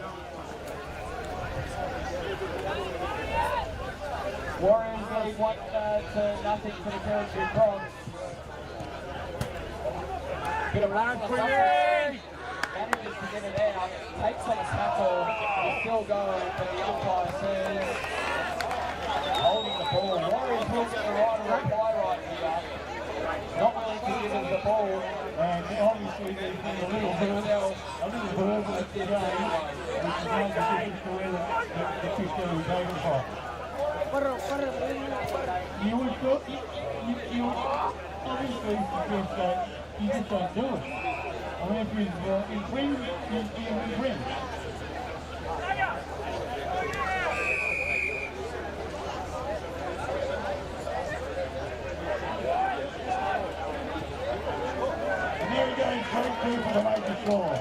S4: Warriors lead 1-0 for the territory cross. Bit of run for the manages to get it out, takes on a tackle, it's still going, but the umpire says holding the ball. Warriors will get the right or reply right here. Not willing to give us the ball,
S10: and obviously there's been a little verbal at the game, which is one of the difference to where the kick's going to be taken from. You would obviously suggest that you just don't do it. I mean, if you infringe, you infringe. And there we go, 22 for the major score.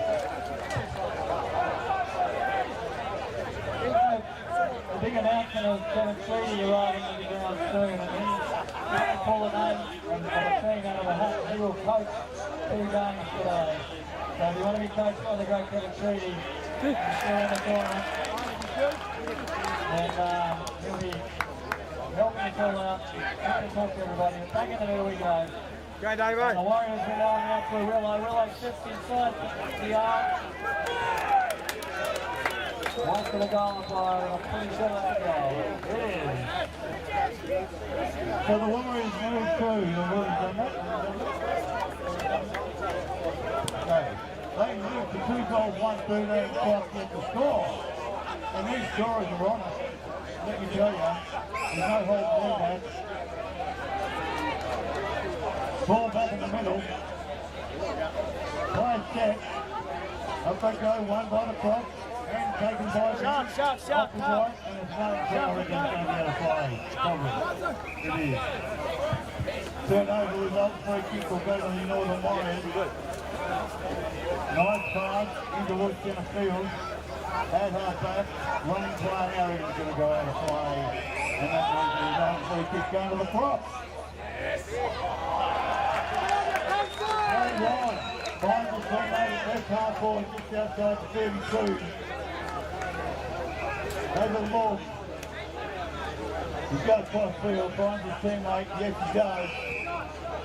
S4: the big announcement of Kevin Tweedy arriving to the ground soon, and he can call a name of a team out of a hat. He will coach 2 games today. So if you want to be coached by the great Kevin Tweedy, still in the tournament, and he'll be helping us all out, helping to talk to everybody. Back in the middle we go.
S8: Go, David.
S4: The Warriors are rolling out for Willow. Willow shifts inside the arc. Once for the goal flyer, I'm pretty sure that's a goal.
S10: So the Warriors move through. The Warriors done that. Okay. They move to 2 goals, 1-13, quite get the score. And these scorers are on it. Let me tell you, there's no hope in that. Ball back in the middle. Play set. Up they go, one by the cross. And taken by the off the right. And it's not I reckon it's going to be out of play. Probably. It is. Turnover result. Free kick will go to the Northern Warriors. Nice pass into Wood centre field. At half back. Running play area is going to go out of play. And that means the result. Free kick going to the prop. Very wide. Finds the teammate left half forward just outside the 32. Over the ball. He's got cross field, finds his teammate, yes he does.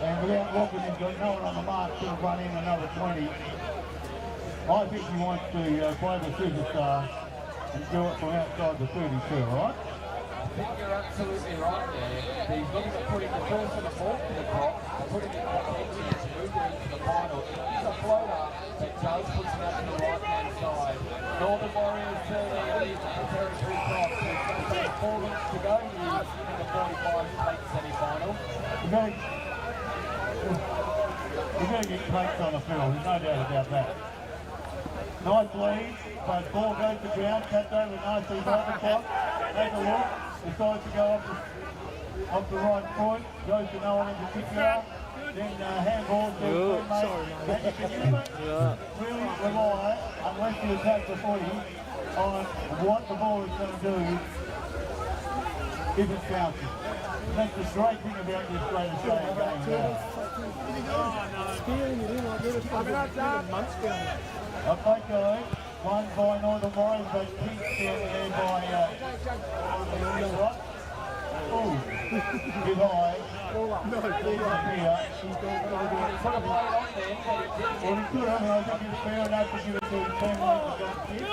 S10: And without looking, he's got no one on the mark, should have run in another 20. I think he wants to play the superstar and do it from outside the 32, right?
S4: I think you're absolutely right there. He's looking at putting the first of the ball to the top, putting it contention to move it into the final. It's a floater that does push it out to the right-hand side. Northern Warriors turn their lead to the territory cross. There's going to be 4 minutes to go here in the 45 semi-final.
S10: We're going to get cakes on the field, there's no doubt about that. Nice lead, but ball goes to ground, tapped over nicely by the clock. Take a look, decides to go off the right foot, goes to no one in particular. Then handball to teammate. Really rely, unless you attack the footy, on what the ball is going to do if it's bouncing. That's the great thing about this great Australian game. Up they go, one by Northern Warriors, but kicked down there by oh, bit high. No, here. Well, he could have, and I think it's fair enough to give it to his teammate to go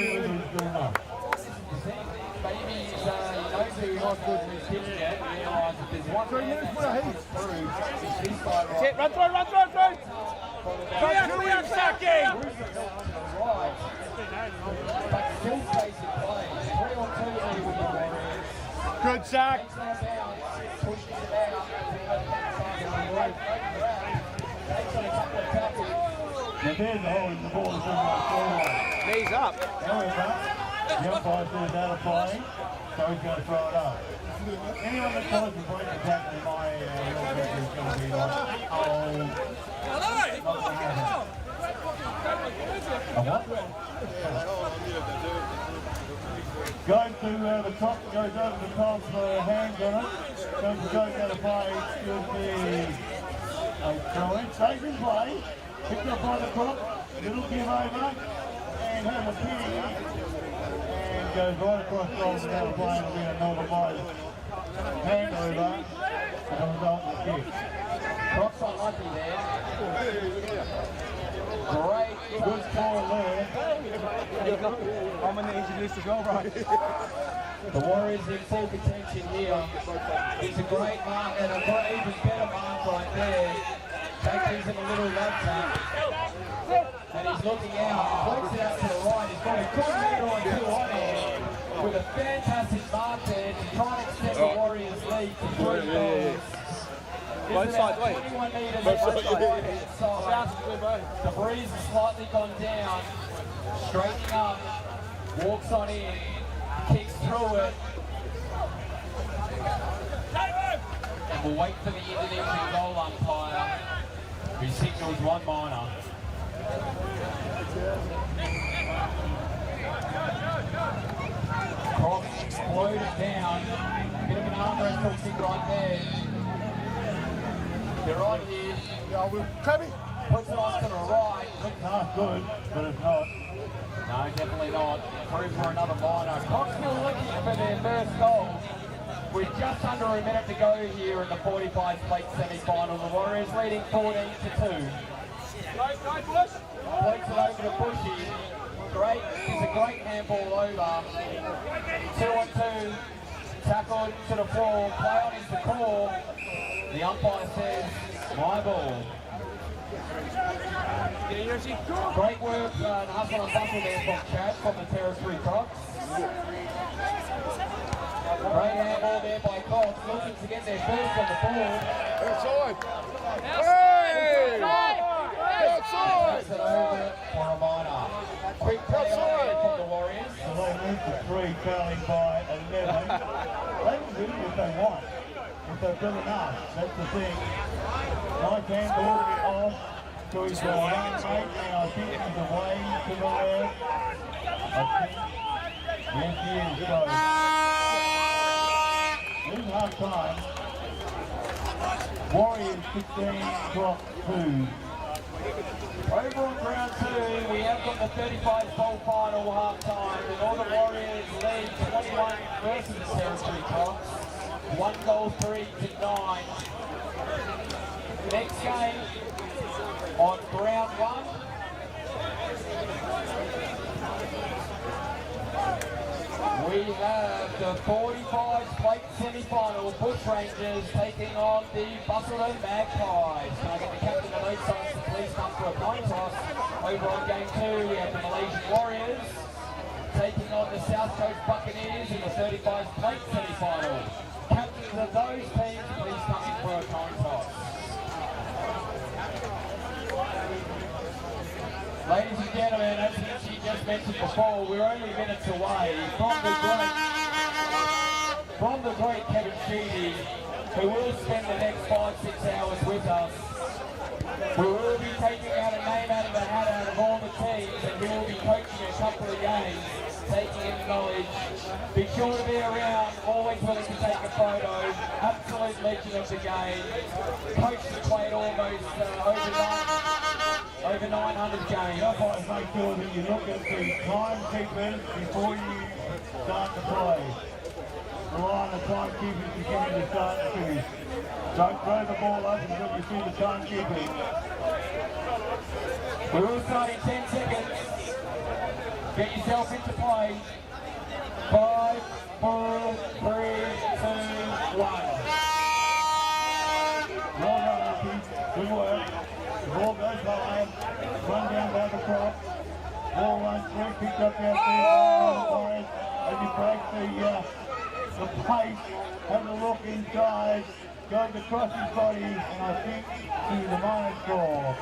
S10: kick.
S4: Maybe he knows who not good in his pitch yet, and realises that there's one man that's coming through. It's this side right.
S8: Run through! Clear, Saki!
S4: Right. But still facing play. 3 on 2 here with the Warriors.
S8: Good, Zach.
S4: Takes on bounce, pushes it out. Takes on a couple of tackles.
S10: Now there's the hole in the ball is in my forward.
S8: Knees up.
S10: However, the umpire says out of play, so he's going to throw it up. Anyone that tries to break the tackle in my real bet is going to be like, oh, not going to happen. What? Goes to the top, goes over the top for hands on it. Comes to go out of play, excuse me. They throw in, stays in play, picked up by the prop, little give over, and have a ping, and goes right across goal without a play, and will be another ball. Hangover, and a result in the kick.
S8: Crocs unlucky there. Great.
S10: Good score there.
S9: I'm on the injured list as well, right?
S8: The Warriors in full contention here. It's a great mark and a even better mark right there. Takes things in a little love tap. And he's looking out. He floats it out to the right. He's got a good lead on 2 on here with a fantastic mark there to try and extend the Warriors lead to 3 goals.
S9: Both sides, wait.
S8: 21 metres both sides. The breeze has slightly gone down. Straightening up. Walks on in. Kicks through it. And we'll wait for the Indonesian goal umpire, who signals 1 minor. Cross exploded down. Bit of an arm kick right there. They're on here. Puts it off to the right.
S10: Looks half good, but it's not.
S8: No, definitely not. Through for another minor. Crocs still looking for their first goal. With just under a minute to go here in the 45 plate semi-final. The Warriors leading 14-2. Floats it over to Bushy. Great, it's a great handball over. 2-on-2. Tackled to the floor. Play on is the call. The umpire says, my ball. Great work, the hustle and bustle there from Chad from the Territory Crocs. Great handball there by Cox, looking to get their first on the board.
S13: Outside! Hey! Outside!
S8: Puts it over for a minor. Quick play on there from the Warriors.
S10: So they move to 3, trailing by 11. They can win if they want, if they've done enough. That's the thing. Nice handball off. So he's got a young mate, and I think he's away to the left. I think. Yes, he is. So, in half time, Warriors 15, Crocs 2.
S8: Over on round 2, we have got the 35 ball final half time. The Northern Warriors lead 21 versus the Territory Crocs. 1 goal 3 to 9. Next game on round 1. We have the 45 plate semi-final, Bushrangers taking on the Busselton Magpies. Can I get the captain of those sides to please come for a coin toss? Over on game 2, we have the Malaysian Warriors taking on the South Coast Buccaneers in the 35 plate semi-final. Captains of those teams, please come in for a coin toss. Ladies and gentlemen, as she just mentioned before, we're only minutes away from the great Kevin Sheedy, who will spend the next 5-6 hours with us. We will be taking out a name out of the hat out of all the teams, and we will be coaching a couple of games, taking in knowledge. Be sure to be around, always willing to take a photo. Absolute legend of the game. Coach has played almost over 900 games.
S10: Umpires make sure that you look at the timekeepers before you start to play. Rely on the timekeepers to get you to start and finish. Don't throw the ball up until you see the timekeepers.
S8: We will start in 10 seconds. Get yourself into play. 5, 4, 3, 2, 1.
S10: Well done, Lucky. Good work. The ball goes high. Run down by the crop. Ball runs through, picked up out there by the as you break the pace. Have a look inside. Goes across his body, and I think to the minor score.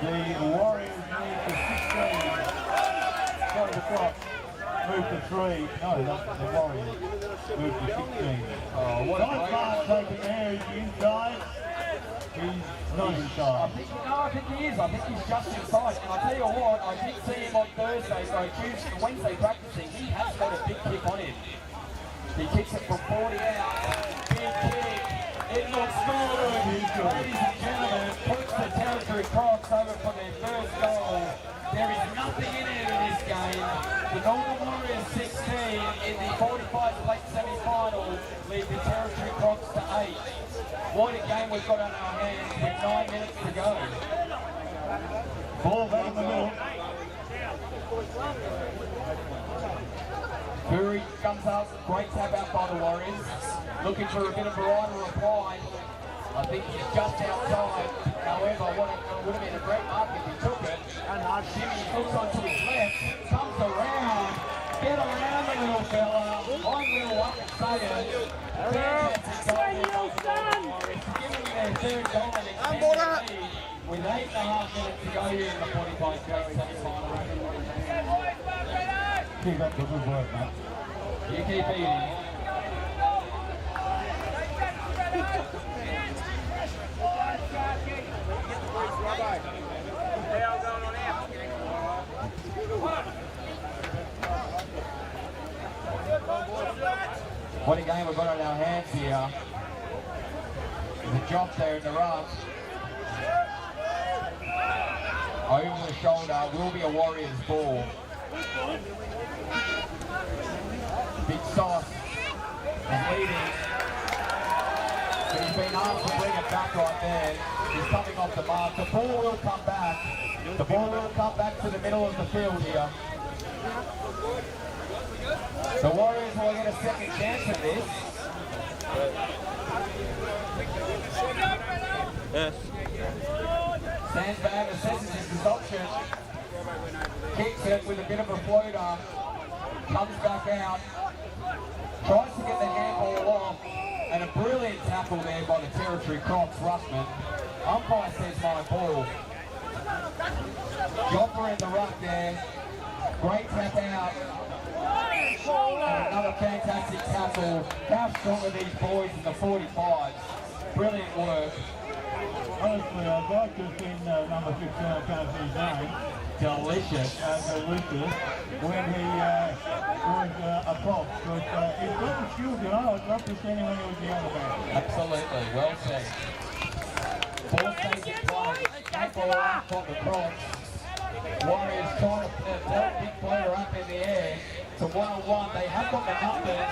S10: The Warriors move to 16. Sorry, the crop. Move to 3. No, that's the Warriors. Move to 16.
S8: Oh, what a
S10: Nice pass taken there. Is he inside? He's not inside.
S8: I think he is. I think he's just inside. And I tell you what, I did see him on Wednesday practicing. He has got a big kick on him. He kicks it from 40 out. Big kick. It looks good. Ladies and to 8. What a game we've got on our hands with 9 minutes to go.
S10: Ball back in the middle.
S8: Fury comes up, great tap out by the Warriors. Looking for a bit of variety reply. I think he's just outside. However, would have been a great mark if he took it. Jimmy hooks onto his left, comes around. Get around the little fella. I'm little up and say it. Fantastic goal Warriors. Giving me their third goal and extending the lead with 8.5 minutes to go here in the 45 straight semi-final.
S10: Keep up the good work, mate.
S8: You keep eating. What a game we've got on our hands here. There's a drop there in the rough. Over the shoulder will be a Warriors ball. Big Sauce is leading. He's been asked to bring it back right there. He's coming off the mark. The ball will come back. The ball will come back to the middle of the field here. The Warriors will get a second chance at this.
S5: Yes.
S8: Stands back, assesses his option. Kicks it with a bit of a floater. Comes back out. Tries to get the handball off. And a brilliant tackle there by the Territory Crocs ruckman. Umpire says my ball. Jopper in the ruck there. Great tap out. And another fantastic tackle. How strong are these boys in the 45s? Brilliant work.
S10: Honestly, I'd like to have seen number 16, I can't see his name.
S8: Delicious.
S10: Delicious. When he was a prop. But he's got the skills, you know. I'd love to see him when he was the other man.
S8: Absolutely. Well said. Ball stays in play. That ball out from the Crocs. Warriors trying to put big player up in the air. It's a one-on-one. They have got the numbers.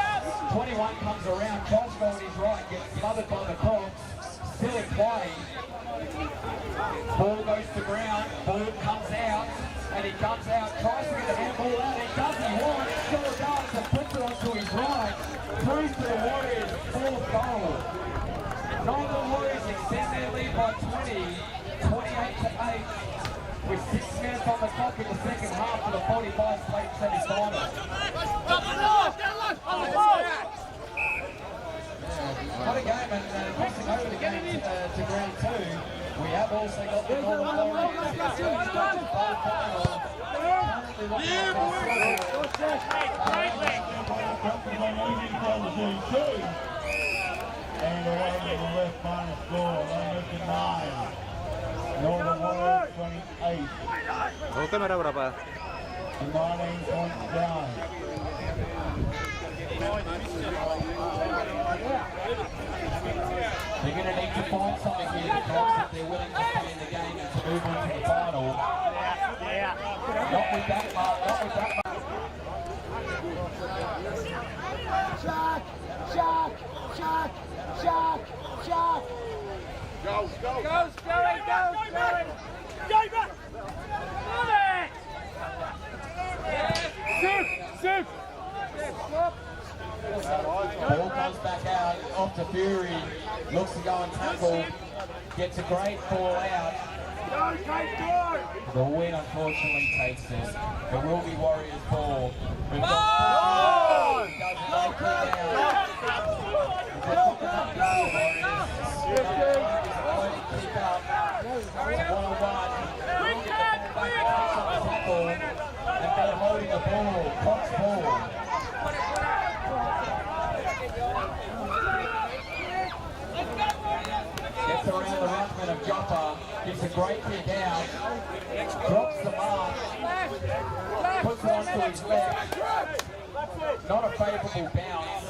S8: 21 comes around. Tries to go on his right. Gets smothered by the Crocs. Still in play. Ball goes to ground. Ball comes out. And he comes out. Tries to get the handball out. He does. He wants. Still does. And puts it onto his right. Through to the Warriors. Fourth goal. Northern Warriors extend their lead by 20. 28-8. With 6 minutes on the clock in the second half for the 45 plate semi-final. What a game, and crossing over the game to ground 2. We have also got the Northern Warriors in the semi-final.
S10: And away to the left final score, 11-9. Northern Warriors 28.
S5: Oke, merah berapa?
S10: 19 points down.
S8: They're going to need to find something here, the Crocs, if they're willing to stay in the game and to move on to the final. Not with that mark, not with that mark.
S13: Shark! Shark! Shark! Shark! Shark! Go, go! Go, Scully! Go, Scully! Go back! Love it! Soup! Soup!
S8: Ball comes back out, off to Fury, looks to go and tackle, gets a great ball out. The win unfortunately takes it. It will be Warriors ball. We've got and they're holding the ball, Cox ball. Gets around the ruckman of Joppa, gives a great kick out, drops the mark, puts it onto his left. Not a favourable bounce,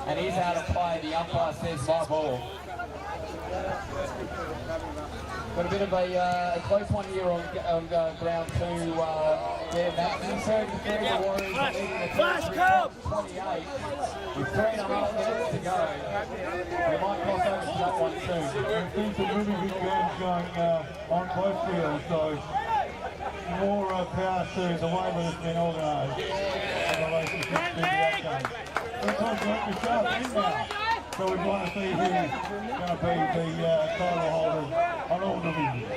S8: and he's out of play. The umpire says my ball. Got a bit of a close one here on ground 2. Yeah, Matt, you heard the Warriors are leading the 28 with 3.5 minutes to go. We might cross over to that one too.
S10: There's been some really good games going on both fields, so more power to the way that it's been organised in relation to the outcome. Sometimes we have to sharp in now, so we want to see who's going to be the title holders on all divisions.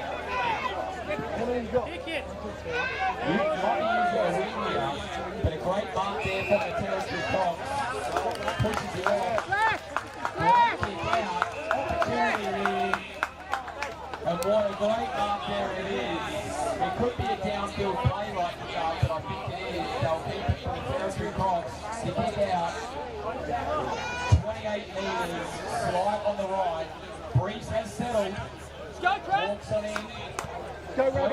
S8: But a great mark there from the territory Cox. Pushes it off. Right kick out. Opportunity here. And what a great mark there it is. It could be a downfield play right now, but I think it is. They'll keep it from the territory Cox. The kick out. 28 metres. Slide on the right. Breeze has settled. Walks on in.
S13: Go, Rabbi.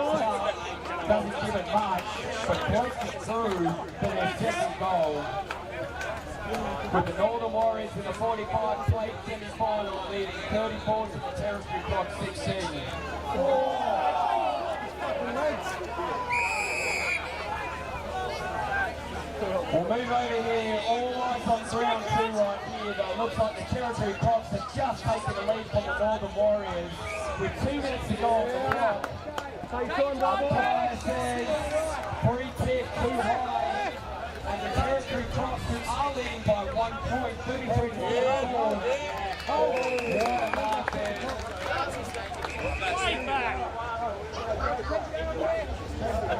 S8: Doesn't give it much, but points it through for their second goal. With the Northern Warriors in the 45 plate semi-final leading 34 to the territory Cox 16. We'll move over here, all eyes on ground 2 right here. Though it looks like the territory Cox have just taken the lead from the Northern Warriors with 2 minutes to go on the clock. Umpire says free kick too high, and the territory Cox who are leading by 1 point, 33 to 34. What a mark there.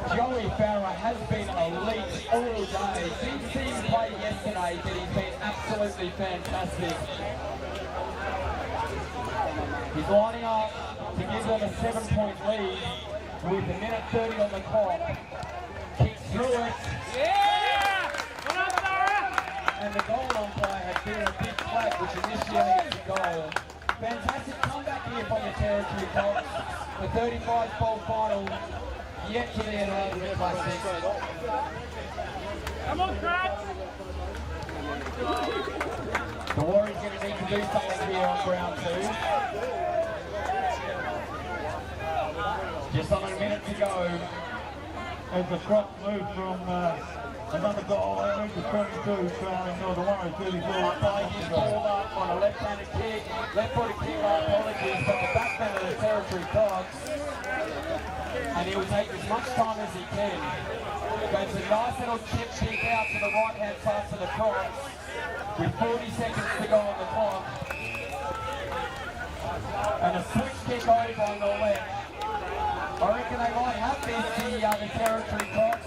S8: Joey Farah has been elite all day. Didn't see him play yesterday, but he's been absolutely fantastic. He's lining up to give them a 7-point lead with a minute 30 on the clock. Kicks through it.
S13: Yeah!
S8: And the goal umpire has given a big flag which initiates the goal. Fantastic comeback here from the territory Cox. The 35-ball final yet to be announced by 6.
S13: Come on, Brad!
S8: The Warriors going to need to do something here on ground 2. Just under a minute to go.
S10: As the Crocs move from another goal, they move to 22, trailing Northern Warriors 34.
S8: He's called up on a left-handed kick, left-footed kick, apologies, from the backman of the territory Cox. And he will take as much time as he can. Goes a nice little chip kick out to the right-hand side for the Crocs with 40 seconds to go on the clock. And a switch kick over on the left. I reckon they might have this, the territory Cox,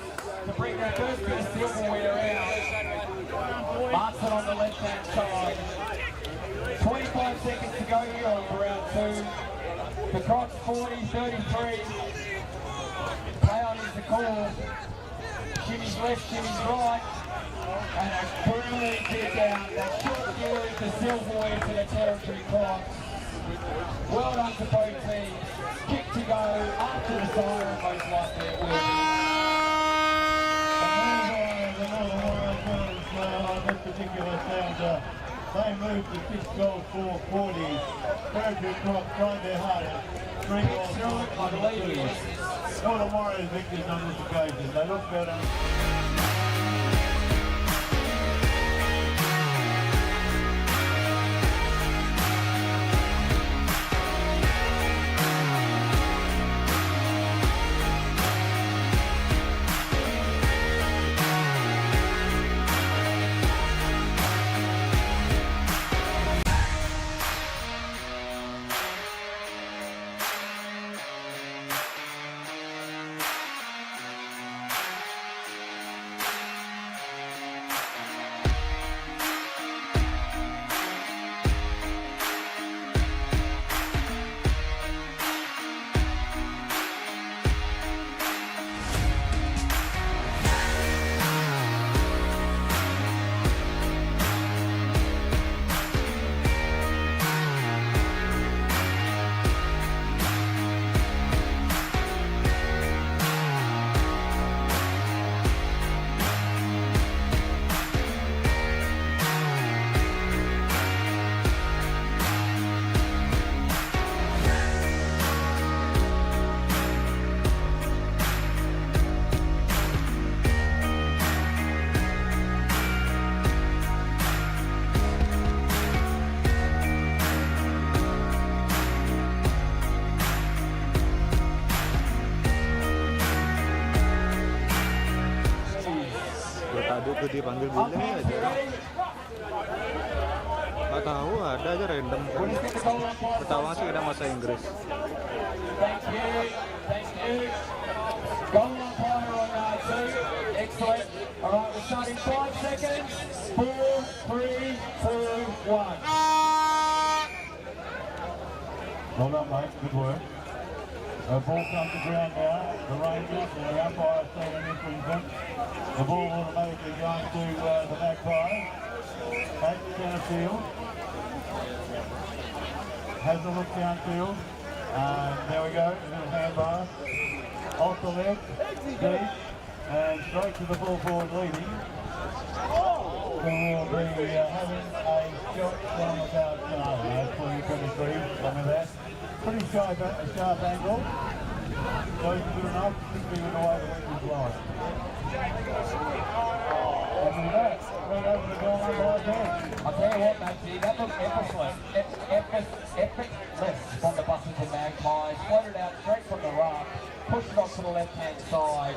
S8: to bring their first bit of silverware out. Martin on the left-hand side. 25 seconds to go here on round 2. The Crocs 40, 33. Play on is the call. Shimmy's left, Shimmy's right. And a brilliant kick out. That should give the silverware to the territory Cox. Well done to both teams. Kick to go after the siren, most likely it will be.
S10: The Northern Warriors on this particular sound, they moved to 6 goals, 440. Territory Crocs tried their hardest. 3 goals, 440. Northern Warriors victors on this occasion. They look better.
S5: dia panggil bule aja. Nggak tahu, ada aja random. Pertama sih ada bahasa Inggris.
S8: Thank you. Goal umpire on two. Excellent. All right, we're starting 5 seconds. 4, 3, 2, 1.
S10: Well done, mate. Good work. The ball comes to ground now. The Rangers and the umpire saying an infringement. The ball automatically going to the Magpies. At centre field. Has a look downfield. There we go. A little handbar. Off the leg. Deep. And straight to the ball forward leading. We will be having a shot from about 20-23, something like that. Pretty sharp angle. Goes good enough, keeping it away the wind is blowing. And with that, right over the goal line by 10.
S8: I'll tell you what, Maxie, that looked effortless from the Buses and Magpies. Floated out straight from the rock, pushed it off to the left-hand side.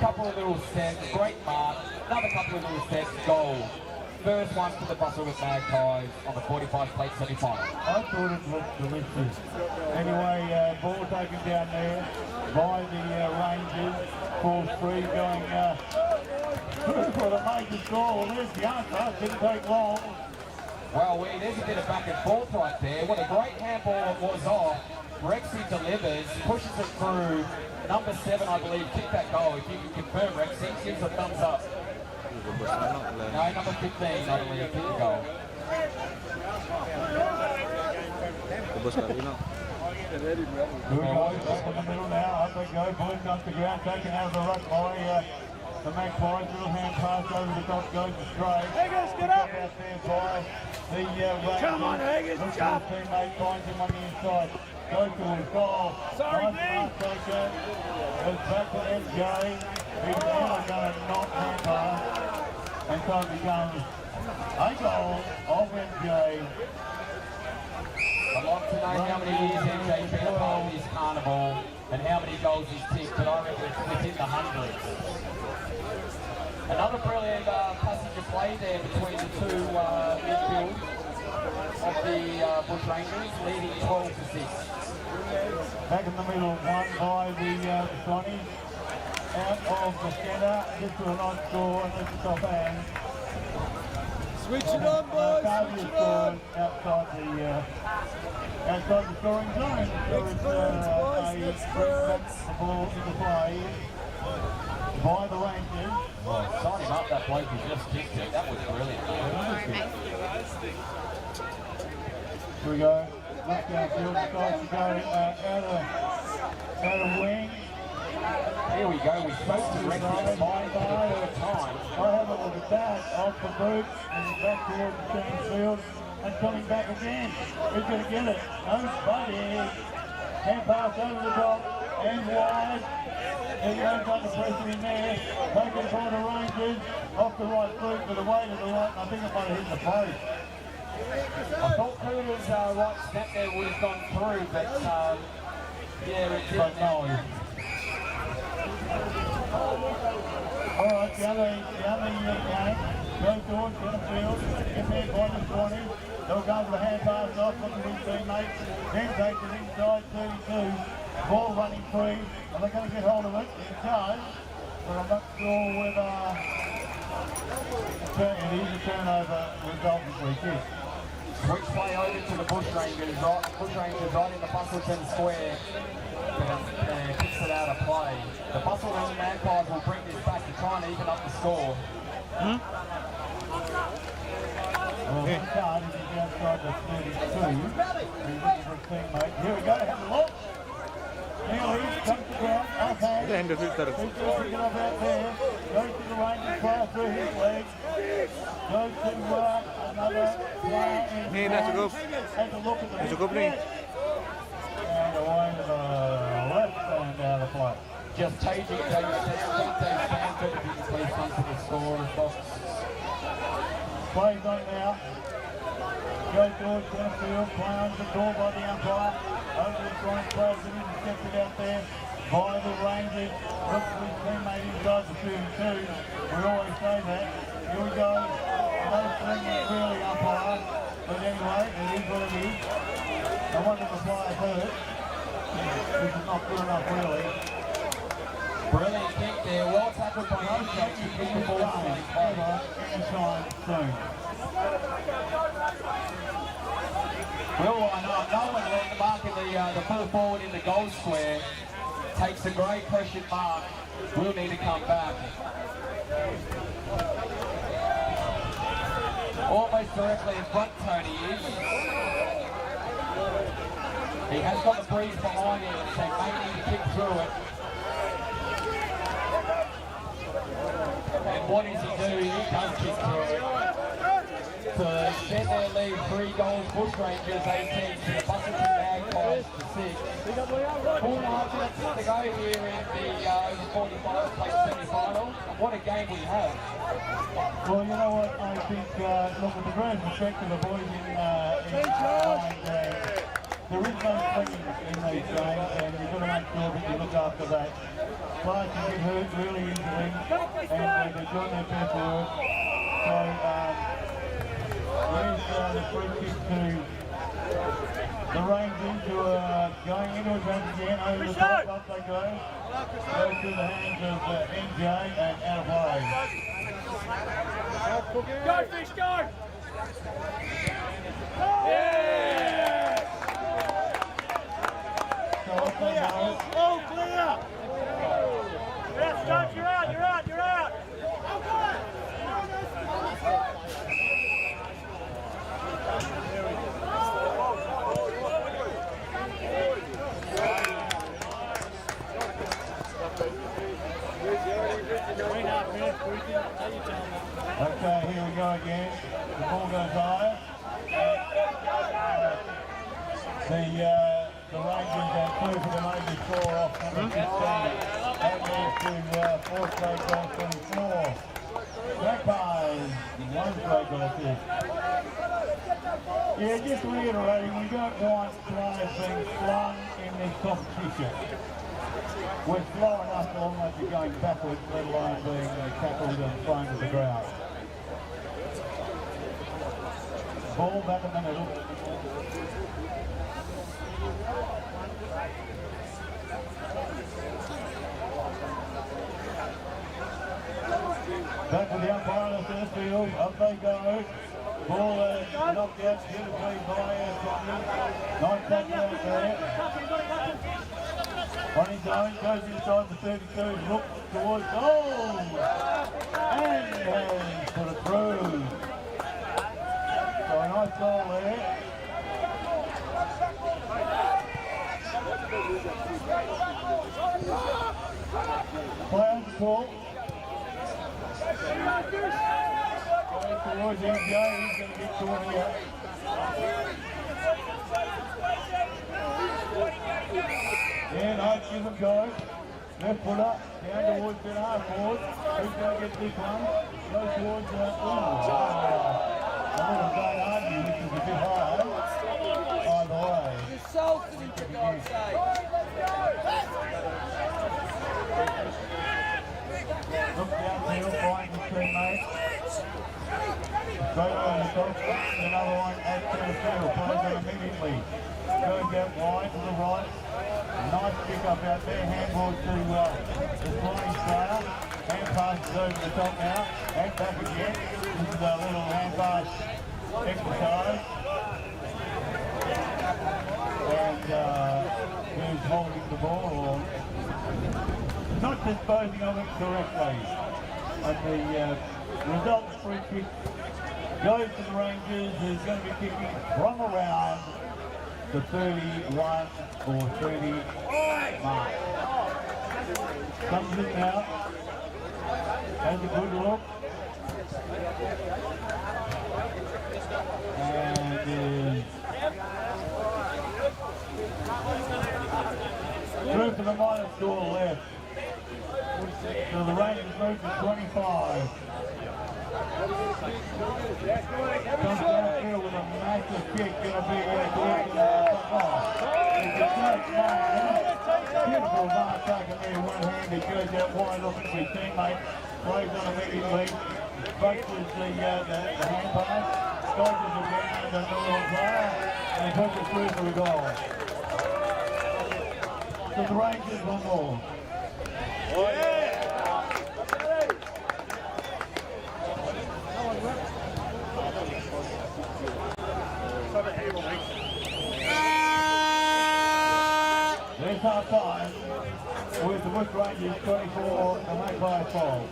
S8: Couple of little steps, great mark. Another couple of little steps, goal. First one for the Bustle with Magpies on the 45 plate semi-final.
S10: I thought it looked delicious. Anyway, ball taken down there by the Rangers. Falls free going through for the major score. Well, there's the answer. Didn't take long.
S8: Well, there's a bit of back and forth right there. What a great handball it was off. Rexy delivers, pushes it through. Number 7, I believe, kicked that goal. If you can confirm, Rexy, gives a thumbs up. No, number 15, I believe, kicked the goal.
S10: Here we go, back in the middle now. Up they go. Ball comes to ground, taken out of the ruck by the Magpies. Little hand pass over the top, goes astray.
S13: Higgins, get up!
S10: Out there by the Rangers.
S13: Come on, Higgins,
S10: looks
S13: jump!
S10: his teammate, finds him on the inside. Go to his goal.
S13: Sorry,
S10: nice
S13: Dean.
S10: pass taken. Goes back to MJ. He's now going to knock hand pass. And so it becomes a goal of MJ.
S8: I'd like to know how many years MJ's been a part of this carnival and how many goals he's ticked, but I reckon it's within the hundreds. Another brilliant passage of play there between the two midfields of the Bush Rangers, leading 12 to 6.
S10: Back in the middle, won by the Sonnies. Out of the centre, gets to a nice score, and it's top hand.
S13: Switch it on, boys. Switch it on.
S10: Outside the scoring zone. There is a bring the ball into play by the Rangers.
S8: Well, sign him up, that bloke who just kicked it. That was brilliant.
S10: Here we go. Left downfield, decides to go out of wing.
S8: Here we go, we spoke to Rexy Mine for the third time.
S10: I have a look at that, off the boot, and back towards the center field, and coming back again. He's going to get it. No, buddy. Hand pass over the top, and wide. There he goes under pressure in there. Taken by the Rangers, off the right foot, but away to the right, and I think it might have hit the post.
S8: I thought Cooter's right snap there would have gone through, but yeah, it didn't.
S10: But no. Alright, the other game goes towards center field, in there by the 20. They'll go for the hand pass off, looking at his teammates, then takes it inside 32. Ball running free. Are they going to get hold of it? It does, but I'm not sure whether it is a turnover resulting free kick.
S8: Switch play over to the Bush Rangers, right in the Bustleton square. Kicks it out of play. The Bustleton Magpies will bring this back to try and even up the score.
S10: Well, this card is outside the 32. He's looking for a teammate. Here we go, have a look. Nearly comes to ground, okay. He's going to pick it up out there. Goes to the Rangers player through his legs. Goes to another player in
S5: Nih, dah cukup.
S10: Has a look at the
S5: Dah cukup nih.
S10: And away to the left and out of play.
S8: Just changing it, Stanford, if you can please come to the score box.
S10: Plays on now. Goes towards center field, play under the door by the umpire. Over the scoring player, intercepted out there by the Rangers. Look for his teammate inside the 32. We always say that. Here we go. No swinging really up high. But anyway, it is what it is. No wonder the flyer's hurt. This is not good enough really.
S8: Brilliant kick there, well tackled by Osho to keep the ball
S10: Anytime soon.
S8: Will line up. No one marking the full forward in the goal square. Takes a great pressured mark. Will need to come back. Almost directly in front, Tony is. He has got the breeze behind him, so he may need to kick through it. And what does he do? He does kick through it. To extend their lead, 3 goals, Bush Rangers 18 to the Busselton Magpies to 6. 4.5 minutes to go here in the over 45 plate semi-final. And what a game we have.
S10: Well, you know what, I think, look, with the greatest respect to the boys in there is no swinging in these games, and you've got to make sure that you look after that. Players can get hurt really easily, and they're doing their best work. So, there's the free kick to the Rangers, who are going into advantage again. Over the top, up they go. Goes through the hands of NJ and out of play.
S13: Go, Fish, go! Yeah!
S10: All clear!
S13: Yes, Coach, you're out, you're out, you're out!
S10: Okay, here we go again. The ball goes high. The Rangers have 2 for the major score off number 15. That moves to 4 straight goals, 24. Magpies, 1 straight goal kick. Yeah, just reiterating, we don't want players being flung in this competition. We're slow enough to almost be going backwards, let alone being tackled and thrown to the ground. Ball back in the middle. Back to the umpire in the first field. Up they go. Ball knocked out beautifully by Tommy. Nice tackle out there. On his own, goes inside the 32, looks towards goal, and has put it through. So a nice goal there. Play on the call. Going towards MJ, he's going to get to it here. Yeah, nice, give him go. Left footer, down towards the half forward. Who's going to get this one? Goes towards I wouldn't say argue, which is a bit high. Either way.
S13: You're salting him, for God's sake.
S10: Look downfield, finds his teammate. Straight over the top, another one at center field. Plays it immediately. Goes out wide to the right. Nice pick up out there, handball to the flying player. Hand passes over the top now, and back again. This is a little hand pass exercise. And who's holding the ball or not disposing of it correctly. And the result free kick goes to the Rangers, who's going to be kicking from around the 31 or 30 mark. Comes in now, has a good look, and is through for the minus score left. So the Rangers move to 25. Comes downfield with a massive kick, going to be towards the top off. It's a touch now. Beautiful mark taken there, one-handed, goes out wide looking for his teammate. Plays on immediately, approaches the hand pass, dodges again the Northern player, and he puts it through for the goal. So the Rangers one more. There's half time with the Bush Rangers 24 and Magpie 12.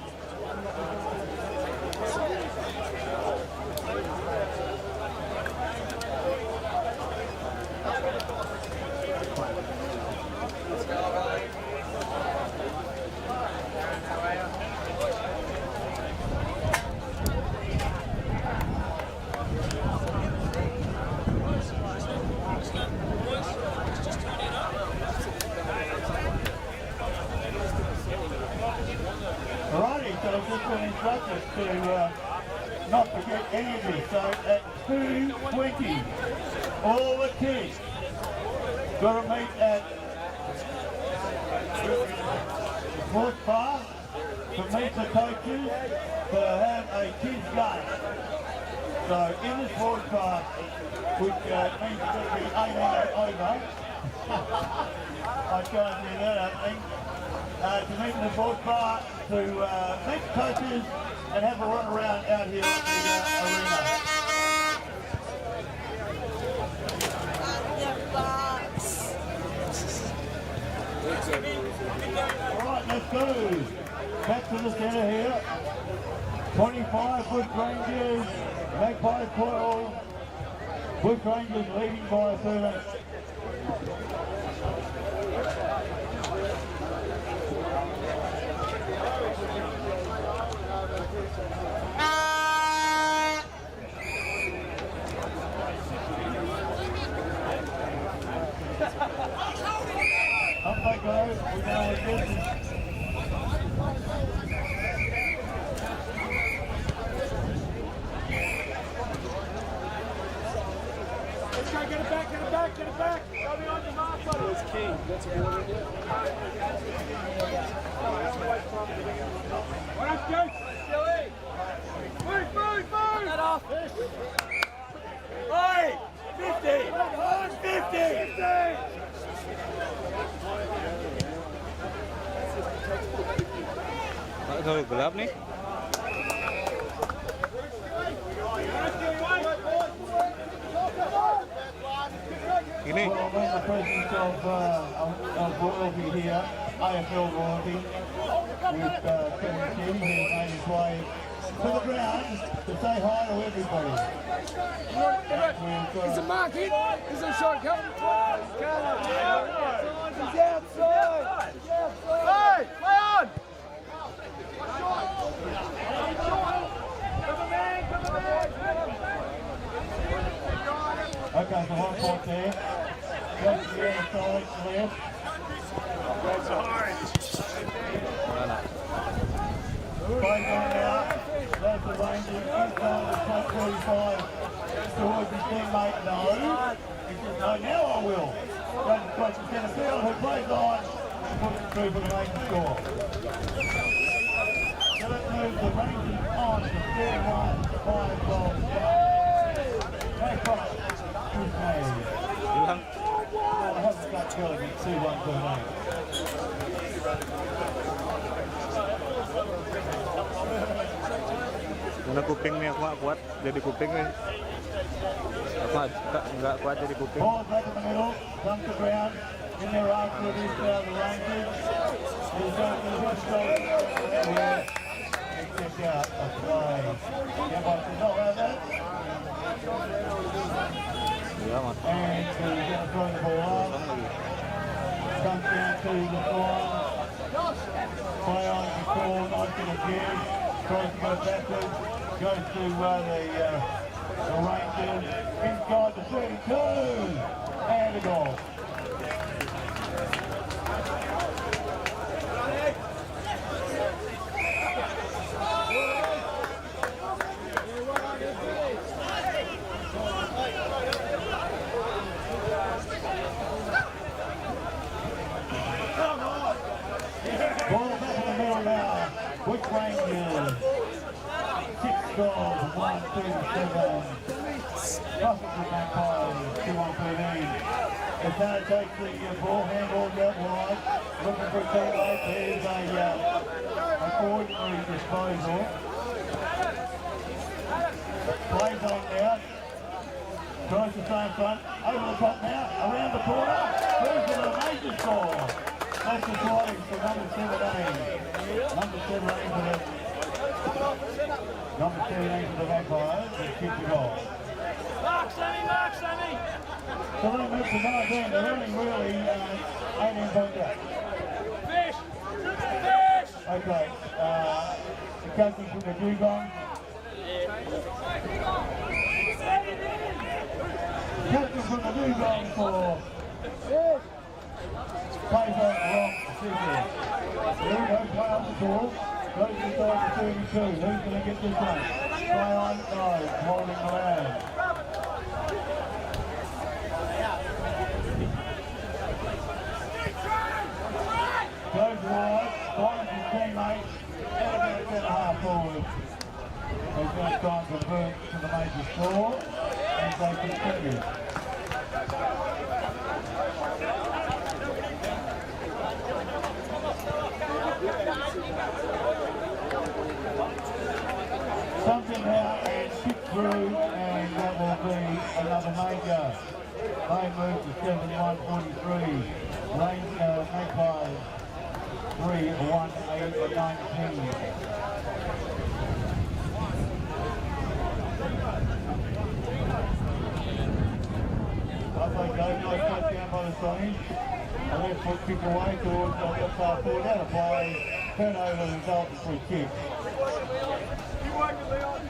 S10: Alrighty, so just been instructed to not forget any of this. So at 2:20, all the kids got to meet at the sports bar to meet the coaches to have a kids game. So in the sports bar, which means it's going to be 18 over. I can't do that happening. To meet in the sports bar, to meet coaches and have a run around out here at the arena. Alright, let's go. Back to the centre here. 25 Bush Rangers, Magpie 12. Bush Rangers leading by a further. Up they go, we know what this is.
S13: Let's go, get it back, get it back, get it back. Go behind the mark, buddy. It's king, that's a good one. What up, Joe? Move, move, move! That off. Hey! 50! 50! 50!
S5: Thôi gelap nih. Ini.
S10: Well, I'm in the presence of royalty here, AFL royalty, with Kevin King, who made his way to the ground to say hi to everybody.
S13: Is the mark in? Is the shot coming? He's outside! Hey! Play on!
S10: Okay, so 1 point there. Goes to the other side, left. Plays on now. That's the Rangers. Inside the top 45. Towards his teammate. No. He says, no, now I will. Goes to close to centre field, who plays on. Puts it through for the Rangers score. So that moves the Rangers on to 31-5 goals. That's right.
S5: Hilang.
S10: I haven't got going at 2-1 for the night.
S5: Mana kuping nih aku nggak kuat jadi kuping nih. Aku nggak kuat jadi kuping.
S10: Ball back in the middle, comes to ground. In there after it is the Rangers. He's going to the straight. Check out a play. Yeah, but does not have that.
S5: Iya, Mas.
S10: And he's going to throw the ball up. Comes down to the floor. Play on the ball, nice little give. Tries to go backwards. Goes to the Rangers. Inside the 32. And a goal. Rangers, 6 goals, 1-2-7. Buffalo Magpies, 2-1-13. Lieutenant takes the ball, handballs out wide, looking for a teammate. There's an ordinary disposal. Plays on now. Tries to stay in front. Over the top now. Around the corner. Through to the major score. That's the sliding for number 17. Number 17 for the Magpies. They kick the goal.
S13: Mark, Sammy!
S10: So they move to 19. They're only really 18 points out.
S13: Fish!
S10: Okay. The captain from the Dugong. Captain from the Dugong for plays on the rock. There we go, play on the ball. Goes inside the 32. Who's going to get this one? Play on, no, holding around. Goes wide, finds his teammates, and about 10.5 forward. There's no time to convert to the major score, and they continue. Something out and skip through, and that will be another major. They move to 7-1-43. Magpies 3-1-8-19. Up they go, nice touchdown by the Sonnies. And left foot kick away towards the left far forward. Out of play, turnover result in free kick.
S13: You work it, Leon.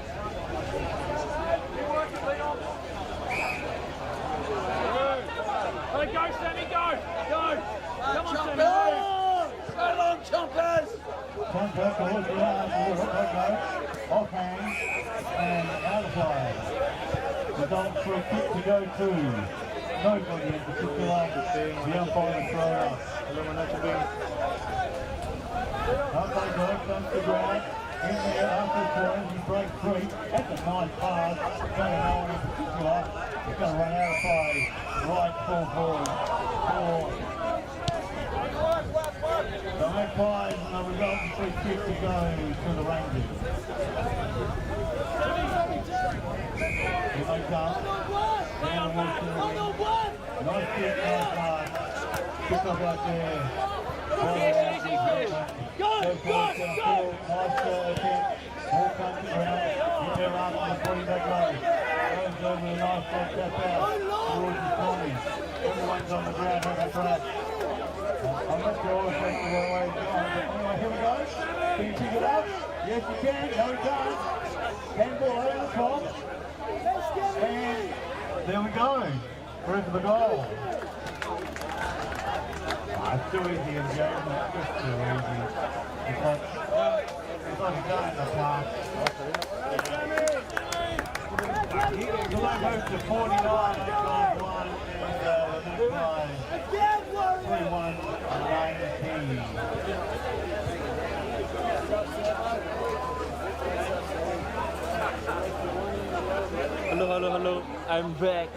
S13: Hey, go, Sammy, go! Come on, Sammy, move! So long, chompers!
S10: Contact towards the arm, okay. Offhand and out of play. Result for a kick to go to nobody in particular. The umpire throw up. Up they go, comes to ground. In there, after the corner, he breaks free. That's a nice pass. Going to no one in particular. He's going to run out of play. Right full forward. The Magpies and the resultant free kick to go to the Rangers. Here they come. Down towards the wing. Nice kick, nice pass. Kick off out there. Go forward downfield. Nice attempt. Ball comes around. In their arm on the 40 back row. Goes over the nice shot tap out towards the 20. Everyone's on the ground on the track. I'm not sure if that's the right way it's going, but anyway, here we go. Can you pick it up? Yes, you can. No, you can't. Handball over the top. And there we go. Through for the goal. It's too easy in the game. It's just too easy. It's like a gun in the park. So that moves to 49 on goal 1 and the Magpies 3-1-19.
S5: Hello, I'm back.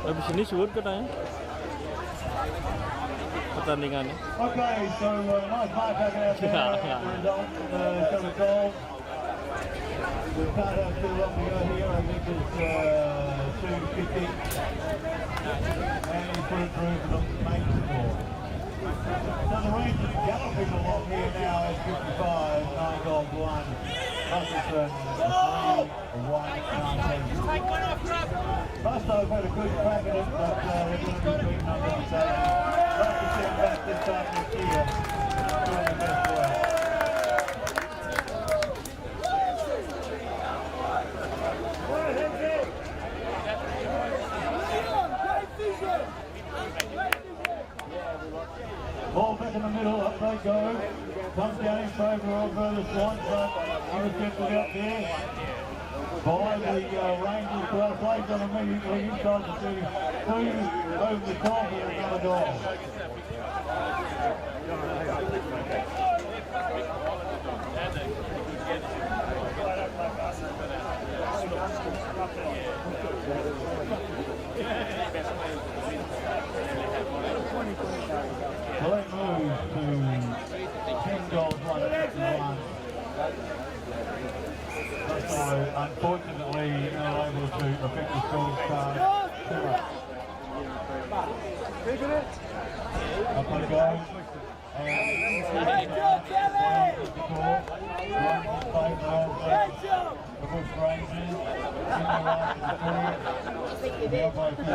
S5: Habis ini shoot katanya pertandingannya.
S10: Okay, so nice mark out there. The result, the goal. We can't have too long to go here. I think it's 2:50. And he put it through for the main score. So the Rangers galloping along here now at 55, 9 goals 1. Busterson 3-1-19. Busto's had a good crack at it, but they're going to be beaten up on Saturday. Like to send back this time next year, doing the best work. Ball back in the middle, up they go. Comes down in favour of the Swans, but intercepted out there by the Rangers. Plays on immediately inside the 32, over the top of another goal. So that moves to 10 goals, 1 So unfortunately not able to affect the score card too much. Up they go. And the Bush Rangers in the right to the now by 53.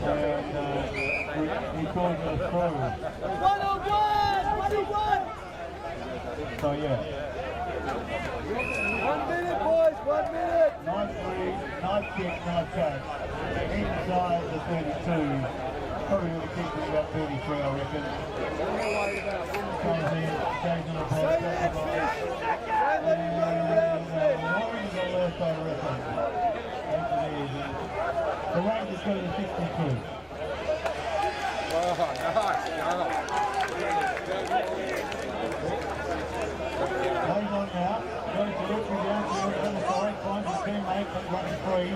S10: And he calls it a throw.
S13: 1-on-1!
S10: So yeah.
S13: 1 minute, boys, 1 minute!
S10: Nice read, nice kick, nice catch. Inside the 32. Probably would have kicked it about 33, I reckon. Comes in, stays on the ball, and Warriors on the left side, I reckon. The Rangers go to 62.
S5: Oh, nice.
S10: Plays on now, goes to Richie down to the other side, finds his teammate but running free.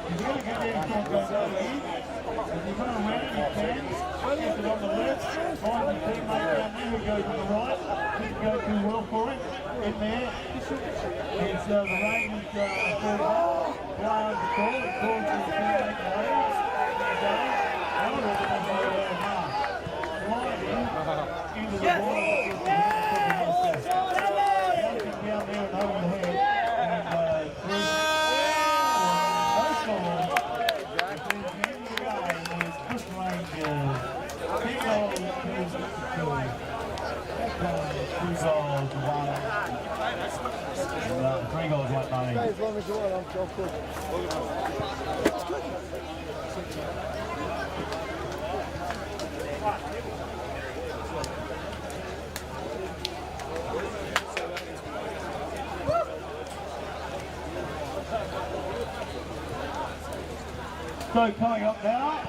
S10: He's going to get there and go early. If he's going to run it, he can. Gets it on the left, finds his teammate down there who goes on the right. Didn't go too well for it. In there, it's the Rangers third ball. Fly on the call, it calls to his teammate into the ball. Down there and over the head, and through Bush Rangers, 2 goals to 2 goals to 1, 3 goals like money.
S13: As long as you want, I'm good.
S10: So coming up now.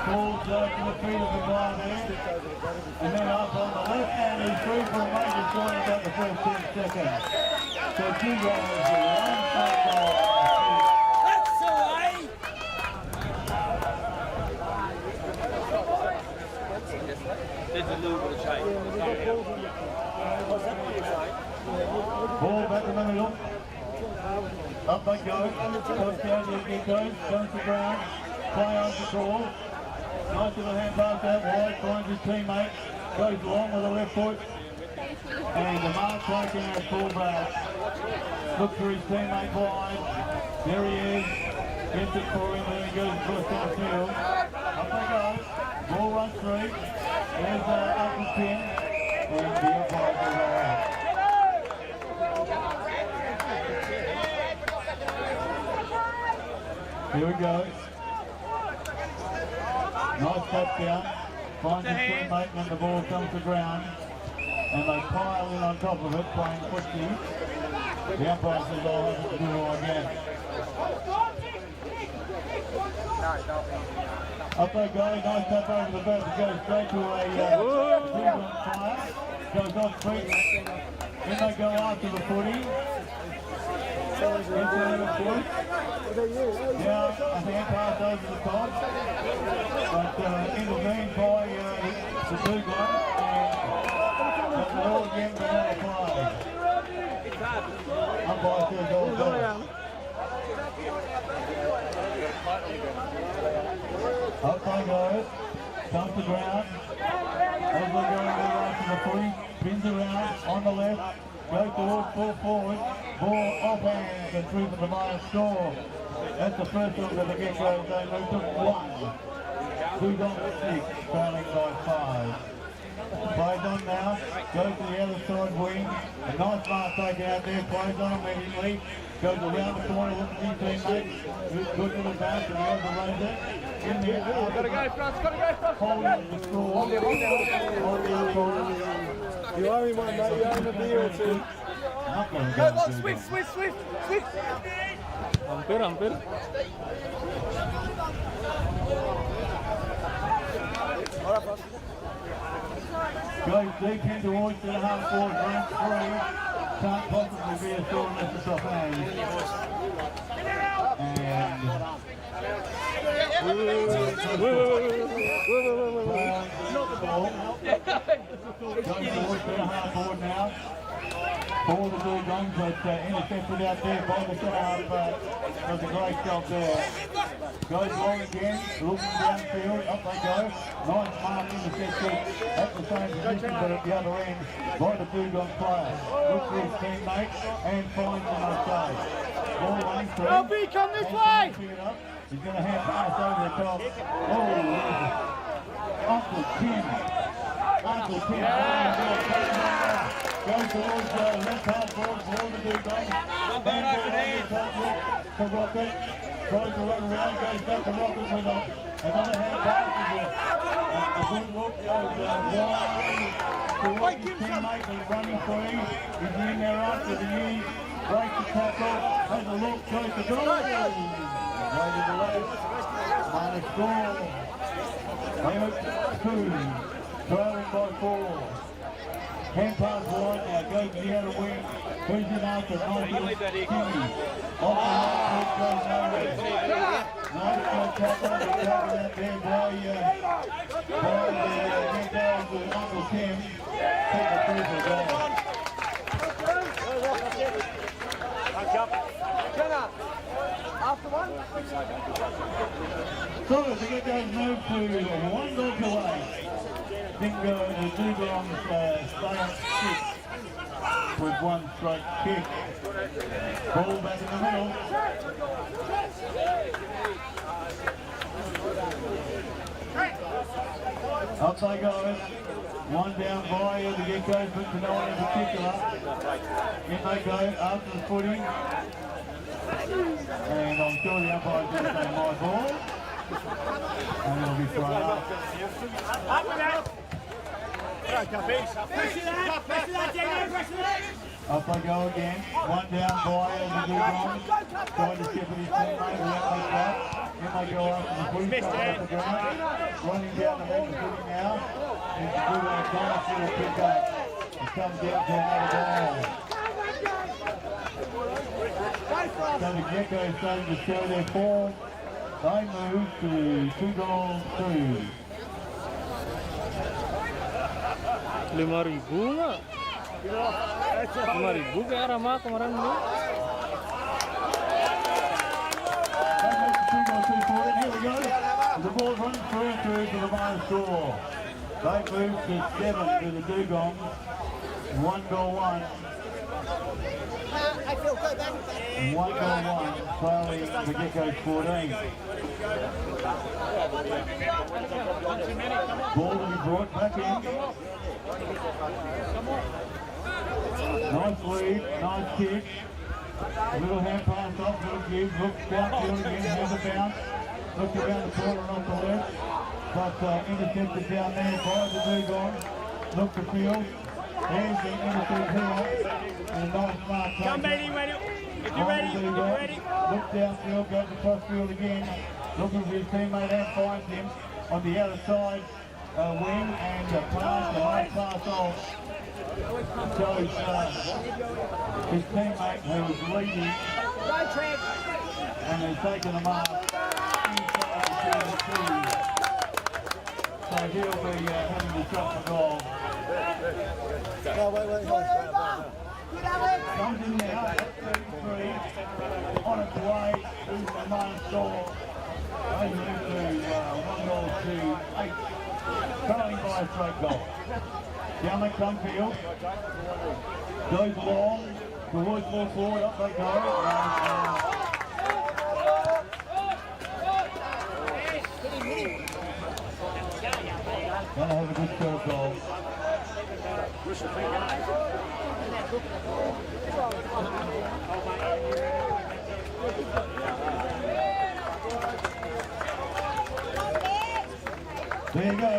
S10: Ball to the feet of the guy there, and then up on the left hand, he's through for a major score in about the first 10 seconds. So 2 goals and 1 goal.
S13: That's the way!
S9: There's a little bit of change.
S10: Ball back in the middle. Up they go. Comes down to the goes to ground. Play on the ball. Nice little hand pass out wide. Finds his teammate. Goes long with the left foot. And the mark taking out fullback. Looks for his teammate blind. There he is. Gets it for him and he goes across downfield. Up they go. Ball runs three. There's Uncle Tim. And the umpires are out. Here we go. Nice touchdown. Finds his teammate when the ball comes to ground. And they pile in on top of it, playing footy. The umpire says, I'll have to do it all again. Up they go, nice tap over the bat, it goes straight to a two-run fire. Goes off feet. Then they go after the footy. Into the foot. Now, a hand pass over the top. But intervened by the two guys. And the ball again, but not applied. Umpire says all good. Up they go, comes to ground. As they go to the footy, spins around on the left, goes towards full forward, ball off hands and through for the minus score. That's the first one that the get-go. They moved to 1. 2-6, trailing by 5. Plays on now, goes to the other side wing. A nice mark taken out there, plays on immediately. Goes around the corner, looks at his teammates. Who's good to the back and overruns it. In there, gotta go, France, gotta go, France. Holding the score. Hold the corner.
S13: You owe me one, mate. You owe him a beer or two.
S10: Go, long,
S13: Swift. Hampir.
S10: Goes deep in towards the half forward, runs free. Can't possibly be a score unless it's off hands. And goes towards the half forward now. For the Bulldogs, but intercepted out there by the centre half. Does a great job there. Goes long again, looking downfield, up they go. Nice mark intercepted at the same position, but at the other end by the Bulldog player. Looks for his teammate and finds him okay. Ball running through.
S13: LB, come this way!
S10: He's going to hand pass over the top. Oh, Uncle Tim. Goes towards left half forward for the Bulldogs. To Rocket. Tries to run around, goes back to Rocket with another hand pass. A good look goes wide towards his teammate who's running free. He's in there after the knee. Breaks the tackle. Has a look, goes to goal. Right to the left. Minus score. 2. Trailing by 4. Hand pass wide now, goes to the other wing. Who's in after? Nice Timmy. Off the right foot, goes nowhere. Nice tackle, out there by Uncle Tim. Take the free for goal.
S13: After one?
S10: So, the get-go's moved to 1 goal away. Dingo, the Dugongs stay at 6 with 1 straight kick. Ball back in the middle. Up they go. 1 down by the get-go's, but to no one in particular. In they go after the footy. And I'm sure the umpire's going to say my ball. And it'll be thrown up. Up they go again. 1 down by the Dugongs. Trying to skip at his teammate. We don't make that. Then they go after the footy. Off the ground. Running down the middle of the footy now. It's a good one. Nice little pick up. It comes down to another ball. So the Gecko's starting to show their form. They move to 2 goals 2.
S5: 5.000 nggak? 5.000 kayak Rama kemarin nih.
S10: Here we go. The ball runs through to the minor score. They move to 7 to the Dugongs. 1 goal 1.
S13: I feel good.
S10: 1 goal 1. Trailing the Gecko's 14. Ball forward, back in. Nice lead, nice kick. Little hand pass off, little give, look downfield again, has a bounce. Looked around the corner and off the left, but intercepted down there by the Dugong. Look to field. There's the intercept here. And a nice mark.
S13: Come, Matey, if you're ready,
S10: Look downfield, goes across field again. Looking for his teammate and finds him on the outer side wing and the high pass off. Shows his teammate who was leading and has taken him up inside the 32. So he'll be having to shot the goal. Comes in now at 33 on its way to the main score. They move to 1-8, trailing by a straight goal. Down they come field, goes long, towards more forward, up they go. Gonna have a good third goal. There you go.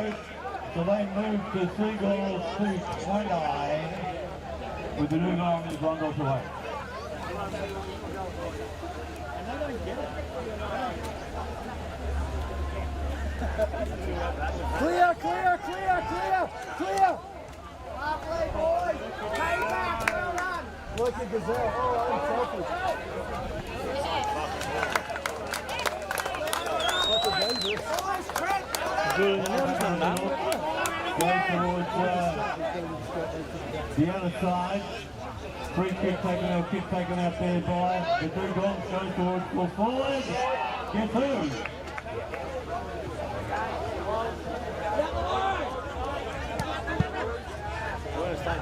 S10: So they move to Seagulls to 29 with the new arm is 1 goal away.
S13: Clear, clear, clear, clear, clear. Lovely, boys. Came back, well done. Look at Gazelle. Oh, I'm selfish. That's a dangerous.
S10: Goes towards the other side. Free kick taken out there by the Dugong. Goes towards full forward. Guess who?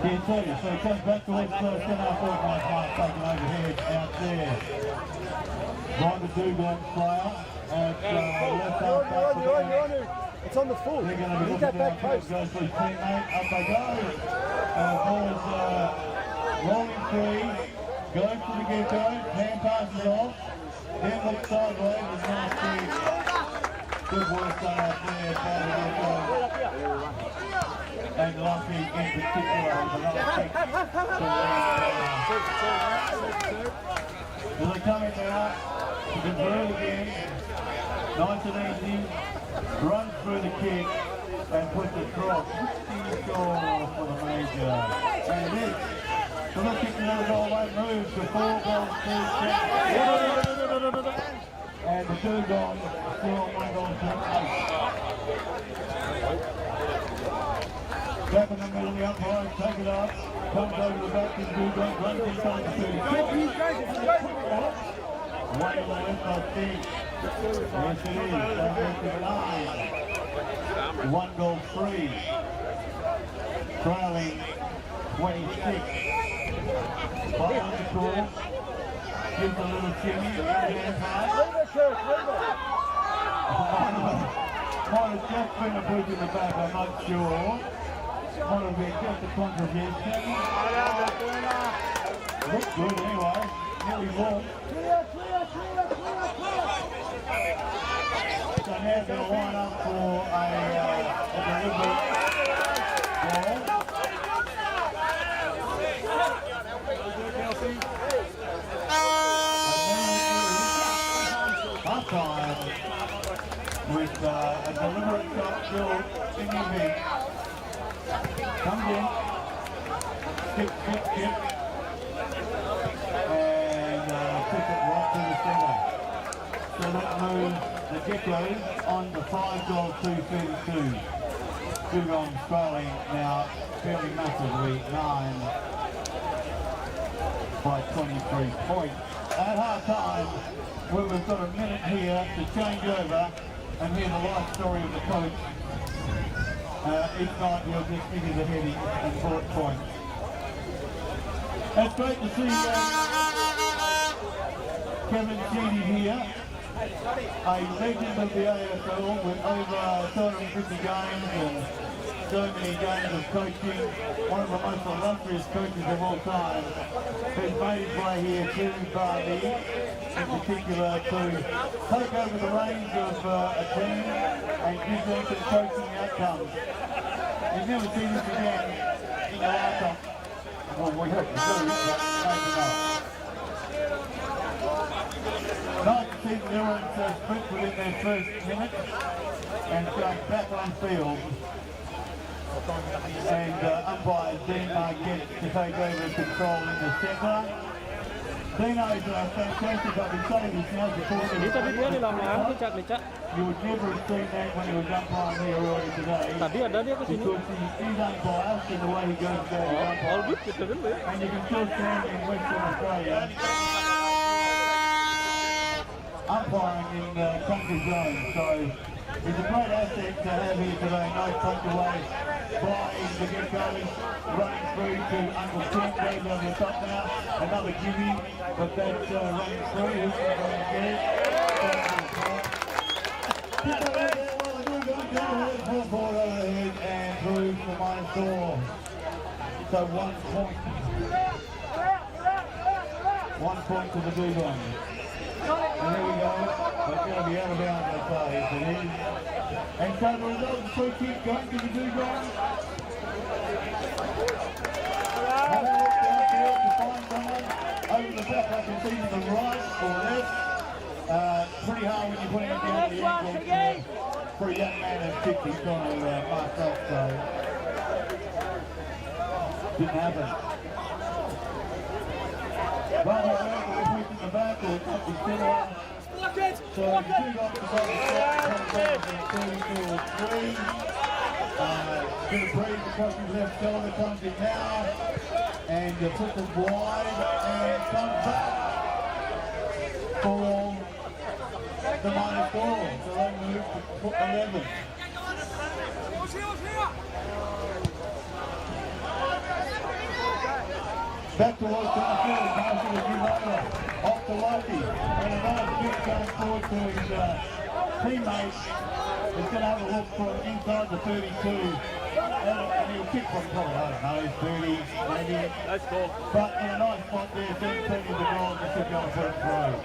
S10: Yeah, so it comes back towards the centre forward line, taken overhead out there by the Dugong player. Left half back to there.
S13: It's on the full.
S10: They're going to be looking down field, goes for his teammate, up they go. Ball is rolling free, goes to the get-go, hand passes off, then looks sideways, and nice feed. Good work done out there by the get-go. And Lumpy in particular with a nice kick. So they're coming now to convert again, nice and easy. Runs through the kick and puts it cross. 16 goal for the major. And it is. So they'll kick another goal, won't move to 4 goals, 2 and the 2 goals, still on 1 goal, 2 8. Back in the middle, the umpire, take it up, comes over the back to the Dugong, runs inside the 2. One to the left, I think. Yes, it is. That 1 goal, 3. Trailing 26. 5 on the call. Gives a little shimmy. Hand pass. Might have just been a boot in the back, I'm not sure. Might have been just a contribution. Looks good anyway. Nearly walked. So now they're going to line up for a deliberate goal. Half time with a deliberate shot still in the event. Comes in, skip, and puts it right to the centre. So that moves the Geckos on the 5 goal, 2-32. Dugong trailing now fairly massively, 9 by 23 points. At half time, where we've got a minute here to change over and hear the life story of the coach. Each night he'll just figure the heading and bullet points. It's great to see Kevin Sheedy here, a legend of the AFL with over 250 games and so many games of coaching, one of the most illustrious coaches of all time, who's made his way here to Bali, in particular to take over the reins of a team and give them some coaching outcomes. You've never seen this again in your lifetime. Well, we hope you do, but maybe not. Nice to see the Irons split within their first minute and going back on field. And umpire Denmark gets to take over control in the centre. Dino's fantastic. I've been saying this now before. You would never have seen that when he was umpiring here earlier today. Because he is unbiased in the way he goes about his umpiring. And you can still stand in Western Australia umpiring in country zone. So it's a great asset to have here today. Nice punch away by the get-goes, running through to Uncle Tim, goes over the top now. Another gimme, but that's running through. Who's going to get it? Full board overhead and through for -4. So 1 point. 1 point to the Dugongs. And there we go. That's going to be out of bounds, I say. Yes, it is. And so the result is free kick going to the Dugongs. Have a look downfield to find someone. Over the back, I can see to the right or left. Pretty hard when you're putting it down the ankle for a young man of 50 trying to mark up, so didn't happen. Well, we're in the back or up the center. So the Dugongs have got the shot, 32 or 3. Going to breathe across his left shoulder, comes in now, and puts it wide and comes back for the -4. So they move to 11. Back towards the field, Marshall will give over off to Loki. And another kick going forward to his teammate. He's going to have a look from inside the 32. And he'll kick from probably, I don't know, 30, maybe. That's cool. But in a nice spot there, 17 of the goals, just to go and put it through.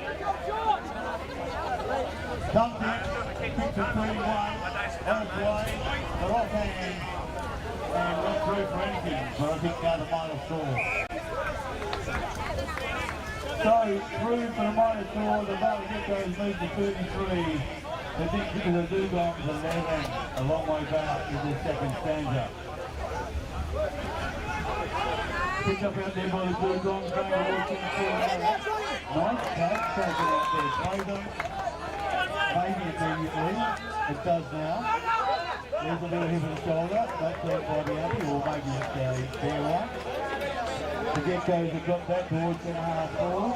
S10: Comes in, kicks to 31, goes away, they're off hand, and went through for anything. But I think now the -4. So, through for the -4, the Bali Geckos move to 33. The Dugongs 11, a long way back in the second stanza. Pick up out there by the Dugongs, going towards the field. Nice catch, take it out there, play them. Maybe immediately, it does now. There's a little hip of the shoulder, that's by the Abbey, or maybe it's a fair one. The Geckos have got that towards the half-forward.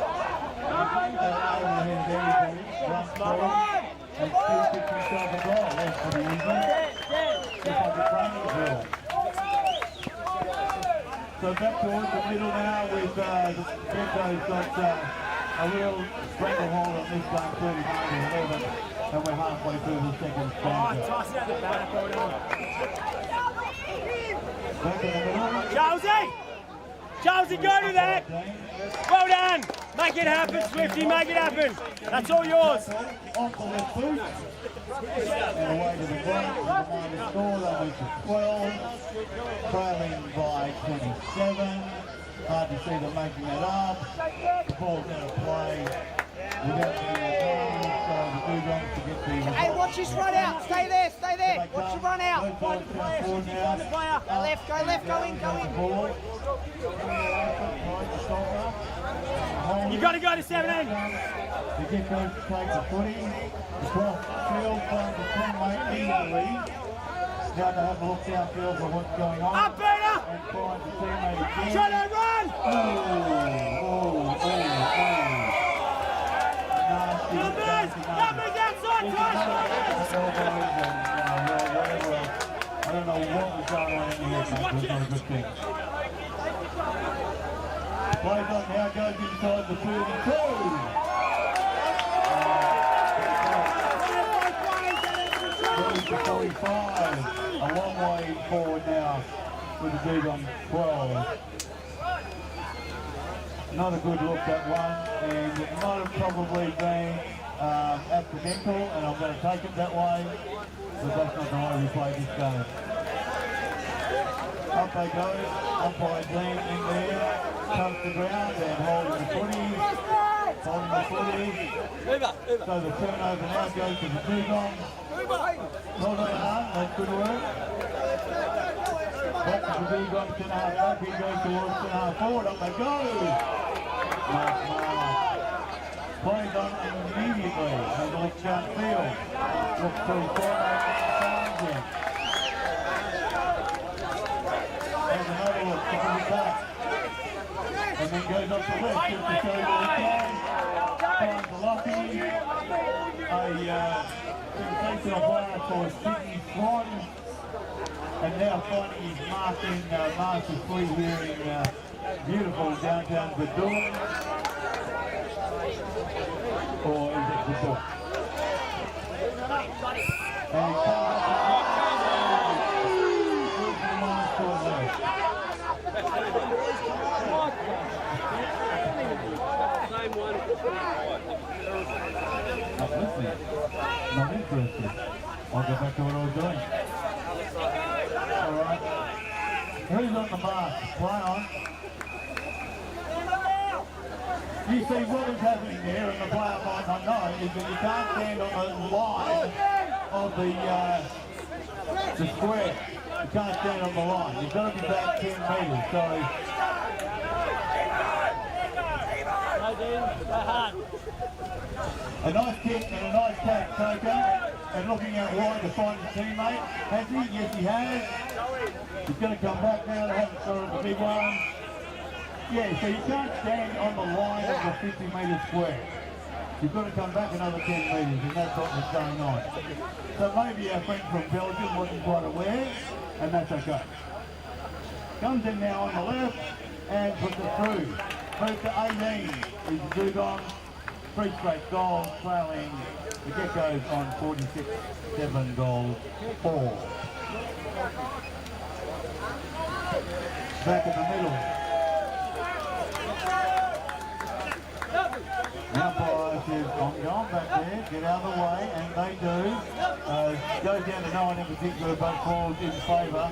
S10: Over the head of everybody, run through, and still picks himself a goal. That's pretty easy. Just like a training drill. So back towards the middle now with the Geckos got a real stranglehold on this game, 39-11, and we're halfway through the second stanza. Back in the middle.
S13: Chelsea! Chelsea, go to that! Well done! Make it happen, Swifty, make it happen! That's all yours!
S10: Off the left boot. And away to the right with the -4, that was to 12. Trailing by 27. Hard to see them making that up. The ball's out of play without getting it down, so the Dugongs to get the...
S12: Hey, watch this run out. Stay there, stay there. Watch the run out.
S10: Find the player. Go
S12: left, go left, go in, go in.
S13: You got to go to 17.
S10: The Geckos take the footy. Across the field, find the teammate easily. Now to have a look downfield for what's going on.
S13: Up, Peter!
S10: And find the teammate again.
S13: Try to run! Numbers outside, Tosh!
S10: I don't know what was going on in here, but it was not a good thing. Plays on now, goes inside the 32. 45, a long way forward now with the Dugong 12. Not a good look, that one, and it might have probably been accidental, and I'm going to take it that way, but that's not the way we play this game. Up they go, umpire Dean in there, comes to ground and holding the footy. So the turnover now goes to the Dugong. Well done, Hunt, that's good work. Back to the Dugong, centre half back, he goes towards centre half forward, up they go. Nice mark. Plays on immediately, and looks downfield. Looks through forward, finds him. There's another look, kicking it back. And then goes up the left, just to show you what he can. Finds Lockie, a sensational player for Sydney Swan. And now finding his mark in Master 3 here in beautiful downtown Badoo. Or is it Badoo? And he comes up the Master left. Not listening. Not interested. I'll go back to what I was doing. Alright. Who's on the mark? Play on. You see what is happening there, and the player might not know, is that you can't stand on the line of the square. You can't stand on the line. You've got to be back 10 metres. So a nice kick and a nice tap taken, and looking out wide to find his teammate. Has he? Yes, he has. He's going to come back now to have a shot at the big one. Yeah, so you can't stand on the line of the 50-metre square. You've got to come back another 10 metres, and that's what was going on. So maybe our friend from Belgium wasn't quite aware, and that's okay. Comes in now on the left, and puts it through. Move to 18 is Dugong. 3 straight goals, trailing the Geckos on 46, 7 goals, 4. Back in the middle. Now umpire says, I'm going back there, get out of the way, and they do. Goes down to no one in particular, but falls in favour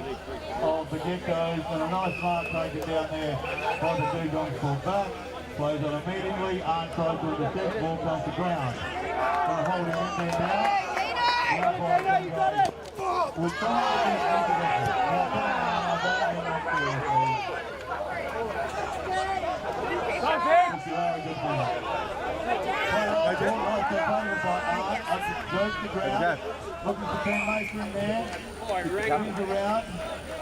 S10: of the Geckos, and a nice mark taken down there by the Dugongs for back. Plays on immediately, Arndt tries to intercept, ball comes to ground. Going to hold him in there now. We're trying to get into that. Goes to ground, looking for teammates in there. Comes around,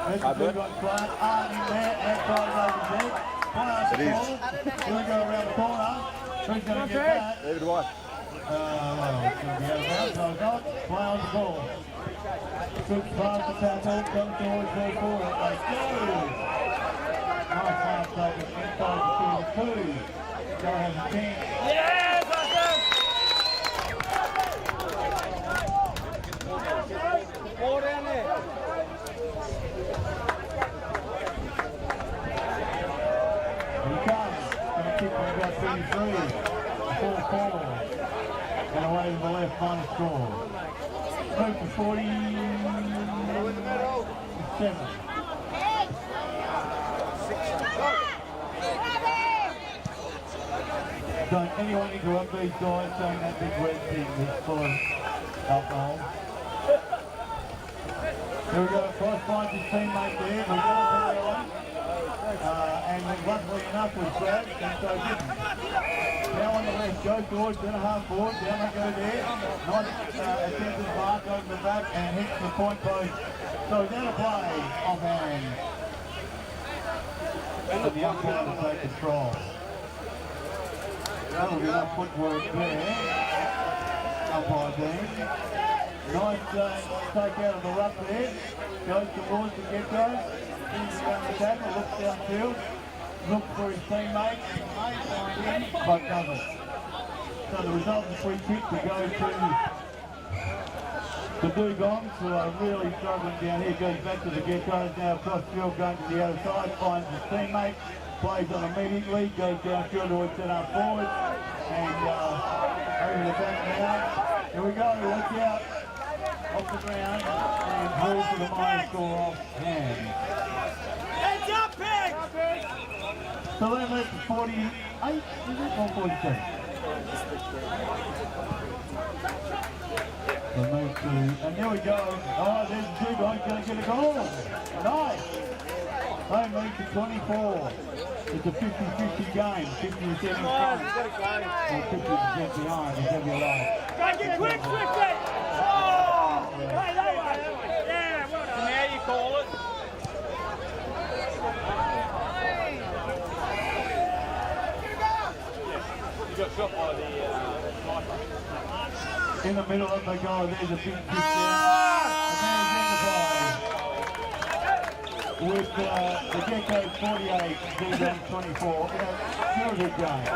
S10: there's the Dugong front, Arndt in there, and tries over his head. It is. Going to go around the corner. Who's going to get that?
S9: David White.
S10: Well, it's going to be out of bounds, so not. Play on the ball. Good pass to tackle, comes towards their forward. They go. Nice pass taken inside the 2. Go have a chance.
S13: Yes, awesome! Ball down there.
S10: Kick from about 33, 4-4, and away to the left, minus score. Move to 47. Don't anyone interrupt these guys saying that big red thing is full of alcohol. Here we go, Cross finds his teammate there, we've got to put it on. And luckily enough was grabbed, and so didn't. Now on the left, goes towards centre half forward, down they go there. Nice attempted mark over the back and hits the point post. So now to play offhand. And the umpire to take control. That'll be enough footwork there. Umpire Dean. Nice take out of the ruck there. Goes towards the Geckos. He's around the tackle, looks downfield, looks for his teammate, may find him, but doesn't. So the result is free kick to go to the The Dugongs, who are really struggling down here, goes back to the Geckos, now across field, going to the other side, finds his teammate, plays on immediately, goes down field towards set up forward, and over the back now. Here we go, watch out. Off the ground, and through for the minor score off hand.
S13: Heads up, Pig!
S10: So then that's 48, is it? Or 47? So move to, and there we go. Oh, there's the two guys going to get a goal. Nice. They move to 24. It's a 50-50 game. 50% in front. Or 50% behind, whichever you like.
S13: Try and get quick, Swifty! Oh! Hey, that way. Yeah, well done. Now you call it. You got shot by the
S10: in the middle of the goal, there's a big kick down. The man's in the ball. With the Geckos 48, Dugongs 24. Still a good game.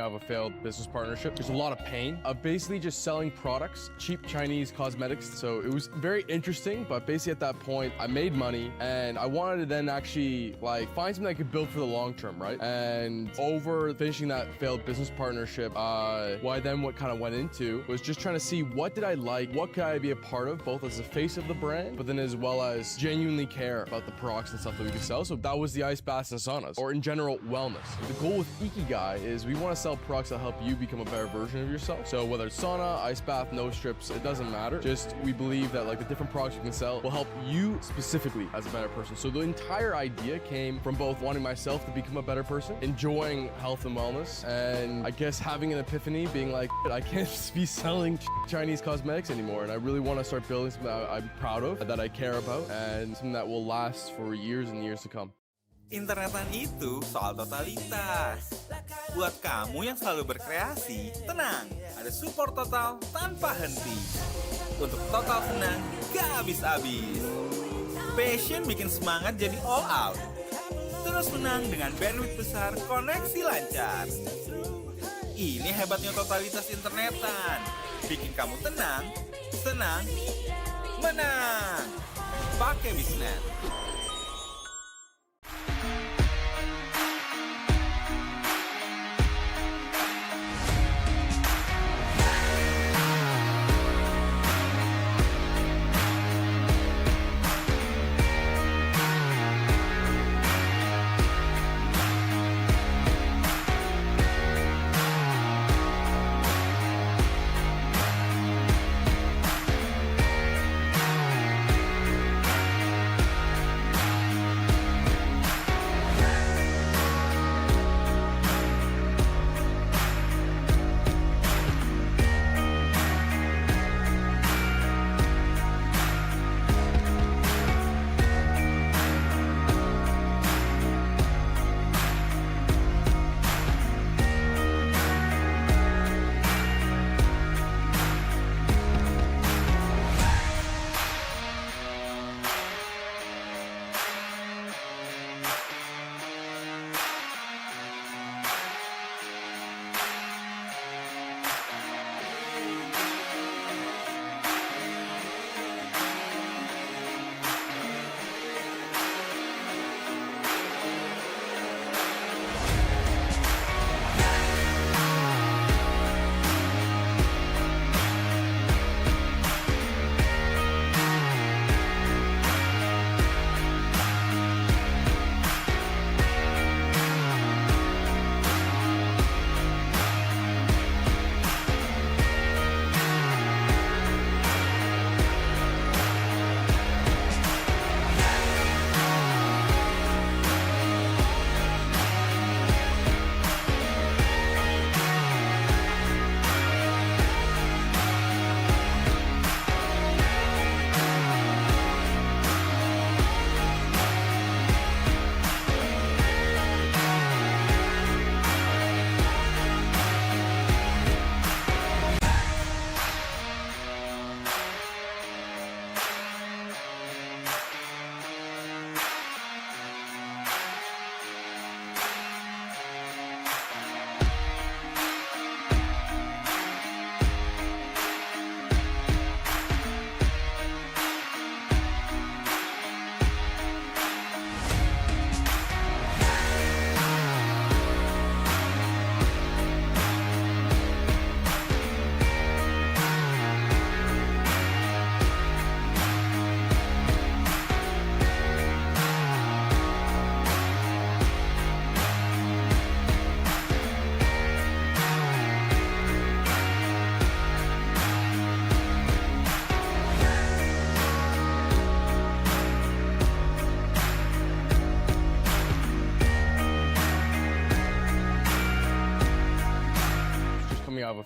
S1: out of a failed business partnership. There's a lot of pain of basically just selling products, cheap Chinese cosmetics. So it was very interesting, but basically at that point, I made money and I wanted to then actually like find something I could build for the long term, right? And over finishing that failed business partnership, what kind of went into was just trying to see what did I like, what could I be a part of, both as the face of the brand, but then as well as genuinely care about the products and stuff that we could sell. So that was the ice baths and saunas, or in general, wellness. The goal with Ikigai is we want to sell products that help you become a better version of yourself. So whether it's sauna, ice bath, no strips, it doesn't matter. Just we believe that like the different products you can sell will help you specifically as a better person. So the entire idea came from both wanting myself to become a better person, enjoying health and wellness, and I guess having an epiphany, being like, I can't just be selling Chinese cosmetics anymore. And I really want to start building something that I'm proud of, that I care about, and something that will last for years and years to come.
S2: Internetan itu soal totalitas. Buat kamu yang selalu berkreasi, tenang, ada support total tanpa henti. Untuk total senang, gak habis-habis. Passion bikin semangat jadi all out. Terus menang dengan bandwidth besar, koneksi lancar. Ini hebatnya totalitas internetan. Bikin kamu tenang, senang, menang. Pakai Bisnet.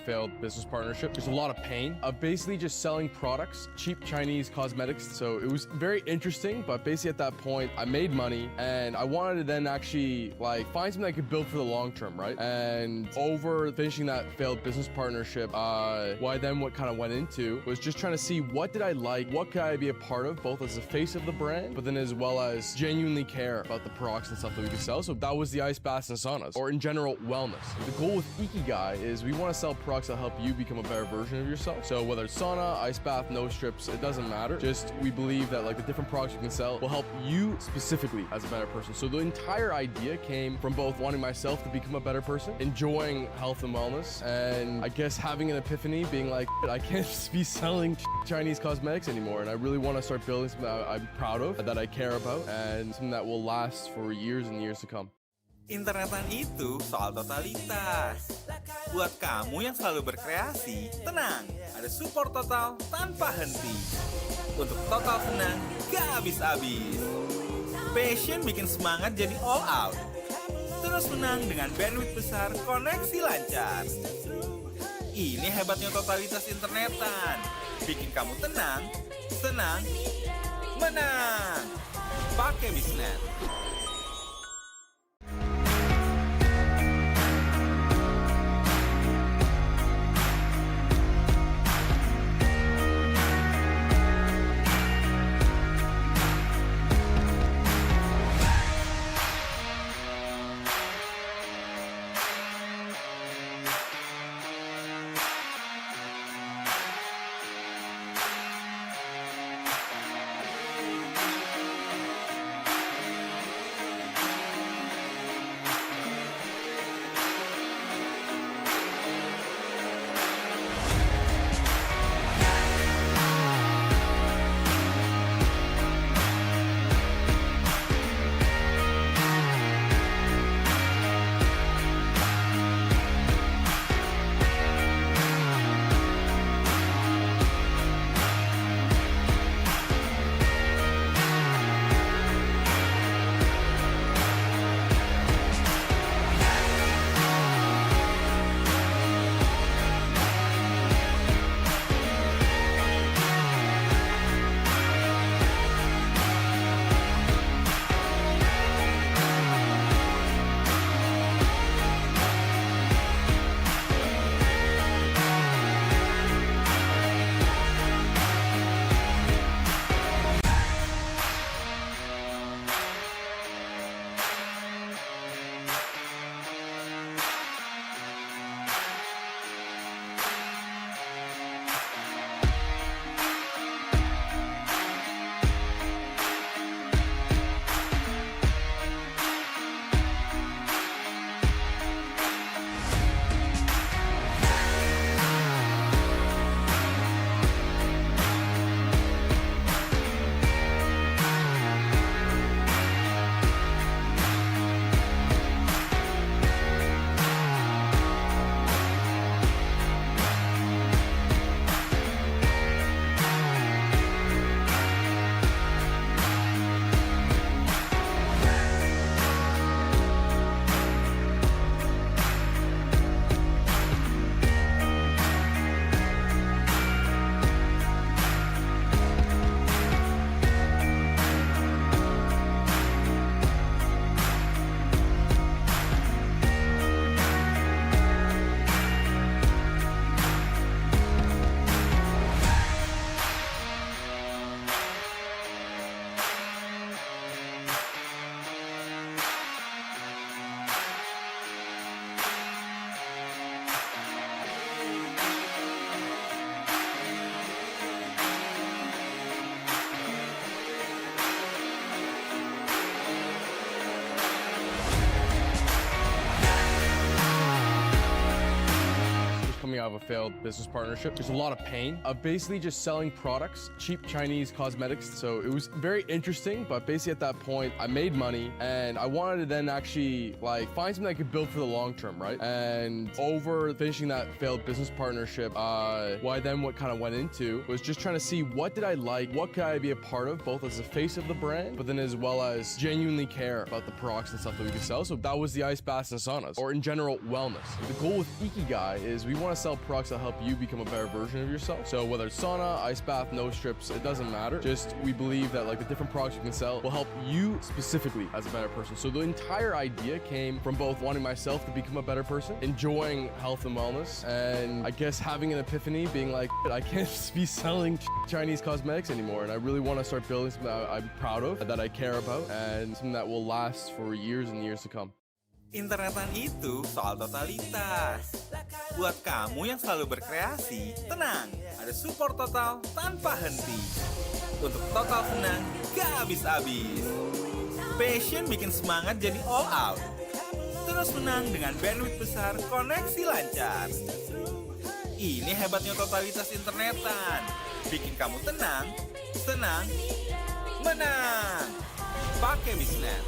S1: failed business partnership. There's a lot of pain of basically just selling products, cheap Chinese cosmetics. So it was very interesting, but basically at that point, I made money and I wanted to then actually like find something I could build for the long term, right? And over finishing that failed business partnership, what kind of went into was just trying to see what did I like, what could I be a part of, both as the face of the brand, but then as well as genuinely care about the products and stuff that we could sell. So that was the ice baths and saunas, or in general, wellness. The goal with Ikigai is we want to sell products that help you become a better version of yourself. So whether it's sauna, ice bath, nose strips, it doesn't matter. Just we believe that like the different products we can sell will help you specifically as a better person. So the entire idea came from both wanting myself to become a better person, enjoying health and wellness, and I guess having an epiphany, being like, I can't just be selling Chinese cosmetics anymore, and I really want to start building something that I'm proud of, that I care about, and something that will last for years and years to come.
S2: Internetan itu soal totalitas. Buat kamu yang selalu berkreasi, tenang, ada support total tanpa henti. Untuk total senang, gak habis-habis. Passion bikin semangat jadi all out. Terus menang dengan bandwidth besar, koneksi lancar. Ini hebatnya totalitas internetan. Bikin kamu tenang, senang, menang. Pakai Bisnet.
S1: Of a failed business partnership. There's a lot of pain of basically just selling products, cheap Chinese cosmetics. So it was very interesting, but basically at that point, I made money and I wanted to then actually like find something I could build for the long term, right? And over finishing that failed business partnership, what kind of went into was just trying to see what did I like, what could I be a part of, both as the face of the brand, but then as well as genuinely care about the products and stuff that we could sell. So that was the ice baths and saunas, or in general, wellness. The goal with Ikigai is we want to sell products that help you become a better version of yourself. So whether it's sauna, ice bath, nose strips, it doesn't matter. Just we believe that like the different products you can sell will help you specifically as a better person. So the entire idea came from both wanting myself to become a better person, enjoying health and wellness, and I guess having an epiphany, being like, I can't just be selling Chinese cosmetics anymore. And I really want to start building something that I'm proud of, that I care about, and something that will last for years and years to come.
S2: Internetan itu soal totalitas. Buat kamu yang selalu berkreasi, tenang, ada support total tanpa henti. Untuk total senang, gak habis-habis. Passion bikin semangat jadi all out. Terus menang dengan bandwidth besar, koneksi lancar. Ini hebatnya totalitas internetan. Bikin kamu tenang, senang, menang. Pakai Bisnet.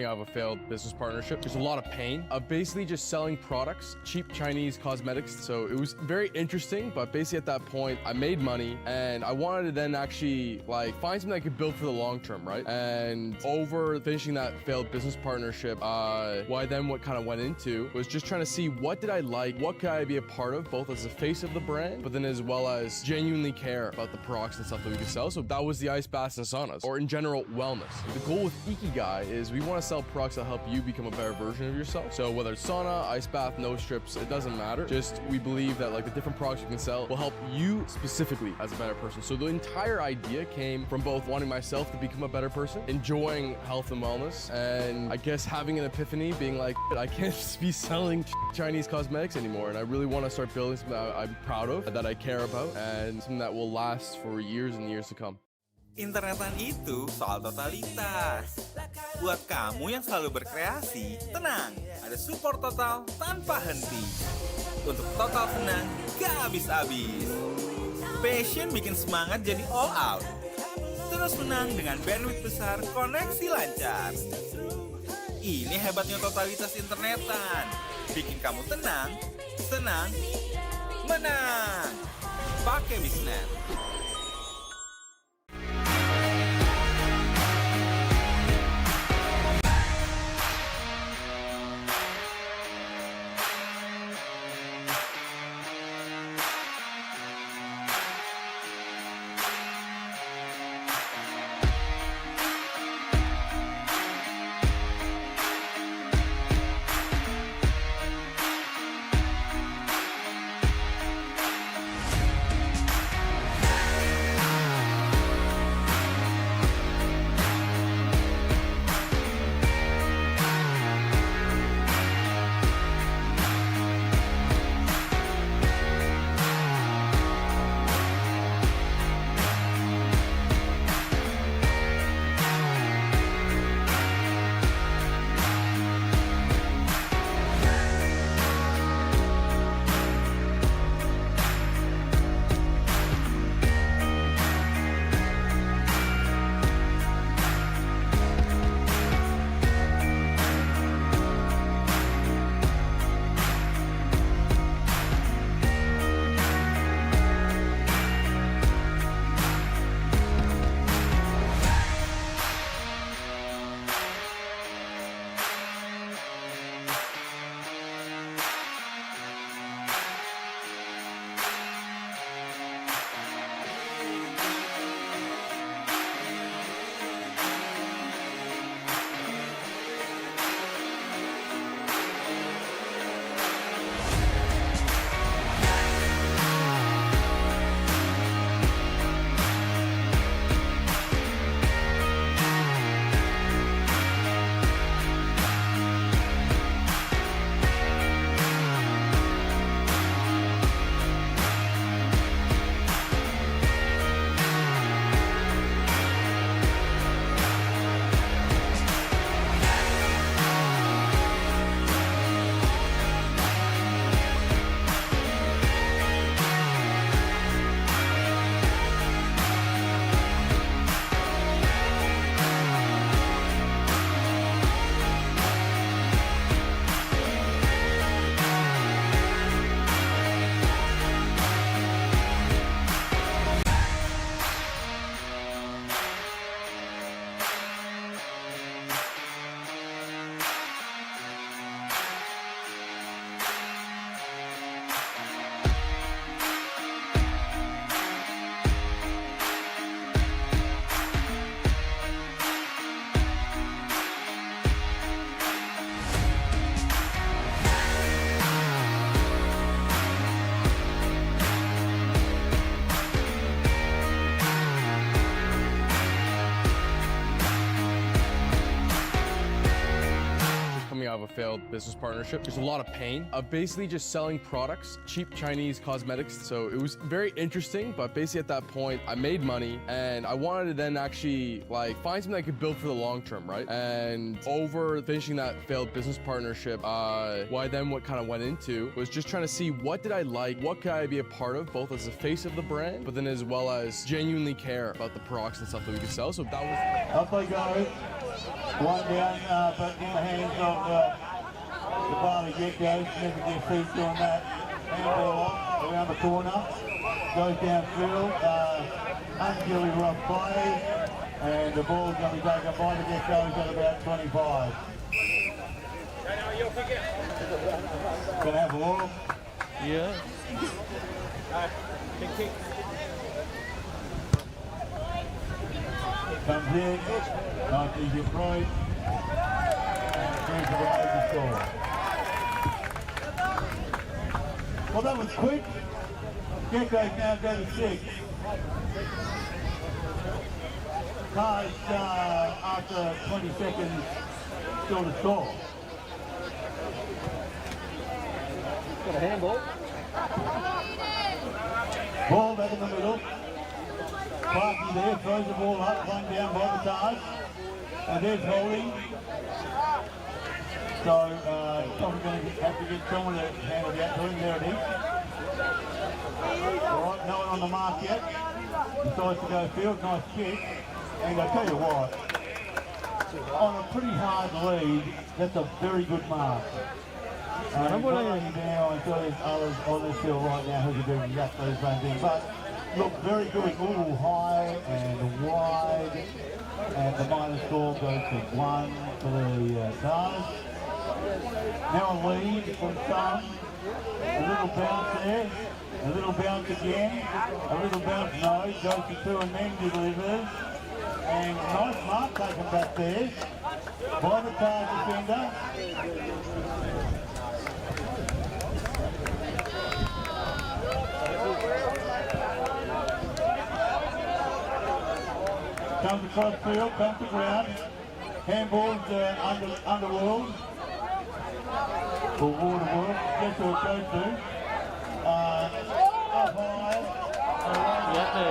S1: Of a failed business partnership. There's a lot of pain of basically just selling products, cheap Chinese cosmetics. So it was very interesting, but basically at that point, I made money and I wanted to then actually like find something I could build for the long term, right? And over finishing that failed business partnership, what kind of went into was just trying to see what did I like, what could I be a part of, both as the face of the brand, but then as well as genuinely care about the products and stuff that we could sell. So that was the ice baths and saunas, or in general, wellness. The goal with Ikigai is we want to sell products that help you become a better version of yourself. So whether it's sauna, ice bath, nose strips, it doesn't matter. Just we believe that like the different products you can sell will help you specifically as a better person. So the entire idea came from both wanting myself to become a better person, enjoying health and wellness, and I guess having an epiphany, being like, I can't just be selling Chinese cosmetics anymore. And I really want to start building something that I'm proud of, that I care about, and something that will last for years and years to come.
S2: Internetan itu soal totalitas. Buat kamu yang selalu berkreasi, tenang, ada support total tanpa henti. Untuk total senang, gak habis-habis. Passion bikin semangat jadi all out. Terus menang dengan bandwidth besar, koneksi lancar. Ini hebatnya totalitas internetan. Bikin kamu tenang, senang, menang. Pakai Bisnet.
S1: Of a failed business partnership. There's a lot of pain of basically just selling products, cheap Chinese cosmetics. So it was very interesting, but basically at that point, I made money and I wanted to then actually like find something I could build for the long term, right? And over finishing that failed business partnership, what kind of went into was just trying to see what did I like, what could I be a part of, both as the face of the brand, but then as well as genuinely care about the products and stuff that we could sell. So that was...
S10: Up they go. One down, but in the hands of the Bali get-go. Never get feet doing that. Handball off around the corner. Goes downfield. Unduly rough play. And the ball's going to be taken by the get-go's at about 25. Going to have a walk.
S5: Yeah.
S10: Kick. Comes in. Nice easy approach. And through to the major score. Well, that was quick. Gecko's now go to 6. Cards after 20 seconds still to score.
S5: Got a handball.
S10: Ball back in the middle. Clarkie there, throws the ball up, one down by the Tars. And there's holding. So, probably going to have to get someone to handle that to him. There it is. All right, no one on the mark yet. Decides to go field, nice kick. And I tell you what, on a pretty hard lead, that's a very good mark. Not only now, I'm sure there's others on this field right now who can do exactly the same thing. But look, very good, all high and wide. And the minor score goes to 1 for the Tars. Now a lead from some. A little bounce there. A little bounce again. A little bounce, no. Goes to 2 and then delivers. And nice mark taken back there by the Tars defender. Comes across field, comes to ground. Handball's underworld. Or waterworld, that's what it goes to. Up high.
S5: Lihat deh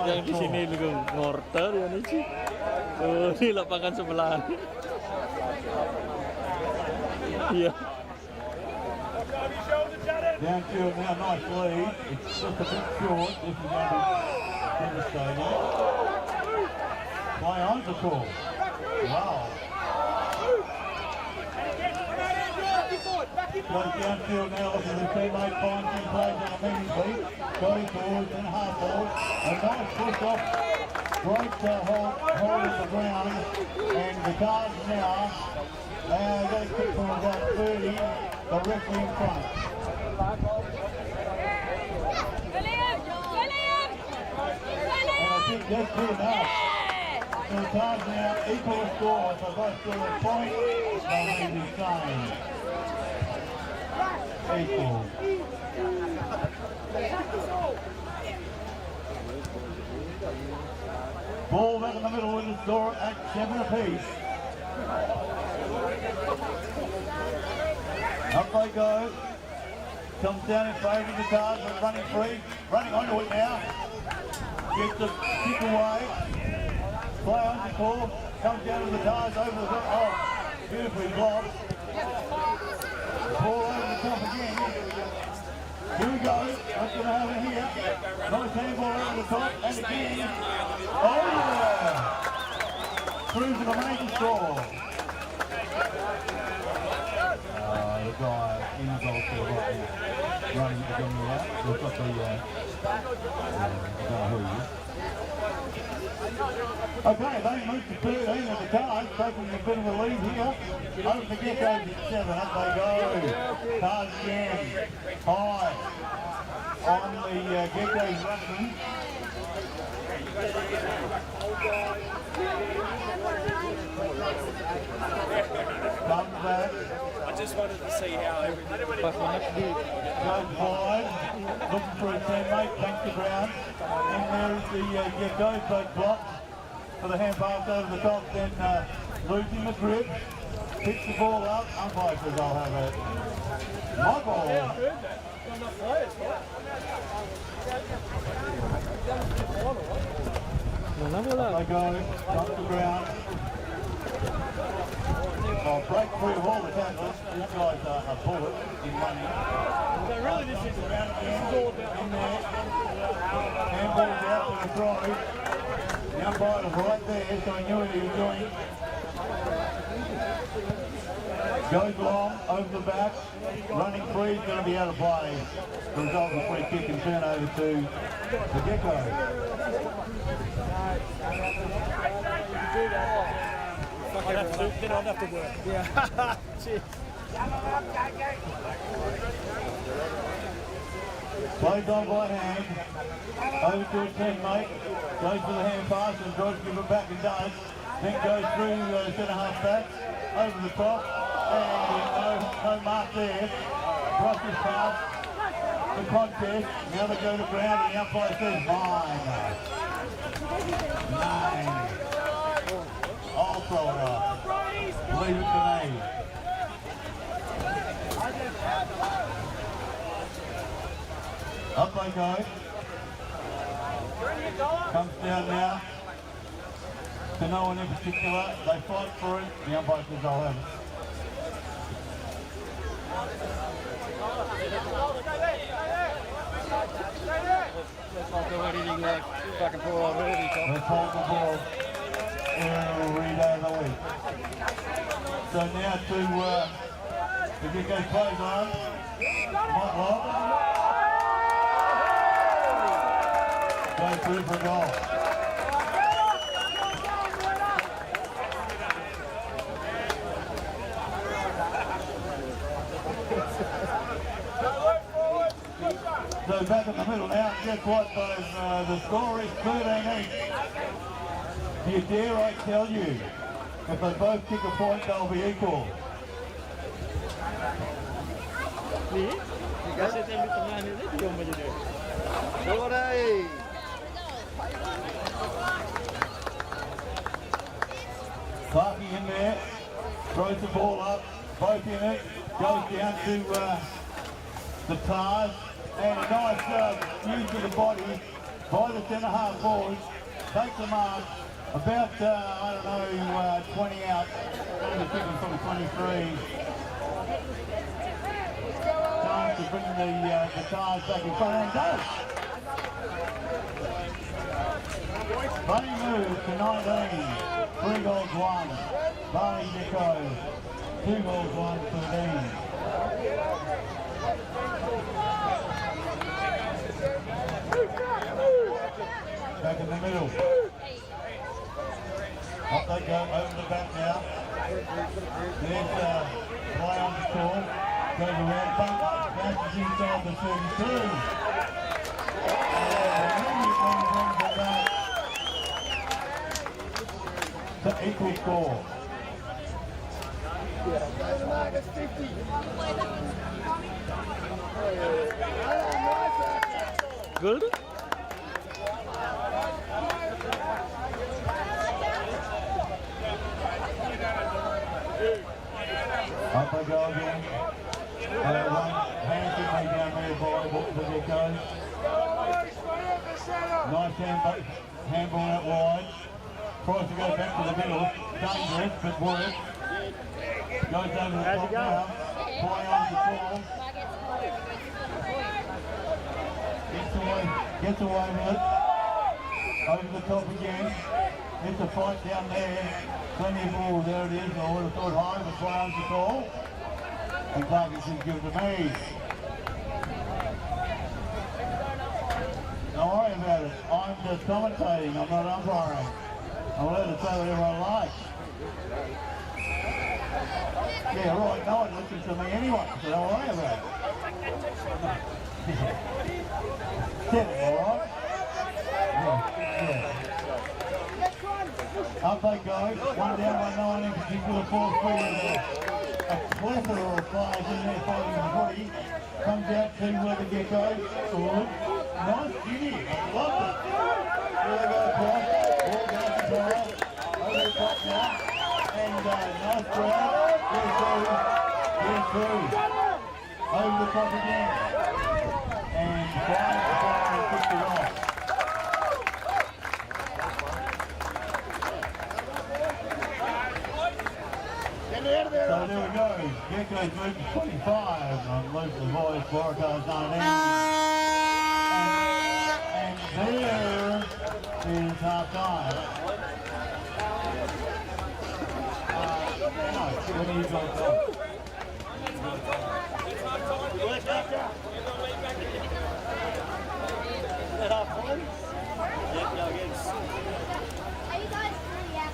S5: yang di sini juga ngorter ya nih sih. Di lapangan sebelah. Iya.
S10: Downfield now, nice lead. It's just a bit short. This is going to be devastating. Play on the call. Wow. Goes downfield now, looking at his teammate, finds him, plays on immediately. Goes forward and half forward. A nice push off. Great hold of the ground. And the Tars now, they got a kick from about 30, directly in front. And I think that's good enough. So the Tars now equal the score, so both score a point, they may be same. Equal. Ball back in the middle with the score at 7 apiece. Up they go. Comes down in favour of the Tars, but running free. Running onto it now. Gets the kick away. Play on the call. Comes down to the Tars over the top. Oh, beautifully blocked. Ball over the top again. Here we go. What's going to happen here? Nice handball over the top. And again. Oh yeah! Through to the major score. The guy in the goal field right now. Running the gun out. We've got the, I don't know who he is. Okay, they move to 13 of the Tars, taking a bit of a lead here. Over the Geckos at 7, up they go. Tars again, high on the Geckos rushing. Comes back.
S14: I just wanted to see how everything
S10: Goes wide, looking for a teammate, banks the ground. And there's the Geckos, both blocked for the hand pass over the top, then losing the grip. Picks the ball up, umpire says I'll have it. My ball. They go, top the ground. Oh, break free of all the tackles. This guy's a bullet in money. So really this is around again. In there. Handball's out to the throw. The umpire was right there, so he knew what he was doing. Goes long, over the back. Running free is going to be out of play. The result of a free kick and turn over to the Gecko.
S14: Then I'd have to work. Yeah. Cheers.
S10: Plays on by hand. Over to a teammate. Goes for the hand pass and tries to give it back and does. Then goes through centre half back. Over the top. And no mark there. Brushes past the contest. Now they go to ground and the umpire says 9. 9. I'll throw it up. Leave it to me. Up they go. comes down now to no one in particular. They fight for it. The umpire says I'll have it.
S5: Back and forth already.
S10: Let's hold the ball every day of the week. So now to the get-go plays on. Mike Love. Go through for a goal. So back in the middle now, guess what, boys? The score is 13 each. Do you dare I tell you, if they both kick a point, they'll be equal.
S5: Ni, dikasih tim di tengah ni, dia maju dia.
S10: Clarkie in there, throws the ball up, both in it, goes down to the Tars, and a nice use of the body by the centre half forward, takes the mark, about, I don't know, 20 out, the kicking from 23. Time to bring the Tars back in front and does. Bali moves to 19, 3 goals 1. Bali Deco, 2 goals 1 for the team. Back in the middle. Up they go, over the back now. There's play on the score. Goes around, bounces inside the 32. The equal score.
S5: Good.
S10: Up they go again. One handshake made down there by the Geckos. Nice handball out wide. Tries to go back to the middle. Dangerous, but works. Goes over the top now. Play on the ball. Gets away with it. Over the top again. It's a fight down there. Plenty of ball. There it is. I would have thought high, but play on the ball. And Clarkie should give it to me. Don't worry about it. I'm just commentating. I'm not umpiring. I'm allowed to say whatever I like. Yeah, right. No one listens to me anyway, so don't worry about it. Get it, all right? Yeah. Up they go. One down by 9 in particular. 4-3 with a plethora of players in there fighting the footy. Comes out to where the Geckos. Forward. Nice giddy. I love it. There they go across. Ball goes to Tara. Over the top now. And nice grab. Get through. Over the top again. And flying the fire and kicked it off. So there we go. Geckos move to 25 on Luke the Voice, Waratah's 19. And there is half time. No, when he's on top.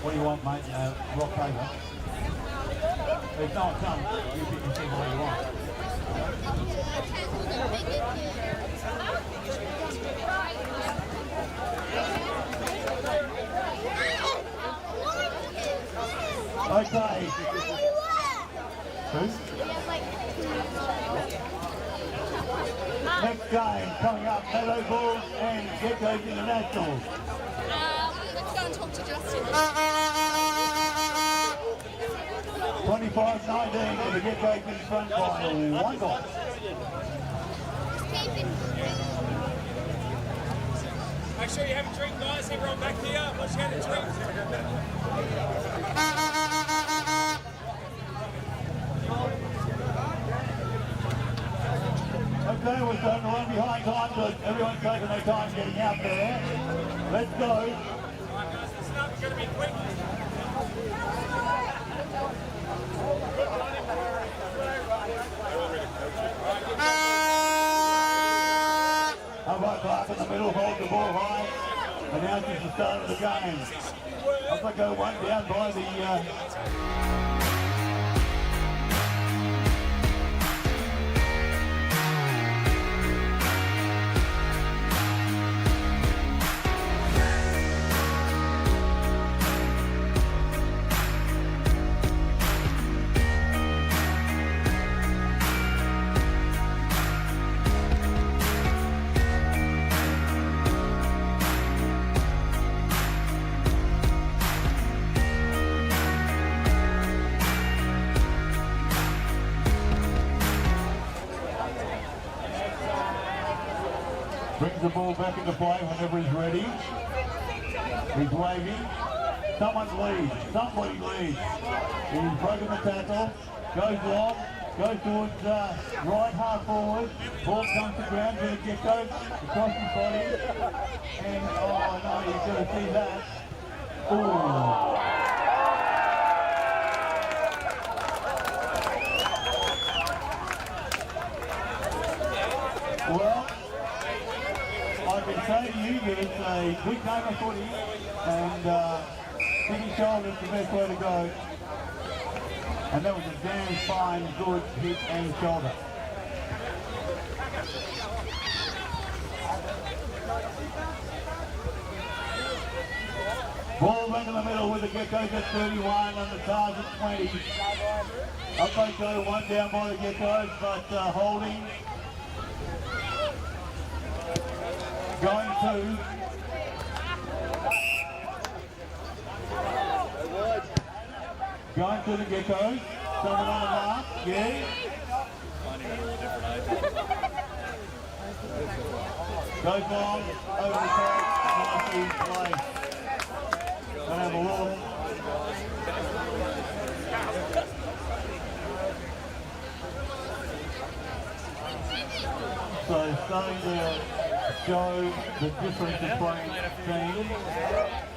S10: What do you want, mate? Rock paper. If no one comes, you pick and see what you want. Okay. Who? Next game coming up, Meadow Bulls and Geckos International.
S11: Let's go and talk to Justin.
S10: 25-19 for the Geckos in front by 1 goal.
S14: Make sure you have a drink, guys. Everyone back here. Once you have a drink.
S10: Okay, we're starting to run behind time, so everyone's taking their time getting out there. Let's go.
S14: Alright guys, listen up. It's going to be quick.
S10: Umpire Clark in the middle, holds the ball high. Announces the start of the game. Up they go, one down by the... Brings the ball back into play whenever he's ready. He's waving. Someone leads. Somebody leads. He's broken the tackle. Goes long. Goes towards right half forward. Ball comes to ground. Going to get goes across his body. And oh no, you've got to see that. Ooh. Well, I can say to you that it's a good game of footy and kicking shoulder is the best way to go. And that was a damn fine, good hit and shoulder. Ball back in the middle with the Geckos at 31 and the Tars at 20. Up they go, one down by the Geckos, but holding. Going to the Geckos. Someone on the mark. Yeah. Goes long over the top. Nicely placed. Gonna have a look. So starting to show the difference between teams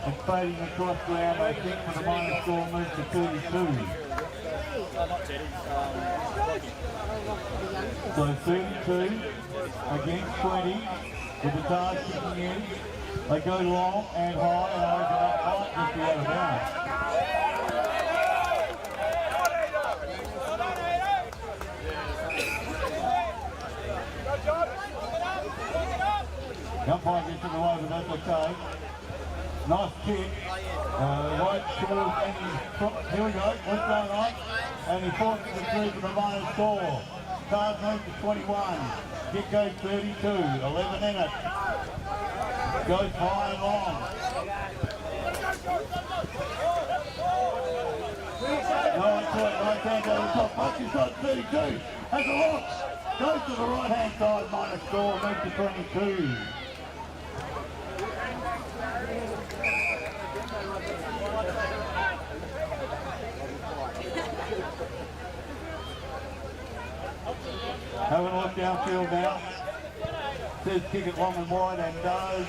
S10: and fading across ground, I think, for the minor score moves to 32. So 32 against 20 with the Tars kicking in. They go long and high and over that might just be out of bounds. The umpire gets in the way, but that's okay. Nice kick. Right towards, and here we go. What's going on? And he forces the through for the minor score. Tars moves to 21. Kick goes 32. 11 in it. Goes high and long. No, it's right hand over the top. Punch inside 32. Has a look. Goes to the right hand side. Minor score. Moves to 22. Having a look downfield now. Says kick it long and wide and does.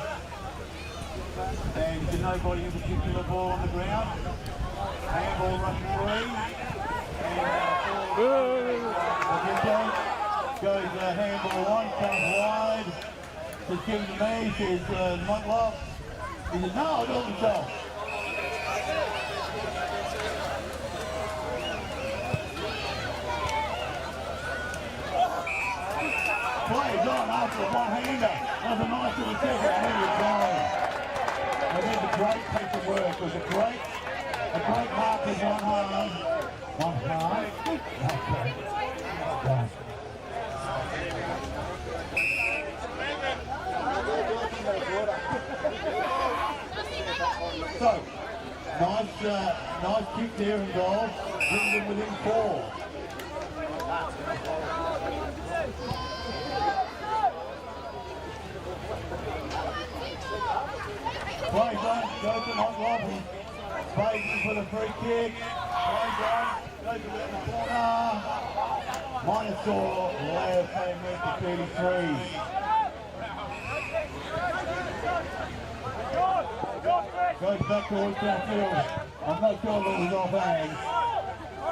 S10: And to nobody in particular, ball on the ground. Handball running free. And goes handball on, comes wide. Says give him to me, says Montlove. He says, no, I'll do it myself. Plays on after a one-hander. That's a nice little tackle. There you go. And there's a great piece of work. It was a great mark with one arm. One arm. So, nice kick there and goal. Brings them within 4. Mont Lobby. Basin for the free kick. Goes around the corner. Minor score, last they move to 33. Goes back towards downfield. I'm not sure if it was offhand.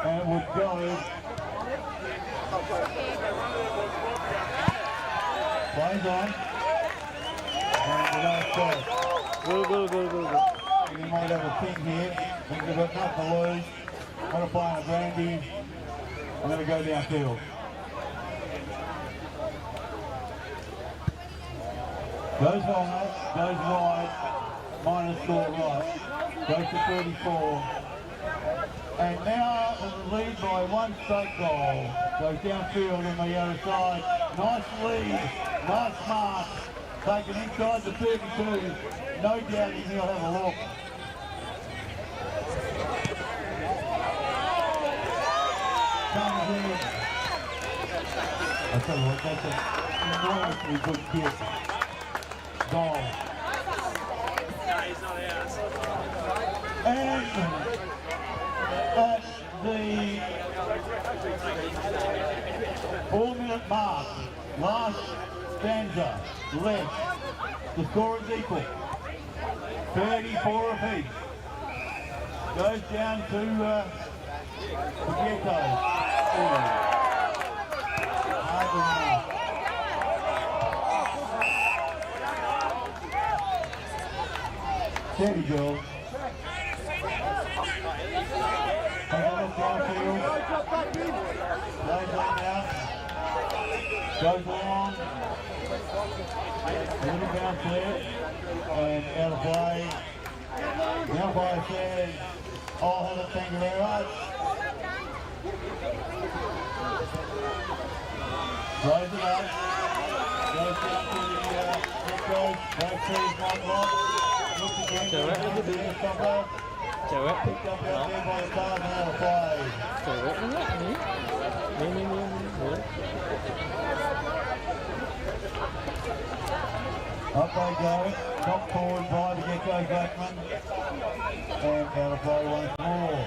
S10: And it would go. Plays on. And the last goal.
S5: Go.
S10: We might have a thing here. Think they've got enough to lose. Want to buy a brandy. I'm going to go downfield. Goes wide, minus score right. Goes to 34. And now in the lead by one straight goal. Goes downfield on the other side. Nice lead, nice mark. Taken inside the 32. No doubt he'll have a look. Comes in. I tell you what, that's an enormously good kick. Goal. And at the 4-minute mark, last stanza left, the score is equal. 34 apiece. Goes down to the Ghetto. Steady, Joe. Take a look downfield. Plays on now. Goes along. A little bounce there. And out of play. The umpire says, I'll have it, thank you very much. Throws it up. Goes down to the coach. Both teams one block. Looks again.
S5: Cewek.
S10: Picked up out there by the car and out of play.
S5: Cewek enggak nih? Ini. Boleh.
S10: Up they go. Top forward by the Gecko Blackman. And out of play once more.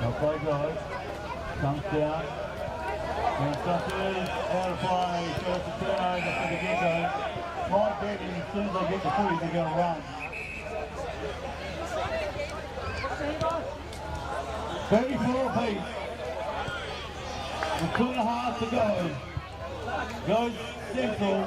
S10: Up they go. Comes down. And Suckers out of play. Shows the turnover for the Gecko. Might bet as soon as they get the footy, they're going to run. 34 apiece. With 2.5 to go. Goes Central.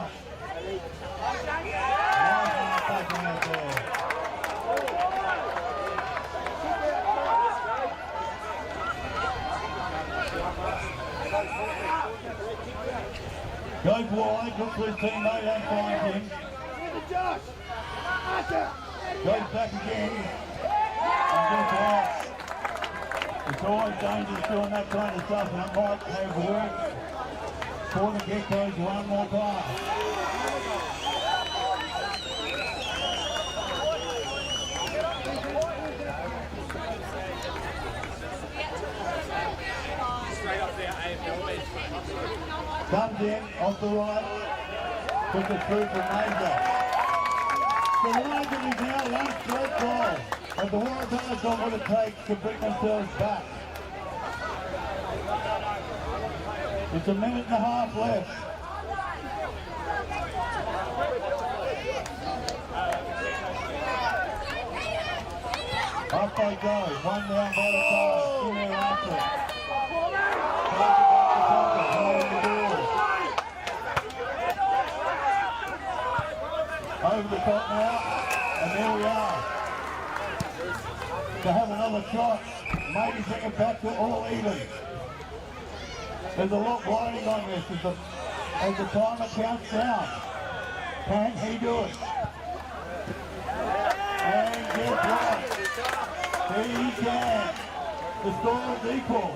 S10: Goes wide, looks for his teammate and finds him. Goes back again. And gets out. It's always dangerous doing that kind of stuff, and it might have worked for the Geckos one more time. Comes in off the right, puts it through for Major. The Lions is now one straight goal, and the Waratahs got what it takes to bring themselves back. It's 1.5 minutes left. Up they go, one down by the side, in there after it. Over the top now, and there we are. To have another shot, maybe bring it back to all even. There's a lot riding on this as the timer counts down. Can he do it? And guess what? He can. The score is equal.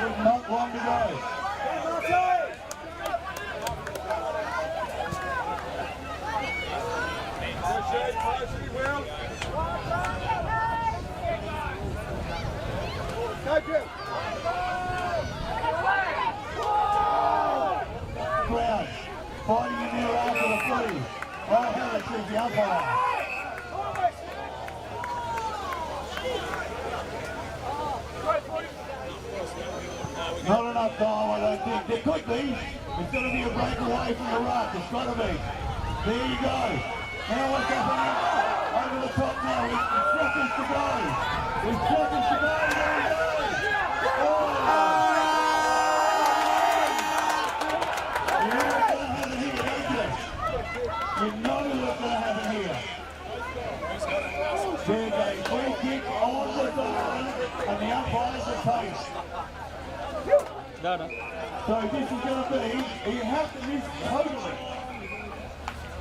S10: There's not long to go. time, I don't think. There could be. It's got to be a breakaway from the ruck. It's got to be. There you go. Now what's happening? Over the top now. With seconds to go. With seconds to go. There he goes. Oh! You're not going to have it here, don't you? You know what's going to happen here. There's a free kick on the zone, and the umpires are pace. So this is going to be, you have to miss totally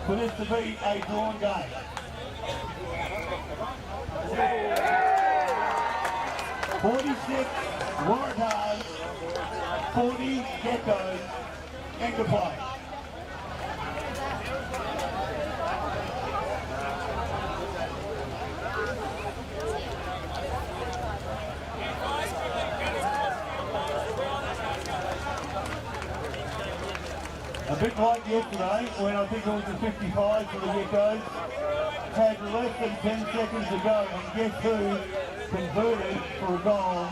S10: for this to be a drawn game. .46 Waratahs, 40 Geckos, into play. A bit like yesterday, when I think it was the 55 for the Geckos, had less than 10 seconds to go, and guess who converted for a goal?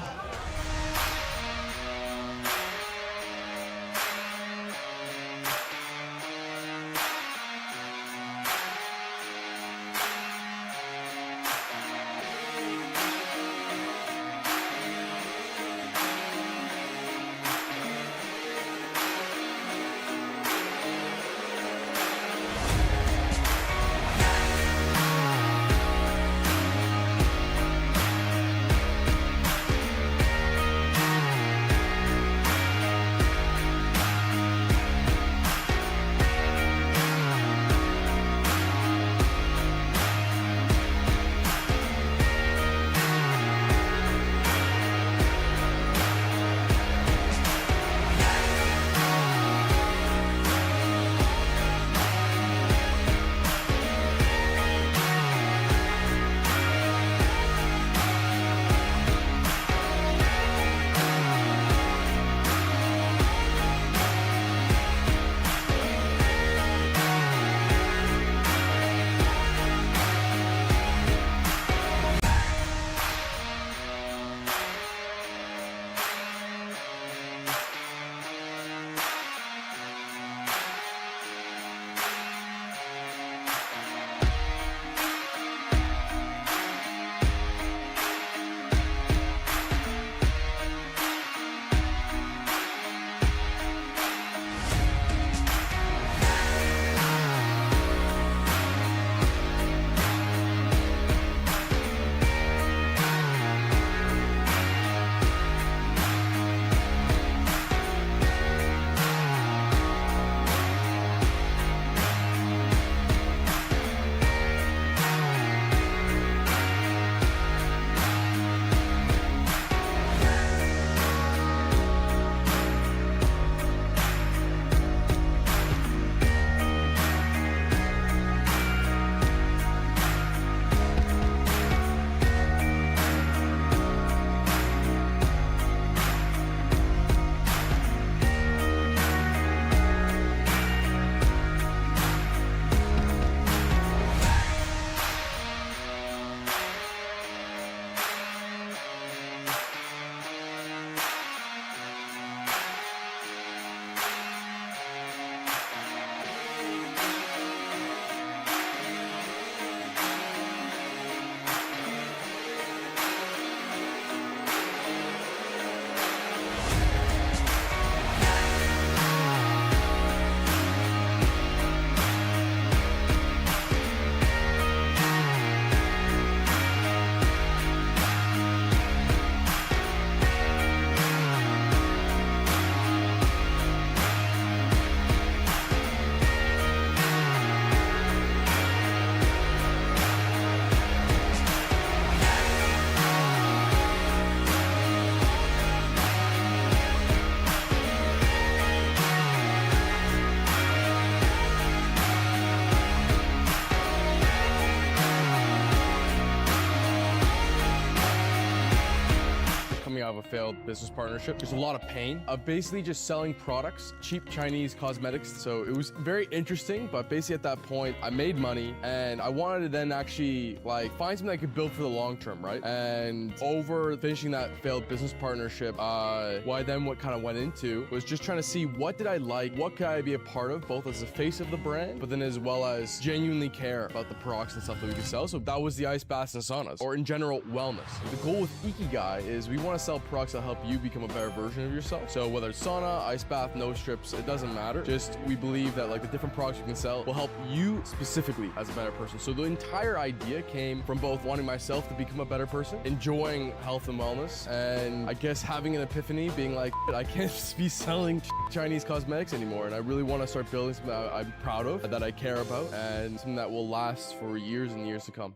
S1: out of a failed business partnership. There's a lot of pain of basically just selling products, cheap Chinese cosmetics. So it was very interesting, but basically at that point, I made money and I wanted to then actually like find something I could build for the long term, right? And over finishing that failed business partnership, what kind of went into was just trying to see what did I like, what could I be a part of, both as the face of the brand, but then as well as genuinely care about the products and stuff that we could sell. So that was the ice baths and saunas, or in general, wellness. The goal with Ikigai is we want to sell products that help you become a better version of yourself. So whether it's sauna, ice bath, nose strips, it doesn't matter. Just we believe that like the different products you can sell will help you specifically as a better person. So the entire idea came from both wanting myself to become a better person, enjoying health and wellness, and I guess having an epiphany, being like, I can't just be selling Chinese cosmetics anymore. And I really want to start building something that I'm proud of, that I care about, and something that will last for years and years to come.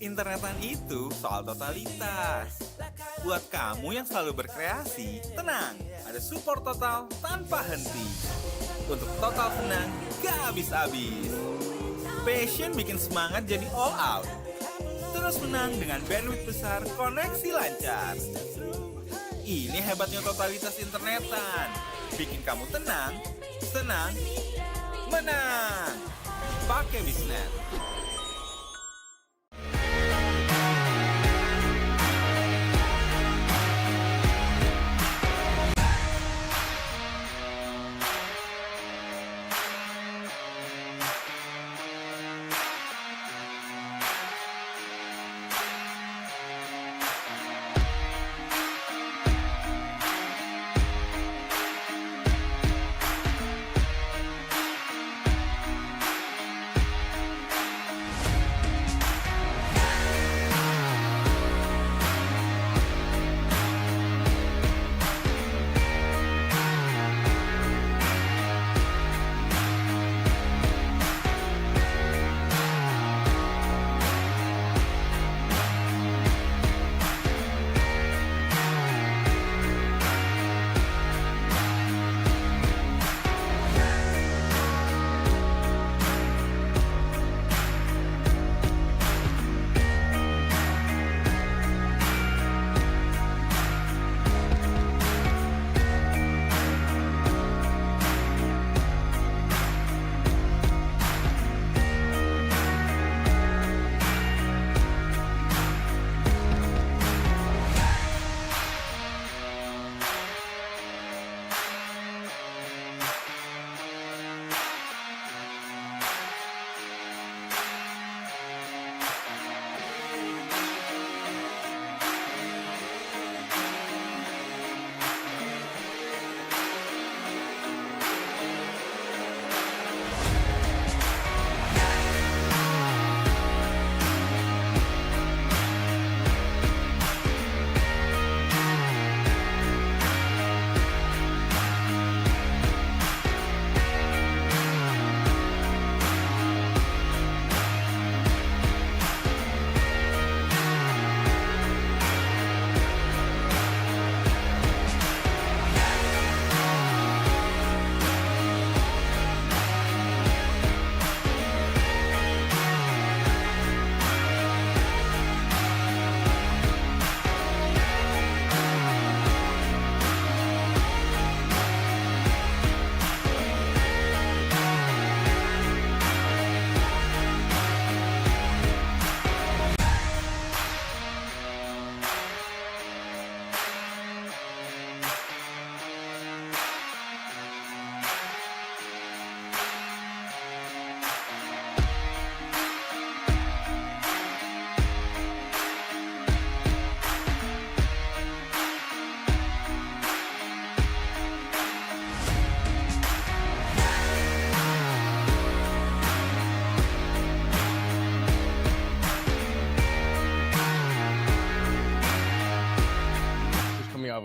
S2: Internetan itu soal totalitas. Buat kamu yang selalu berkreasi, tenang, ada support total tanpa henti. Untuk total senang, gak habis-habis. Passion bikin semangat jadi all out. Terus menang dengan bandwidth besar, koneksi lancar. Ini hebatnya totalitas internetan. Bikin kamu tenang, senang, menang. Pakai Bisnet.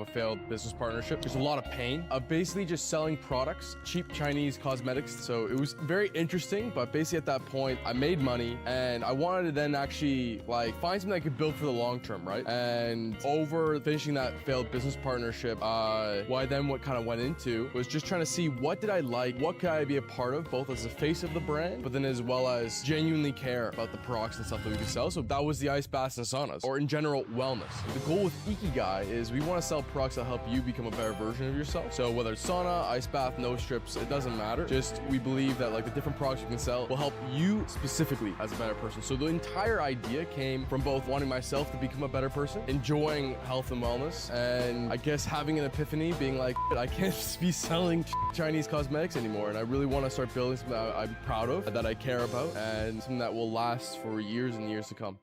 S1: of a failed business partnership. There's a lot of pain of basically just selling products, cheap Chinese cosmetics. So it was very interesting, but basically at that point, I made money and I wanted to then actually find something I could build for the long term, right? And over finishing that failed business partnership, what kind of went into was just trying to see what did I like, what could I be a part of, both as the face of the brand, but then as well as genuinely care about the products and stuff that we could sell. So that was the ice baths and saunas, or in general, wellness. The goal with Ikigai is we want to sell products that help you become a better version of yourself. So whether it's sauna, ice bath, nose strips, it doesn't matter. Just we believe that the different products you can sell will help you specifically as a better person. So the entire idea came from both wanting myself to become a better person, enjoying health and wellness, and I guess having an epiphany, being like, I can't just be selling Chinese cosmetics anymore, and I really want to start building something that I'm proud of, that I care about, and something that will last for years and years to come.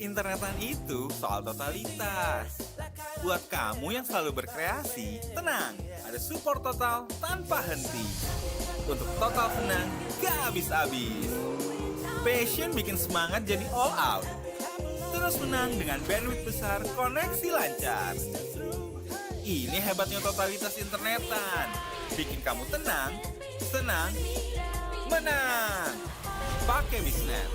S2: Internetan itu soal totalitas. Buat kamu yang selalu berkreasi, tenang, ada support total tanpa henti. Untuk total senang, gak habis-habis. Passion bikin semangat jadi all out. Terus menang dengan bandwidth besar, koneksi lancar. Ini hebatnya totalitas internetan. Bikin kamu tenang, senang, menang. Pakai Bisnet.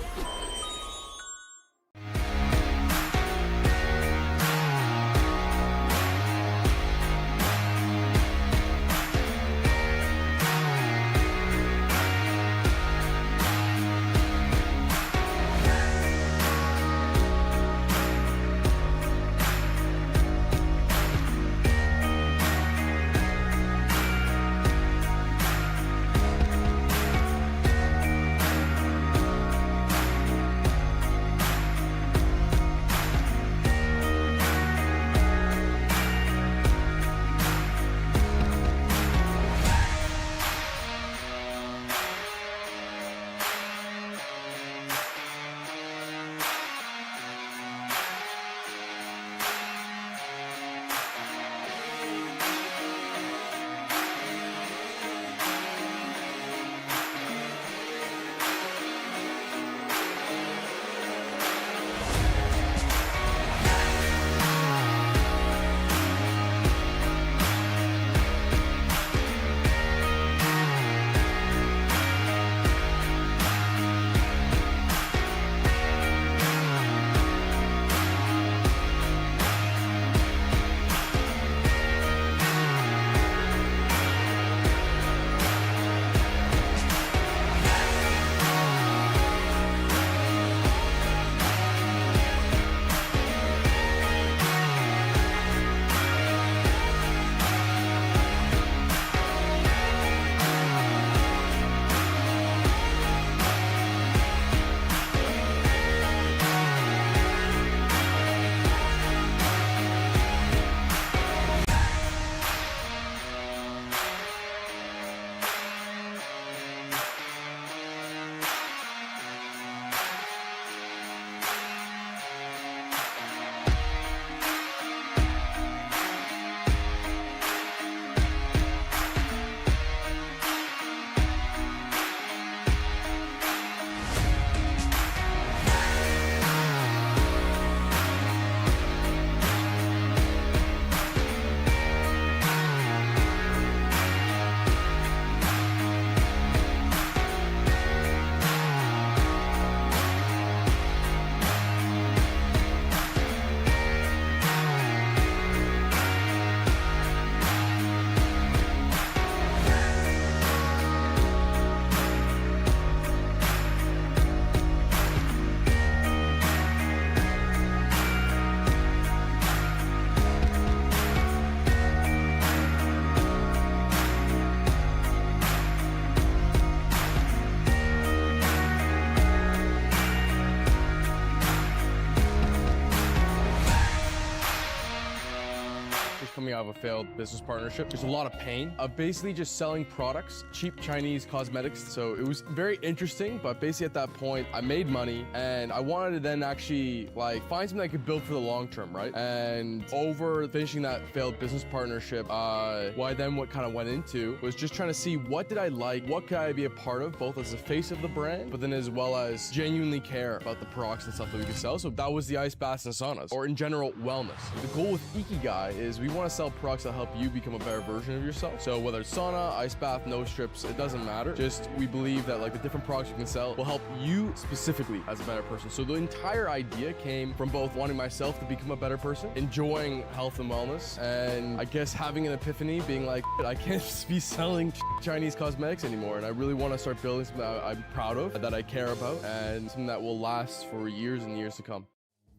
S1: coming out of a failed business partnership. There's a lot of pain of basically just selling products, cheap Chinese cosmetics. So it was very interesting, but basically at that point, I made money and I wanted to then actually find something I could build for the long term, right? And over finishing that failed business partnership, what kind of went into was just trying to see what did I like, what could I be a part of, both as the face of the brand, but then as well as genuinely care about the products and stuff that we could sell. So that was the ice baths and saunas, or in general, wellness. The goal with Ikigai is we want want to sell products that help you become a better version of yourself. So whether it's sauna, ice bath, nose strips, it doesn't matter. Just we believe that like the different products you can sell will help you specifically as a better person. So the entire idea came from both wanting myself to become a better person, enjoying health and wellness, and I guess having an epiphany being like, I can't just be selling Chinese cosmetics anymore. And I really want to start building something that I'm proud of, that I care about, and something that will last for years and years to come.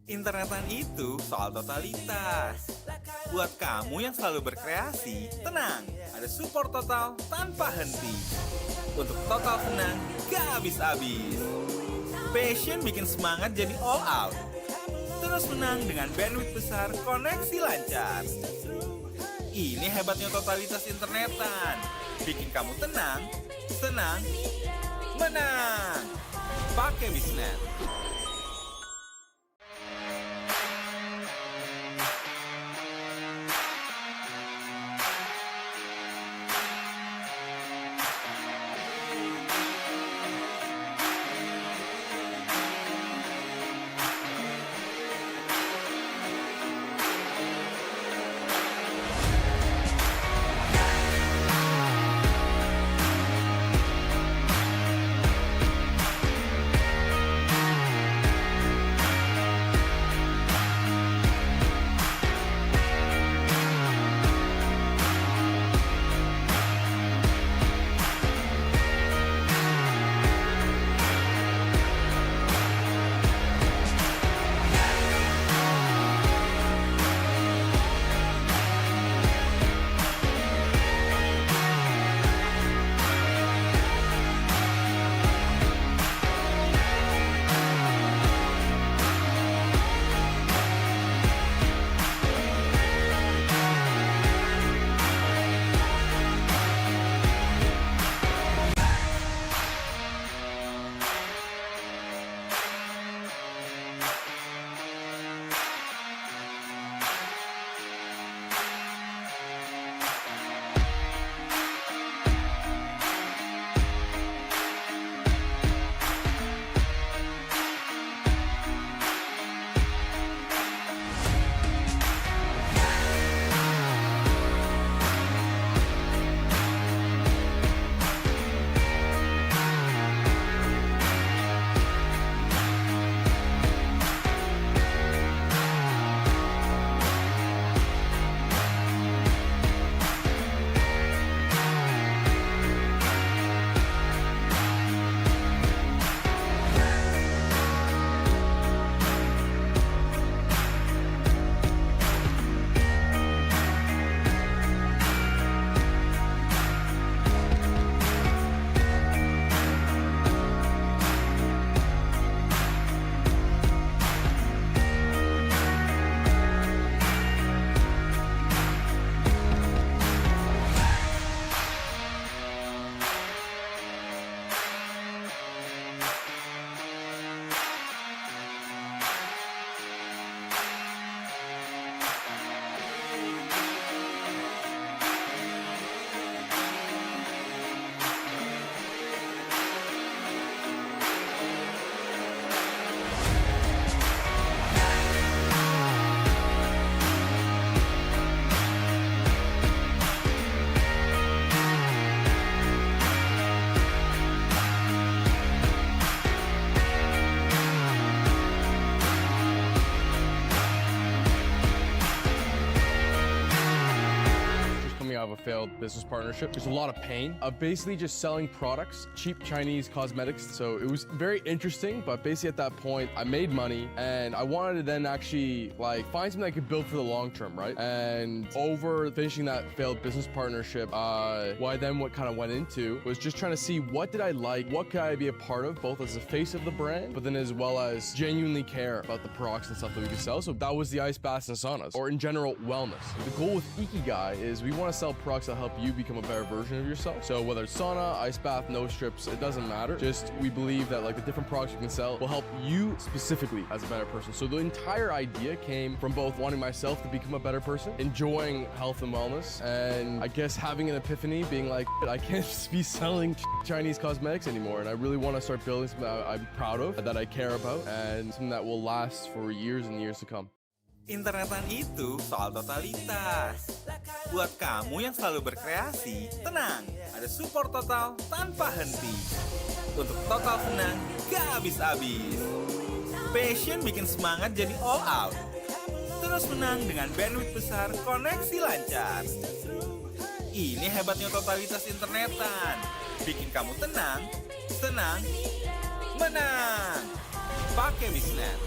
S2: Internetan itu soal totalitas. Buat kamu yang selalu berkreasi, tenang, ada support total tanpa henti. Untuk total senang, gak habis-habis. Passion bikin semangat jadi all out. Terus menang dengan bandwidth besar, koneksi lancar. Ini hebatnya totalitas internetan. Bikin kamu tenang, senang, menang. Pakai Bisnet.
S1: Of a failed business partnership. There's a lot of pain of basically just selling products, cheap Chinese cosmetics. So it was very interesting, but basically at that point, I made money and I wanted to then actually like find something I could build for the long term, right? And over finishing that failed business partnership, what kind of went into was just trying to see what did I like, what could I be a part of, both as the face of the brand, but then as well as genuinely care about the products and stuff that we could sell. So that was the ice baths and saunas, or in general, wellness. The goal with Ikigai is we want to sell products that help you become a better version of yourself. So whether it's sauna, ice bath, nose strips, it doesn't matter. Just we believe that like the different products you can sell will help you specifically as a better person. So the entire idea came from both wanting myself to become a better person, enjoying health and wellness, and I guess having an epiphany being like, I can't just be selling Chinese cosmetics anymore. And I really want to start building something that I'm proud of, that I care about, and something that will last for years and years to come.
S2: Internetan itu soal totalitas. Buat kamu yang selalu berkreasi, tenang, ada support total tanpa henti. Untuk total senang, gak habis-habis. Passion bikin semangat jadi all out. Terus menang dengan bandwidth besar, koneksi lancar. Ini hebatnya totalitas internetan. Bikin kamu tenang, senang, menang. Pakai Bisnet.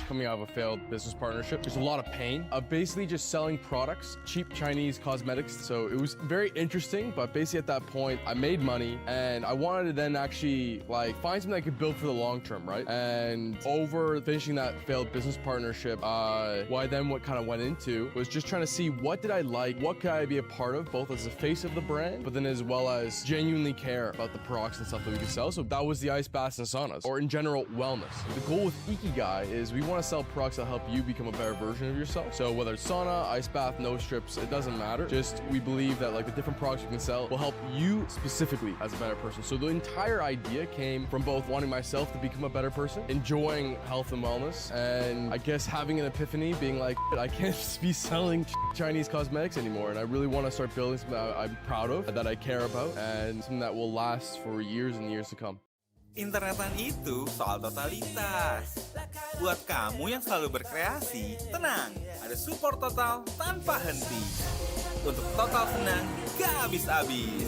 S1: Coming out of a failed business partnership, there's a lot of pain of basically just selling products, cheap Chinese cosmetics. So it was very interesting, but basically at that point, I made money and I wanted to then actually find something I could build for the long term, right? And over finishing that failed business partnership, what kind of went into was just trying to see what did I like, what could I be a part of, both as the face of the brand, but then as well as genuinely care about the products and stuff that we could sell. So that was the ice baths and saunas, or in general, wellness. The goal with Ikigai is we want to sell products that help you become a better version of yourself. So whether it's sauna, ice bath, nose strips, it doesn't matter. Just we believe that the different products you can sell will help you specifically as a better person. So the entire idea came from both wanting myself to become a better person, enjoying health and wellness, and I guess having an epiphany, being like, I can't just be selling Chinese cosmetics anymore. And I really want to start building something that I'm proud of, that I care about, and something that will last for years and years to come.
S2: Internetan itu soal totalitas. Buat kamu yang selalu berkreasi, tenang, ada support total tanpa henti. Untuk total senang, gak habis-habis.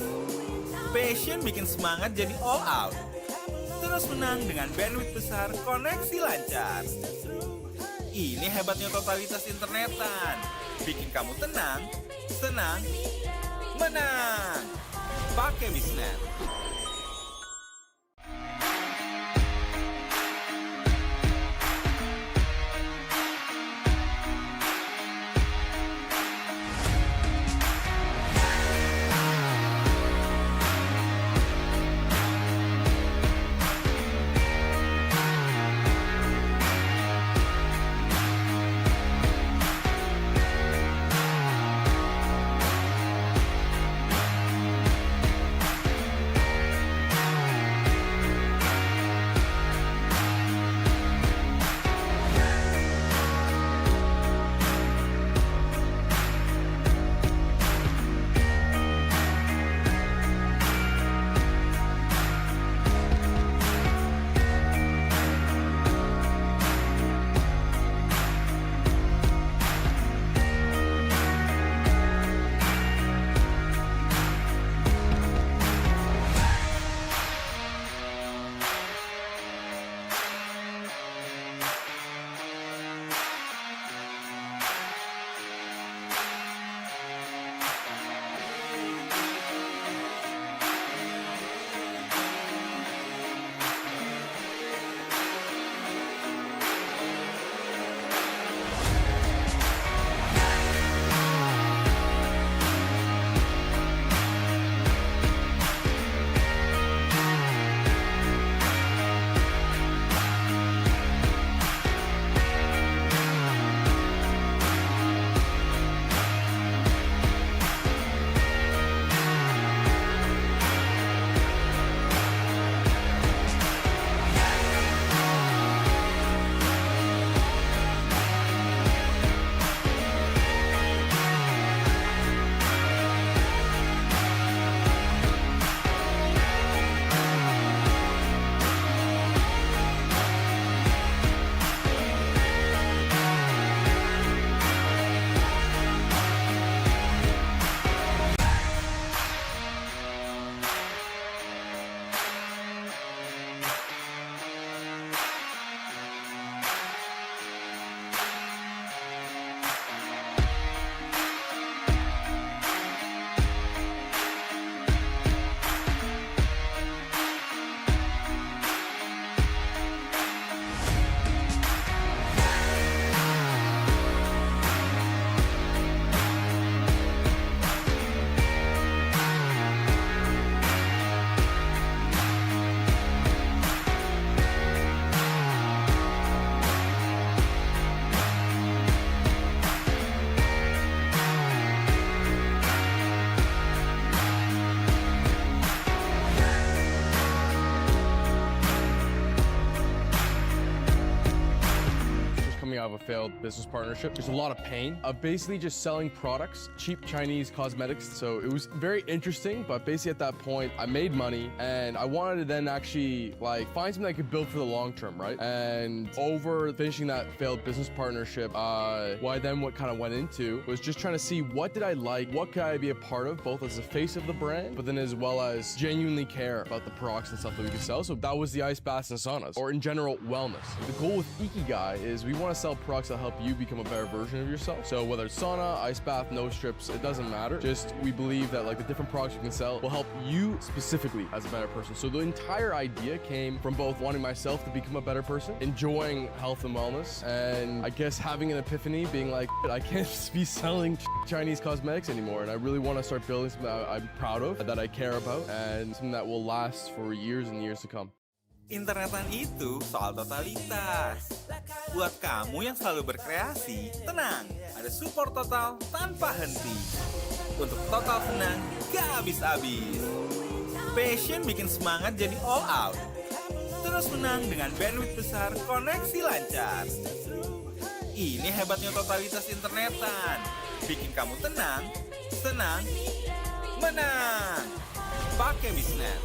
S2: Passion bikin semangat jadi all out. Terus menang dengan bandwidth besar, koneksi lancar. Ini hebatnya totalitas internetan. Bikin kamu tenang, senang, menang. Pakai Bisnet.
S1: of a failed business partnership. There's a lot of pain of basically just selling products, cheap Chinese cosmetics. So it was very interesting, but basically at that point, I made money and I wanted to then actually like find something I could build for the long term, right? And over finishing that failed business partnership, what kind of went into was just trying to see what did I like, what could I be a part of, both as the face of the brand, but then as well as genuinely care about the products and stuff that we could sell. So that was the ice baths and saunas, or in general, wellness. The goal with Ikigai is we want to sell products that help you become a better version of yourself. So whether it's sauna, ice bath, nose strips, it doesn't matter. Just we believe that like the different products you can sell will help you specifically as a better person. So the entire idea came from both wanting myself to become a better person, enjoying health and wellness, and I guess having an epiphany, being like, I can't just be selling Chinese cosmetics anymore. And I really want to start building something that I'm proud of, that I care about, and something that will last for years and years to come.
S2: Internetan itu soal totalitas. Buat kamu yang selalu berkreasi, tenang, ada support total tanpa henti. Untuk total senang, gak habis-habis. Passion bikin semangat jadi all out. Terus menang dengan bandwidth besar, koneksi lancar. Ini hebatnya totalitas internetan. Bikin kamu tenang, senang, menang. Pakai Bisnet.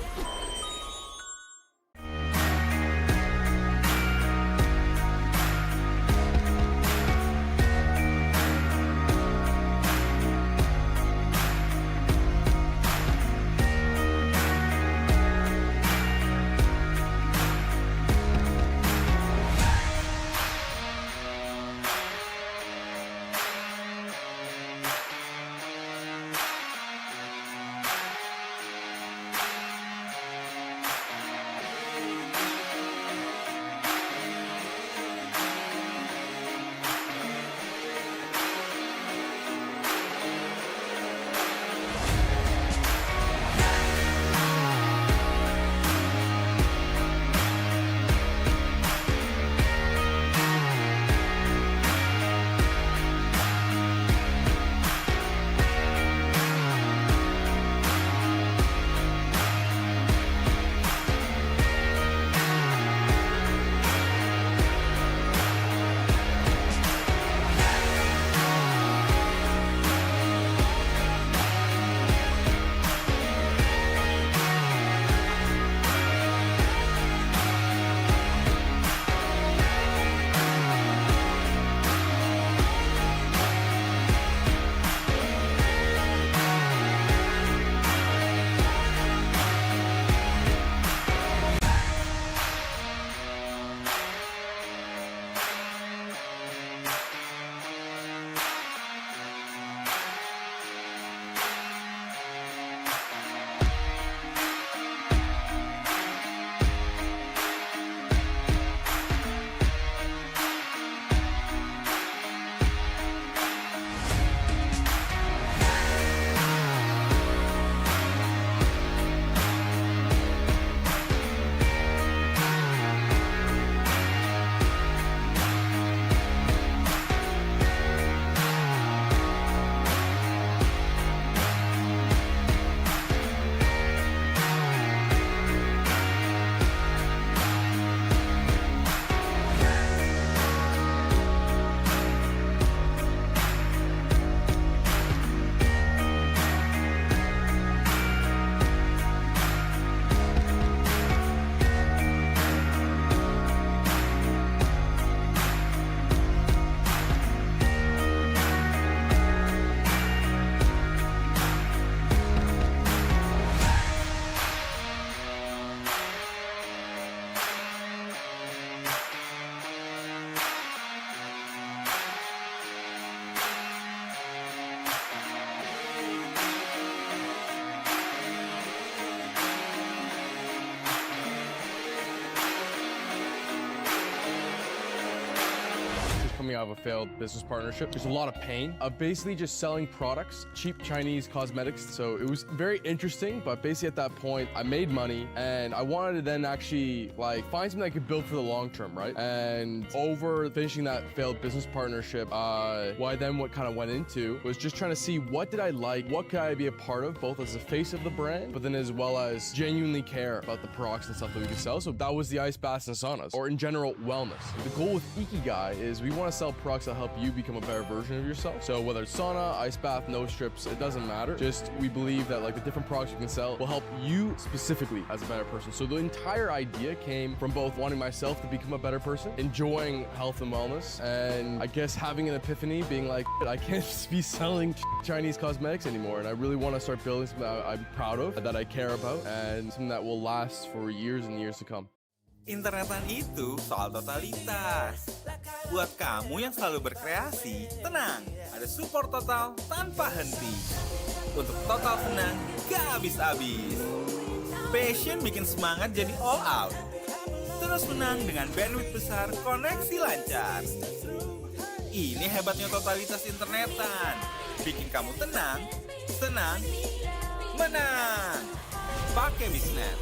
S1: coming out of a failed business partnership. There's a lot of pain of basically just selling products, cheap Chinese cosmetics. So it was very interesting, but basically at that point, I made money and I wanted to then actually like find something I could build for the long term, right? And over finishing that failed business partnership, what kind of went into was just trying to see what did I like, what could I be a part of, both as the face of the brand, but then as well as genuinely care about the products and stuff that we could sell. So that was the ice baths and saunas, or in general, wellness. The goal with Ikigai is we want to sell products that help you become a better version of yourself. So whether it's sauna, ice bath, nose strips, it doesn't matter. Just we believe that like the different products you can sell will help you specifically as a better person. So the entire idea came from both wanting myself to become a better person, enjoying health and wellness, and I guess having an epiphany, being like, I can't just be selling Chinese cosmetics anymore. And I really want to start building something that I'm proud of, that I care about, and something that will last for years and years to come.
S2: Internetan itu soal totalitas. Buat kamu yang selalu berkreasi, tenang, ada support total tanpa henti. Untuk total senang, gak habis-habis. Passion bikin semangat jadi all out. Terus menang dengan bandwidth besar, koneksi lancar. Ini hebatnya totalitas internetan. Bikin kamu tenang, senang, menang. Pakai Bisnet.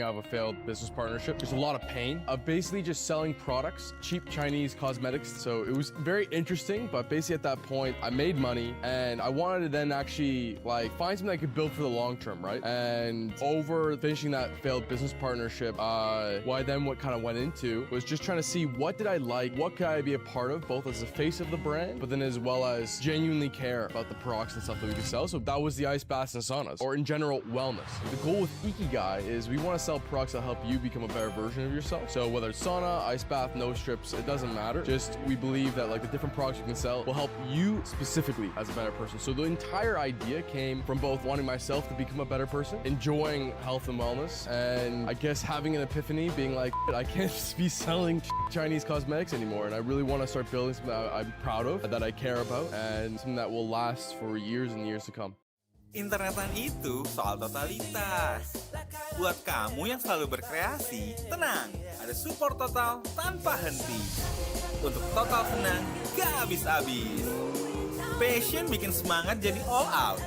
S1: Of a failed business partnership. There's a lot of pain of basically just selling products, cheap Chinese cosmetics. So it was very interesting, but basically at that point, I made money and I wanted to then actually like find something I could build for the long term, right? And over finishing that failed business partnership, what kind of went into was just trying to see what did I like, what could I be a part of, both as the face of the brand, but then as well as genuinely care about the products and stuff that we could sell. So that was the ice baths and saunas, or in general, wellness. The goal with Ikigai is we want to sell products that help you become a better version of yourself. So whether it's sauna, ice bath, nose strips, it doesn't matter. Just we believe that like the different products you can sell will help you specifically as a better person. So the entire idea came from both wanting myself to become a better person, enjoying health and wellness, and I guess having an epiphany, being like, I can't just be selling Chinese cosmetics anymore. And I really want to start building something that I'm proud of, that I care about, and something that will last for years and years to come.
S2: Internetan itu soal totalitas. Buat kamu yang selalu berkreasi, tenang, ada support total tanpa henti. Untuk total senang, gak habis-habis. Passion bikin semangat jadi all out.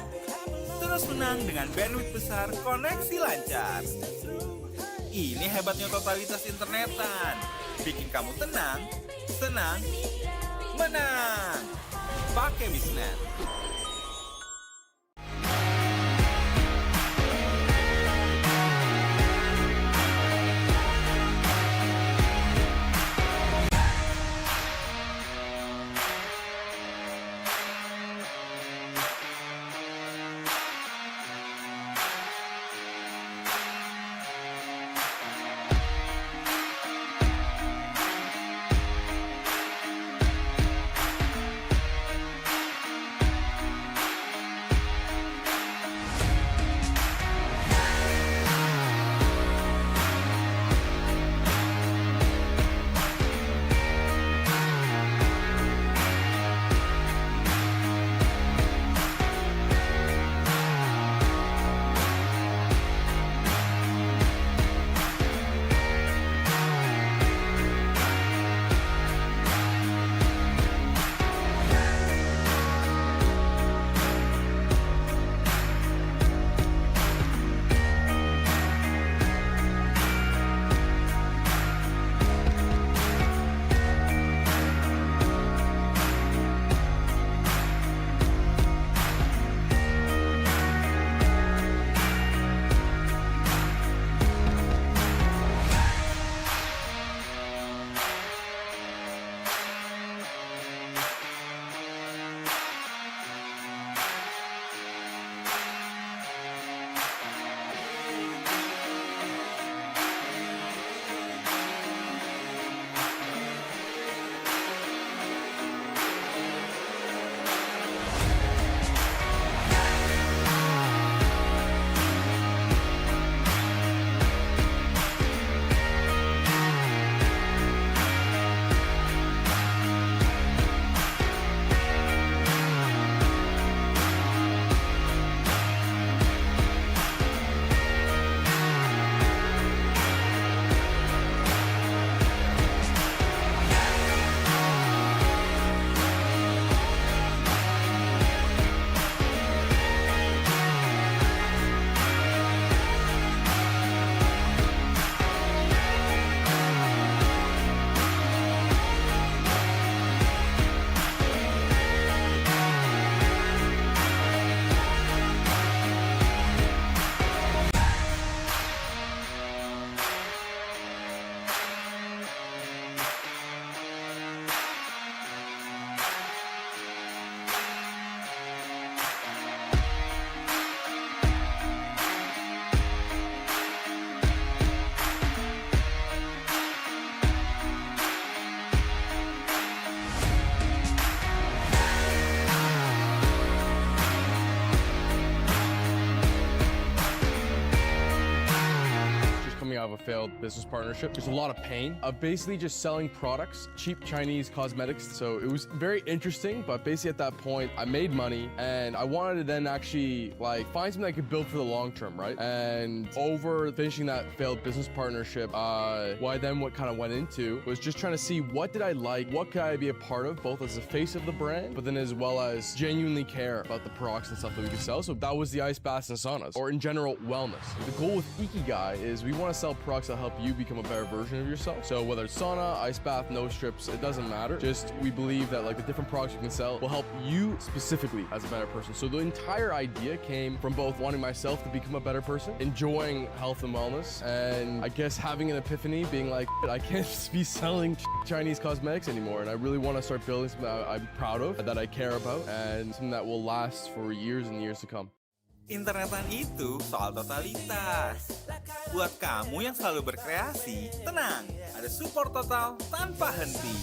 S2: Terus menang dengan bandwidth besar, koneksi lancar. Ini hebatnya totalitas internetan. Bikin kamu tenang, senang, menang. Pakai Bisnet.
S1: Of a failed business partnership. There's a lot of pain of basically just selling products, cheap Chinese cosmetics. So it was very interesting, but basically at that point, I made money and I wanted to then actually like find something I could build for the long term, right? And over finishing that failed business partnership, what kind of went into was just trying to see what did I like, what could I be a part of, both as the face of the brand, but then as well as genuinely care about the products and stuff that we could sell. So that was the ice baths and saunas, or in general, wellness. The goal with Ikigai is we want to sell products that help you become a better version of yourself. So whether it's sauna, ice bath, nose strips, it doesn't matter. Just we believe that like the different products you can sell will help you specifically as a better person. So the entire idea came from both wanting myself to become a better person, enjoying health and wellness, and I guess having an epiphany, being like, I can't be selling Chinese cosmetics anymore. And I really want to start building something that I'm proud of, that I care about, and something that will last for years and years to come.
S2: Internetan itu soal totalitas. Buat kamu yang selalu berkreasi, tenang, ada support total tanpa henti.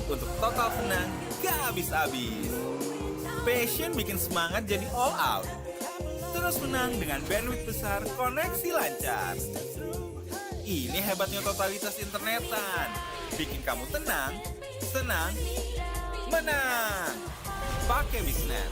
S2: Untuk total senang, gak habis-habis. Passion bikin semangat jadi all out. Terus menang dengan bandwidth besar, koneksi lancar. Ini hebatnya totalitas internetan. Bikin kamu tenang, senang, menang. Pakai Bisnet.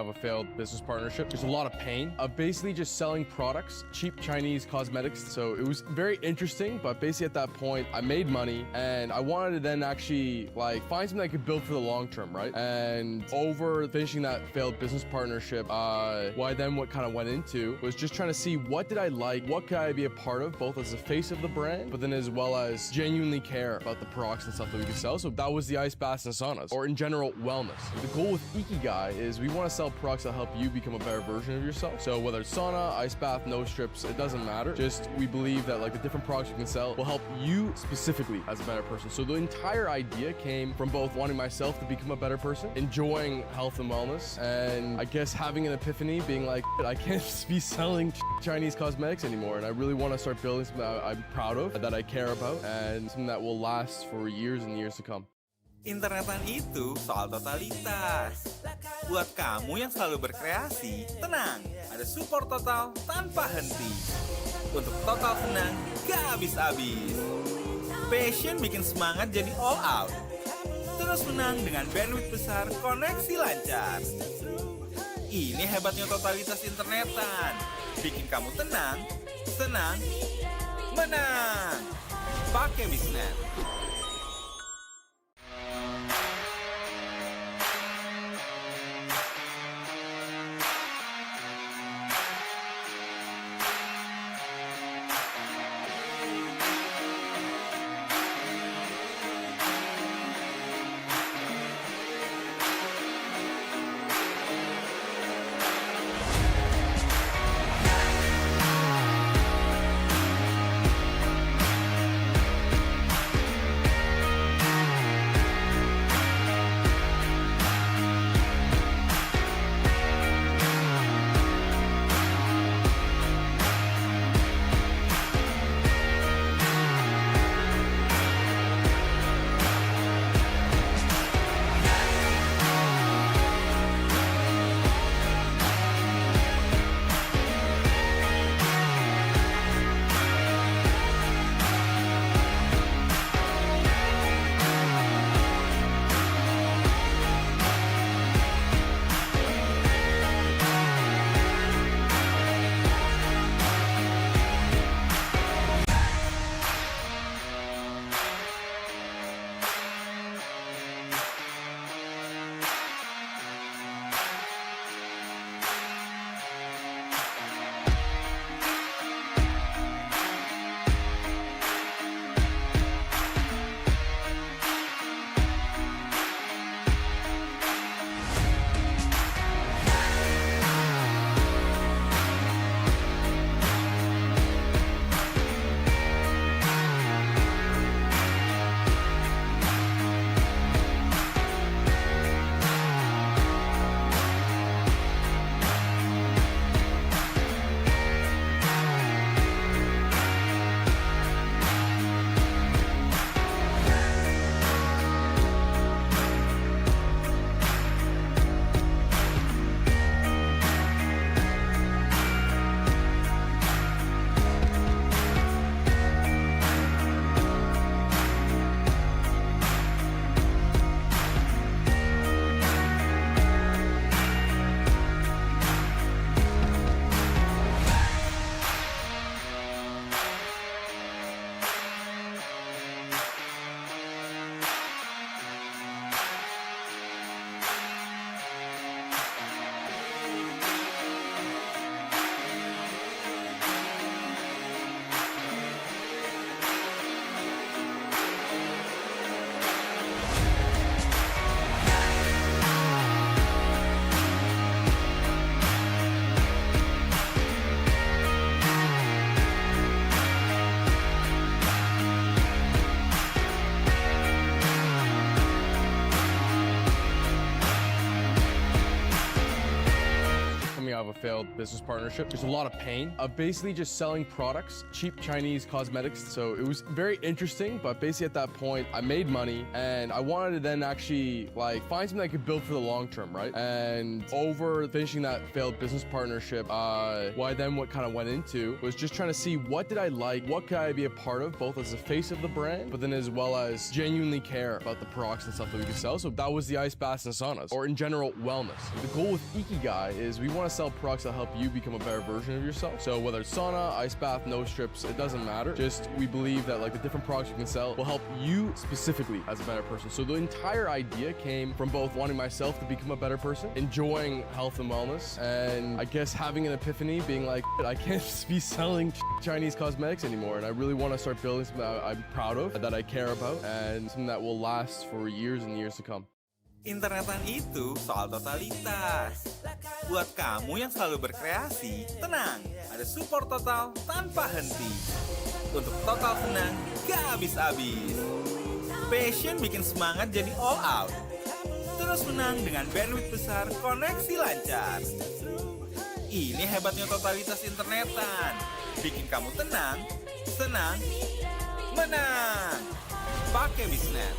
S1: have a failed business partnership. There's a lot of pain of basically just selling products, cheap Chinese cosmetics. So it was very interesting, but basically at that point, I made money and I wanted to then actually like find something I could build for the long term, right? And over finishing that failed business partnership, what kind of went into was just trying to see what did I like, what could I be a part of, both as the face of the brand, but then as well as genuinely care about the products and stuff that we could sell. So that was the ice baths and saunas, or in general, wellness. The goal with Ikigai is we want to sell products that help you become a better version of yourself. So whether it's sauna, ice bath, nose strips, it doesn't matter. Just we believe that like the different products we can sell will help you specifically as a better person. So the entire idea came from both wanting myself to become a better person, enjoying health and wellness, and I guess having an epiphany, being like, I can't be selling Chinese cosmetics anymore, and I really want to start building something that I'm proud of, that I care about, and something that will last for years and years to come.
S2: Internetan itu soal totalitas. Buat kamu yang selalu berkreasi, tenang, ada support total tanpa henti. Untuk total senang, gak habis-habis. Passion bikin semangat jadi all out. Terus menang dengan bandwidth besar, koneksi lancar. Ini hebatnya totalitas internetan. Bikin kamu tenang, senang, menang. Pakai Bisnet.
S1: failed business partnership. There's a lot of pain of basically just selling products, cheap Chinese cosmetics. So it was very interesting, but basically at that point, I made money and I wanted to then actually like find something I could build for the long term, right? And over finishing that failed business partnership, what kind of went into was just trying to see what did I like, what could I be a part of, both as the face of the brand, but then as well as genuinely care about the products and stuff that we could sell. So that was the ice baths and saunas, or in general, wellness. The goal with Ikigai is we want to sell products that help you become a better version of yourself. So whether it's sauna, ice bath, nose strips, it doesn't matter. Just we believe that like the different products we can sell will help you specifically as a better person. So the entire idea came from both wanting myself to become a better person, enjoying health and wellness, and I guess having an epiphany, being like, I can't just be selling Chinese cosmetics anymore. And I really want to start building something that I'm proud of, that I care about, and something that will last for years and years to come.
S2: Internetan itu soal totalitas. Buat kamu yang selalu berkreasi, tenang, ada support total tanpa henti. Untuk total senang, gak habis-habis. Passion bikin semangat jadi all out. Terus menang dengan bandwidth besar, koneksi lancar. Ini hebatnya totalitas internetan. Bikin kamu tenang, senang, menang. Pakai Bisnet.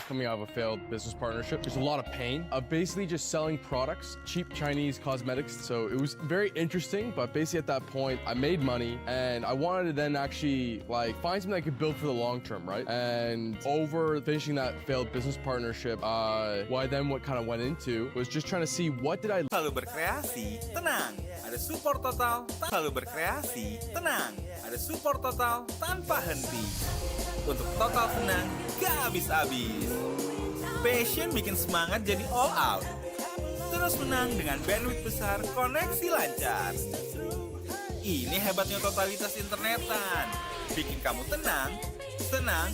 S1: just coming out of a failed business partnership. There's a lot of pain of basically just selling products, cheap Chinese cosmetics. So it was very interesting, but basically at that point, I made money and I wanted to then actually like find something I could build for the long term, right? And over finishing that failed business partnership, what kind of went into was just trying to see what did I
S2: Selalu berkreasi, tenang, ada support total. Selalu berkreasi, tenang, ada support total tanpa henti. Untuk total senang, gak habis-habis. Passion bikin semangat jadi all out. Terus menang dengan bandwidth besar, koneksi lancar. Ini hebatnya totalitas internetan. Bikin kamu tenang, senang,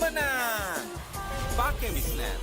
S2: menang. Pakai Wisnet.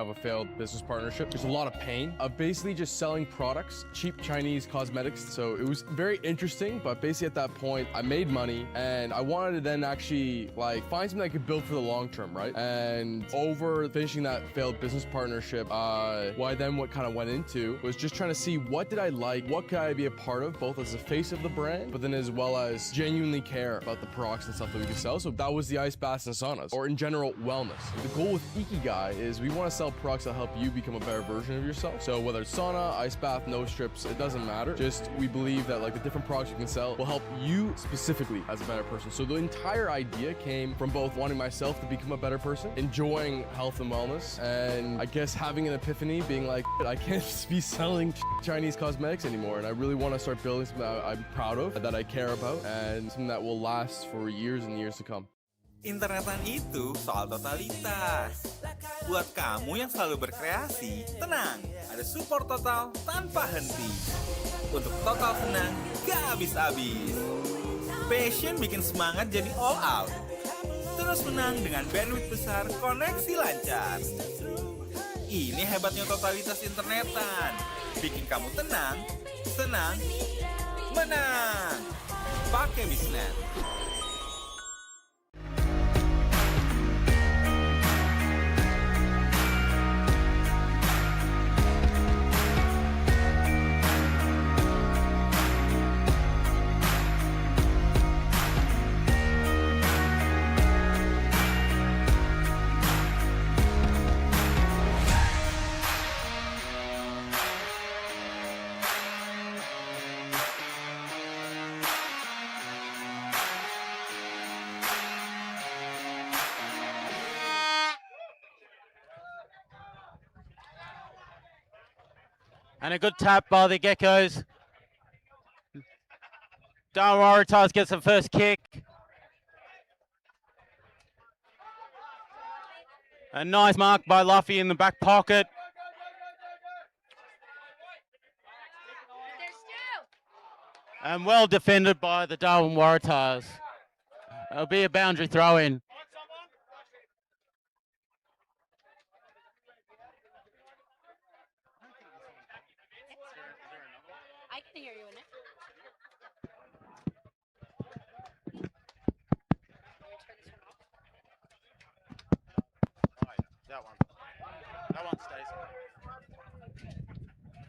S1: Of a failed business partnership. There's a lot of pain of basically just selling products, cheap Chinese cosmetics. So it was very interesting, but basically at that point, I made money and I wanted to then actually like find something I could build for the long term, right? And over finishing that failed business partnership, what kind of went into was just trying to see what did I like, what could I be a part of, both as the face of the brand, but then as well as genuinely care about the products and stuff that we could sell. So that was the ice baths and saunas, or in general, wellness. The goal with Ikigai is we want to sell products that help you become a better version of yourself. So whether it's sauna, ice bath, nose strips, it doesn't matter. Just we believe that like the different products you can sell will help you specifically as a better person. So the entire idea came from both wanting myself to become a better person, enjoying health and wellness, and I guess having an epiphany, being like, I can't be selling Chinese cosmetics anymore. And I really want to start building something that I'm proud of, that I care about, and something that will last for years and years to come.
S2: Internetan itu soal totalitas. Buat kamu yang selalu berkreasi, tenang, ada support total tanpa henti. Untuk total senang, gak habis-habis. Passion bikin semangat jadi all out. Terus menang dengan bandwidth besar, koneksi lancar. Ini hebatnya totalitas internetan. Bikin kamu tenang, senang, menang. Pakai Wisnet.
S15: And a good tap by the Geckos. Darwin Waratahs gets the first kick. A nice mark by Luffy in the back pocket. And well defended by the Darwin Waratahs. It'll be a boundary throw in.
S11: I can hear you in it.
S15: That one stays.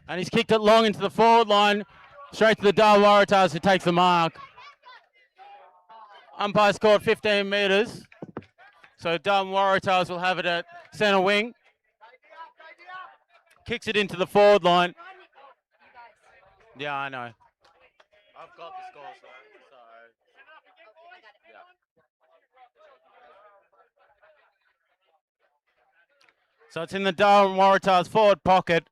S15: And he's kicked it long into the forward line, straight to the Darwin Waratahs, who takes the mark. Umpire scored 15 metres, so Darwin Waratahs will have it at centre wing. Kicks it into the forward line. Yeah, I know. I've got the score, so yeah. So it's in the Darwin Waratahs forward pocket.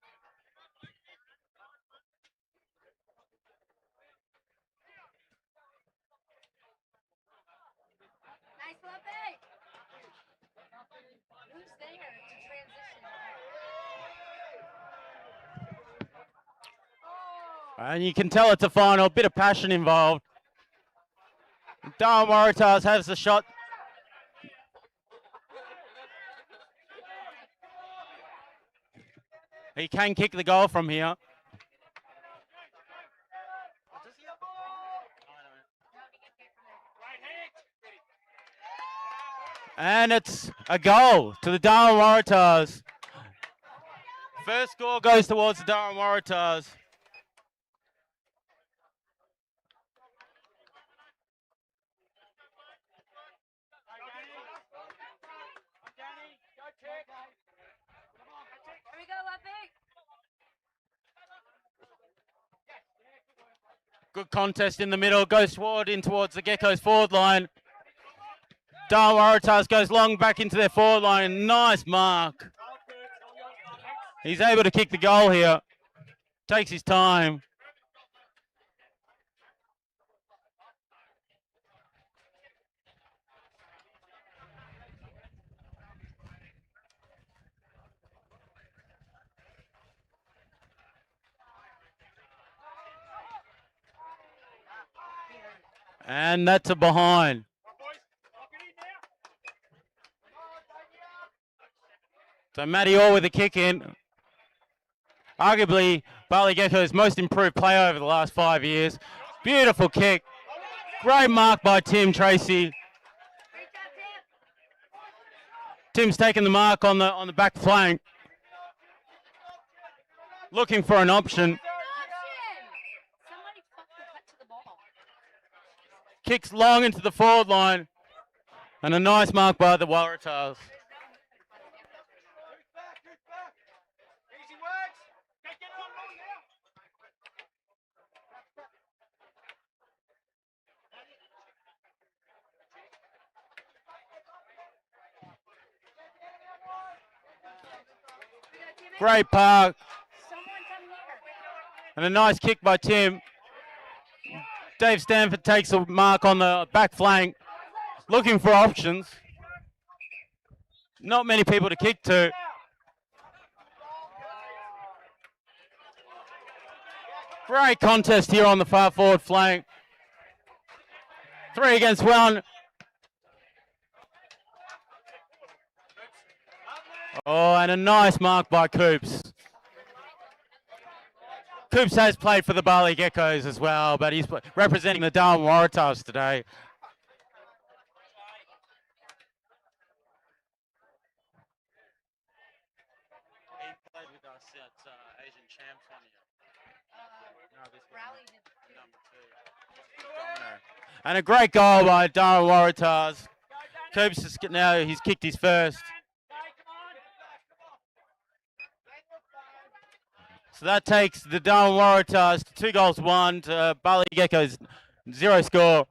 S11: Nice, Luffy. Who's there to transition?
S15: And you can tell it's a final, bit of passion involved. Darwin Waratahs has the shot. He can kick the goal from here. And it's a goal to the Darwin Waratahs. First score goes towards the Darwin Waratahs.
S11: Here we go, Luffy.
S15: Good contest in the middle. Goes forward in towards the Geckos forward line. Darwin Waratahs goes long back into their forward line. Nice mark. He's able to kick the goal here. Takes his time. And that's a behind. So Matty Orr with a kick in. Arguably Bali Gecko's most improved player over the last 5 years. Beautiful kick. Great mark by Tim Tracy. Tim's taking the mark on the back flank. Looking for an option. Kicks long into the forward line. And a nice mark by the Waratahs. Great park. And a nice kick by Tim. Dave Stanford takes a mark on the back flank. Looking for options. Not many people to kick to. Great contest here on the far forward flank. 3 against 1. Oh, and a nice mark by Coops. Coops has played for the Bali Geckos as well, but he's representing the Darwin Waratahs today. He played with us at Asian Champs 1 year. No, this one, number 2. And a great goal by Darwin Waratahs. Coops is now he's kicked his first. So that takes the Darwin Waratahs to 2-1 to Bali Geckos 0 score.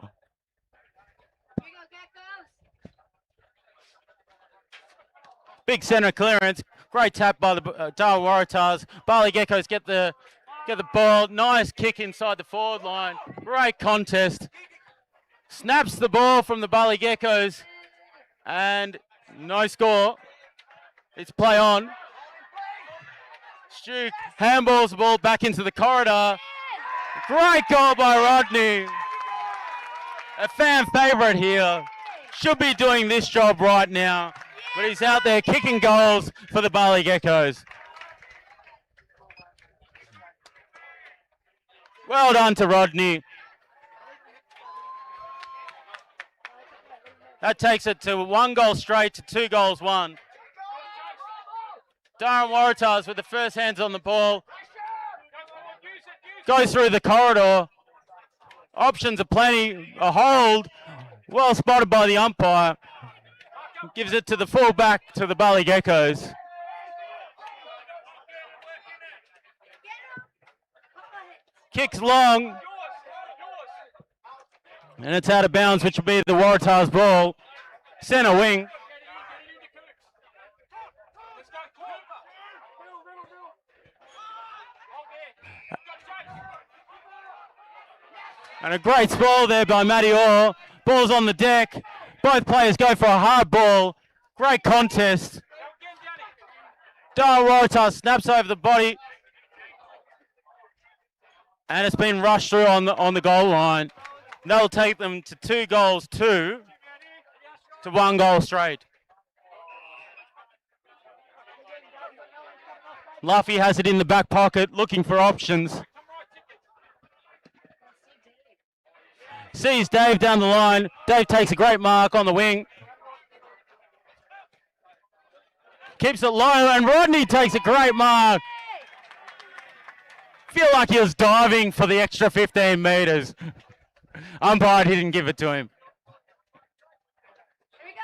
S15: Big centre clearance. Great tap by the Darwin Waratahs. Bali Geckos get the ball. Nice kick inside the forward line. Great contest. Snaps the ball from the Bali Geckos. And no score. It's play on. Stu handballs the ball back into the corridor. Great goal by Rodney. A fan favourite here. Should be doing this job right now. But he's out there kicking goals for the Bali Geckos. Well done to Rodney. That takes it to 1 goal straight to 2 goals 1. Darren Waratahs with the first hands on the ball. Goes through the corridor. Options are plenty. A hold. Well spotted by the umpire. Gives it to the fullback to the Bali Geckos. Kicks long. And it's out of bounds, which will be the Waratahs ball. Centre wing. And a great ball there by Matty Orr. Ball's on the deck. Both players go for a hard ball. Great contest. Darwin Waratahs snaps over the body. And it's been rushed through on the goal line. That'll take them to 2 goals 2 to 1 goal straight. Luffy has it in the back pocket, looking for options. Sees Dave down the line. Dave takes a great mark on the wing. Keeps it low, and Rodney takes a great mark. Feel like he was diving for the extra 15 metres. Umpire didn't give it to him.
S11: Here we go,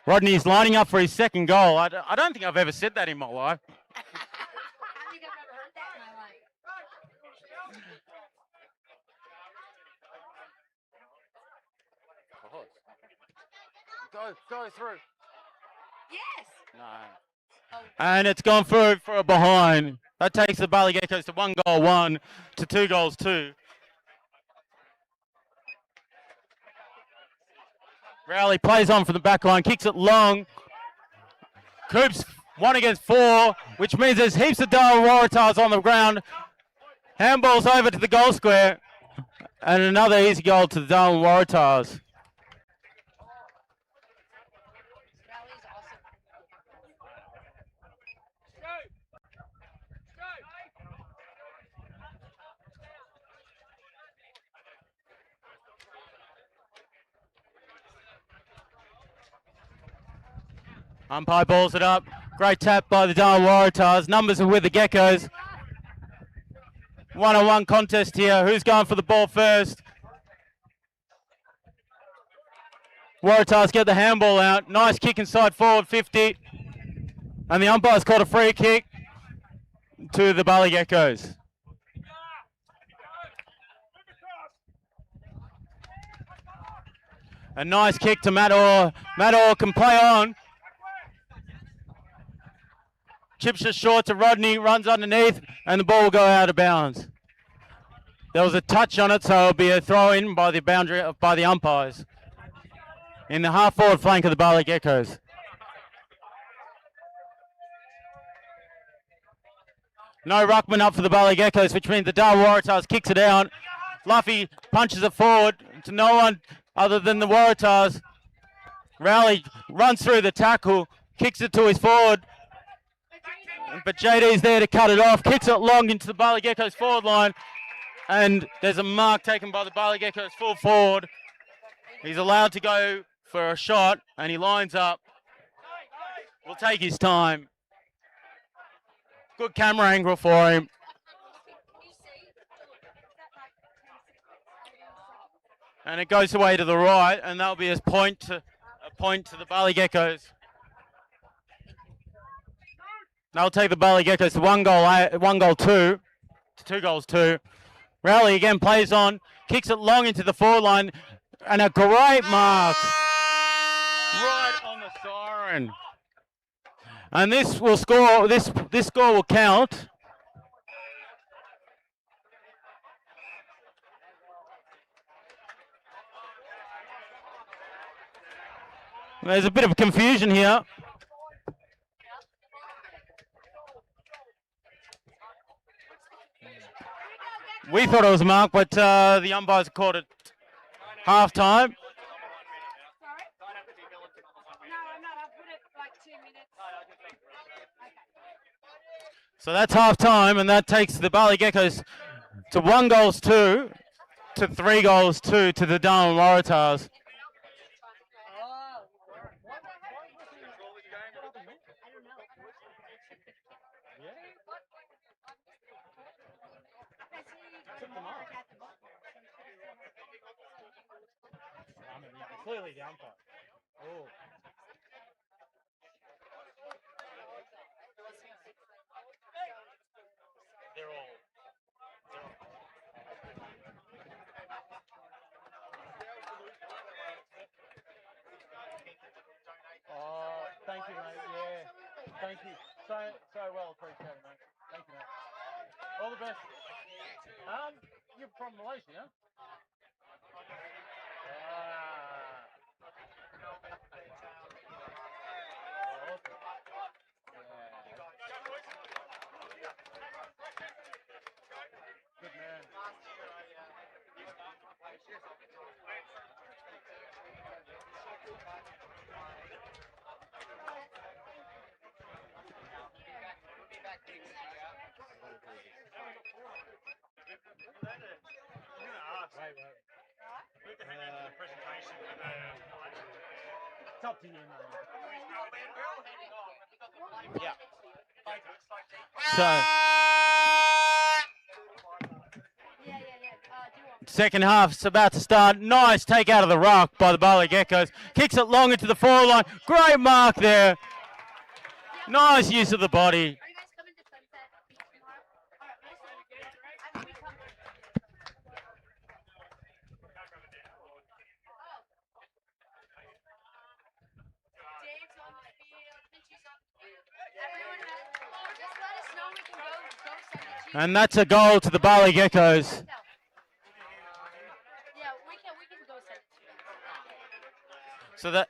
S11: Rodney!
S15: Rodney's lining up for his second goal. I don't think I've ever said that in my life.
S11: I think I've never heard that in my life.
S15: Go through.
S11: Yes!
S15: No. And it's gone through for a behind. That takes the Bali Geckos to 1 goal 1 to 2 goals 2. Rowley plays on from the back line, kicks it long. Coops 1 against 4, which means there's heaps of Darwin Waratahs on the ground. Handballs over to the goal square. And another easy goal to the Darwin Waratahs. Umpire balls it up. Great tap by the Darwin Waratahs. Numbers are with the Geckos. 1-on-1 contest here. Who's going for the ball first? Waratahs get the handball out. Nice kick inside forward 50. And the umpire's called a free kick to the Bali Geckos. A nice kick to Matt Orr. Matt Orr can play on. Chips it short to Rodney, runs underneath, and the ball will go out of bounds. There was a touch on it, so it'll be a throw in by the boundary by the umpires. In the half forward flank of the Bali Geckos. No ruckman up for the Bali Geckos, which means the Darwin Waratahs kicks it out. Luffy punches it forward to no one other than the Waratahs. Rowley runs through the tackle, kicks it to his forward. But JD's there to cut it off, kicks it long into the Bali Geckos forward line. And there's a mark taken by the Bali Geckos full forward. He's allowed to go for a shot, and he lines up. Will take his time. Good camera angle for him. And it goes away to the right, and that'll be a point to the Bali Geckos. They'll take the Bali Geckos to 1 goal 2 to 2 goals 2. Rowley again plays on, kicks it long into the forward line, and a great mark right on the Aaron. And this will score. This score will count. There's a bit of confusion here. We thought it was a mark, but the umpires called it half time. So that's half time, and that takes the Bali Geckos to 1-2 to 3-2 to the Darwin Waratahs. Clearly the umpire. Oh. They're all. Oh, thank you, mate. Yeah, thank you. So well appreciated, mate. Thank you, mate. All the best. You're from Malaysia, yeah? Good man. It's up to you, mate. Yeah. So, second half's about to start. Nice take out of the rock by the Bali Geckos. Kicks it long into the forward line. Great mark there. Nice use of the body. And that's a goal to the Bali Geckos. So that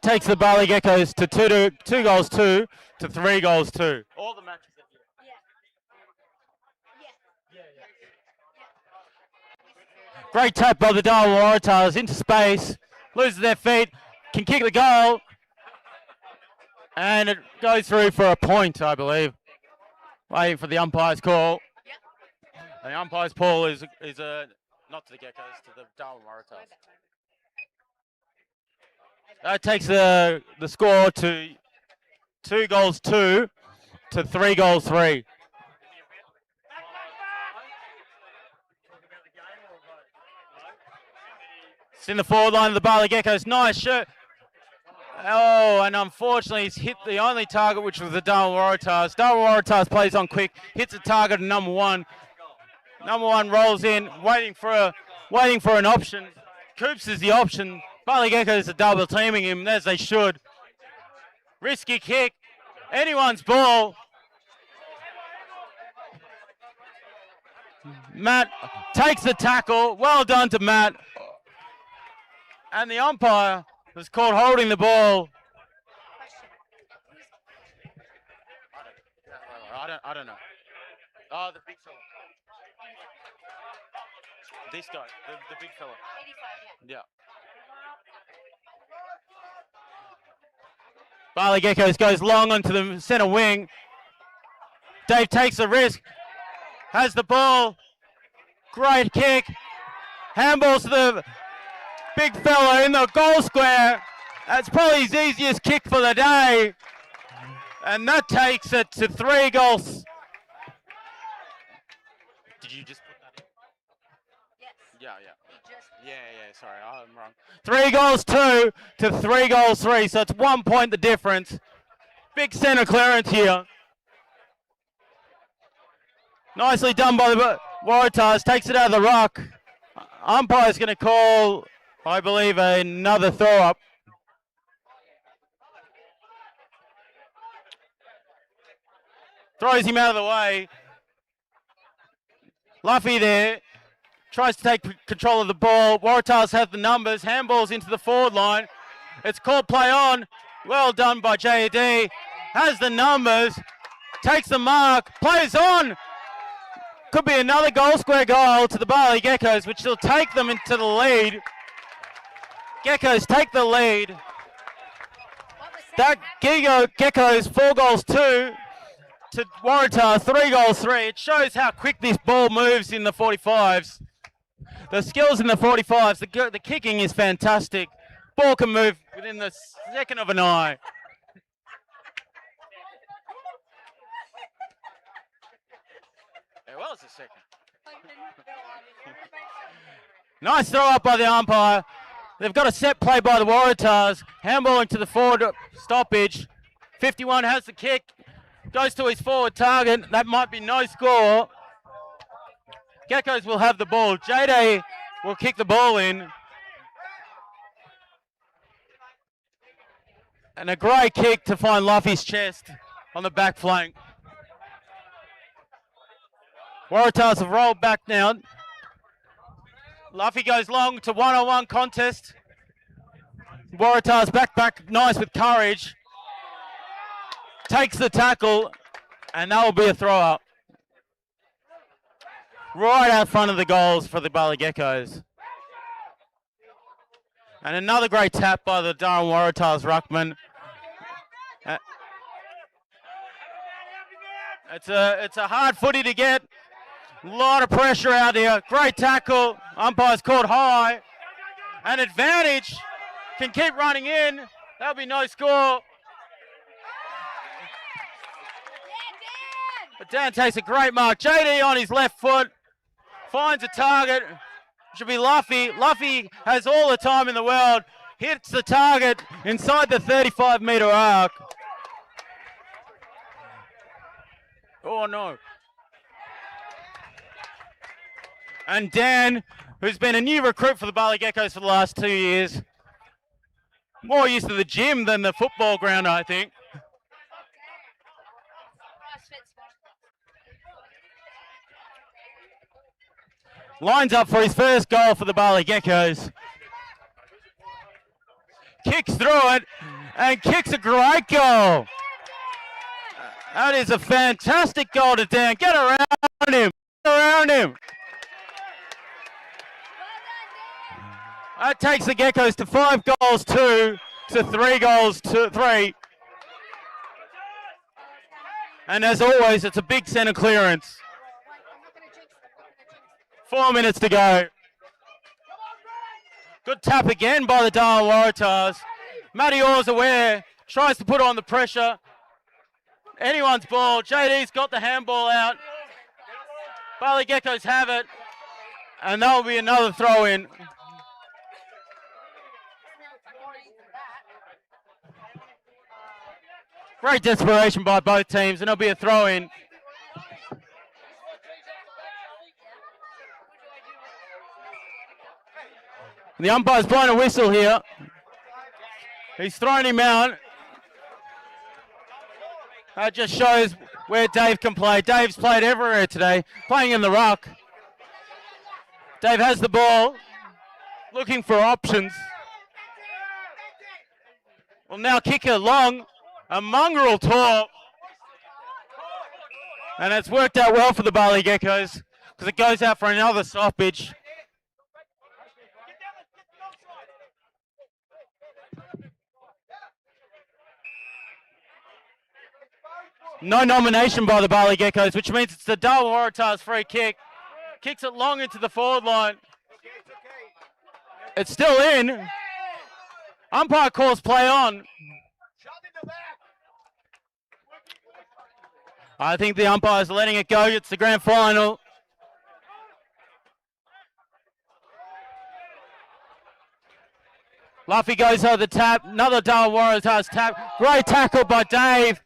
S15: takes the Bali Geckos to 2-2 to 3-2. All the matches that year. Great tap by the Darwin Waratahs into space. Loses their feet. Can kick the goal. And it goes through for a point, I believe. Waiting for the umpire's call. The umpire's call is not to the Geckos, to the Darwin Waratahs. That takes the score to 2-2 to 3-3. It's in the forward line of the Bali Geckos. Nice shot. Oh, and unfortunately he's hit the only target, which was the Darwin Waratahs. Darwin Waratahs plays on quick, hits a target at number one. Number one rolls in, waiting for an option. Coops is the option. Bali Geckos are double teaming him, as they should. Risky kick. Anyone's ball. Matt takes the tackle. Well done to Matt. And the umpire was called holding the ball. I don't know. Oh, the big fella. This guy, the big fella. 85, yeah. Bali Geckos goes long onto the center wing. Dave takes the risk. Has the ball. Great kick. Handballs to the big fella in the goal square. That's probably his easiest kick for the day. And that takes it to 3 goals. Did you just put that in? Yes. Yeah, sorry, I'm wrong. 3-2 to 3-3, so it's 1 point the difference. Big center clearance here. Nicely done by the Waratahs, takes it out of the rock. Umpire's going to call, I believe, another throw up. throws him out of the way. Luffy there tries to take control of the ball. Waratahs have the numbers. Handballs into the forward line. It's called play on. Well done by JD. Has the numbers. Takes the mark. Plays on. Could be another goal square goal to the Bali Geckos, which will take them into the lead. Geckos take the lead. That Geckos 4 goals 2 to Waratah 3 goals 3. It shows how quick this ball moves in the 45s. The skills in the 45s, the kicking is fantastic. Ball can move within the second of an eye. Well, it's a second. Nice throw up by the umpire. They've got a set play by the Waratahs. Handballing to the forward stoppage. 51 has the kick. Goes to his forward target. That might be no score. Geckos will have the ball. JD will kick the ball in. And a great kick to find Luffy's chest on the back flank. Waratahs have rolled back now. Luffy goes long to one-on-one contest. Waratahs back nice with courage. Takes the tackle, and that will be a throw-up. Right out front of the goals for the Bali Geckos. And another great tap by the Durham Waratahs ruckman. It's a hard footy to get. A lot of pressure out here. Great tackle. Umpire's caught high. An advantage. Can keep running in. That'll be no score. But Dan takes a great mark. JD on his left foot. Finds a target. Should be Luffy. Luffy has all the time in the world. Hits the target inside the 35-meter arc. Oh, no. And Dan, who's been a new recruit for the Bali Geckos for the last 2 years. More used to the gym than the football ground, I think. Lines up for his first goal for the Bali Geckos. Kicks through it and kicks a great goal. That is a fantastic goal to Dan. Get around him. Get around him. That takes the Geckos to 5 goals 2 to 3 goals 3. And as always, it's a big centre clearance. 4 minutes to go. Good tap again by the Darwin Waratahs. Matty Orr's aware, tries to put on the pressure. Anyone's ball. JD's got the handball out. Bali Geckos have it. And that will be another throw in. Great desperation by both teams, and it'll be a throw in. The umpire's blowing a whistle here. He's thrown him out. That just shows where Dave can play. Dave's played everywhere today, playing in the ruck. Dave has the ball, looking for options. Will now kick it long. A mongrel tour. And it's worked out well for the Bali Geckos because it goes out for another stoppage. No nomination by the Bali Geckos, which means it's the Darwin Waratahs free kick. Kicks it long into the forward line. It's still in. Umpire calls play on. I think the umpire's letting it go. It's the grand final. Luffy goes over the tap. Another Darwin Waratahs tap. Great tackle by Dave.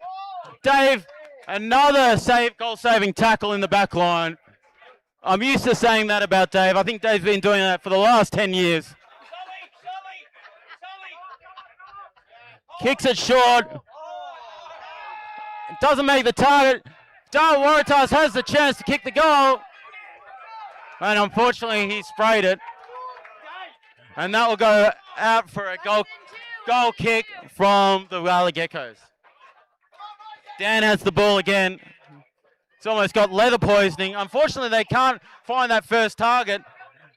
S15: Dave, another goal-saving tackle in the back line. I'm used to saying that about Dave. I think Dave's been doing that for the last 10 years. Kicks it short. Doesn't make the target. Darwin Waratahs has the chance to kick the goal. And unfortunately, he sprayed it. And that will go out for a goal kick from the Bali Geckos. Dan has the ball again. It's almost got leather poisoning. Unfortunately, they can't find that first target.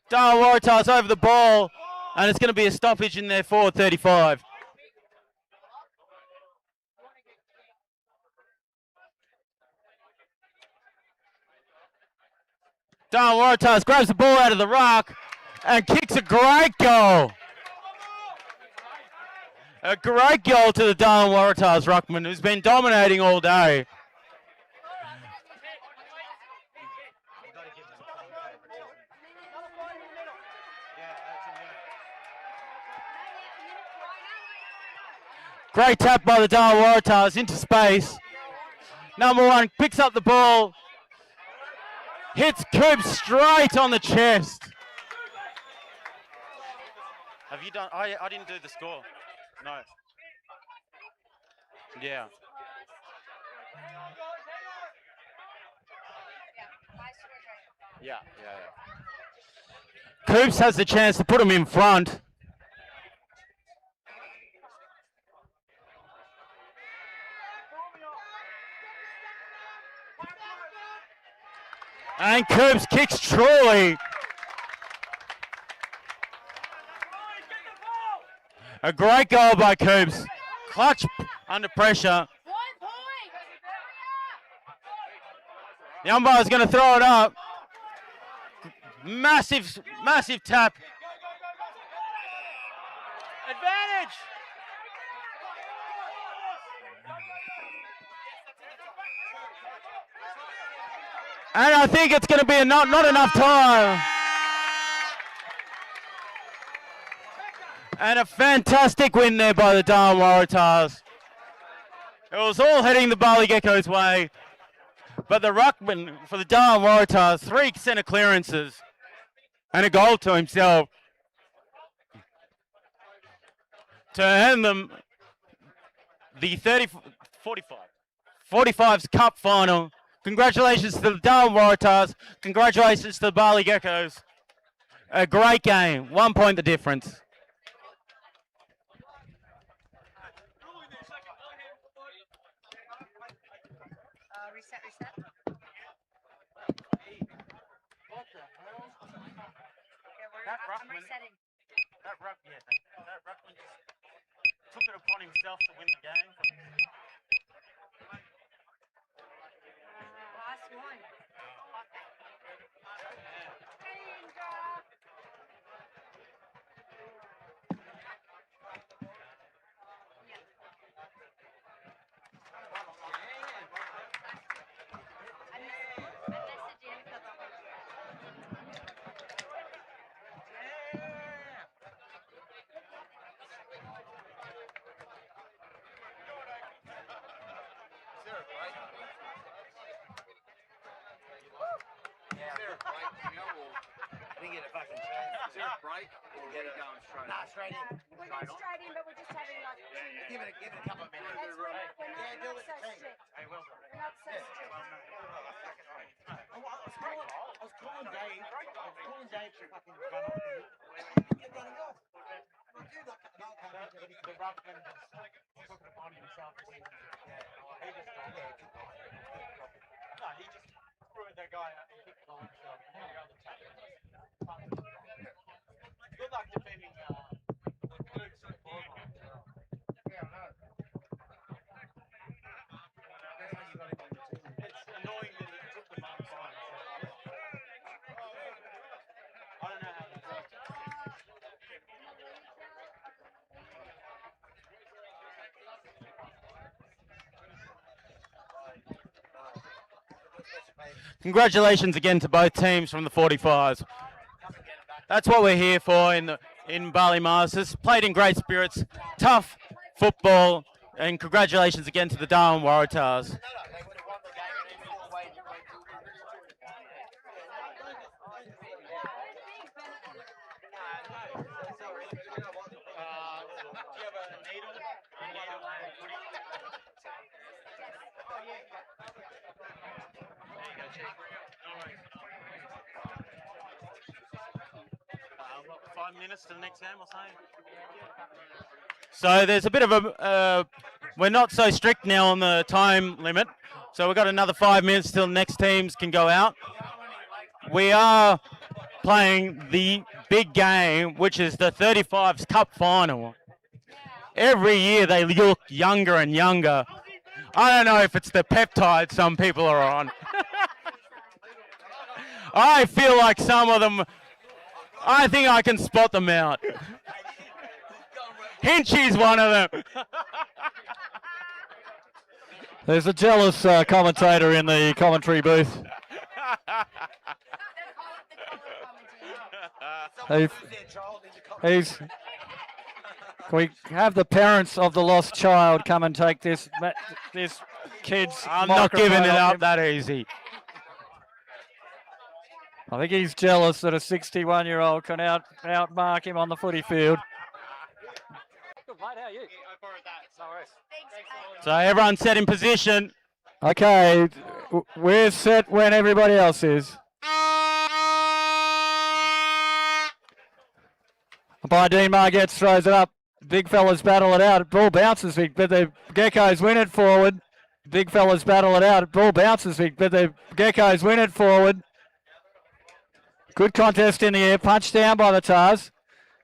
S15: Darwin Waratahs over the ball, and it's going to be a stoppage in their forward 35. Darwin Waratahs grabs the ball out of the ruck and kicks a great goal. A great goal to the Darwin Waratahs ruckman, who's been dominating all day. Great tap by the Darwin Waratahs into space. Number 1 picks up the ball. Hits Coop straight on the chest. Have you done? I didn't do the score. No. Yeah. Yeah. Coops has the chance to put him in front. And Coops kicks truly. A great goal by Coops. Clutch under pressure. The umpire's going to throw it up. Massive tap. Advantage. And I think it's going to be not enough time. And a fantastic win there by the Darwin Waratahs. It was all heading the Bali Geckos' way. But the ruckman for the Darwin Waratahs, 3 centre clearances and a goal to himself to hand them the 45's Cup final. Congratulations to the Darwin Waratahs. Congratulations to the Bali Geckos. A great game. 1 point the difference.
S16: Reset. I'm resetting.
S15: That ruckman just took it upon himself to win the game.
S16: Last one.
S12: Straight in. We're going straight in, but we're just having like give it a couple of minutes. We're not so strict. We're not so strict.
S14: I was calling Dave to fucking run off. Get running off. The ruckman took it upon himself to win. He just threw that guy out and kicked the himself. Good luck defending It's annoying that he took the mark by himself. I don't know how that's
S15: Congratulations again to both teams from the 45s. That's what we're here for in Bali Masters. Played in great spirits, tough football, and congratulations again to the Darwin Waratahs. minutes to the next game or something? So there's a bit of a, we're not so strict now on the time limit. So we've got another 5 minutes till the next teams can go out. We are playing the big game, which is the 35s Cup final. Every year they look younger and younger. I don't know if it's the peptide some people are on. I feel like some of them, I think I can spot them out. Hinchy's one of them.
S5: There's a jealous commentator in the commentary booth. He's. Can we have the parents of the lost child come and take this kid's
S15: I'm not giving it
S5: microphone
S15: up that easy.
S5: I think he's jealous that a 61-year-old can outmark him on the footy field.
S15: So everyone's set in position.
S5: Okay, we're set when everybody else is. By Dean Margetts throws it up. Big fellas battle it out. Ball bounces, but the Geckos win it forward. Big fellas battle it out. Ball bounces, but the Geckos win it forward. Good contest in the air. Punched down by the Tars.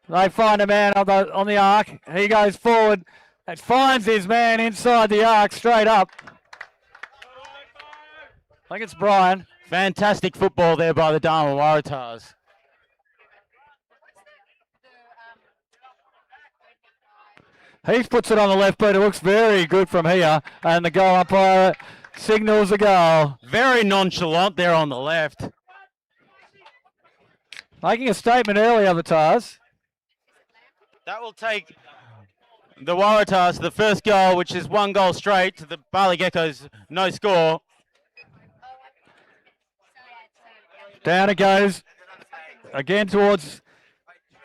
S5: They find a man on the arc. He goes forward. It finds his man inside the arc, straight up. I think it's Brian.
S15: Fantastic football there by the Dharma Waratahs.
S5: He puts it on the left boot. It looks very good from here. And the goal umpire signals a goal.
S15: Very nonchalant there on the left.
S5: Making a statement earlier, the Tars.
S15: That will take the Waratahs to the first goal, which is 1 goal straight to the Bali Geckos, no score.
S5: Down it goes. Again towards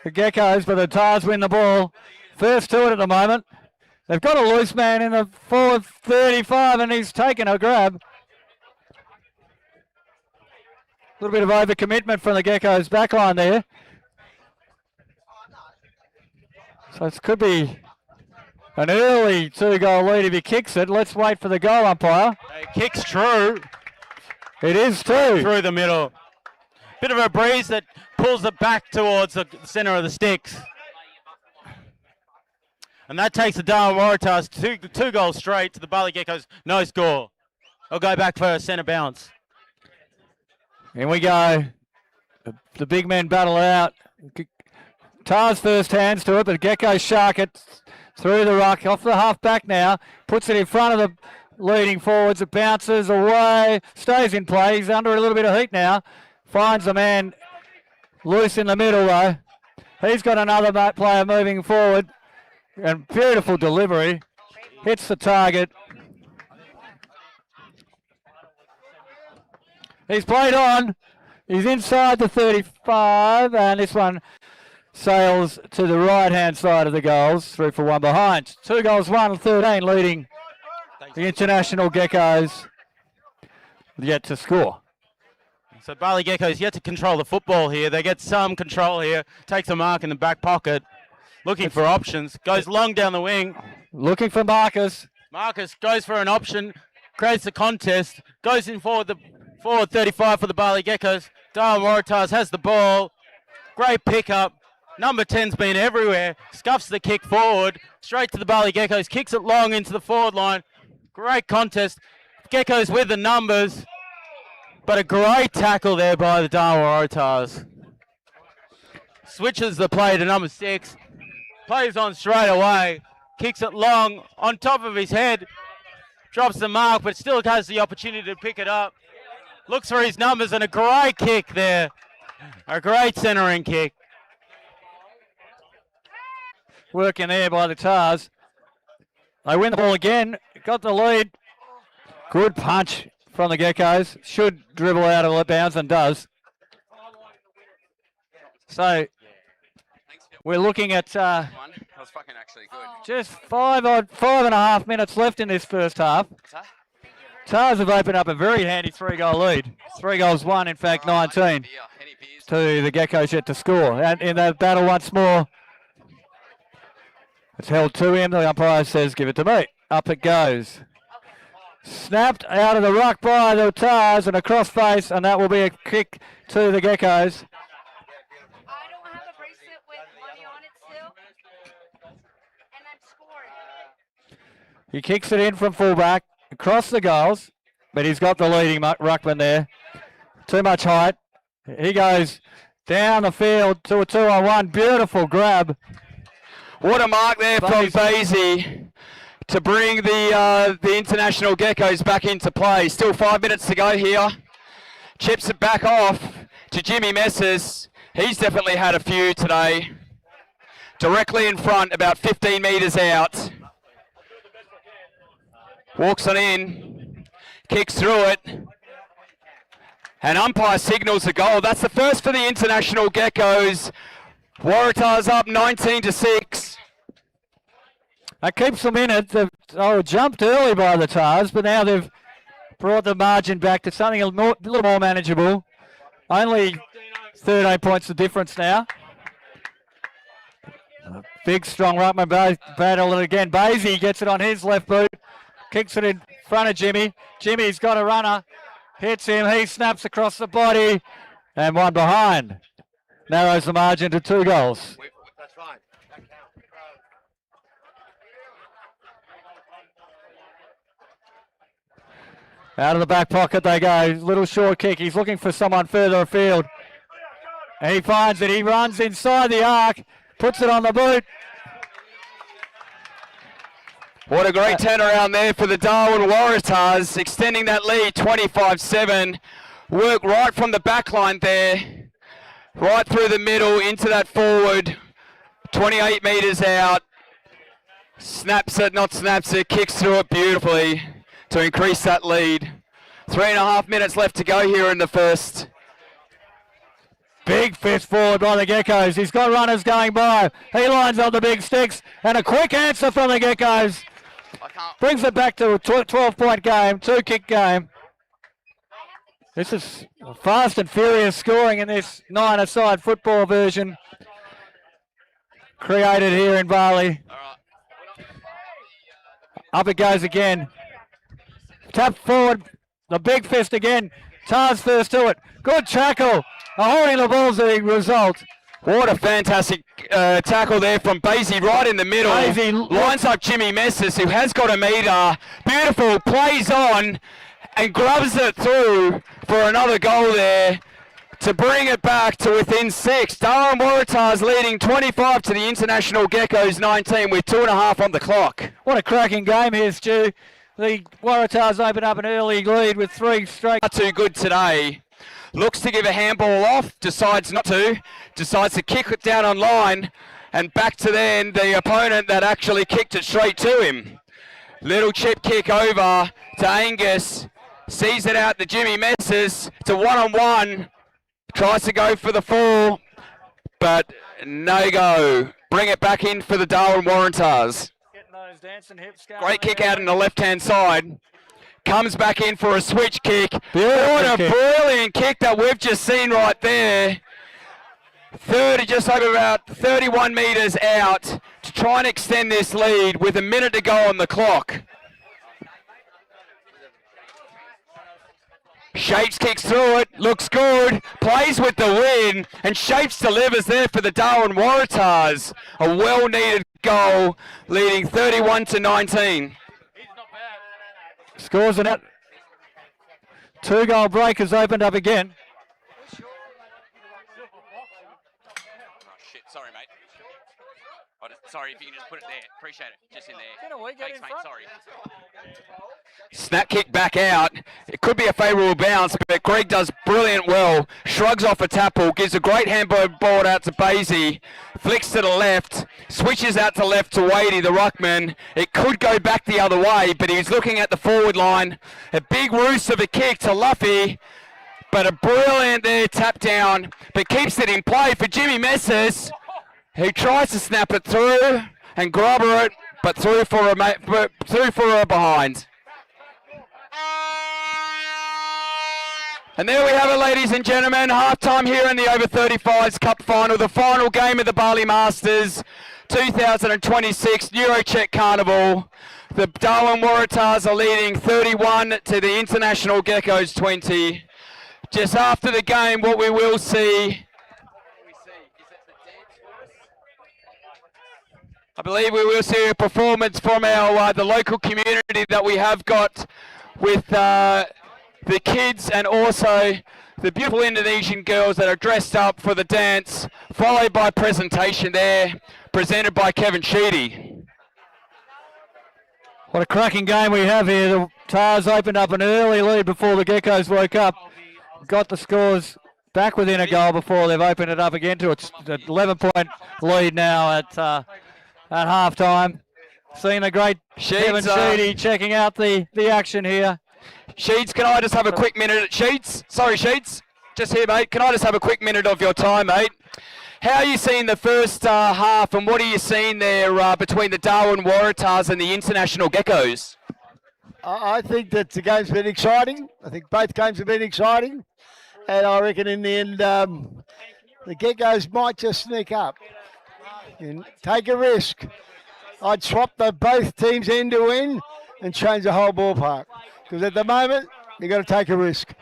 S5: the Geckos, but the Tars win the ball. First to it at the moment. They've got a loose man in the forward 35 and he's taken a grab. A little bit of overcommitment from the Geckos backline there. So it could be an early 2-goal lead if he kicks it. Let's wait for the goal umpire.
S15: It kicks true.
S5: It is too.
S15: Through the middle. Bit of a breeze that pulls it back towards the center of the sticks. And that takes the Dharma Waratahs two goals straight to the Bali Geckos, no score. They'll go back for a centre bounce.
S5: In we go. The big men battle it out. Tars first hands to it, but Geckos shark it through the ruck, off the half back now. Puts it in front of the leading forwards. It bounces away, stays in play. He's under a little bit of heat now. Finds the man loose in the middle though. He's got another player moving forward. And beautiful delivery. Hits the target. He's played on. He's inside the 35. And this one sails to the right-hand side of the goals. 3 for 1 behind. 2 goals, 1, 13 leading the International Geckos yet to score.
S15: So Bali Geckos yet to control the football here. They get some control here. Takes a mark in the back pocket. Looking for options. Goes long down the wing.
S5: Looking for Marcus.
S15: Marcus goes for an option. Creates the contest. Goes in forward, the forward 35 for the Bali Geckos. Dharma Waratahs has the ball. Great pickup. Number 10's been everywhere. Scuffs the kick forward. Straight to the Bali Geckos. Kicks it long into the forward line. Great contest. Geckos with the numbers. But a great tackle there by the Dharma Waratahs. Switches the play to number 6. Plays on straight away. Kicks it long on top of his head. Drops the mark, but still has the opportunity to pick it up. Looks for his numbers and a great kick there. A great centering kick.
S5: Working there by the Tars. They win the ball again. Got the lead. Good punch from the Geckos. Should dribble out of bounds and does. So we're looking at
S17: That was fucking actually good.
S5: just 5.5 minutes left in this first half. Tars have opened up a very handy 3-goal lead. 3 goals won, in fact, 19 to the Geckos yet to score. And in that battle once more, it's held to him. The umpire says, give it to me. Up it goes. Snapped out of the ruck by the Tars and across face, and that will be a kick to the Geckos.
S16: I don't have a bracelet with money on it still, and I'm scoring.
S5: He kicks it in from fullback, across the goals, but he's got the leading ruckman there. Too much height. He goes down the field to a 2-on-1. Beautiful grab.
S17: What a mark there from Basie to bring the international Geckos back into play. Still 5 minutes to go here. Chips it back off to Jimmy Messers. He's definitely had a few today. Directly in front, about 15 metres out. Walks on in, kicks through it, and umpire signals a goal. That's the first for the international Geckos. Waratahs up 19-6.
S5: That keeps them in it. They've jumped early by the Tars, but now they've brought the margin back to something a little more manageable. Only 13 points the difference now. Big, strong ruckman battle it again. Basie gets it on his left boot. Kicks it in front of Jimmy. Jimmy's got a runner. Hits him. He snaps across the body. And one behind. Narrows the margin to 2 goals.
S14: That's fine.
S5: Out of the back pocket they go. Little short kick. He's looking for someone further afield. And he finds it. He runs inside the arc. Puts it on the boot.
S17: What a great turnaround there for the Darwin Waratahs, extending that lead 25-7. Work right from the back line there. Right through the middle into that forward. 28 metres out. Snaps it, not snaps it. Kicks through it beautifully to increase that lead. 3.5 minutes left to go here in the first.
S5: Big fist forward by the Geckos. He's got runners going by. He lines up the big sticks. And a quick answer from the Geckos. Brings it back to a 12-point game, 2-kick game. This is fast and furious scoring in this 9-a-side football version created here in Bali. Up it goes again. Tap forward. The big fist again. Tars first to it. Good tackle. Holding the ball's the result.
S17: What a fantastic tackle there from Basie right in the middle.
S5: Basie
S17: lines up Jimmy Messers, who has got a metre. Beautiful, plays on and grabs it through for another goal there to bring it back to within 6. Darwin Waratahs leading 25 to the international Geckos 19 with 2.5 on the clock.
S5: What a cracking game here, Stu. The Waratahs open up an early lead with 3 straight.
S17: Not too good today. Looks to give a handball off, decides not to, decides to kick it down on line, and back to then the opponent that actually kicked it straight to him. Little chip kick over to Angus, sees it out to Jimmy Messers, to 1-on-1, tries to go for the fall, but no go. Bring it back in for the Darwin Waratahs. Great kick out on the left-hand side. Comes back in for a switch kick. What a brilliant kick that we've just seen right there. 30, just over about 31 metres out to try and extend this lead with a minute to go on the clock. Shapes kicks through it, looks good, plays with the win, and Shapes delivers there for the Darwin Waratahs. A well-needed goal, leading 31-19.
S5: Scores it out. 2-goal break has opened up again.
S18: Shit, sorry, mate. Sorry, if you can just put it there. Appreciate it. Just in there. Thanks, mate. Sorry.
S17: Snap kick back out. It could be a favourable bounce, but Greg does brilliant well. Shrugs off a tackle, gives a great handball out to Basie. Flicks to the left, switches out to left to Wadey, the ruckman. It could go back the other way, but he's looking at the forward line. A big roost of a kick to Luffy, but a brilliant there tap down, but keeps it in play for Jimmy Messers, who tries to snap it through and grubber it, but through for a behind. And there we have it, ladies and gentlemen. Half-time here in the Over 35s Cup Final, the final game of the Bali Masters 2026 Eurocheck Carnival. The Darwin Waratahs are leading 31 to the International Geckos 20. Just after the game, what we will see, I believe we will see a performance from our the local community that we have got with the kids and also the beautiful Indonesian girls that are dressed up for the dance, followed by presentation there, presented by Kevin Sheedy.
S5: What a cracking game we have here. The Tars opened up an early lead before the Geckos woke up. Got the scores back within a goal before they've opened it up again to an 11-point lead now at half-time. Seeing the great Kevin Sheedy checking out the action here.
S17: Sheeds, can I just have a quick minute? Sheeds, sorry Sheeds, just here mate. Can I just have a quick minute of your time, mate? How are you seeing the first half, and what are you seeing there between the Darwin Waratahs and the International Geckos?
S19: I think that the game's been exciting. I think both games have been exciting. And I reckon in the end, the Geckos might just sneak up and take a risk. I'd swap both teams end to end and change the whole ballpark. Because at the moment, you've got to take a risk.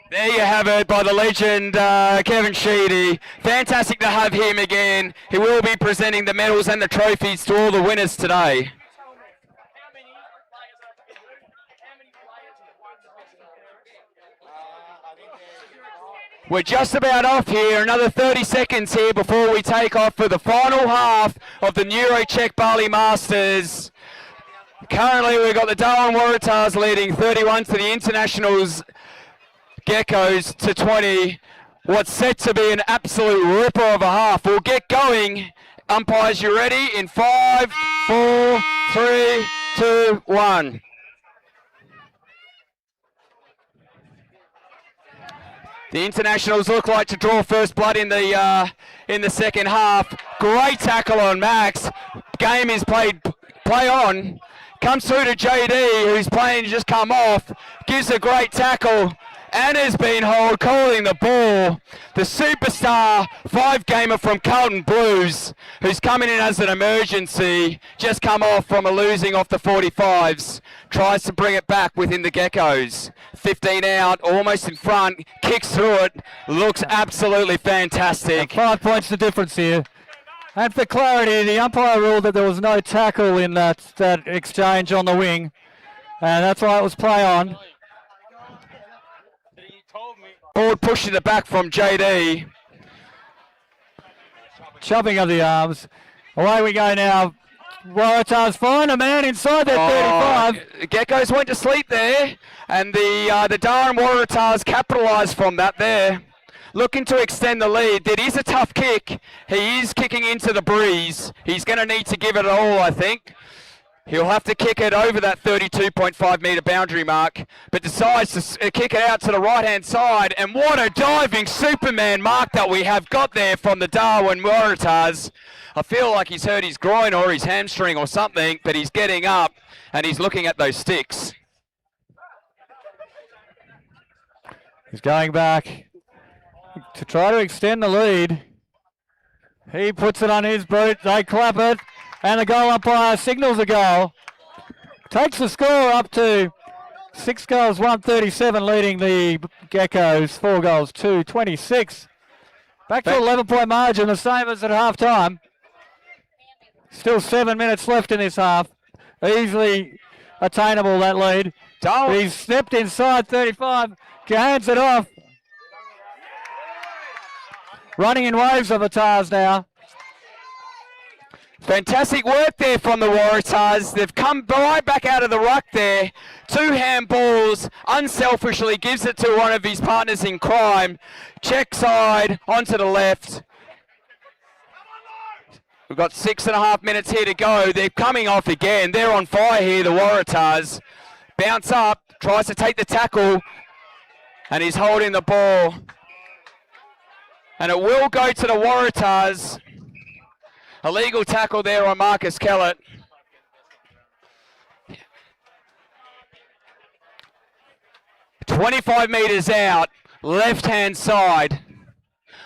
S17: There you have it by the legend Kevin Sheedy. Fantastic to have him again. He will be presenting the medals and the trophies to all the winners today. We're just about off here, another 30 seconds here before we take off for the final half of the Eurocheck Bali Masters. Currently we've got the Darwin Waratahs leading 31 to the Internationals Geckos to 20. What's set to be an absolute ripper of a half. We'll get going. Umpires, you ready? In 5, 4, 3, 2, 1. The Internationals look like to draw first blood in the second half. Great tackle on Max. Game is play on. Comes through to JD, who's playing just come off. Gives a great tackle. And has been calling the ball. The superstar 5-gamer from Carlton Blues, who's coming in as an emergency, just come off from a losing off the 45s. Tries to bring it back within the Geckos. 15 out, almost in front, kicks through it, looks absolutely fantastic.
S5: 5 points the difference here. And for clarity, the umpire ruled that there was no tackle in that exchange on the wing. And that's why it was play on.
S17: Board pushing it back from JD.
S5: Chopping of the arms. Away we go now. Waratahs find a man inside that 35.
S17: Geckos went to sleep there, and the Darwin Waratahs capitalised from that there. Looking to extend the lead. It is a tough kick. He is kicking into the breeze. He's going to need to give it all, I think. He'll have to kick it over that 32.5 metre boundary mark, but decides to kick it out to the right-hand side. And what a diving Superman mark that we have got there from the Darwin Waratahs. I feel like he's hurt his groin or his hamstring or something, but he's getting up and he's looking at those sticks.
S5: He's going back to try to extend the lead. He puts it on his boot, they clap it, and the goal umpire signals a goal. Takes the score up to 6 goals, 137, leading the Geckos, 4 goals, 226. Back to 11-point margin, the same as at half-time. Still 7 minutes left in this half. Easily attainable, that lead. He's stepped inside 35, hands it off. Running in waves of the Tars now.
S17: Fantastic work there from the Waratahs. They've come right back out of the ruck there. 2 handballs, unselfishly gives it to one of his partners in crime. Check side, onto the left. We've got 6.5 minutes here to go. They're coming off again. They're on fire here, the Waratahs. Bounce up, tries to take the tackle, and he's holding the ball. And it will go to the Waratahs. Illegal tackle there on Marcus Kellett. 25 metres out, left-hand side,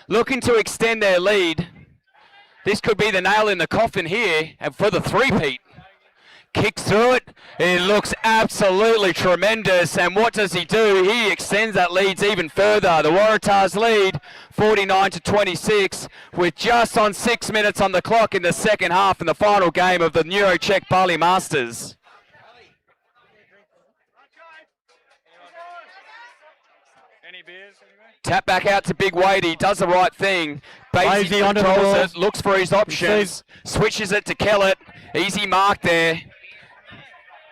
S17: looking to extend their lead. This could be the nail in the coffin here, and for the three-peat. Kicks through it. It looks absolutely tremendous. And what does he do? He extends that lead even further. The Waratahs lead 49-26 with just on 6 minutes on the clock in the second half in the final game of the NeuroCheck Bali Masters.
S5: Any beers?
S17: Tap back out to Big Wade. He does the right thing. Basie
S5: onto the
S17: controls
S5: ball.
S17: it, looks for his options, switches it to Kellett. Easy mark there.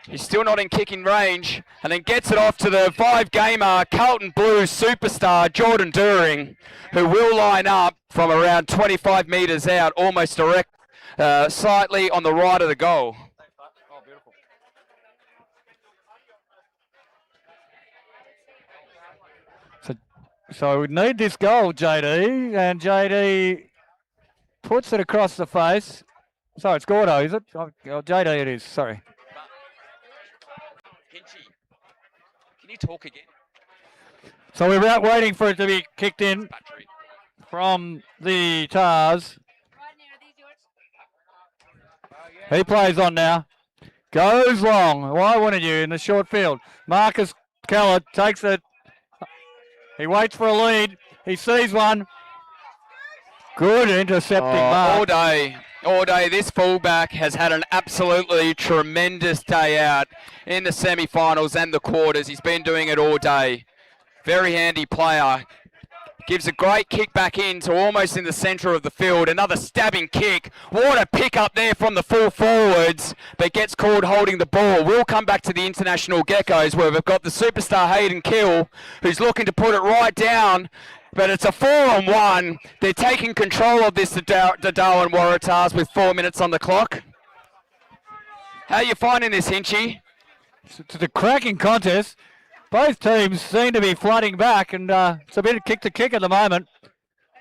S17: He's still not in kicking range, and then gets it off to the 5-gamer Carlton Blues superstar Jordan During, who will line up from around 25 metres out, almost direct, slightly on the right of the goal.
S5: So we need this goal, JD, and JD puts it across the face. Sorry, it's Gordo, is it? Oh, JD it is, sorry.
S18: Can you talk again?
S5: So we're out waiting for it to be kicked in from the Tars. He plays on now. Goes long. Why wouldn't you in the short field? Marcus Kellett takes it. He waits for a lead. He sees one. Good intercepting mark.
S17: All day, this fullback has had an absolutely tremendous day out in the semi-finals and the quarters. He's been doing it all day. Very handy player. Gives a great kick back in to almost in the centre of the field. Another stabbing kick. What a pick up there from the full forwards, but gets called holding the ball. We'll come back to the International Geckos where we've got the superstar Hayden Kill, who's looking to put it right down. But it's a 4-on-1. They're taking control of this, the Darwin Waratahs, with 4 minutes on the clock. How are you finding this, Hinchy?
S5: It's a cracking contest. Both teams seem to be flooding back, and it's a bit of kick to kick at the moment.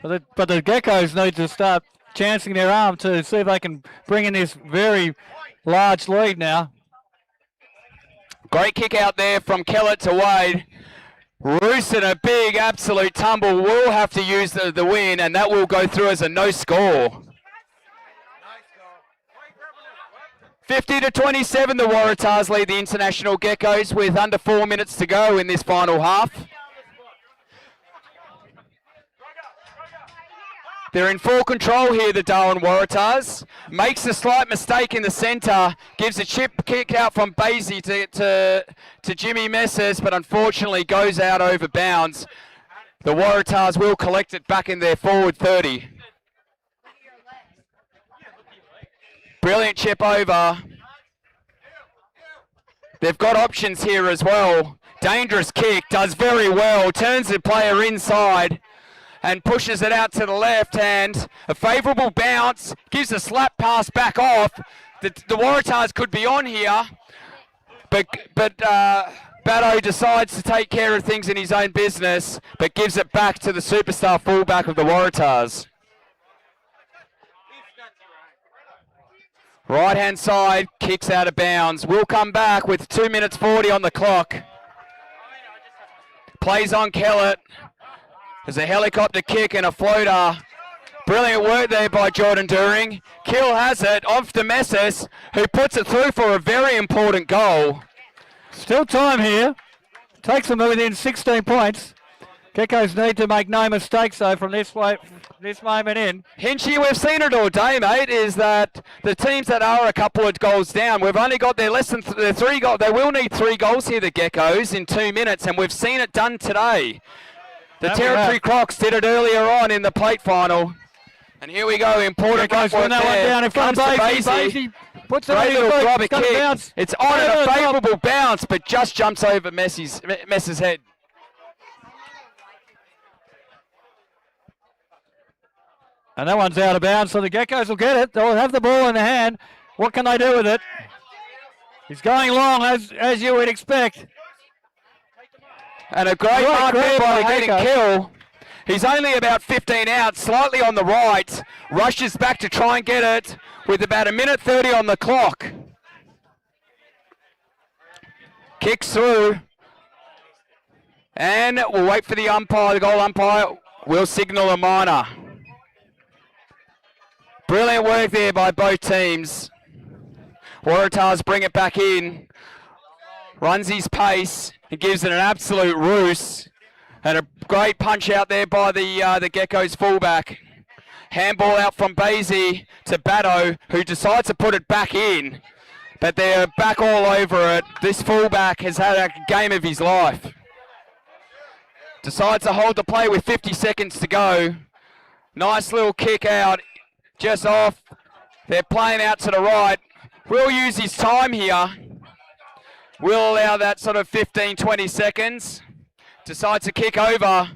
S5: But the Geckos need to start chancing their arm to see if they can bring in this very large lead now.
S17: Great kick out there from Kellett to Wade. Roos in a big absolute tumble will have to use the win, and that will go through as a no score. 50-27, the Waratahs lead the International Geckos with under 4 minutes to go in this final half. They're in full control here, the Darwin Waratahs. Makes a slight mistake in the centre, gives a chip kick out from Basie to Jimmy Messers, but unfortunately goes out over bounds. The Waratahs will collect it back in their forward 30. Brilliant chip over. They've got options here as well. Dangerous kick, does very well, turns the player inside and pushes it out to the left hand. A favourable bounce, gives a slap pass back off. The Waratahs could be on here, but Batto decides to take care of things in his own business, but gives it back to the superstar fullback of the Waratahs. Right hand side, kicks out of bounds. We'll come back with 2 minutes 40 on the clock. Plays on Kellett. There's a helicopter kick and a floater. Brilliant work there by Jordan During. Kill has it off to Messes, who puts it through for a very important goal.
S5: Still time here. Takes them within 16 points. Geckos need to make no mistakes though from this moment in.
S17: Hinchy, we've seen it all day, mate, is that the teams that are a couple of goals down, we've only got their less than 3 goals. They will need 3 goals here, the Geckos, in 2 minutes, and we've seen it done today. The Territory Crocs did it earlier on in the plate final. And here we go, important
S5: Geckos win that one down in front of Basie. Puts it on
S17: little
S5: the
S17: grubber
S5: kick.
S17: Kick. It's on at a favourable bounce, but just jumps over Mess's head.
S5: And that one's out of bounds, so the Geckos will get it. They'll have the ball in the hand. What can they do with it? He's going long, as you would expect.
S17: And a great mark there by Hayden Kill. He's only about 15 out, slightly on the right. Rushes back to try and get it with about 1:30 on the clock. Kicks through. And we'll wait for the umpire, the goal umpire will signal a minor. Brilliant work there by both teams. Waratahs bring it back in. Runs his pace. He gives it an absolute roost. And a great punch out there by the Geckos fullback. Handball out from Basie to Batto, who decides to put it back in. But they're back all over it. This fullback has had a game of his life. Decides to hold the play with 50 seconds to go. Nice little kick out, just off. They're playing out to the right. Will use his time here. Will allow that sort of 15, 20 seconds. Decides to kick over.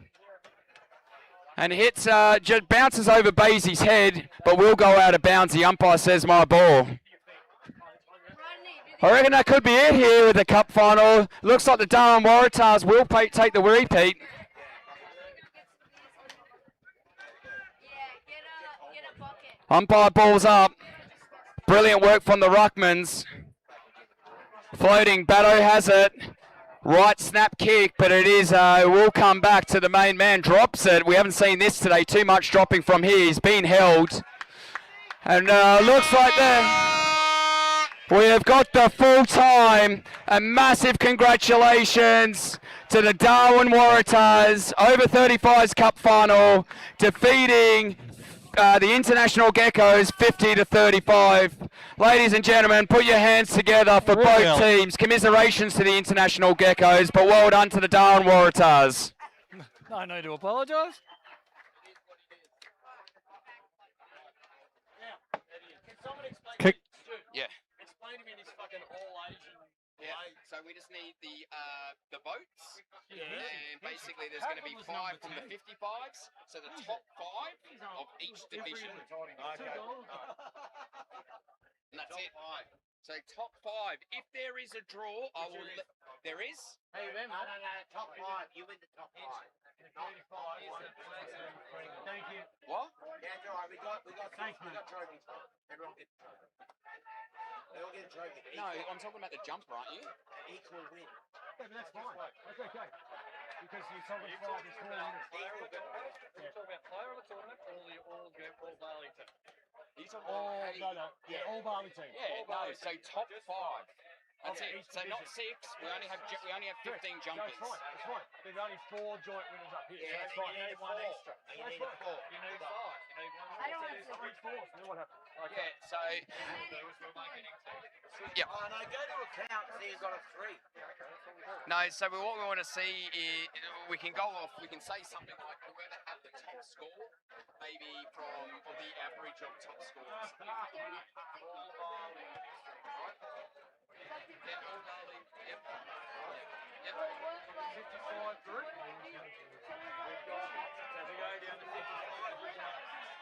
S17: And hits, just bounces over Basie's head, but will go out of bounds. The umpire says my ball. I reckon that could be it here with the cup final. Looks like the Darwin Waratahs will take the repeat. Umpire balls up. Brilliant work from the Ruckmans. Floating, Batto has it. Right snap kick, but it is will come back to the main man. Drops it. We haven't seen this today. Too much dropping from here. He's been held. And looks like we have got the full time. A massive congratulations to the Darwin Waratahs over 35s Cup final, defeating the International Geckos 50-35. Ladies and gentlemen, put your hands together for both teams. Commiserations to the International Geckos, but well done to the Darwin Waratahs.
S5: No need to apologise. Kick.
S18: Yeah. Explain to me this fucking all Asian. Yeah. So we just need the votes, and basically there's going to be 5 from the 55s. So the top 5 of each division. Okay. And that's it. So top 5. If there is a draw, I will. There is.
S14: Hey, remember? No, top 5. You win the top 5. Thank you.
S18: What?
S14: Yeah, it's all right. We got trophies. Everyone gets trophies. They all get a trophy.
S18: No, I'm talking about the jumper, aren't you?
S14: Equal win.
S13: Yeah, but that's fine. That's okay. Because you're talking 5 is 4 winners.
S14: You're
S13: talking about player of the tournament or all Bali team?
S14: No.
S13: Yeah, all Bali team.
S18: Yeah, no. So top 5. That's it. So not 6. We only have 15 jumpers.
S13: That's fine. There's only 4 joint winners up here.
S14: Yeah,
S13: so that's fine.
S14: you need one extra. You need 4.
S13: You need 5. You need one. I don't want to reach 4. So then what happens?
S18: Okay, so. Yeah.
S14: Oh, no, go to account and see you've got a 3.
S18: No, so what we want to see is we can go off. We can say something like whoever had the top score, maybe from or the average of top scores.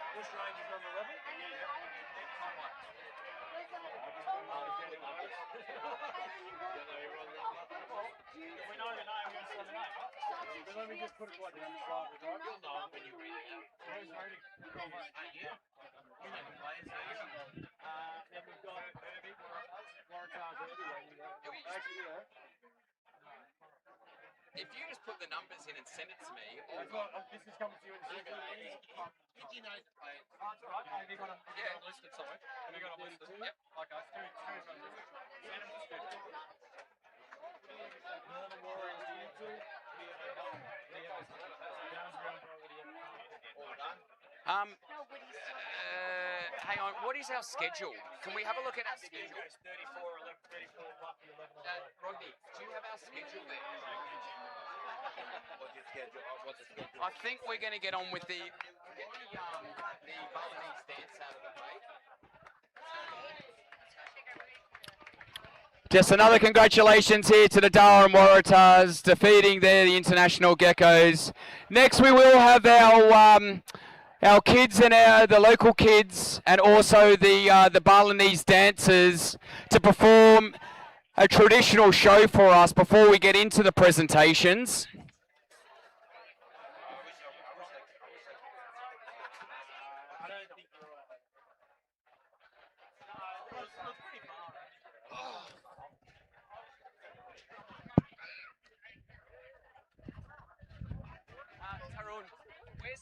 S13: Bush Rangers number 11. We know the name, we saw the name. But let me just put it like this, right? You'll know when you read it. Who's reading?
S14: You. You know the players,
S13: Then we've got Herbie, Waratahs Herbie. Actually, yeah.
S18: If you just put the numbers in and send it to me,
S13: This is coming to you in a second.
S14: Did you know the players?
S13: That's right. Have you got
S18: Yeah.
S13: listed, sorry? Have you got them listed?
S18: Yep.
S13: Okay, Stu's got listed. Send them to Stu. Northern Warriors to you two.
S18: Hang on. What is our schedule? Can we have a look at our schedule?
S13: 34, 11, 34, Bucky, 11.
S18: Rodney, do you have our schedule there?
S14: What's your schedule? What's the schedule?
S18: I think we're going to get on with the Balinese dance out of the way.
S17: Just another congratulations here to the Darwin Waratahs defeating there the International Geckos. Next we will have our kids and the local kids and also the Balinese dancers to perform a traditional show for us before we get into the presentations.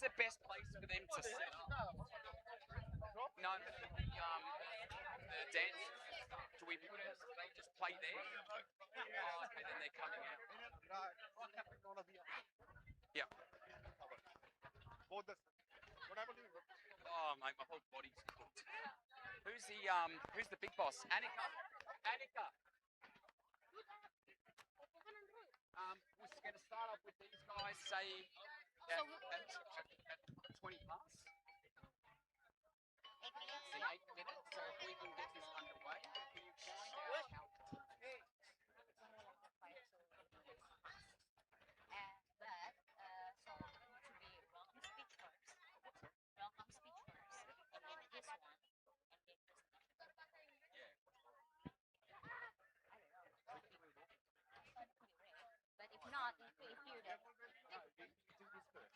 S17: the best place for them to set up? No, the dance. Do we put it? They just play there. Oh, okay, then they're coming out. Yeah. Oh, mate, my whole body's cooked. Who's the big boss? Annika. Annika. We're going to start off with these guys, say at 20 past. 8 minutes, so if we can get this underway, can you find out how...
S16: But if not, if you do. Okay.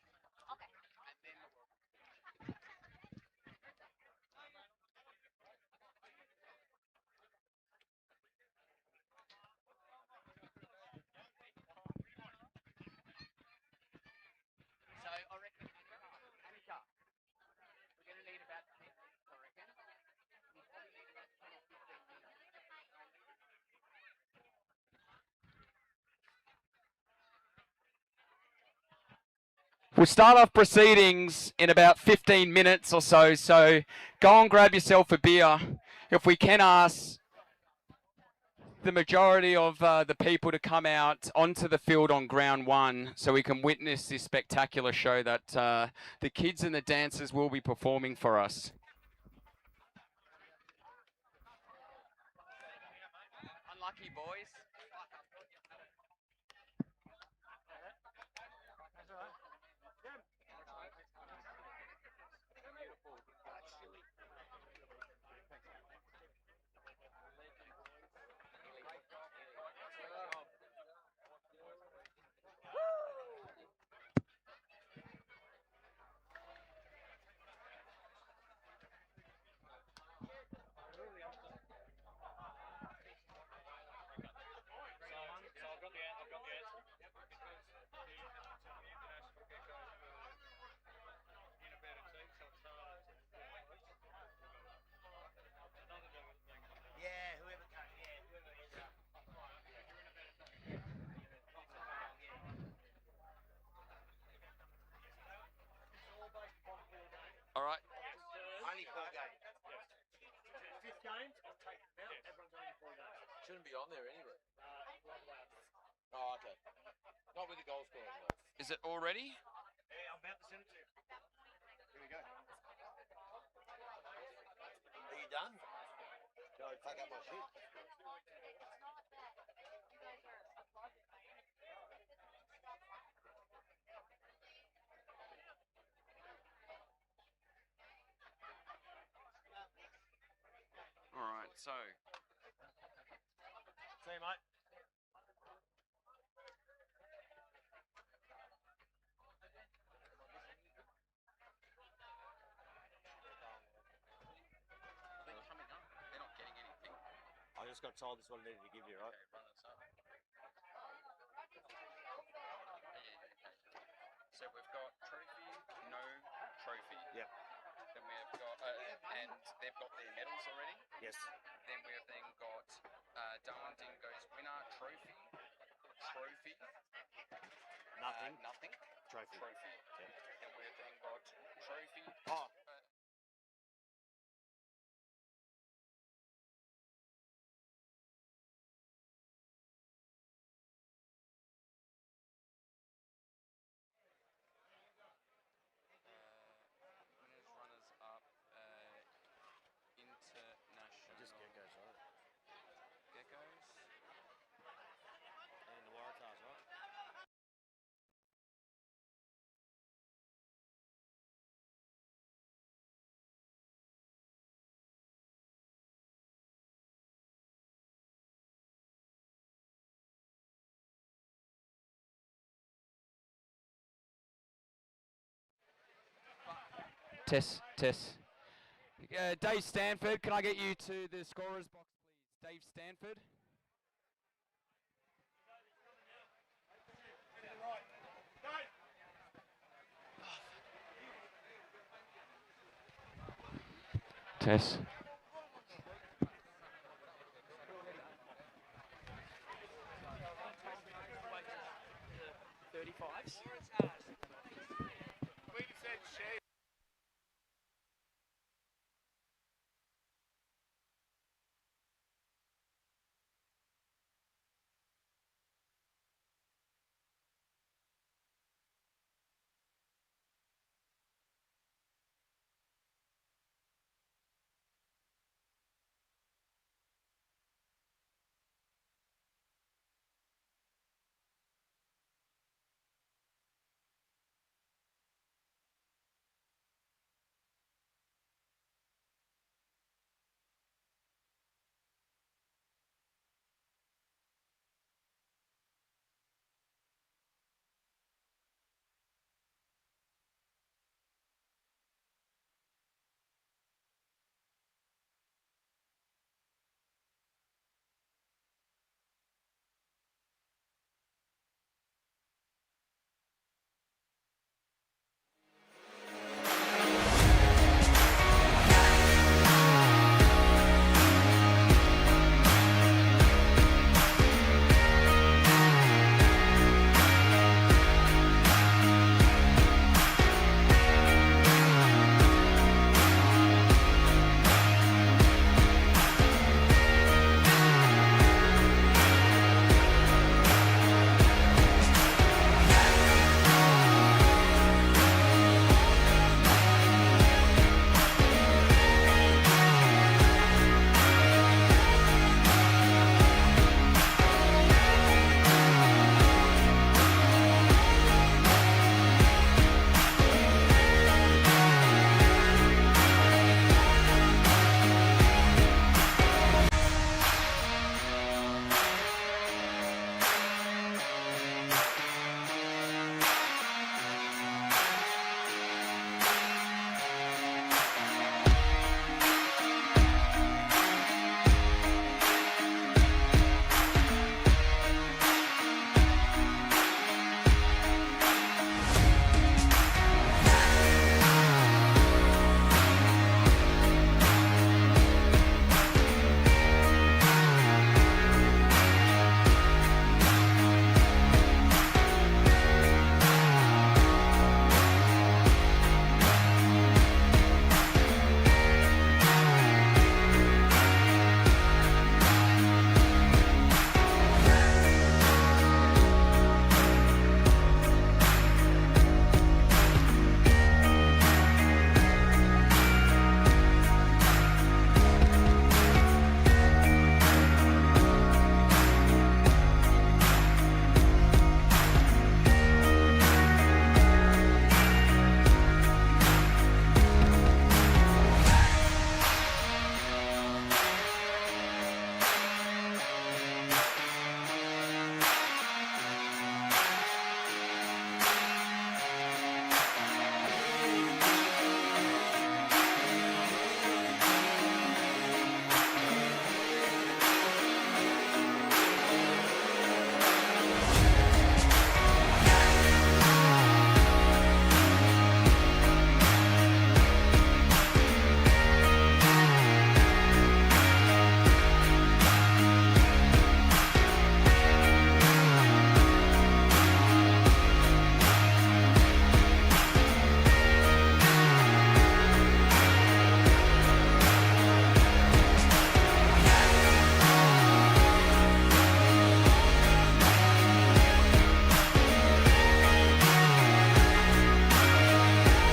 S17: So I reckon, Annika, we're going to need about 10 minutes, I reckon. We probably need about 10 or 15 minutes. We'll start off proceedings in about 15 minutes or so, so go and grab yourself a beer. If we can ask the majority of the people to come out onto the field on ground one so we can witness this spectacular show that the kids and the dancers will be performing for us. Unlucky boys. All right.
S14: Only 4 games. Fifth games, I've taken them out. Everyone's only 4 games.
S1: Shouldn't be on there anyway. Oh, okay. Not with the goal scoring though.
S17: Is it already?
S14: Yeah, I'm about to send it to you. Here we go. Are you done? Go fuck up my shit.
S17: All right, so.
S14: See you, mate.
S17: They're coming up. They're not getting anything.
S14: I just got told this one needed to give you, right?
S17: Okay, run this up. So we've got trophy, no trophy.
S14: Yep.
S17: Then we've got, and they've got their medals already.
S14: Yes.
S17: Then we've then got Darwin Dingo's winner trophy.
S14: Nothing.
S17: Nothing.
S14: Trophy.
S17: Yep. And we've then got trophy.
S14: Oh.
S17: Winners, runners up, international.
S14: Just geckos, right?
S17: Geckos.
S14: And the Waratahs, right?
S17: Test. Dave Stanford, can I get you to the scorer's box, please? Dave Stanford. Tess.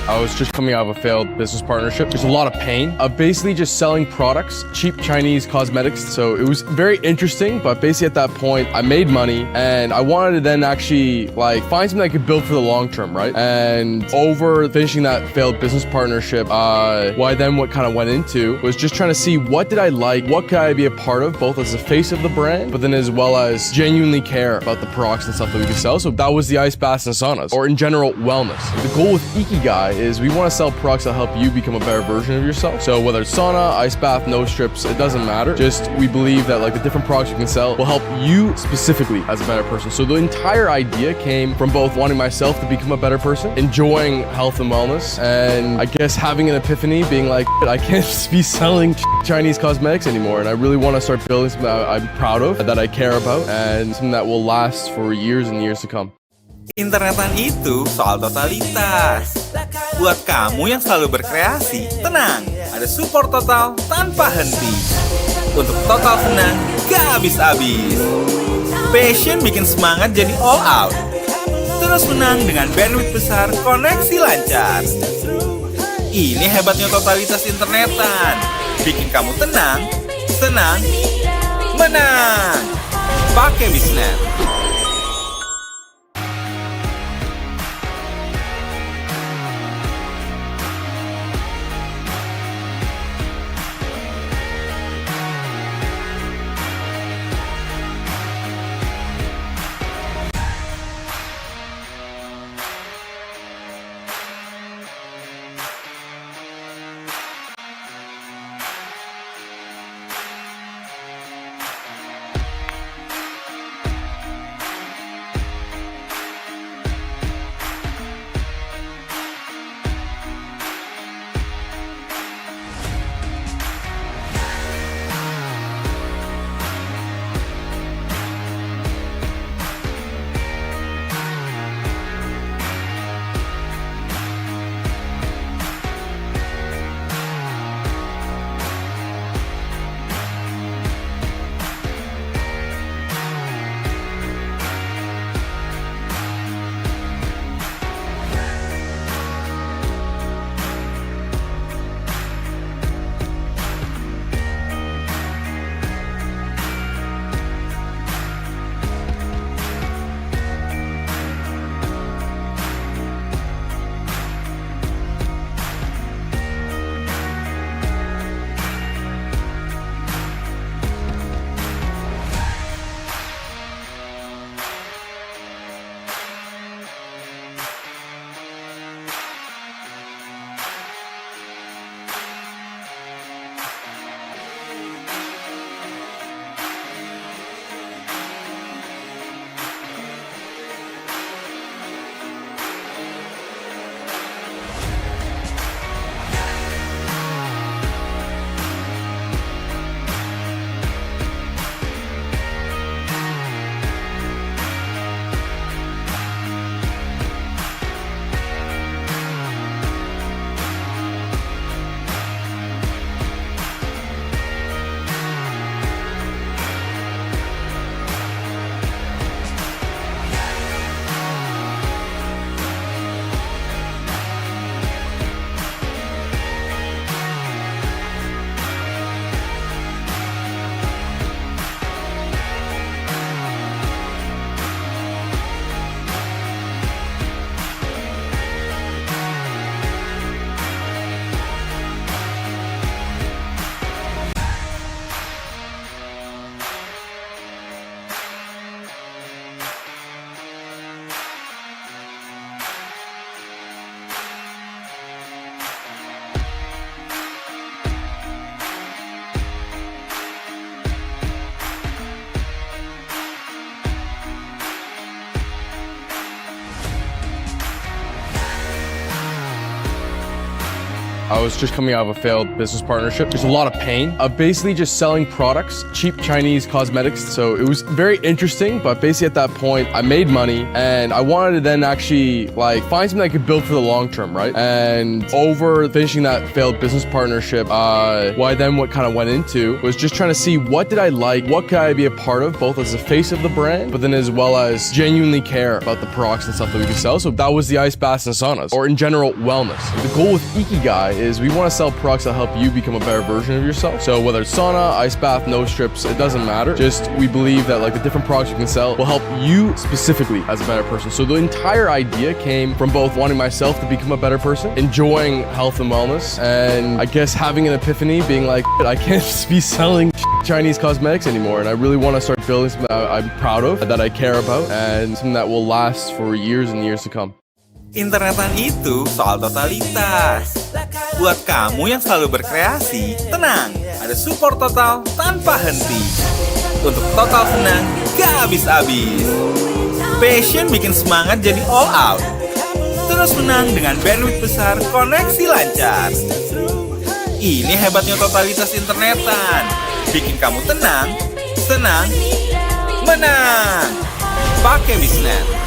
S1: I was just coming out of a failed business partnership. There's a lot of pain of basically just selling products, cheap Chinese cosmetics. So it was very interesting, but basically at that point, I made money and I wanted to then actually like find something I could build for the long term, right? And over finishing that failed business partnership, what kind of went into was just trying to see what did I like, what could I be a part of, both as the face of the brand, but then as well as genuinely care about the products and stuff that we could sell. So that was the ice baths and saunas, or in general, wellness. The goal with Ikigai is we want to sell products that help you become a better version of yourself. So whether it's sauna, ice bath, nose strips, it doesn't matter. Just we believe that like the different products you can sell will help you specifically as a better person. So the entire idea came from both wanting myself to become a better person, enjoying health and wellness, and I guess having an epiphany being like, I can't just be selling Chinese cosmetics anymore. And I really want to start building something that I'm proud of, that I care about, and something that will last for years and years to come.
S2: Internetan itu soal totalitas. Buat kamu yang selalu berkreasi, tenang, ada support total tanpa henti. Untuk total senang, gak habis-habis. Passion bikin semangat jadi all out. Terus menang dengan bandwidth besar, koneksi lancar. Ini hebatnya totalitas internetan. Bikin kamu tenang, senang, menang. Pakai Bisnet.
S1: I was just coming out of a failed business partnership. There's a lot of pain of basically just selling products, cheap Chinese cosmetics. So it was very interesting, but basically at that point, I made money and I wanted to then actually like find something I could build for the long term, right? And over finishing that failed business partnership, what kind of went into was just trying to see what did I like, what could I be a part of, both as the face of the brand, but then as well as genuinely care about the products and stuff that we could sell. So that was the ice baths and saunas, or in general, wellness. The goal with Ikigai is we want to sell products that help you become a better version of yourself. So whether it's sauna, ice bath, nose strips, it doesn't matter. Just we believe that like the different products you can sell will help you specifically as a better person. So the entire idea came from both wanting myself to become a better person, enjoying health and wellness, and I guess having an epiphany being like, I can't just be selling Chinese cosmetics anymore. And I really want to start building something that I'm proud of, that I care about, and something that will last for years and years to come.
S2: Internetan itu soal totalitas. Buat kamu yang selalu berkreasi, tenang, ada support total tanpa henti. Untuk total senang, gak habis-habis. Passion bikin semangat jadi all out. Terus menang dengan bandwidth besar, koneksi lancar. Ini hebatnya totalitas internetan. Bikin kamu tenang, senang, menang. Pakai Bisnet.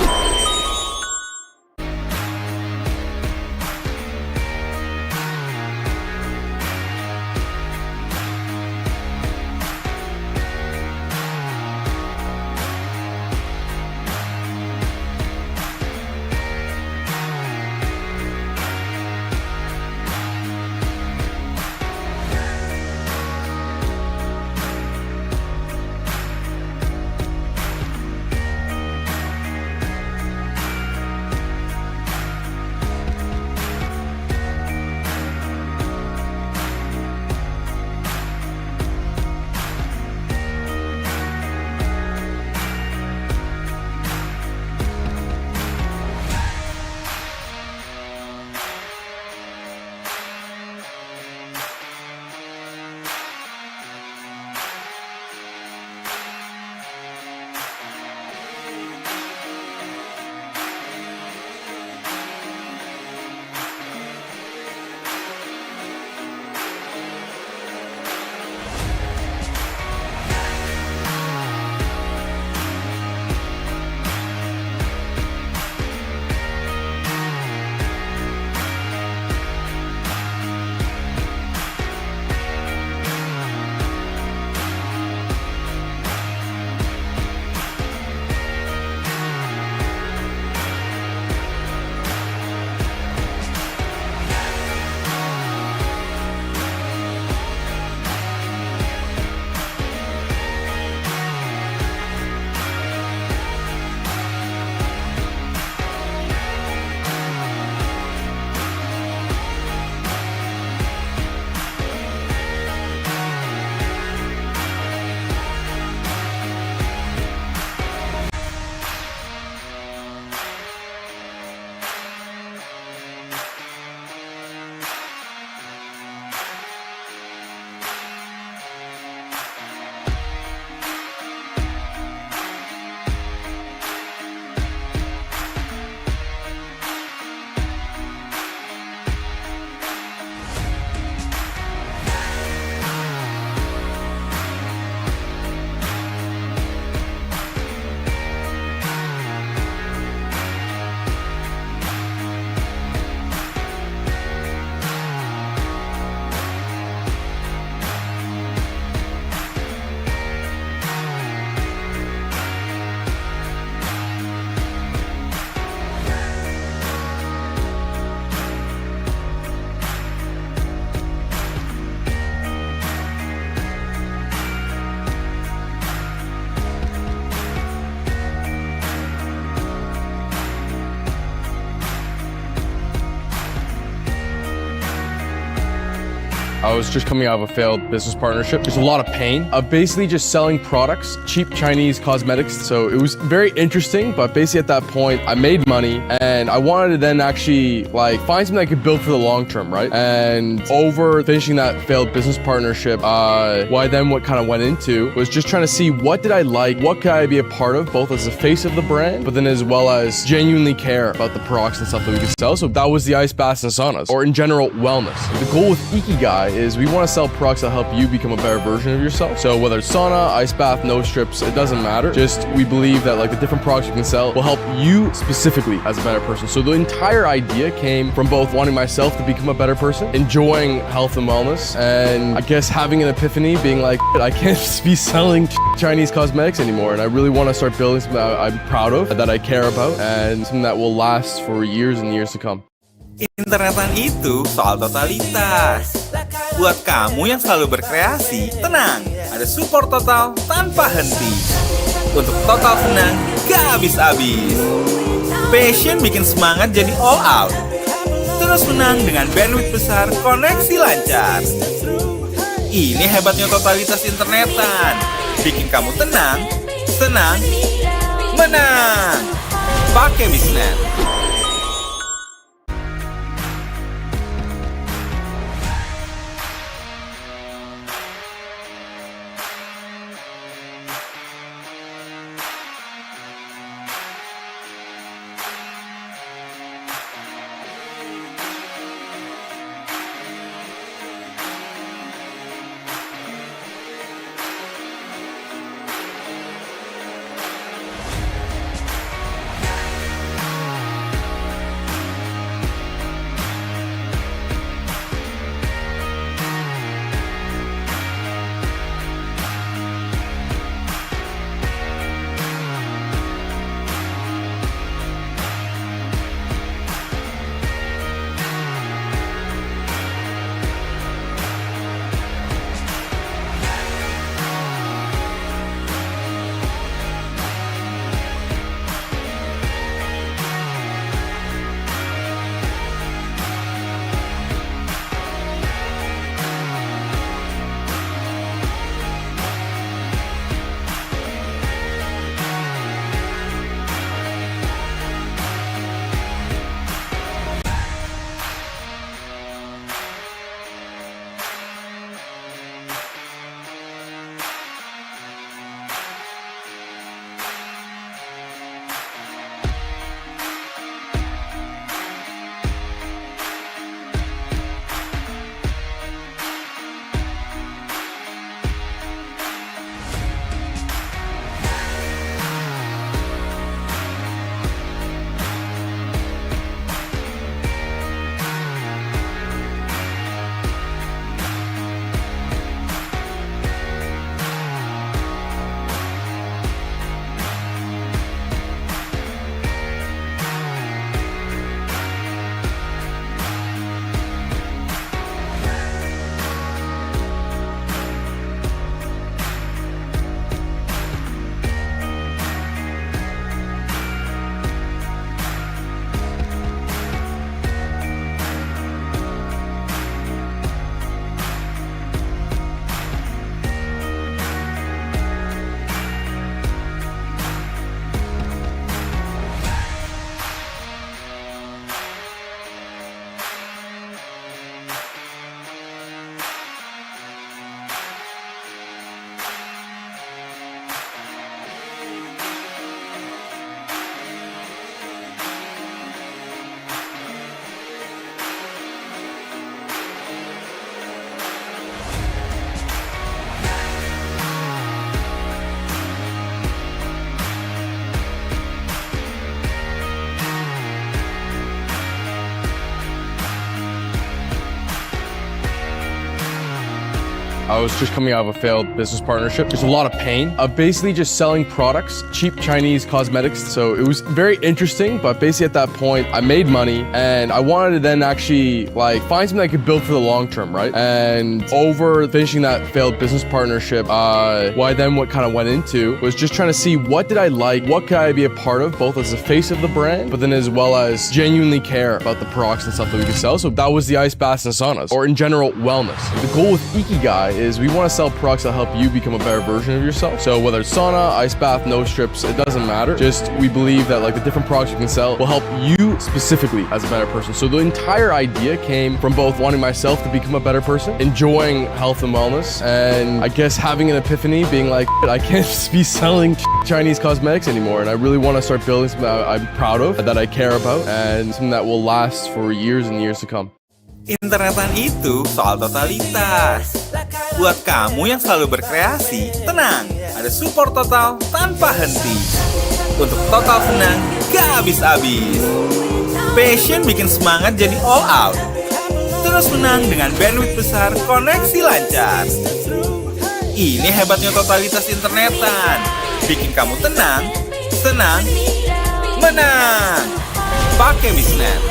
S1: I was just coming out of a failed business partnership. There's a lot of pain of basically just selling products, cheap Chinese cosmetics. So it was very interesting, but basically at that point, I made money and I wanted to then actually find something I could build for the long term, right? And over finishing that failed business partnership, what kind of went into was just trying to see what did I like, what could I be a part of, both as the face of the brand, but then as well as genuinely care about the products and stuff that we could sell. So that was the ice baths and saunas, or in general, wellness. The goal with Ikigai is we want to sell products that help you become a better version of yourself. So whether it's sauna, ice bath, nose strips, it doesn't matter. Just we believe that the different products you can sell will help you specifically as a better person. So the entire idea came from both wanting myself to become a better person, enjoying health and wellness, and I guess having an epiphany, being like, I can't just be selling Chinese cosmetics anymore. And I really want to start building something that I'm proud of, that I care about, and something that will last for years and years to come.
S2: Internetan itu soal totalitas. Buat kamu yang selalu berkreasi, tenang, ada support total tanpa henti. Untuk total senang, gak habis-habis. Passion bikin semangat jadi all out. Terus menang dengan bandwidth besar, koneksi lancar. Ini hebatnya totalitas internetan. Bikin kamu tenang, senang, menang. Pakai Bisnet.
S1: was just coming out of a failed business partnership. There's a lot of pain of basically just selling products, cheap Chinese cosmetics. So it was very interesting, but basically at that point, I made money and I wanted to then actually like find something I could build for the long term, right? And over finishing that failed business partnership, what kind of went into was just trying to see what did I like, what could I be a part of, both as the face of the brand, but then as well as genuinely care about the products and stuff that we could sell. So that was the ice baths and saunas, or in general, wellness. The goal with Ikigai is we want to sell products that help you become a better version of yourself. So whether it's sauna, ice bath, no strips, it doesn't matter. Just we believe that like the different products you can sell will help you specifically as a better person. So the entire idea came from both wanting myself to become a better person, enjoying health and wellness, and I guess having an epiphany, being like, I can't just be selling Chinese cosmetics anymore. And I really want to start building something that I'm proud of, that I care about, and something that will last for years and years to come.
S2: Internetan itu soal totalitas. Buat kamu yang selalu berkreasi, tenang, ada support total tanpa henti. Untuk total senang, gak habis-habis. Passion bikin semangat jadi all out. Terus menang dengan bandwidth besar, koneksi lancar. Ini hebatnya totalitas internetan. Bikin kamu tenang, senang, menang. Pakai Bisnet.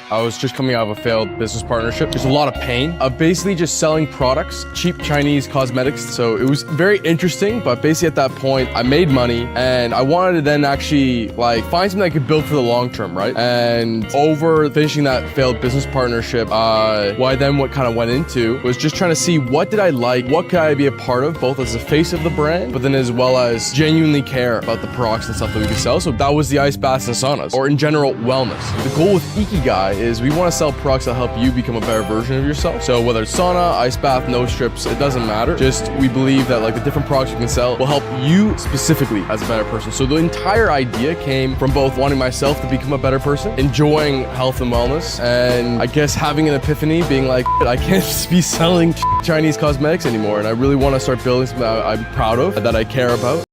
S1: I was just coming out of a failed business partnership. There's a lot of pain of basically just selling products, cheap Chinese cosmetics. So it was very interesting, but basically at that point, I made money and I wanted to then actually like find something I could build for the long term, right? And over finishing that failed business partnership, what kind of went into was just trying to see what did I like, what could I be a part of, both as a face of the brand, but then as well as genuinely care about the products and stuff that we could sell. So that was the ice baths and saunas, or in general, wellness. The goal with Ikigai is we want to sell products that help you become a better version of yourself. So whether it's sauna, ice bath, nose strips, it doesn't matter. Just we believe that like the different products we can sell will help you specifically as a better person. So the entire idea came from both wanting myself to become a better person, enjoying health and wellness, and I guess having an epiphany, being like, I can't just be selling Chinese cosmetics anymore, and I really want to start building something I'm proud of, that I care about.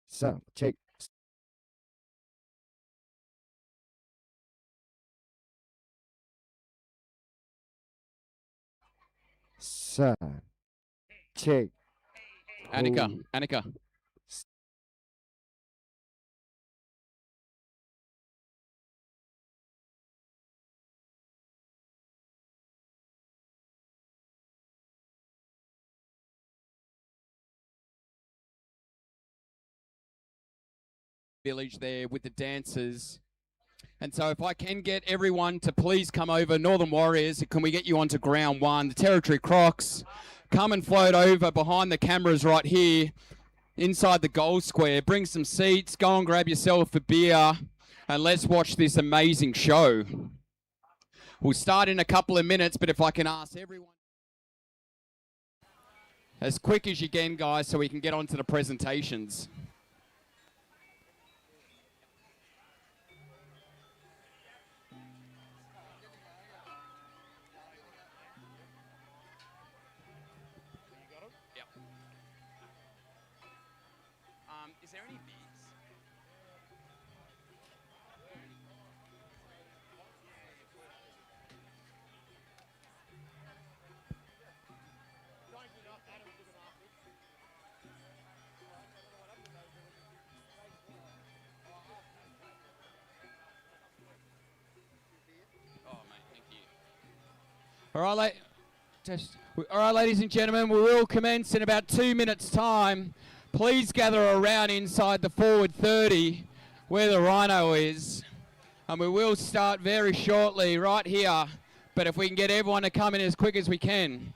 S20: Some, check. Son, check.
S17: Annika. Village there with the dancers. And so if I can get everyone to please come over, Northern Warriors, can we get you onto ground one? The Territory Crocs, come and float over behind the cameras right here, inside the goal square. Bring some seats, go and grab yourself a beer, and let's watch this amazing show. We'll start in a couple of minutes, but if I can ask everyone as quick as you can, guys, so we can get on to the presentations. Is there any beers? Oh, mate, thank you. All right, ladies and gentlemen, we will commence in about 2 minutes' time. Please gather around inside the forward 30 where the rhino is. And we will start very shortly right here. But if we can get everyone to come in as quick as we can.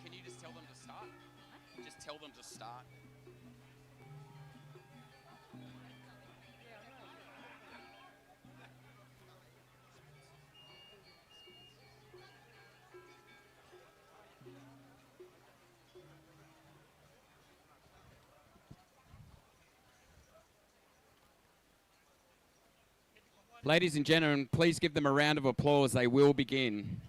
S17: Can you just tell them to start? Just tell them to start. Ladies and gentlemen, please give them a round of applause. They will begin.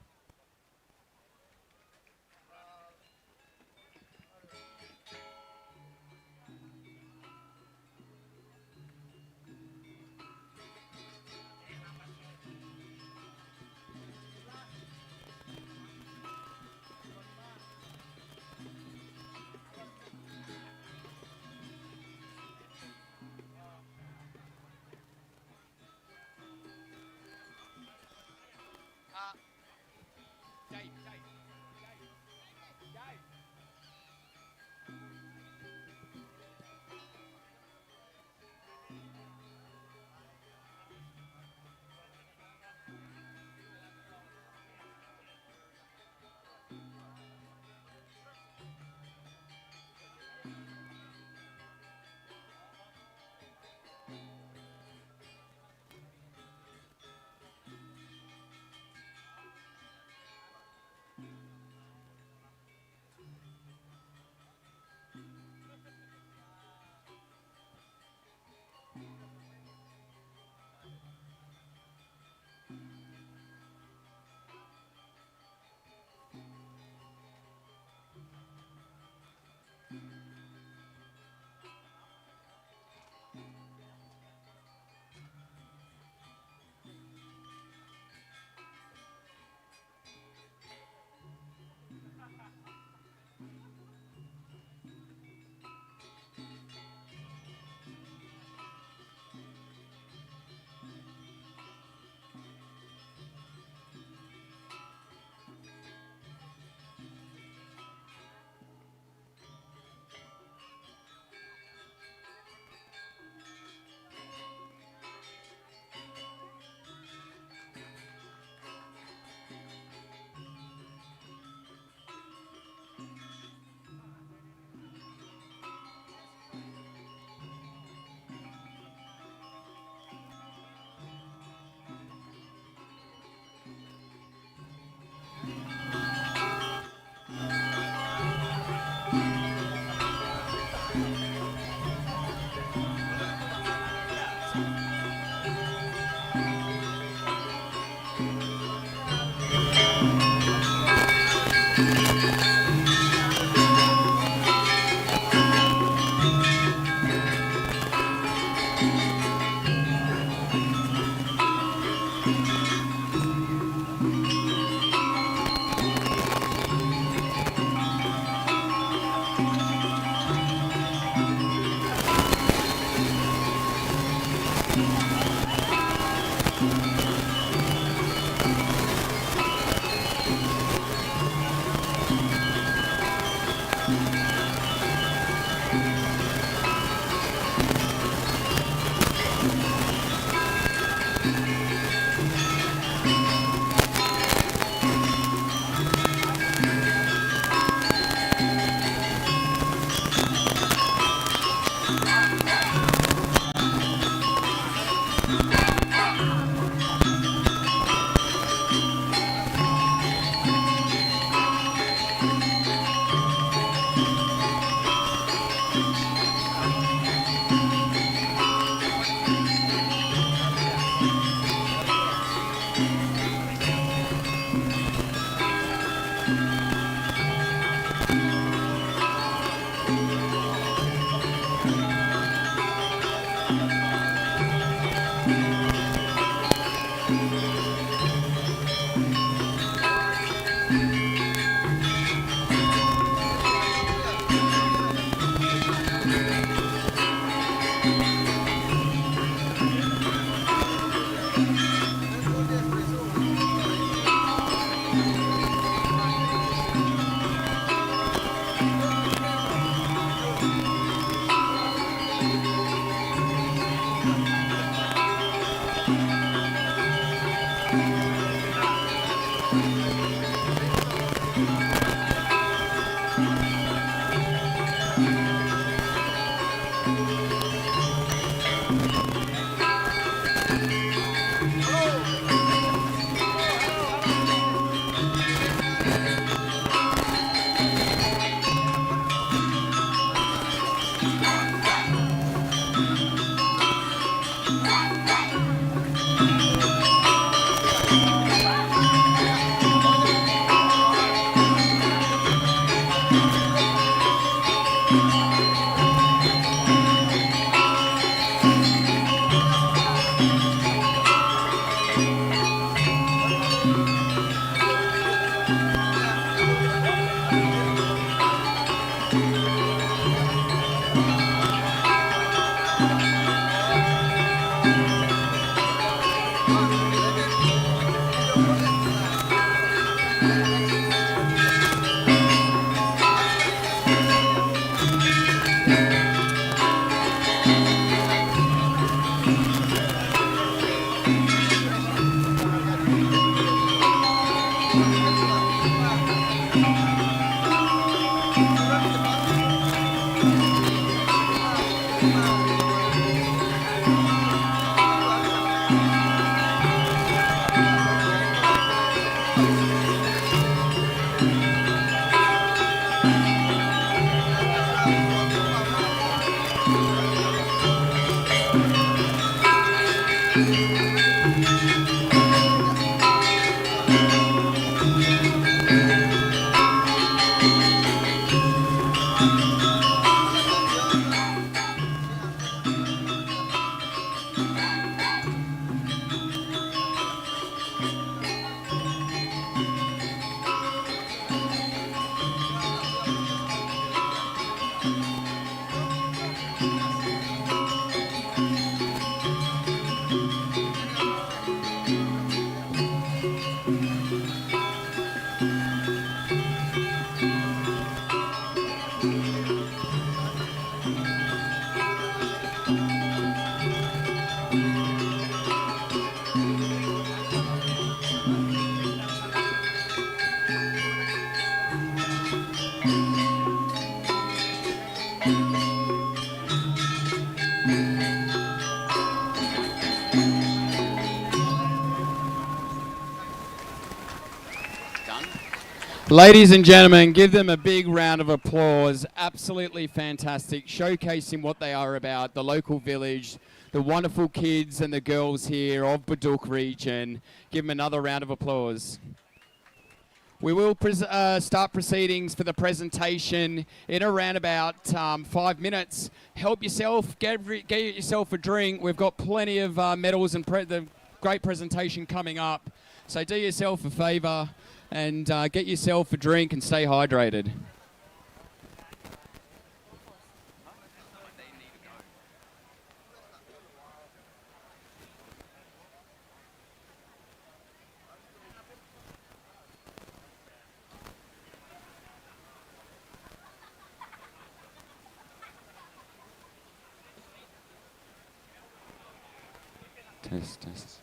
S17: Ladies and gentlemen, give them a big round of applause. Absolutely fantastic, showcasing what they are about, the local village, the wonderful kids and the girls here of Baduk region. Give them another round of applause. We will start proceedings for the presentation in around about 5 minutes. Help yourself, get yourself a drink. We've got plenty of medals and the great presentation coming up. So do yourself a favour and get yourself a drink and stay hydrated. Test.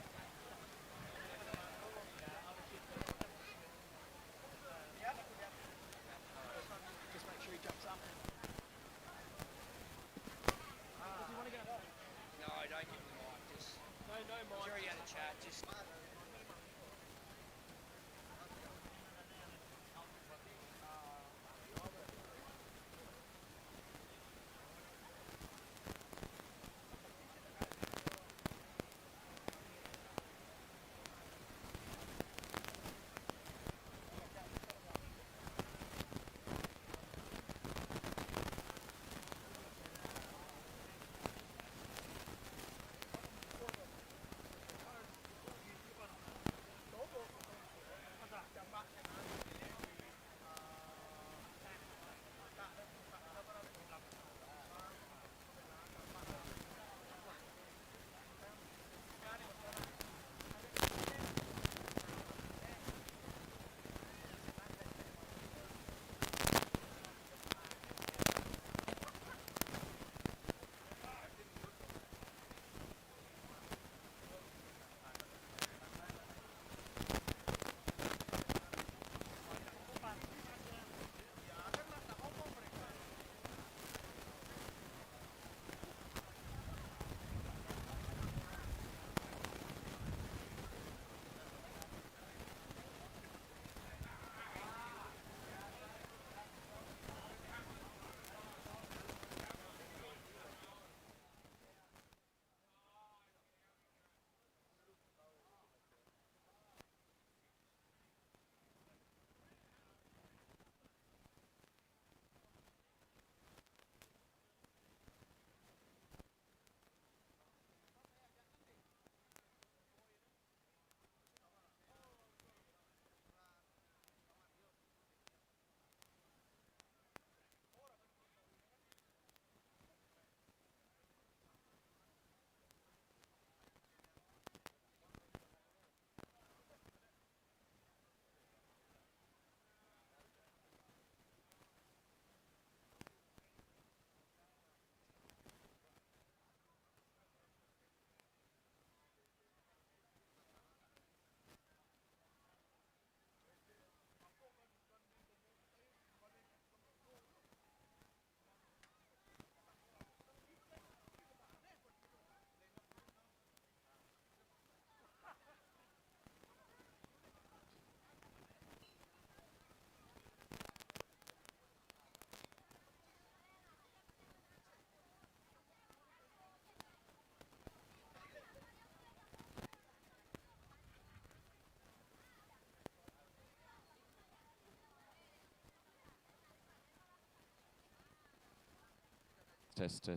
S17: test.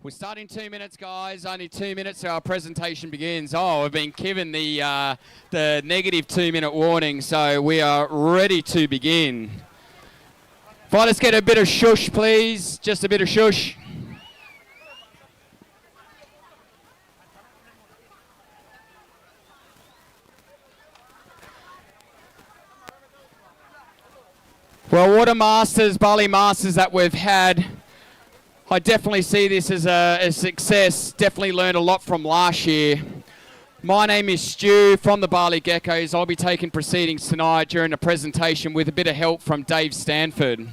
S17: We're starting 2 minutes, guys. Only 2 minutes till our presentation begins. Oh, we've been given the negative 2 minute warning, so we are ready to begin. Fine, let's get a bit of shush, please. Just a bit of shush. Well, what a Masters, Bali Masters that we've had. I definitely see this as a success. Definitely learned a lot from last year. My name is Stu from the Bali Geckos. I'll be taking proceedings tonight during the presentation with a bit of help from Dave Stanford.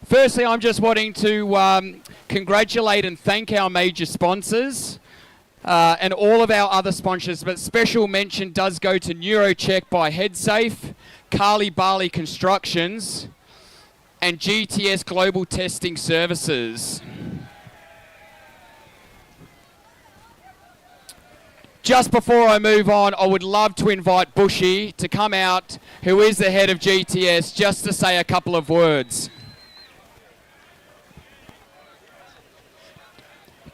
S17: Firstly, I'm just wanting to congratulate and thank our major sponsors and all of our other sponsors, but special mention does go to NeuroCheck by HeadSafe, Kali Bali Constructions, and GTS Global Testing Services. Just before I move on, I would love to invite Bushy to come out, who is the head of GTS, just to say a couple of words.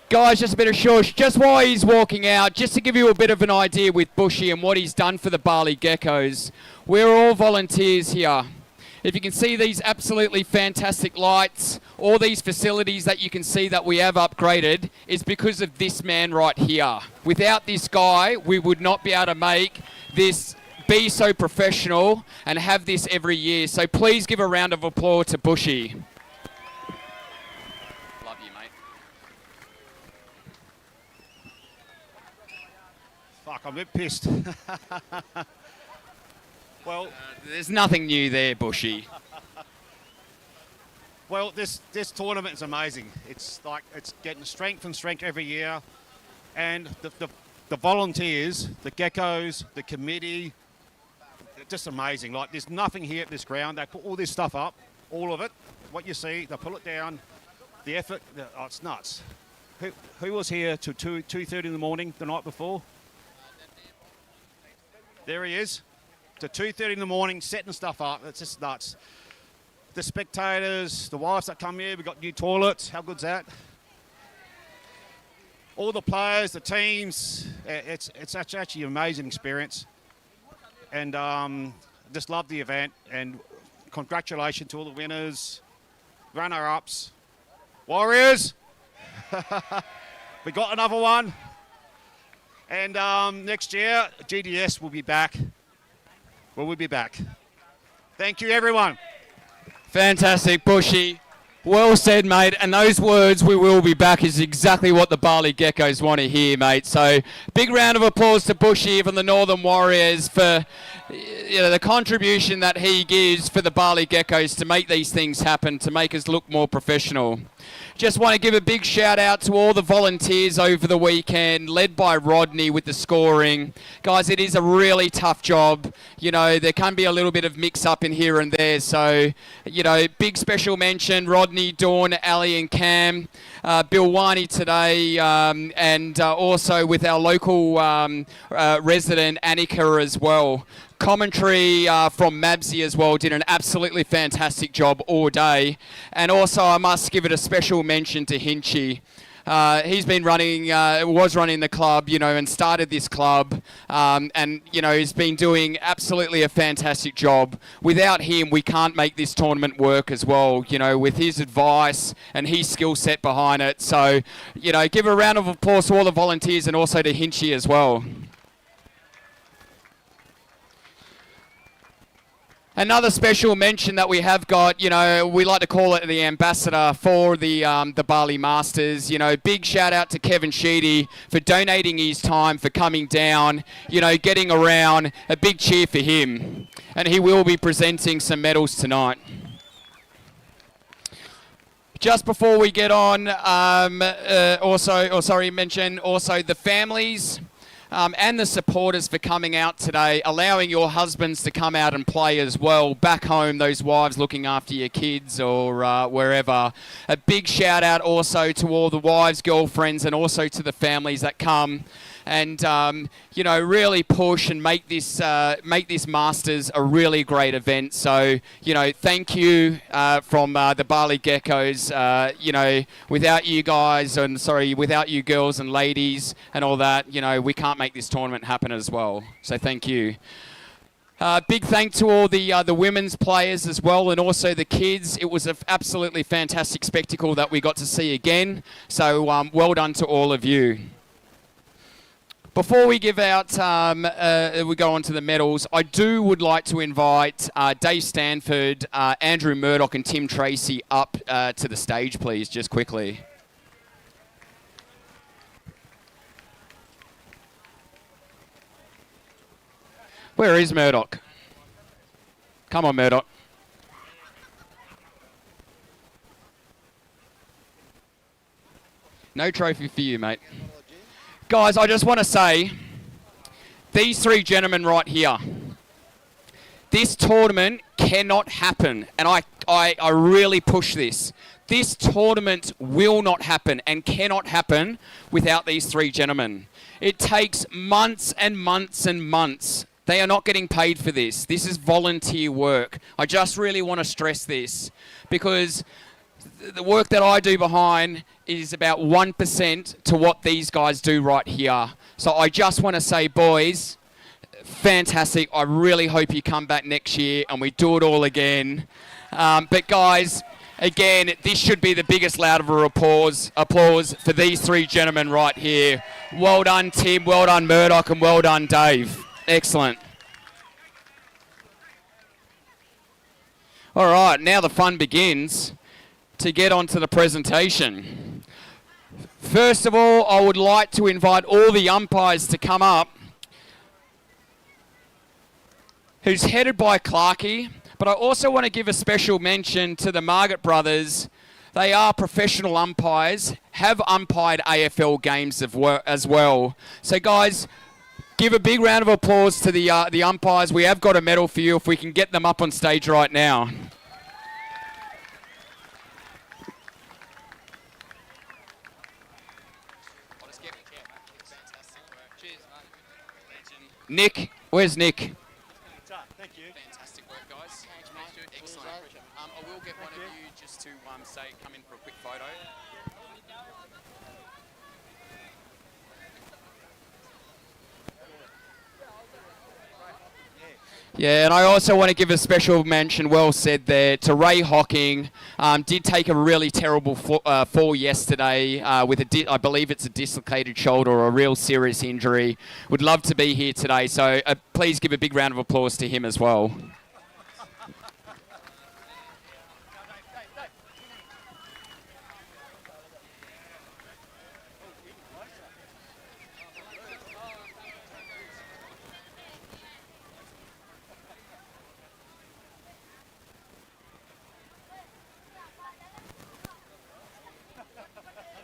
S17: Guys, just a bit of shush. Just while he's walking out, just to give you a bit of an idea with Bushy and what he's done for the Bali Geckos. We're all volunteers here. If you can see these absolutely fantastic lights, all these facilities that you can see that we have upgraded is because of this man right here. Without this guy, we would not be able to make this, be so professional and have this every year. So please give a round of applause to Bushy. Love you, mate.
S21: Fuck, I'm a bit pissed. Well,
S17: there's nothing new there, Bushy.
S21: Well, this tournament is amazing. It's like it's getting strength and strength every year, and the volunteers, the geckos, the committee, they're just amazing. Like there's nothing here at this ground. They put all this stuff up, all of it. What you see, they pull it down. The effort, oh, it's nuts. Who was here till 2:30 in the morning the night before? There he is. To 2:30 in the morning, setting stuff up. It's just nuts. The spectators, the wives that come here, we've got new toilets. How good's that? All the players, the teams. It's actually an amazing experience. And just love the event. And congratulations to all the winners, runner-ups, Warriors. We got another one. And next year, GDS will be back. We'll be back. Thank you, everyone.
S17: Fantastic, Bushy. Well said, mate. And those words, "we will be back," is exactly what the Bali Geckos want to hear, mate. So big round of applause to Bushy from the Northern Warriors for the contribution that he gives for the Bali Geckos to make these things happen, to make us look more professional. Just want to give a big shout out to all the volunteers over the weekend, led by Rodney with the scoring. Guys, it is a really tough job. You know, there can be a little bit of mix up in here and there. So, big special mention, Rodney, Dawn, Ali and Cam, Bill Wani today, and also with our local resident, Annika, as well. Commentary from Mabsy as well, did an absolutely fantastic job all day. And also I must give it a special mention to Hinchy. He's been was running the club, and started this club. And, he's been doing absolutely a fantastic job. Without him, we can't make this tournament work as well, with his advice and his skill set behind it. So, give a round of applause to all the volunteers and also to Hinchy as well. Another special mention that we have got, we like to call it the ambassador for the Bali Masters. Big shout out to Kevin Sheedy for donating his time, for coming down, getting around. A big cheer for him. And he will be presenting some medals tonight. Just before we get on, mention also the families. And the supporters for coming out today, allowing your husbands to come out and play as well. Back home, those wives looking after your kids or wherever. A big shout out also to all the wives, girlfriends, and also to the families that come and you know, really push and make this Masters a really great event. So, you know, thank you from the Bali Geckos. You know, without you guys, without you girls and ladies and all that, you know, we can't make this tournament happen as well. So thank you. Big thank to all the women's players as well, and also the kids. It was an absolutely fantastic spectacle that we got to see again. So well done to all of you. Before we give out, we go on to the medals, I would like to invite Dave Stanford, Andrew Murdoch and Tim Tracy up to the stage, please, just quickly. Where is Murdoch? Come on, Murdoch. No trophy for you, mate. Guys, I just want to say, these three gentlemen right here, this tournament cannot happen, and I really push this. This tournament will not happen and cannot happen without these three gentlemen. It takes months and months and months. They are not getting paid for this. This is volunteer work. I just really want to stress this, because the work that I do behind is about 1% to what these guys do right here. So I just want to say, boys, fantastic. I really hope you come back next year and we do it all again. But guys, again, this should be the biggest loud of a applause for these three gentlemen right here. Well done, Tim. Well done, Murdoch. And well done, Dave. Excellent. All right, now the fun begins to get onto the presentation. First of all, I would like to invite all the umpires to come up, who's headed by Clarkey, but I also want to give a special mention to the Margaret brothers. They are professional umpires, have umpired AFL games as well. So guys, give a big round of applause to the umpires. We have got a medal for you if we can get them up on stage right now. Nick, where's Nick?
S3: Thank you.
S17: Fantastic work, guys. Excellent. I will get one of you just to come in for a quick photo. Yeah, and I also want to give a special mention, well said there, to Ray Hocking. Did take a really terrible fall yesterday with I believe it's a dislocated shoulder or a real serious injury. Would love to be here today, so please give a big round of applause to him as well.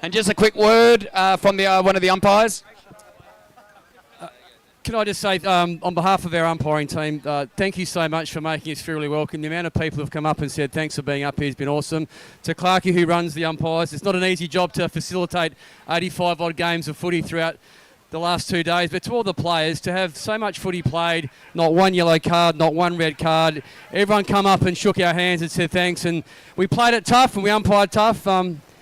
S17: And just a quick word from one of the umpires.
S22: Can I just say, on behalf of our umpiring team, thank you so much for making us feel really welcome. The amount of people who have come up and said thanks for being up here has been awesome. To Clarkey, who runs the umpires, it's not an easy job to facilitate 85-odd games of footy throughout the last 2 days, but to all the players, to have so much footy played, not one yellow card, not one red card, everyone come up and shook our hands and said thanks, and we played it tough and we umpired tough.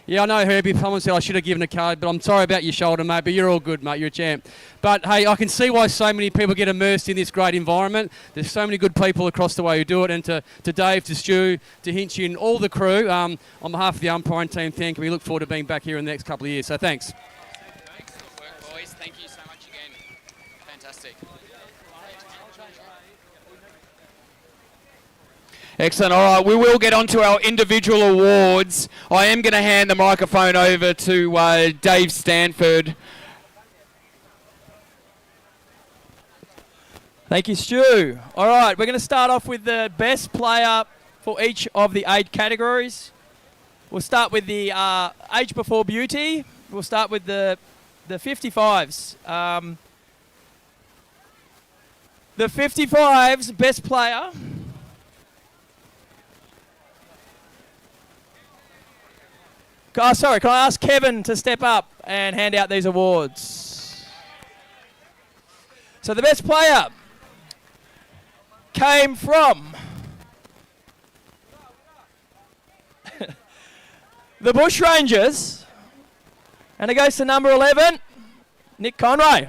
S22: Yeah, I know Herbie someone said I should have given a card, but I'm sorry about your shoulder, mate, but you're all good, mate. You're a champ. But, hey, I can see why so many people get immersed in this great environment. There's so many good people across the way who do it, and to Dave, to Stu, to Hinchy and all the crew, on behalf of the umpiring team, thank you. We look forward to being back here in the next couple of years, so thanks.
S17: Excellent work, boys. Thank you so much again. Fantastic. Excellent. All right, we will get on to our individual awards. I am going to hand the microphone over to Dave Stanford.
S23: Thank you, Stu. All right, we're going to start off with the best player for each of the 8 categories. We'll start with the age before beauty. We'll start with the 55s. The 55s best player. Sorry, can I ask Kevin to step up and hand out these awards? So the best player came from the Bushrangers, and it goes to number 11, Nick Conway.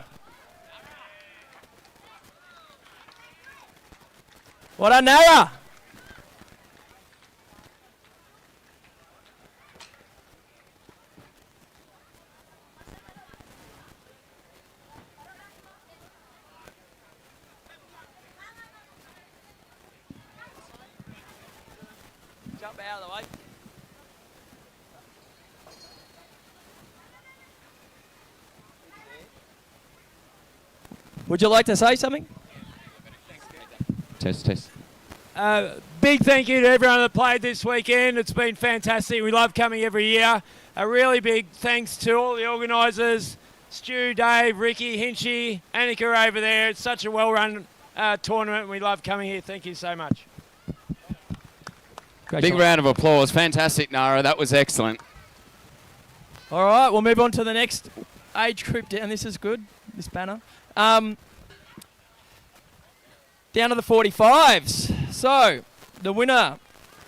S23: Well done, Nara. Jump out of the way. Would you like to say something?
S17: Test.
S4: Big thank you to everyone that played this weekend. It's been fantastic. We love coming every year. A really big thanks to all the organisers, Stu, Dave, Ricky, Hinchy, Annika over there. It's such a well-run tournament. We love coming here. Thank you so much.
S17: Big round of applause. Fantastic, Nara. That was excellent.
S23: All right, we'll move on to the next age group down. This is good, this banner. Down to the 45s. So, the winner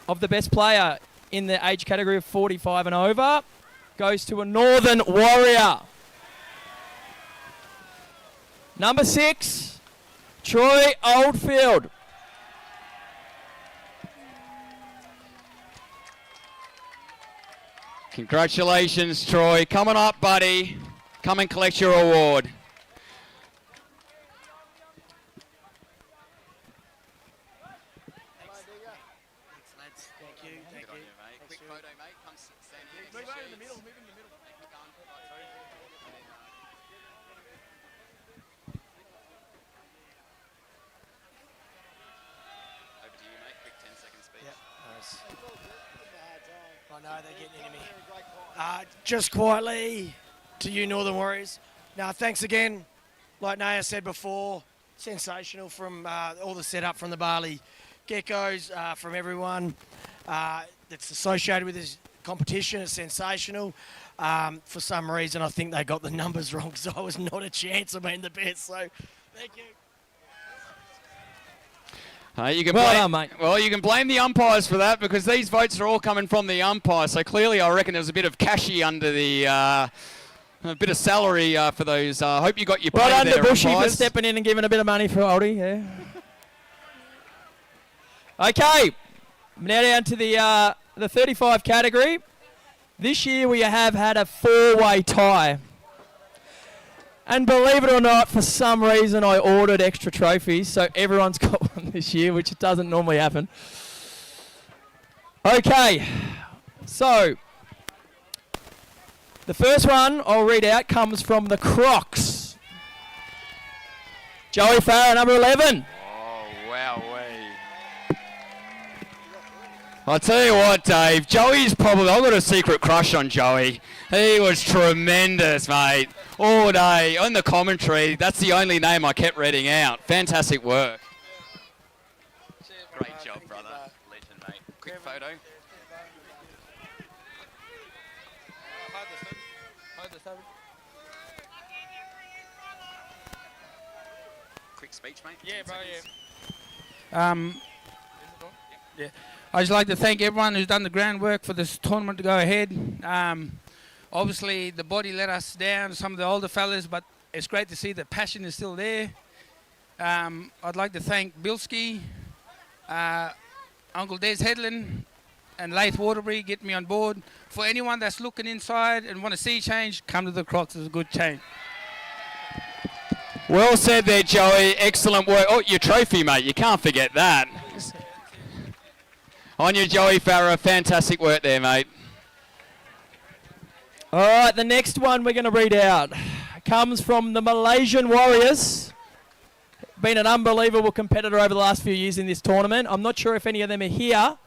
S23: of the best player in the age category of 45 and over goes to a Northern Warrior. Number 6, Troy Oldfield.
S17: Congratulations, Troy. Coming up, buddy. Come and collect your award.
S14: I know they're getting into me. Just quietly to you Northern Warriors. Now, thanks again. Like Naya said before, sensational from all the setup from the Bali Geckos, from everyone that's associated with this competition. It's sensational. For some reason, I think they got the numbers wrong, so I was not a chance of being the best. So, thank you.
S17: You can
S23: Well
S17: blame,
S23: done, mate.
S17: Well, you can blame the umpires for that because these votes are all coming from the umpire. So clearly, I reckon there's a bit of cashy under the, a bit of salary for those. I hope you got your
S23: Well
S17: pay
S23: done
S17: there,
S23: to Bushy for
S17: umpires.
S23: stepping in and giving a bit of money for Oldie. Yeah. Okay, now down to the 35 category. This year we have had a 4-way tie. And believe it or not, for some reason I ordered extra trophies, so everyone's got one this year, which doesn't normally happen. Okay, so the first one I'll read out comes from the Crocs. Joey Farah, number 11.
S17: Oh, wowee. I'll tell you what, Dave, Joey's probably, I've got a secret crush on Joey. He was tremendous, mate. All day, on the commentary, that's the only name I kept reading out. Fantastic work. Great job, brother. Legend, mate. Quick photo. Quick speech, mate.
S6: Yeah, bro, yeah. I'd just like to thank everyone who's done the groundwork for this tournament to go ahead. Obviously, the body let us down, some of the older fellas, but it's great to see the passion is still there. I'd like to thank Bilski, Uncle Des Headland, and Laith Waterbury getting me on board. For anyone that's looking inside and want to see change, come to the Crocs. It's a good change.
S17: Well said there, Joey. Excellent work. Oh, your trophy, mate. You can't forget that. On your Joey Farah. Fantastic work there, mate.
S23: All right, the next one we're going to read out comes from the Malaysian Warriors. Been an unbelievable competitor over the last few years in this tournament. I'm not sure if any of them are here,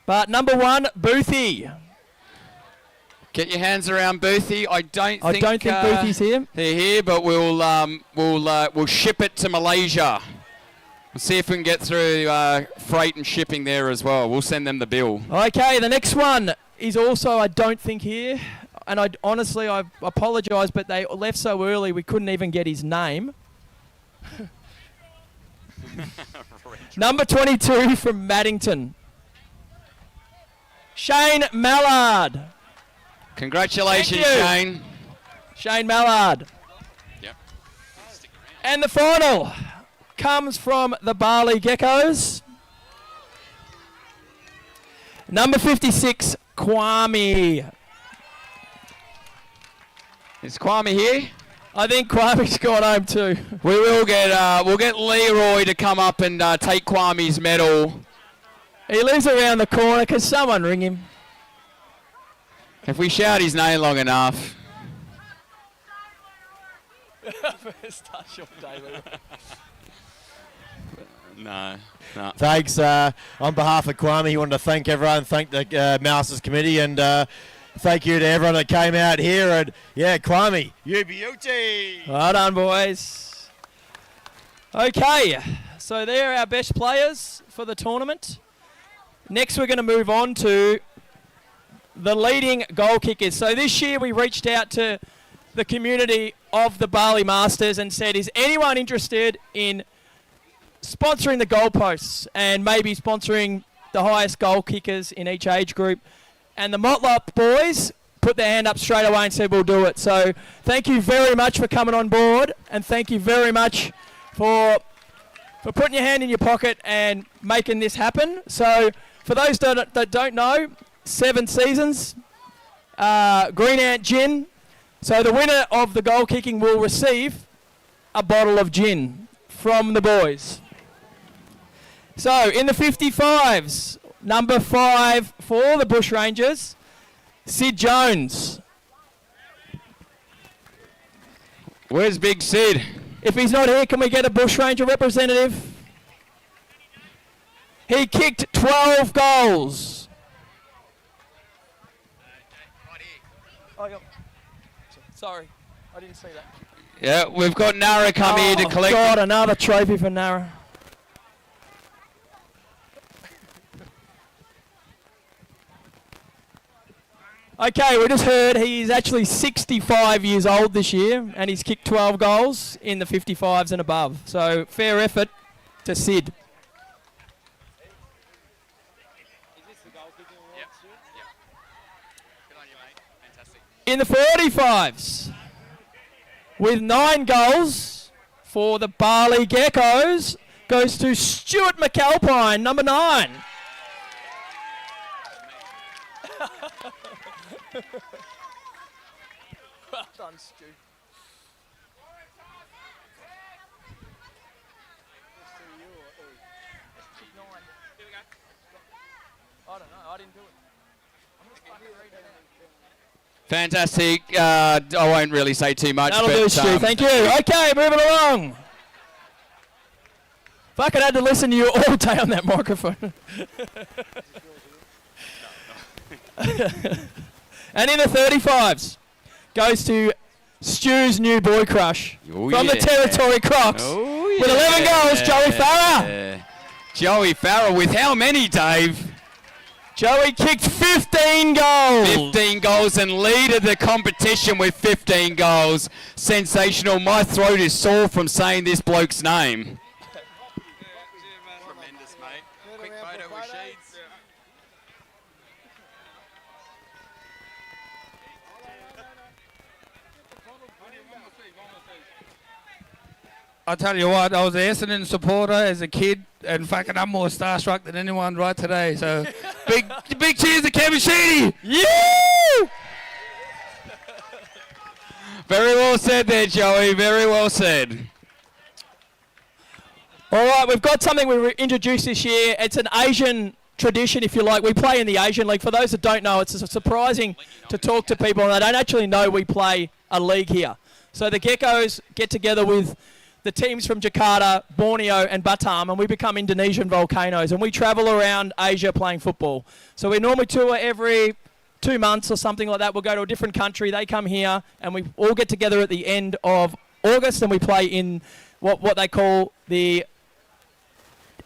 S23: but number 1, Boothie.
S17: Get your hands around Boothie. I don't think
S23: Boothie's here.
S17: They're here, but we'll ship it to Malaysia. We'll see if we can get through freight and shipping there as well. We'll send them the bill.
S23: Okay, the next one is also I don't think here. And I apologise, but they left so early we couldn't even get his name. Number 22 from Maddington, Shane Mallard.
S17: Congratulations,
S23: Thank you.
S17: Shane.
S23: Shane Mallard.
S17: Yep.
S23: And the final comes from the Bali Geckos. Number 56, Kwame.
S17: Is Kwame here?
S23: I think Kwame's gone home too.
S17: We will get we'll get Leroy to come up and take Kwame's medal.
S23: He lives around the corner. Can someone ring him?
S17: If we shout his name long enough.
S23: First touch of day,
S17: No.
S7: Thanks. On behalf of Kwame, he wanted to thank everyone, thank the Masters Committee, and thank you to everyone that came out here. And yeah, Kwame, you beauty.
S23: Well done, boys. Okay, so they're our best players for the tournament. Next, we're going to move on to the leading goal kickers. So this year, we reached out to the community of the Bali Masters and said, is anyone interested in sponsoring the goalposts and maybe sponsoring the highest goal kickers in each age group? And the Motlop boys put their hand up straight away and said, we'll do it. So thank you very much for coming on board, and thank you very much for putting your hand in your pocket and making this happen. So for those that don't know, 7 seasons, Green Ant Gin. So the winner of the goal kicking will receive a bottle of gin from the boys. So in the 55s, number 5 for the Bushrangers, Sid Jones.
S17: Where's Big Sid?
S23: If he's not here, can we get a Bushranger representative? He kicked 12 goals. Oh, sorry, I didn't see that.
S17: Yeah, we've got Nara come here to collect.
S23: God, another trophy for Nara. Okay, we just heard he's actually 65 years old this year, and he's kicked 12 goals in the 55s and above. So fair effort to Sid. In the 45s, with 9 goals for the Bali Geckos, goes to Stuart McAlpine, number 9. Well done, Stu. I don't know, I didn't do it.
S17: Fantastic. I won't really say too much.
S23: That'll
S17: but,
S23: do, Stu. Thank you. Okay, moving along. Fuck, I had to listen to you all day on that microphone. And in the 35s, goes to Stu's new boy crush from the Territory Crocs. With 11 goals, Joey Farah.
S17: Joey Farah with how many, Dave?
S23: Joey kicked 15 goals.
S17: 15 goals and leaded the competition with 15 goals. Sensational. My throat is sore from saying this bloke's name.
S18: Tremendous, mate. Quick photo with Sheeds.
S6: I tell you what, I was an Essendon supporter as a kid, and fucking I'm more starstruck than anyone right today. So, big cheers to Kevin Sheedy.
S23: Yeah!
S17: Very well said there, Joey. Very well said.
S23: All right, we've got something we introduced this year. It's an Asian tradition, if you like. We play in the Asian League. For those that don't know, it's surprising to talk to people and they don't actually know we play a league here. So the Geckos get together with the teams from Jakarta, Borneo and Batam, and we become Indonesian volcanoes, and we travel around Asia playing football. So we normally tour every 2 months or something like that. We'll go to a different country, they come here, and we all get together at the end of August, and we play in what they call the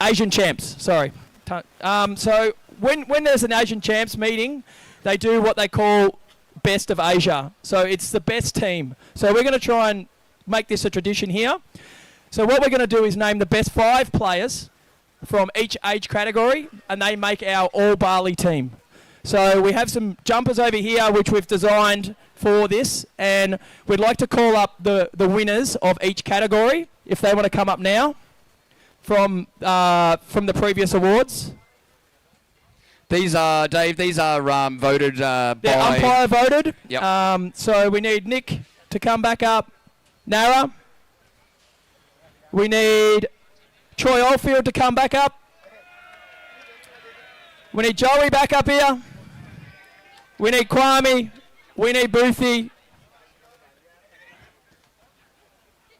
S23: Asian Champs, sorry. So when there's an Asian Champs meeting, they do what they call Best of Asia. So it's the best team. So we're going to try and make this a tradition here. So what we're going to do is name the best 5 players from each age category, and they make our All Bali team. So we have some jumpers over here which we've designed for this, and we'd like to call up the winners of each category, if they want to come up now, from the previous awards.
S17: These are, Dave, voted by...
S23: They're umpire voted.
S17: Yep.
S23: So we need Nick to come back up. Nara. We need Troy Oldfield to come back up. We need Joey back up here. We need Kwame. We need Boothie.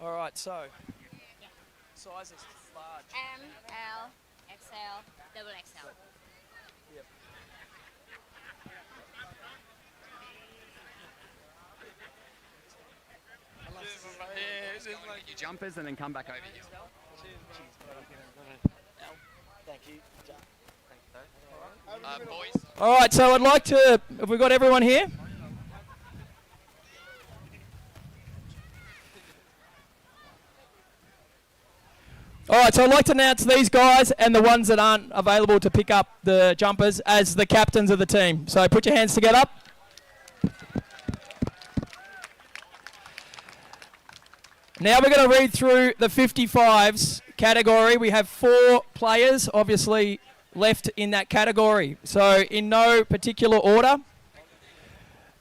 S23: All right, so sizes large.
S16: M, L, XL, double XL.
S23: Yep.
S17: Your jumpers and then come back over here.
S23: Thank you.
S17: Boys.
S23: All right, so I'd like to, have we got everyone here? All right, so I'd like to announce these guys and the ones that aren't available to pick up the jumpers as the captains of the team. So put your hands together. Now we're going to read through the 55s category. We have 4 players, obviously, left in that category. So in no particular order,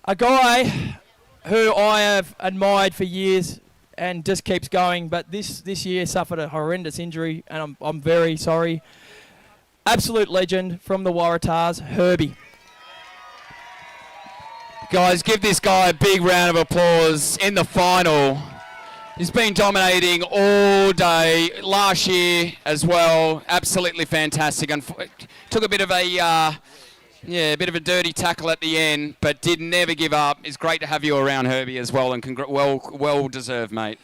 S23: a guy who I have admired for years and just keeps going, but this year suffered a horrendous injury, and I'm very sorry. Absolute legend from the Waratahs, Herbie.
S17: Guys, give this guy a big round of applause in the final. He's been dominating all day, last year as well. Absolutely fantastic. And took a bit of a dirty tackle at the end, but did never give up. It's great to have you around, Herbie, as well, and well deserved, mate.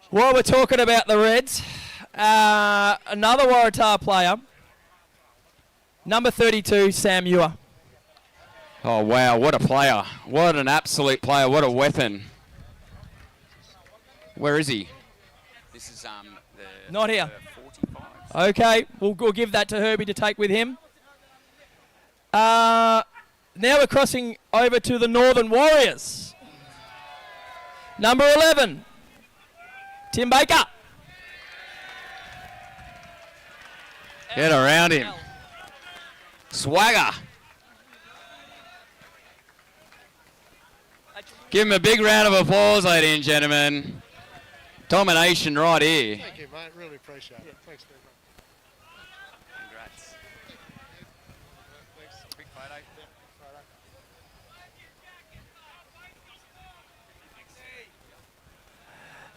S23: While we're talking about the Reds, another Waratah player, number 32, Sam Ewer.
S17: Oh wow, what a player! What an absolute player! What a weapon! Where is he? This is the
S23: Not here.
S17: 45.
S23: Okay, we'll give that to Herbie to take with him. Now we're crossing over to the Northern Warriors. Number 11, Tim Baker.
S17: Get around him. Swagger. Give him a big round of applause, ladies and gentlemen. Domination right here.
S8: Thank you, mate. Really appreciate it. Thanks very much.
S17: Congrats.
S8: Thanks. Big photo.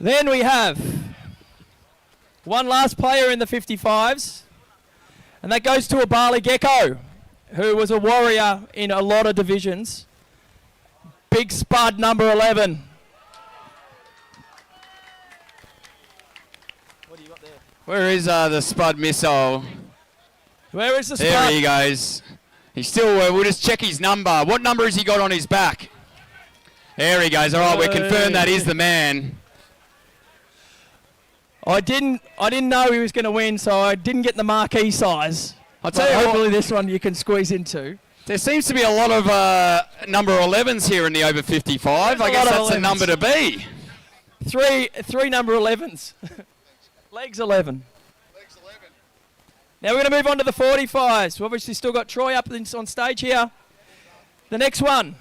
S23: Then we have one last player in the 55s, and that goes to a Bali Gecko, who was a warrior in a lot of divisions. Big Spud, number 11. What do you got there?
S17: Where is the Spud missile?
S23: Where is the Spud?
S17: There he goes. He's still, we'll just check his number. What number has he got on his back? There he goes. All right, we confirmed that is the man.
S23: I didn't know he was going to win, so I didn't get the marquee size.
S17: I'll tell you
S23: hopefully
S17: what,
S23: this one you can squeeze into.
S17: There seems to be a lot of number 11s here in the over 55. I guess that's the number to be.
S23: Three number 11s. Legs 11. Now we're going to move on to the 45s. We've obviously still got Troy up on stage here. The next one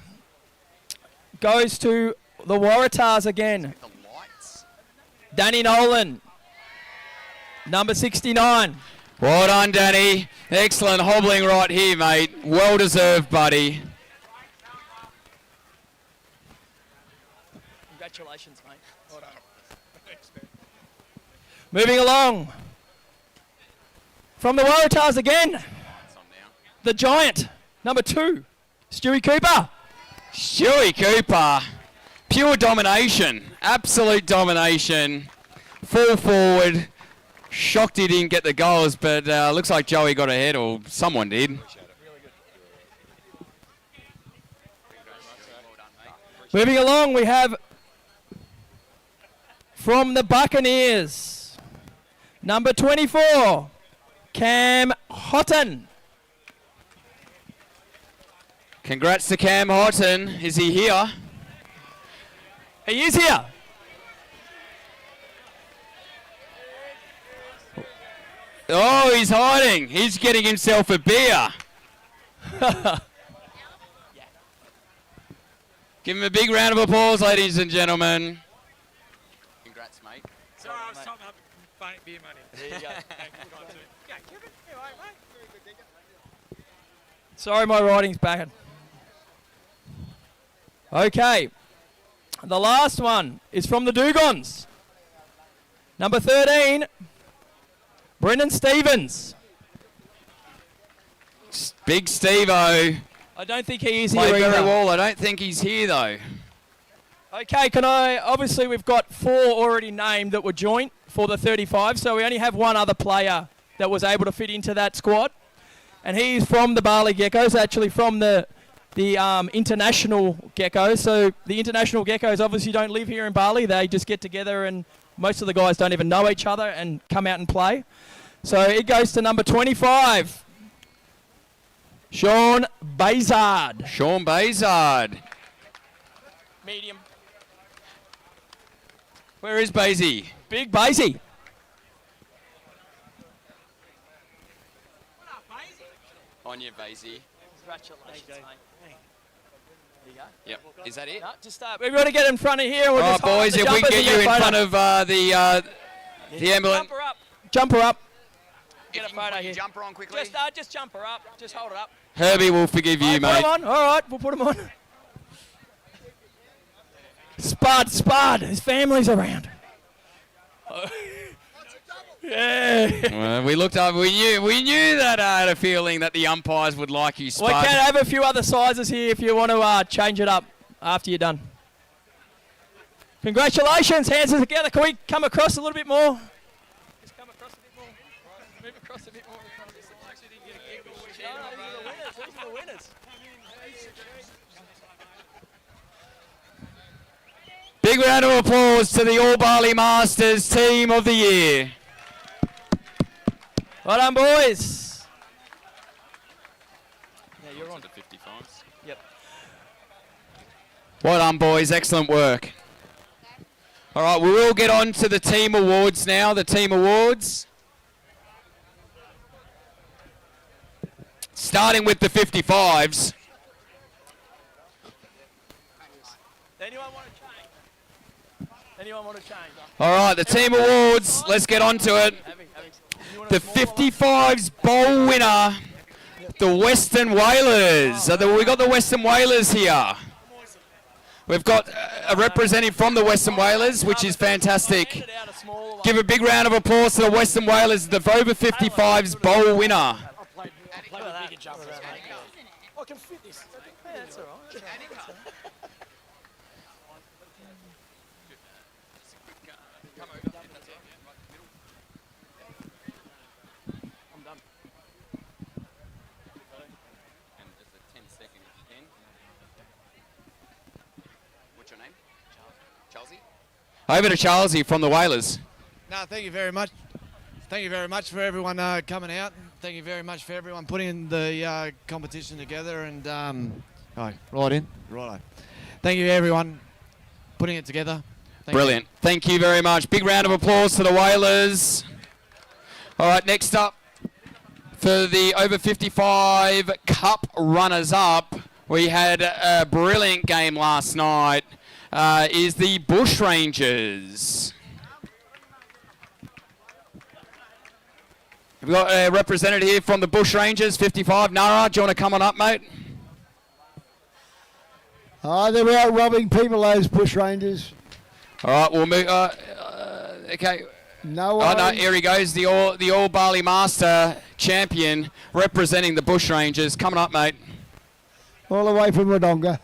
S23: goes to the Waratahs again. Danny Nolan, number 69.
S17: Well done, Danny. Excellent hobbling right here, mate. Well deserved, buddy.
S23: Congratulations, mate. Well done. Moving along. From the Waratahs again, the Giant, number 2, Stewie Cooper.
S17: Stewie Cooper. Pure domination. Absolute domination. Full forward. Shocked he didn't get the goals, but looks like Joey got ahead, or someone did.
S23: Moving along, we have from the Buccaneers, number 24, Cam Houghton.
S17: Congrats to Cam Houghton. Is he here?
S23: He is here.
S17: Oh, he's hiding. He's getting himself a beer. Give him a big round of applause, ladies and gentlemen. Congrats, mate.
S4: Sorry, I was topping up beer money.
S23: There you go.
S4: Yeah, Kevin. Yeah, all right, mate.
S23: Sorry, my writing's back. Okay. The last one is from the Dugons. Number 13, Brendan Stevens.
S17: Big Steve-O.
S23: I don't think he is
S17: Played
S23: here
S17: very
S23: either.
S17: well. I don't think he's here, though.
S23: Okay, obviously we've got 4 already named that were joint for the 35, so we only have one other player that was able to fit into that squad. And he's from the Bali Geckos, actually from the international Geckos. So the international Geckos obviously don't live here in Bali. They just get together and most of the guys don't even know each other and come out and play. So it goes to number 25, Sean Bazard.
S17: Sean Bazard.
S23: Medium.
S17: Where is Basie?
S23: Big Basie.
S17: On your Basie.
S23: Congratulations, mate. There you go.
S17: Yep. Is that it?
S23: No, just we've got to get in front of here. And we'll
S17: All right,
S23: just hold
S17: boys,
S23: the
S17: if we can
S23: jumpers
S17: get
S23: and
S17: you in
S23: a photo.
S17: front of the ambulance.
S23: Jump her up. Jump her up. Get a
S17: If you can
S23: photo
S17: put your
S23: here.
S17: jumper on quickly.
S23: Just jump her up. Just hold it up.
S17: Herbie will forgive you,
S23: Put
S17: mate.
S23: them on. All right, we'll put them on. Spud. His family's around. Yeah.
S17: Well, we looked up. We knew that I had a feeling that the umpires would like you, Spud.
S23: We can have a few other sizes here if you want to change it up after you're done. Congratulations. Hands together. Can we come across a little bit more? Just come across a bit more. Move across a bit more. These are the winners.
S17: Big round of applause to the All Bali Masters Team of the Year.
S23: Well done, boys. Yeah, you're on.
S17: 55s.
S23: Yep.
S17: Well done, boys. Excellent work. All right, we will get on to the team awards now. The team awards. Starting with the 55s.
S23: Anyone want to change? Anyone want to change?
S17: All right, the team awards. Let's get on to it. The 55s bowl winner, the Western Whalers. So we got the Western Whalers here. We've got a representative from the Western Whalers, which is fantastic. Give a big round of applause to the Western Whalers, the over 55s bowl winner.
S23: I can fit this. Yeah, that's all right. I'm done.
S17: What's your name? Chelsea. Over to Charlesy from the Whalers.
S9: No, thank you very much. Thank you very much for everyone coming out. Thank you very much for everyone putting the competition together and Righto. Thank you everyone putting it together.
S17: Brilliant. Thank you very much. Big round of applause to the Whalers. All right, next up for the over 55 Cup runners-up, we had a brilliant game last night, is the Bushrangers. We've got a representative here from the Bushrangers, 55. Nara, do you want to come on up, mate?
S19: They're out robbing people, those bush rangers.
S17: All right, we'll move. Okay.
S19: No
S17: Oh, no,
S19: worries.
S17: here he goes, the All Bali Master champion representing the Bushrangers. Coming up, mate.
S19: All the way from Wodonga.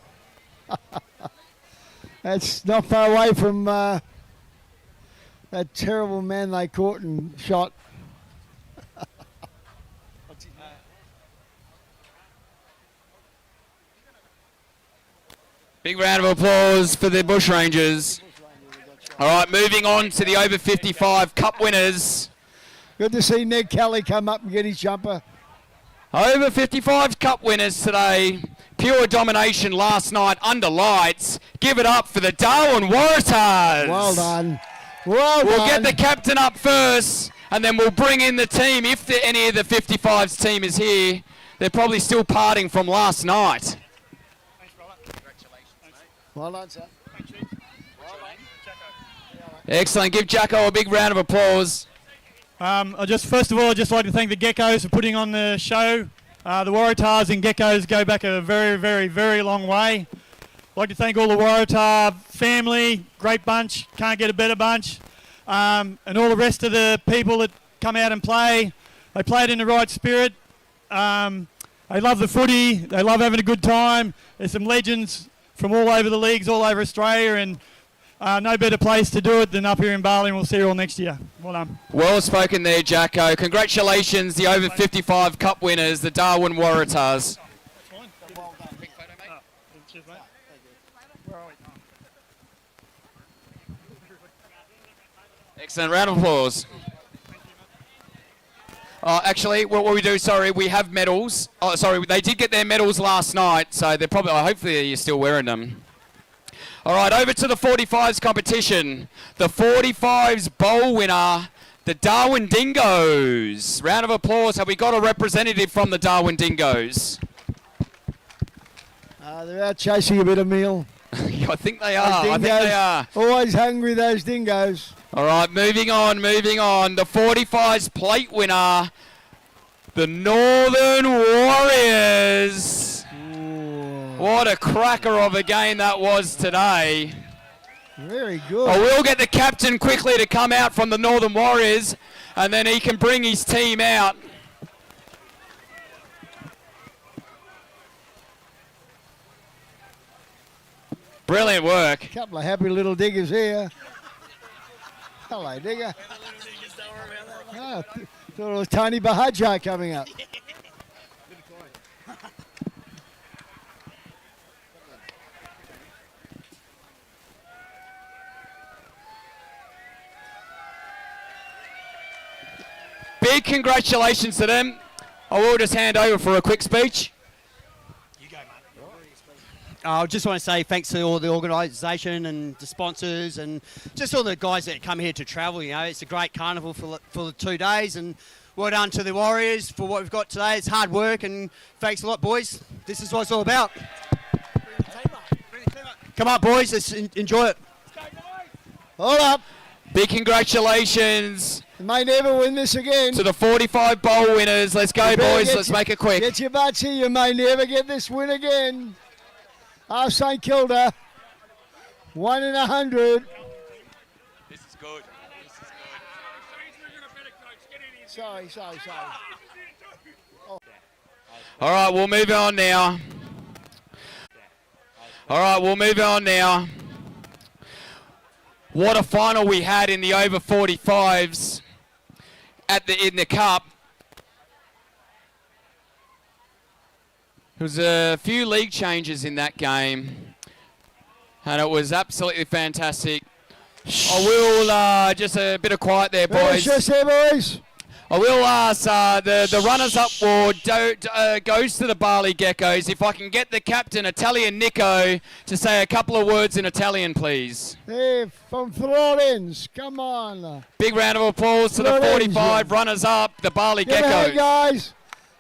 S19: That's not far away from that terrible man they caught and shot.
S17: Big round of applause for the Bushrangers. All right, moving on to the over 55 Cup winners.
S19: Good to see Ned Kelly come up and get his jumper.
S17: Over 55 Cup winners today. Pure domination last night under lights. Give it up for the Darwin Waratahs.
S19: Well done. Well
S17: We'll
S19: done.
S17: get the captain up first, and then we'll bring in the team. If any of the 55s team is here, they're probably still parting from last night.
S19: Well done, sir.
S17: Excellent. Give Jacko a big round of applause.
S10: First of all, I'd just like to thank the Geckos for putting on the show. The Waratahs and Geckos go back a very, very, very long way. I'd like to thank all the Waratah family, great bunch, can't get a better bunch, and all the rest of the people that come out and play. They played in the right spirit. They love the footy. They love having a good time. There's some legends from all over the leagues, all over Australia, and no better place to do it than up here in Bali, and we'll see you all next year. Well done.
S17: Well spoken there, Jacko. Congratulations, the over 55 Cup winners, the Darwin Waratahs. Excellent. Round of applause. Actually, what we do, sorry, we have medals. Oh, sorry, they did get their medals last night, so they're probably, hopefully you're still wearing them. All right, over to the 45s competition. The 45s bowl winner, the Darwin Dingoes. Round of applause. Have we got a representative from the Darwin Dingoes?
S19: They're out chasing a bit of meal.
S17: I think they are. I think they are.
S19: Always hungry, those dingoes.
S17: All right, moving on. The 45s plate winner, the Northern Warriors. What a cracker of a game that was today.
S19: Very good.
S17: I will get the captain quickly to come out from the Northern Warriors, and then he can bring his team out. Brilliant work.
S19: Couple of happy little diggers here. Hello, digger. Oh, thought it was Tony Bahajar coming up.
S17: Big congratulations to them. I will just hand over for a quick speech.
S11: I just want to say thanks to all the organisation and the sponsors and just all the guys that come here to travel. You know, it's a great carnival for the 2 days, and well done to the Warriors for what we've got today. It's hard work, and thanks a lot, boys. This is what it's all about. Come on, boys. Let's enjoy it.
S19: Hold up.
S17: Big congratulations.
S19: May never win this again.
S17: To the 45 bowl winners. Let's go, boys. Let's make it quick.
S19: Get your butts here. You may never get this win again. St Kilda, 1 in 100.
S17: This is good.
S19: Sorry.
S17: All right, we'll move on now. What a final we had in the over 45s in the cup. There was a few league changes in that game, and it was absolutely fantastic. I will, just a bit of quiet there, boys. I will ask, the runners-up award goes to the Bali Geckos. If I can get the captain, Italian Nico, to say a couple of words in Italian, please.
S19: Hey, from Florence, come on.
S17: Big round of applause to the 45 runners-up, the Bali
S19: Give it a
S17: Geckos.
S19: hand, guys.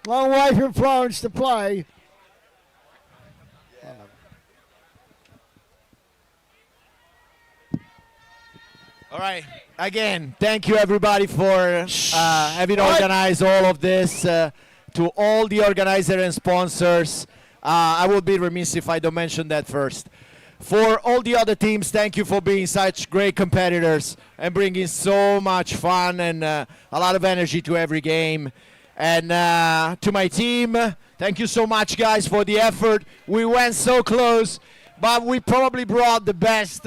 S19: Long way from Florence to play.
S7: All right. Again, thank you everybody for having organized all of this. To all the organizers and sponsors, I would be remiss if I don't mention that first. For all the other teams, thank you for being such great competitors and bringing so much fun and a lot of energy to every game. And to my team, thank you so much, guys, for the effort. We went so close, but we probably brought the best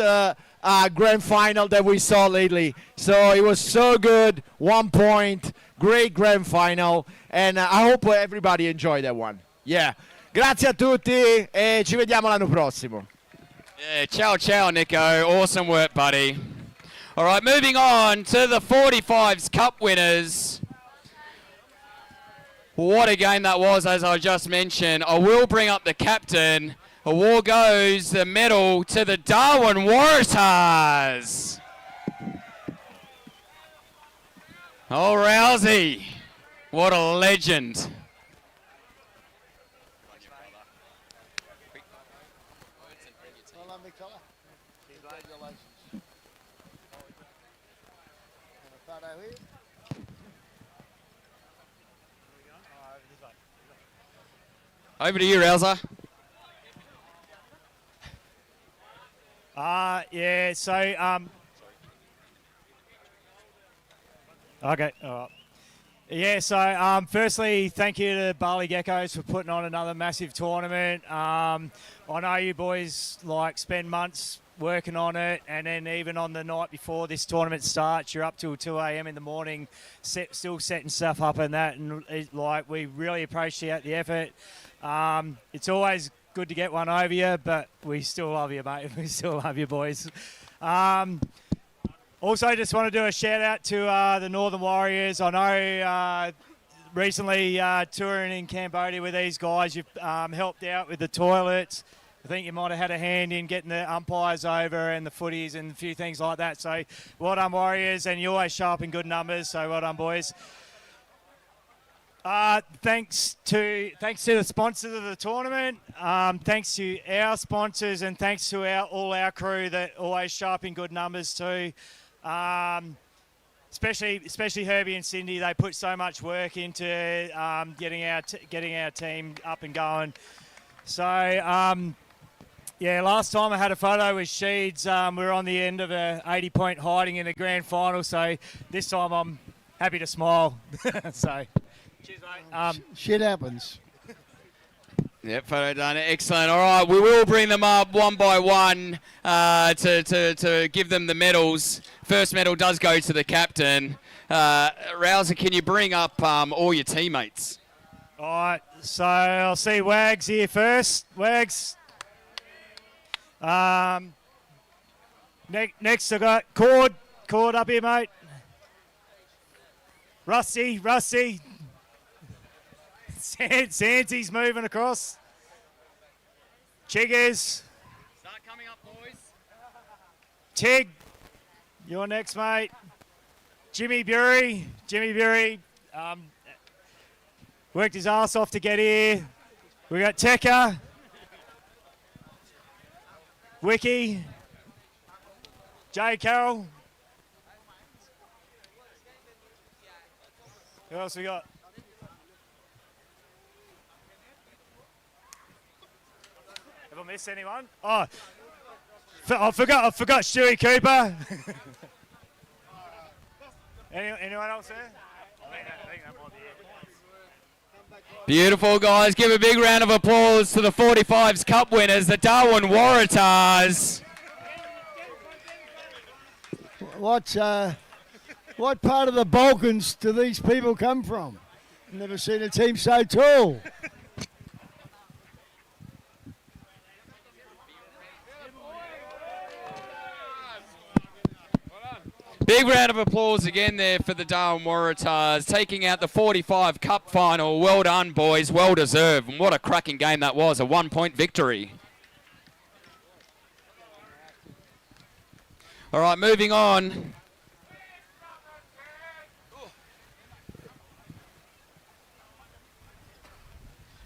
S7: grand final that we saw lately. So it was so good, 1 point, great grand final, and I hope everybody enjoyed that one. Yeah. Grazie a tutti e ci vediamo l'anno prossimo.
S17: Yeah, ciao, Nico. Awesome work, buddy. All right, moving on to the 45s Cup winners. What a game that was, as I just mentioned. I will bring up the captain. Award goes the medal to the Darwin Waratahs. Oh, Rousey. What a legend. Over to you, Rouser.
S10: Yeah, so, okay, all right. Yeah, so firstly, thank you to Bali Geckos for putting on another massive tournament. I know you boys spend months working on it, and then even on the night before this tournament starts, you're up till 2 a.m. in the morning, still setting stuff up and that, and we really appreciate the effort. It's always good to get one over you, but we still love you, mate. We still love you, boys. Also, just want to do a shout out to the Northern Warriors. I know recently touring in Cambodia with these guys, you've helped out with the toilets. I think you might have had a hand in getting the umpires over and the footies and a few things like that. So well done, Warriors, and you always show up in good numbers. So well done, boys. Thanks to the sponsors of the tournament. Thanks to our sponsors, and thanks to all our crew that always show up in good numbers too. Especially Herbie and Cindy. They put so much work into getting our team up and going. So yeah, last time I had a photo with Sheeds. We were on the end of a 80-point hiding in the grand final. So this time I'm happy to smile. So. Cheers, mate.
S19: Shit happens.
S17: Yep, photo done. Excellent. All right, we will bring them up one by one to give them the medals. First medal does go to the captain. Rouser, can you bring up all your teammates?
S10: All right, so I'll see Wags here first. Wags. Next I got Cord. Cord up here, mate. Rusty. Sansy's moving across. Chiggers.
S17: Start coming up, boys.
S10: Tig, you're next, mate. Jimmy Bury. Worked his ass off to get here. We got Tekka. Wiki. Jay Carroll. Who else we got? Have I missed anyone? Oh, I forgot Stewie Cooper. Anyone else there? I think that might be it.
S17: Beautiful, guys. Give a big round of applause to the 45s Cup winners, the Darwin Waratahs.
S19: What part of the Balkans do these people come from? Never seen a team so tall.
S17: Big round of applause again there for the Darwin Waratahs, taking out the 45 Cup final. Well done, boys. Well deserved. And what a cracking game that was. A 1-point victory. All right, moving on.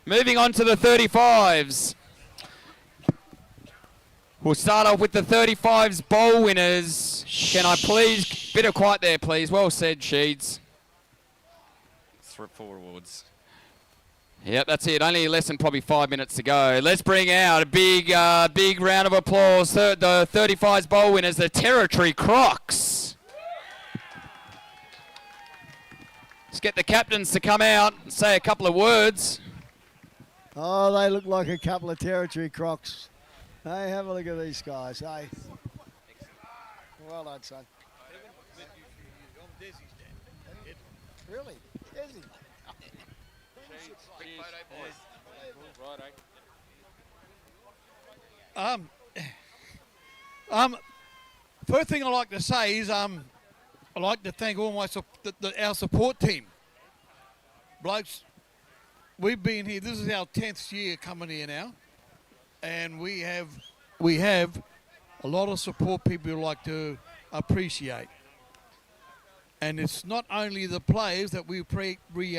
S17: Moving on to the 35s. We'll start off with the 35s bowl winners. Can I please, bit of quiet there, please. Well said, Sheeds. 4 awards. Yep, that's it. Only less than probably 5 minutes to go. Let's bring out a big round of applause. The 35s bowl winners, the Territory Crocs. Let's get the captains to come out and say a couple of words.
S19: Oh, they look like a couple of Territory Crocs. Hey, have a look at these guys. Hey. Well done, son. Really? Desi.
S5: First thing I like to say is I like to thank all our support team. Blokes, we've been here. This is our 10th year coming here now, and we have a lot of support people who like to appreciate. And it's not only the players that we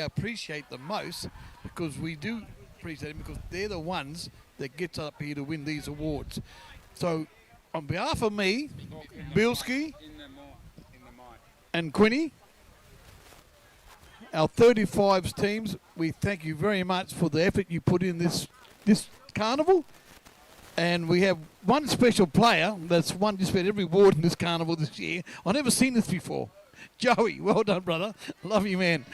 S5: appreciate the most, because we do appreciate them, because they're the ones that gets up here to win these awards. So on behalf of me, Bilski and Quinny, our 35s teams, we thank you very much for the effort you put in this carnival. And we have one special player that's won just about every award in this carnival this year. I've never seen this before. Joey, well done, brother. Love you, man.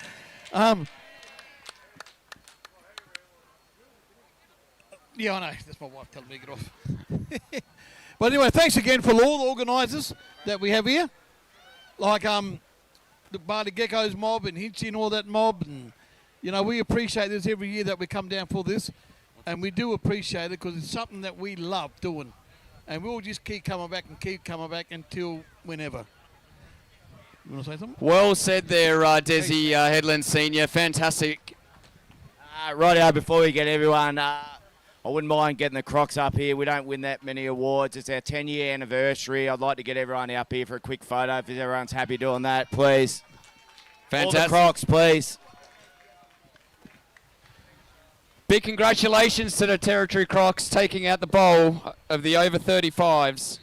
S5: Yeah, I know. That's my wife telling me to get off. But anyway, thanks again for all the organisers that we have here. Like the Bali Geckos mob and Hinchy and all that mob. And, you know, we appreciate this every year that we come down for this. And we do appreciate it because it's something that we love doing. And we'll just keep coming back until whenever. You want to say something?
S17: Well said there, Desi Headland Senior. Fantastic.
S7: Right out before we get everyone, I wouldn't mind getting the Crocs up here. We don't win that many awards. It's our 10-year anniversary. I'd like to get everyone up here for a quick photo. If everyone's happy doing that, please.
S17: Fantastic.
S7: All the Crocs, please.
S17: Big congratulations to the Territory Crocs taking out the bowl of the over 35s.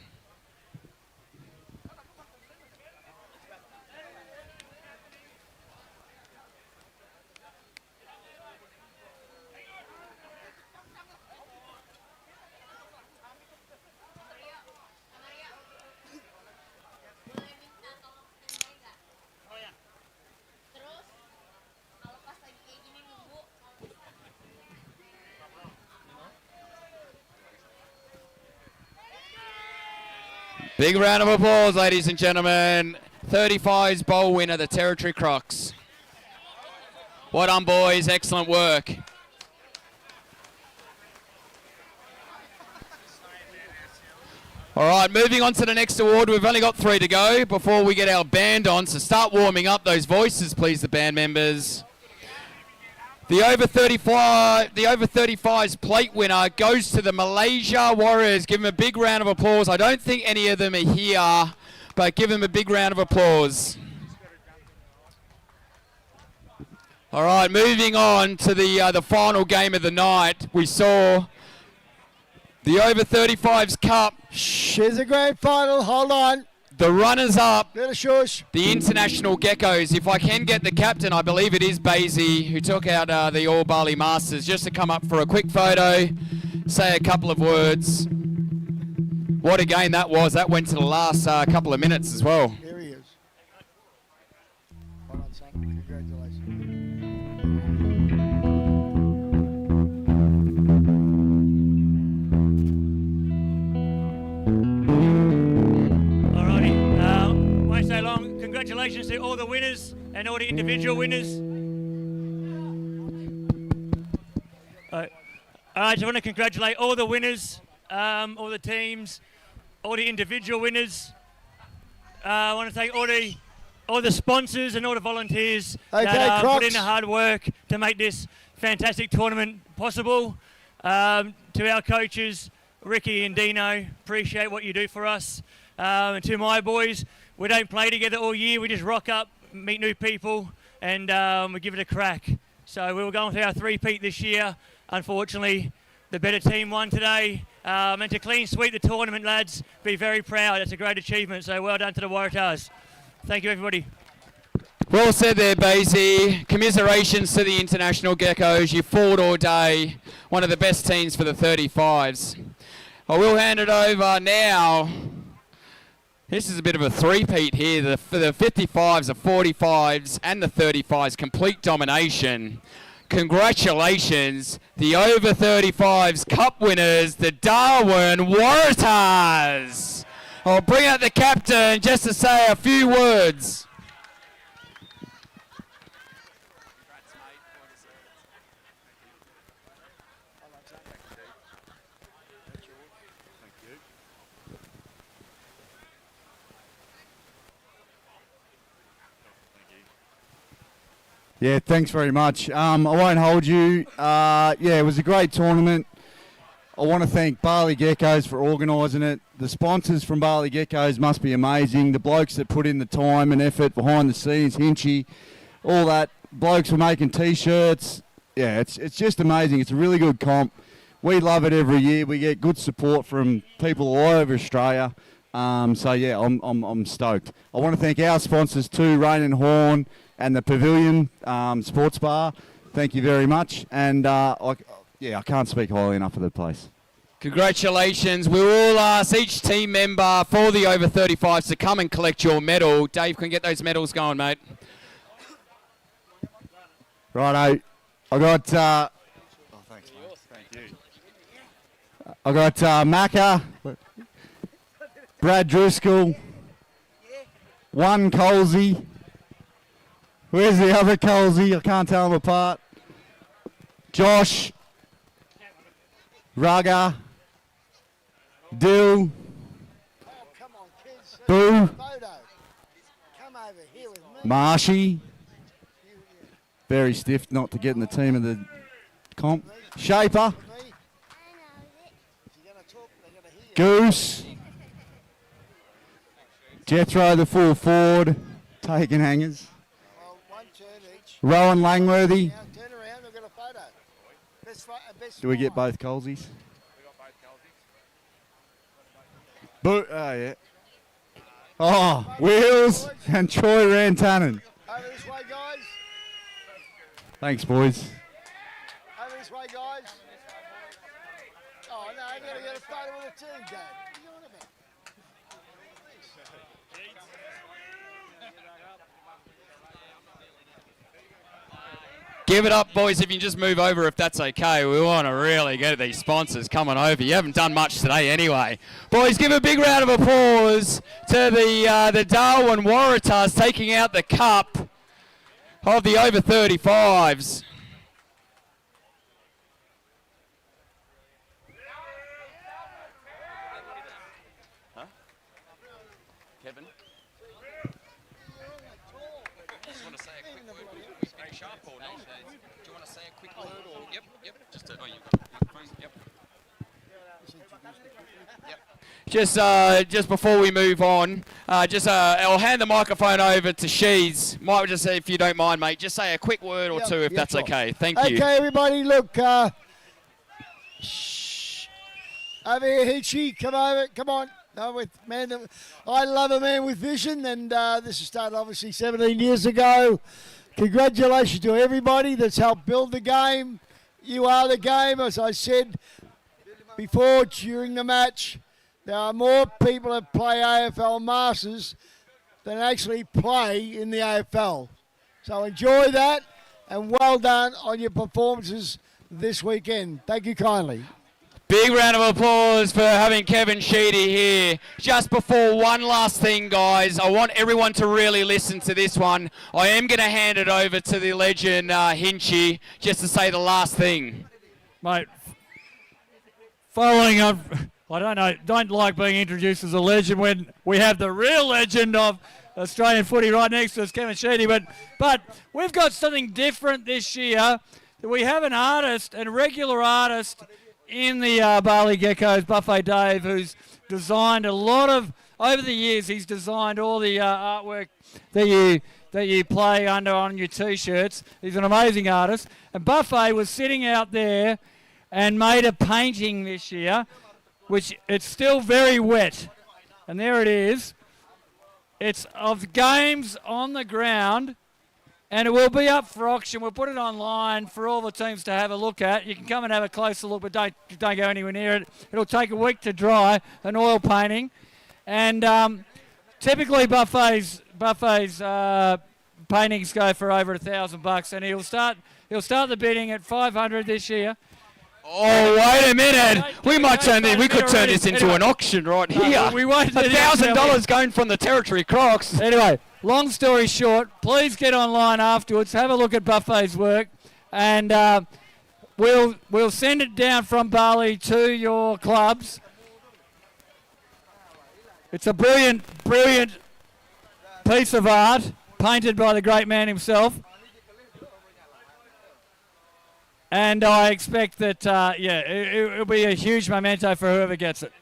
S17: Big round of applause, ladies and gentlemen. 35s bowl winner, the Territory Crocs. Well done, boys. Excellent work. All right, moving on to the next award. We've only got 3 to go before we get our band on, so start warming up those voices, please, the band members. The over 35s plate winner goes to the Malaysia Warriors. Give them a big round of applause. I don't think any of them are here, but give them a big round of applause. All right, moving on to the final game of the night. We saw the over 35s Cup.
S19: Here's a grand final. Hold on.
S17: The runners-up,
S19: Little shush.
S17: the International Geckos. If I can get the captain, I believe it is Basie, who took out the All Bali Masters, just to come up for a quick photo, say a couple of words. What a game that was. That went to the last couple of minutes as well.
S19: Here he is. Hold on, son. Congratulations.
S10: Won't stay long. Congratulations to all the winners and all the individual winners. I just want to congratulate all the winners, all the teams, all the individual winners. I want to thank all the sponsors and all the volunteers that put in the hard work to make this fantastic tournament possible. To our coaches, Ricky and Dino, appreciate what you do for us. And to my boys, we don't play together all year. We just rock up, meet new people, and we give it a crack. So we were going for our 3-peat this year. Unfortunately, the better team won today. And to clean sweep the tournament, lads, be very proud. That's a great achievement. So well done to the Waratahs. Thank you, everybody.
S17: Well said there, Basie. Commiserations to the International Geckos. You fought all day. One of the best teams for the 35s. I will hand it over now. This is a bit of a three-peat here. The 55s, the 45s, and the 35s. Complete domination. Congratulations, the over 35s Cup winners, the Darwin Waratahs. I'll bring out the captain just to say a few words.
S12: Yeah, thanks very much. I won't hold you. Yeah, it was a great tournament. I want to thank Bali Geckos for organising it. The sponsors from Bali Geckos must be amazing. The blokes that put in the time and effort behind the scenes, Hinchy, all that. Blokes were making T-shirts. Yeah, it's just amazing. It's a really good comp. We love it every year. We get good support from people all over Australia. So yeah, I'm stoked. I want to thank our sponsors too, Rain and Horn and the Pavilion Sports Bar. Thank you very much. And I can't speak highly enough of the place.
S17: Congratulations. We will ask each team member for the over 35s to come and collect your medal. Dave, can get those medals going, mate.
S12: Righto. I got
S21: Thanks, mate. Thank you.
S12: I got Macca, Brad Driscoll, one Colsey. Where's the other Colsey? I can't tell them apart. Josh, Rugger, Dill, Boo, Marshy. Very stiff not to get in the team of the comp. Shaper, Goose, Jethro the full forward, taking hangers. Rowan Langworthy. Do we get both Colsies? Boo, oh yeah. Oh, Wheels and Troy Rantanen.
S19: Over this way, guys.
S12: Thanks, boys.
S19: Over this way, guys. Oh, no, I gotta get a photo with the team, Dad. What are you on about?
S17: Give it up, boys, if you can just move over if that's okay. We want to really get these sponsors coming over. You haven't done much today anyway. Boys, give a big round of applause to the Darwin Waratahs taking out the cup of the over 35s. Huh? Kevin? Just want to say a quick word. We finish up or not? Do you want to say a quick word or? Yep. Just to, you've got the microphone. Yep. Just before we move on, I'll hand the microphone over to Shees. Might just say, if you don't mind, mate, just say a quick word or two if that's okay. Thank you.
S19: Okay, everybody, look. Shh. Over here, Hinchy, come over. Come on. No, I love a man with vision, and this has started obviously 17 years ago. Congratulations to everybody that's helped build the game. You are the game, as I said before, during the match. There are more people that play AFL Masters than actually play in the AFL. So enjoy that, and well done on your performances this weekend. Thank you kindly.
S17: Big round of applause for having Kevin Sheedy here. Just before one last thing, guys, I want everyone to really listen to this one. I am going to hand it over to the legend Hinchy just to say the last thing.
S10: Mate, following up, don't like being introduced as a legend when we have the real legend of Australian footy right next to us, Kevin Sheedy. But we've got something different this year. We have an artist, a regular artist in the Bali Geckos, Buffet Dave, who's designed a lot of, over the years, he's designed all the artwork that you play under on your T-shirts. He's an amazing artist. And Buffet was sitting out there and made a painting this year, which it's still very wet. And there it is. It's of games on the ground, and it will be up for auction. We'll put it online for all the teams to have a look at. You can come and have a closer look, but don't go anywhere near it. It'll take a week to dry, an oil painting. And typically Buffet's paintings go for over $1,000, and he'll start the bidding at $500 this year.
S17: Oh, wait a minute. We could turn this into an auction right here.
S10: We won't.
S17: $1,000 going from the Territory Crocs.
S10: Anyway, long story short, please get online afterwards, have a look at Buffet's work, and we'll send it down from Bali to your clubs. It's a brilliant piece of art, painted by the great man himself. And I expect that, it'll be a huge memento for whoever gets it.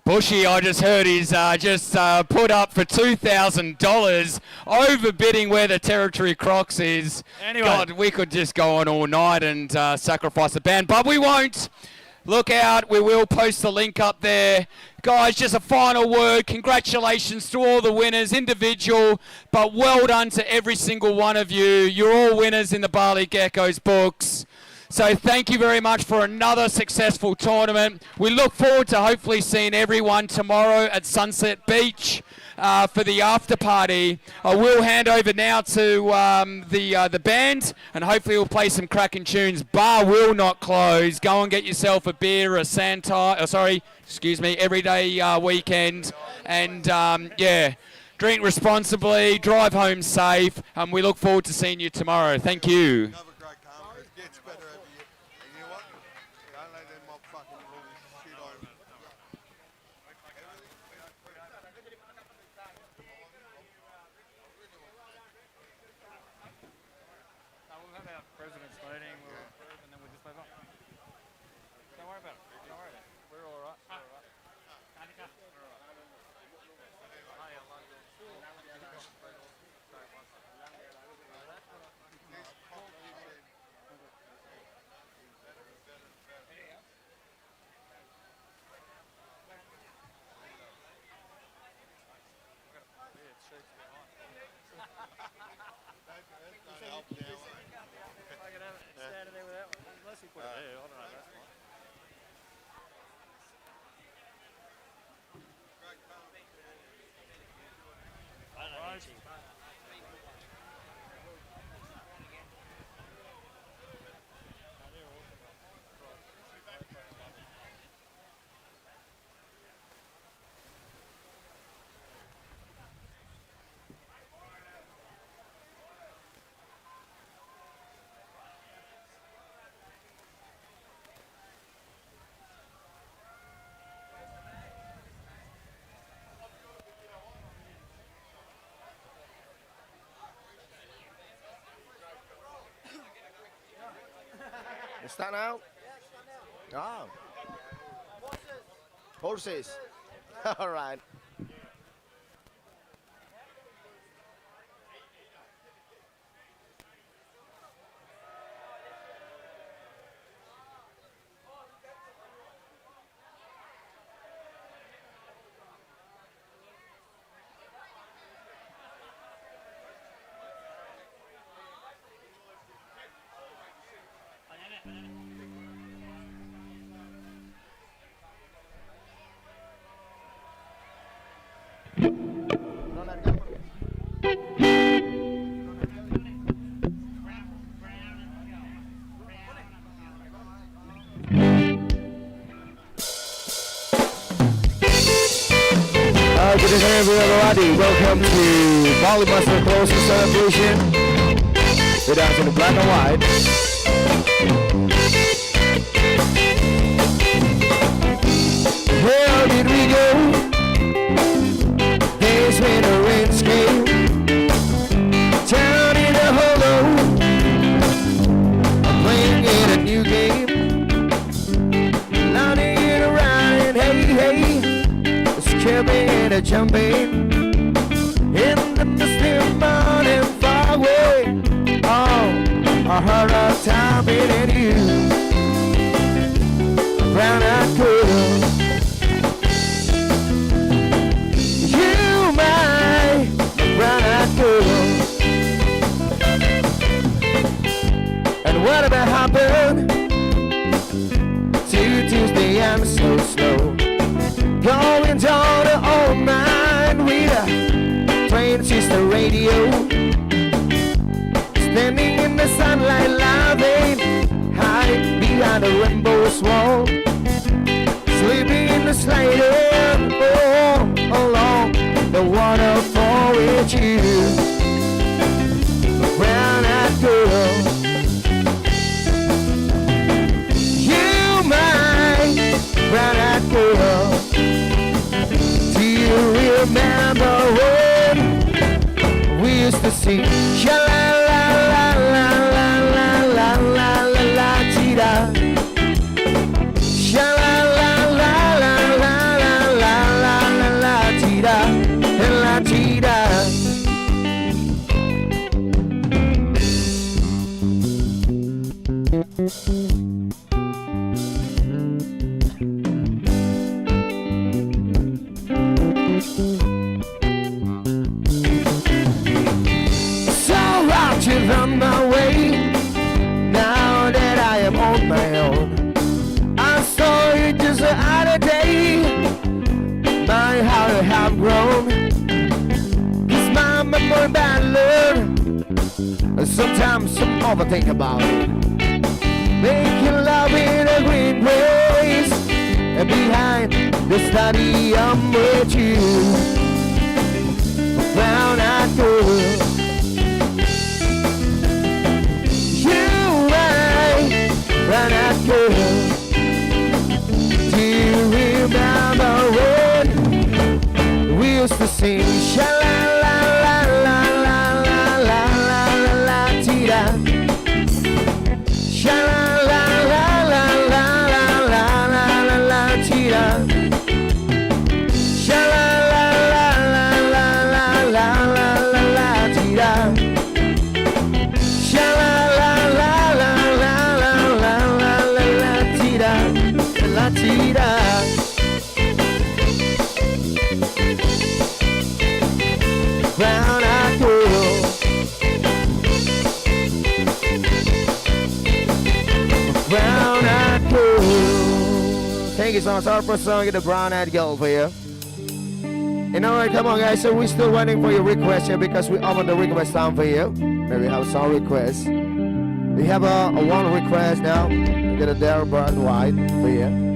S17: Bushy, I just heard he's just put up for $2,000, overbidding where the Territory Crocs is.
S10: Anyway.
S17: God, we could just go on all night and sacrifice the band, but we won't. Look out, we will post the link up there. Guys, just a final word. Congratulations to all the winners, individual, but well done to every single one of you. You're all winners in the Bali Geckos books. So thank you very much for another successful tournament. We look forward to hopefully seeing everyone tomorrow at Sunset Beach for the after party. I will hand over now to the band, and hopefully we'll play some cracking tunes. Bar will not close. Go and get yourself a beer, a everyday weekend, and drink responsibly, drive home safe, and we look forward to seeing you tomorrow. Thank you.
S20: Stand out? Oh. Horses. All right. Good evening, everybody. Welcome to Bali Master Closing Celebration. We're dancing in black and white. Where did we go? Days when the rains came down in the hollow, playing in a new game, landing it around and hey, skipping and jumping in the misty morning far away. Oh, I heard of time and you, brown-eyed girl. You, my brown-eyed girl. And whatever happened to Tuesday, I'm so slow. Going down the old mine with a transistor radio, standing in the sunlight, laughing, hiding behind a rainbow's wall, sleeping in the sliding, along the waterfall with you, brown-eyed girl. You, my brown-eyed girl. Do you remember when we used to sing sha la la la la la la la la la la? memory bad learn. Sometimes some overthink about it. Making love in a green place. And behind the study I'm with you. Brown-eyed girl. You right, brown-eyed girl. Do you remember when we used to sing sha-la-la-la-la-la-la-la-la-la-la-la-tee-da? Sha-la-la-la-la-la-la-la-la-la-la-tee-da? Sha-la-la-la-la-la-la-la-la-la-tee-da? Sha-la-la-la-la-la-la-la-la-la-tee-da? La-tee-da? Brown-eyed girl. Brown-eyed girl. Thank you so much. Our first song is the brown-eyed girl for you. And alright, come on guys, so we're still waiting for your request here because we open the request time for you. Maybe we have a song request. We have a one request now. We get a Darren Brown White for you.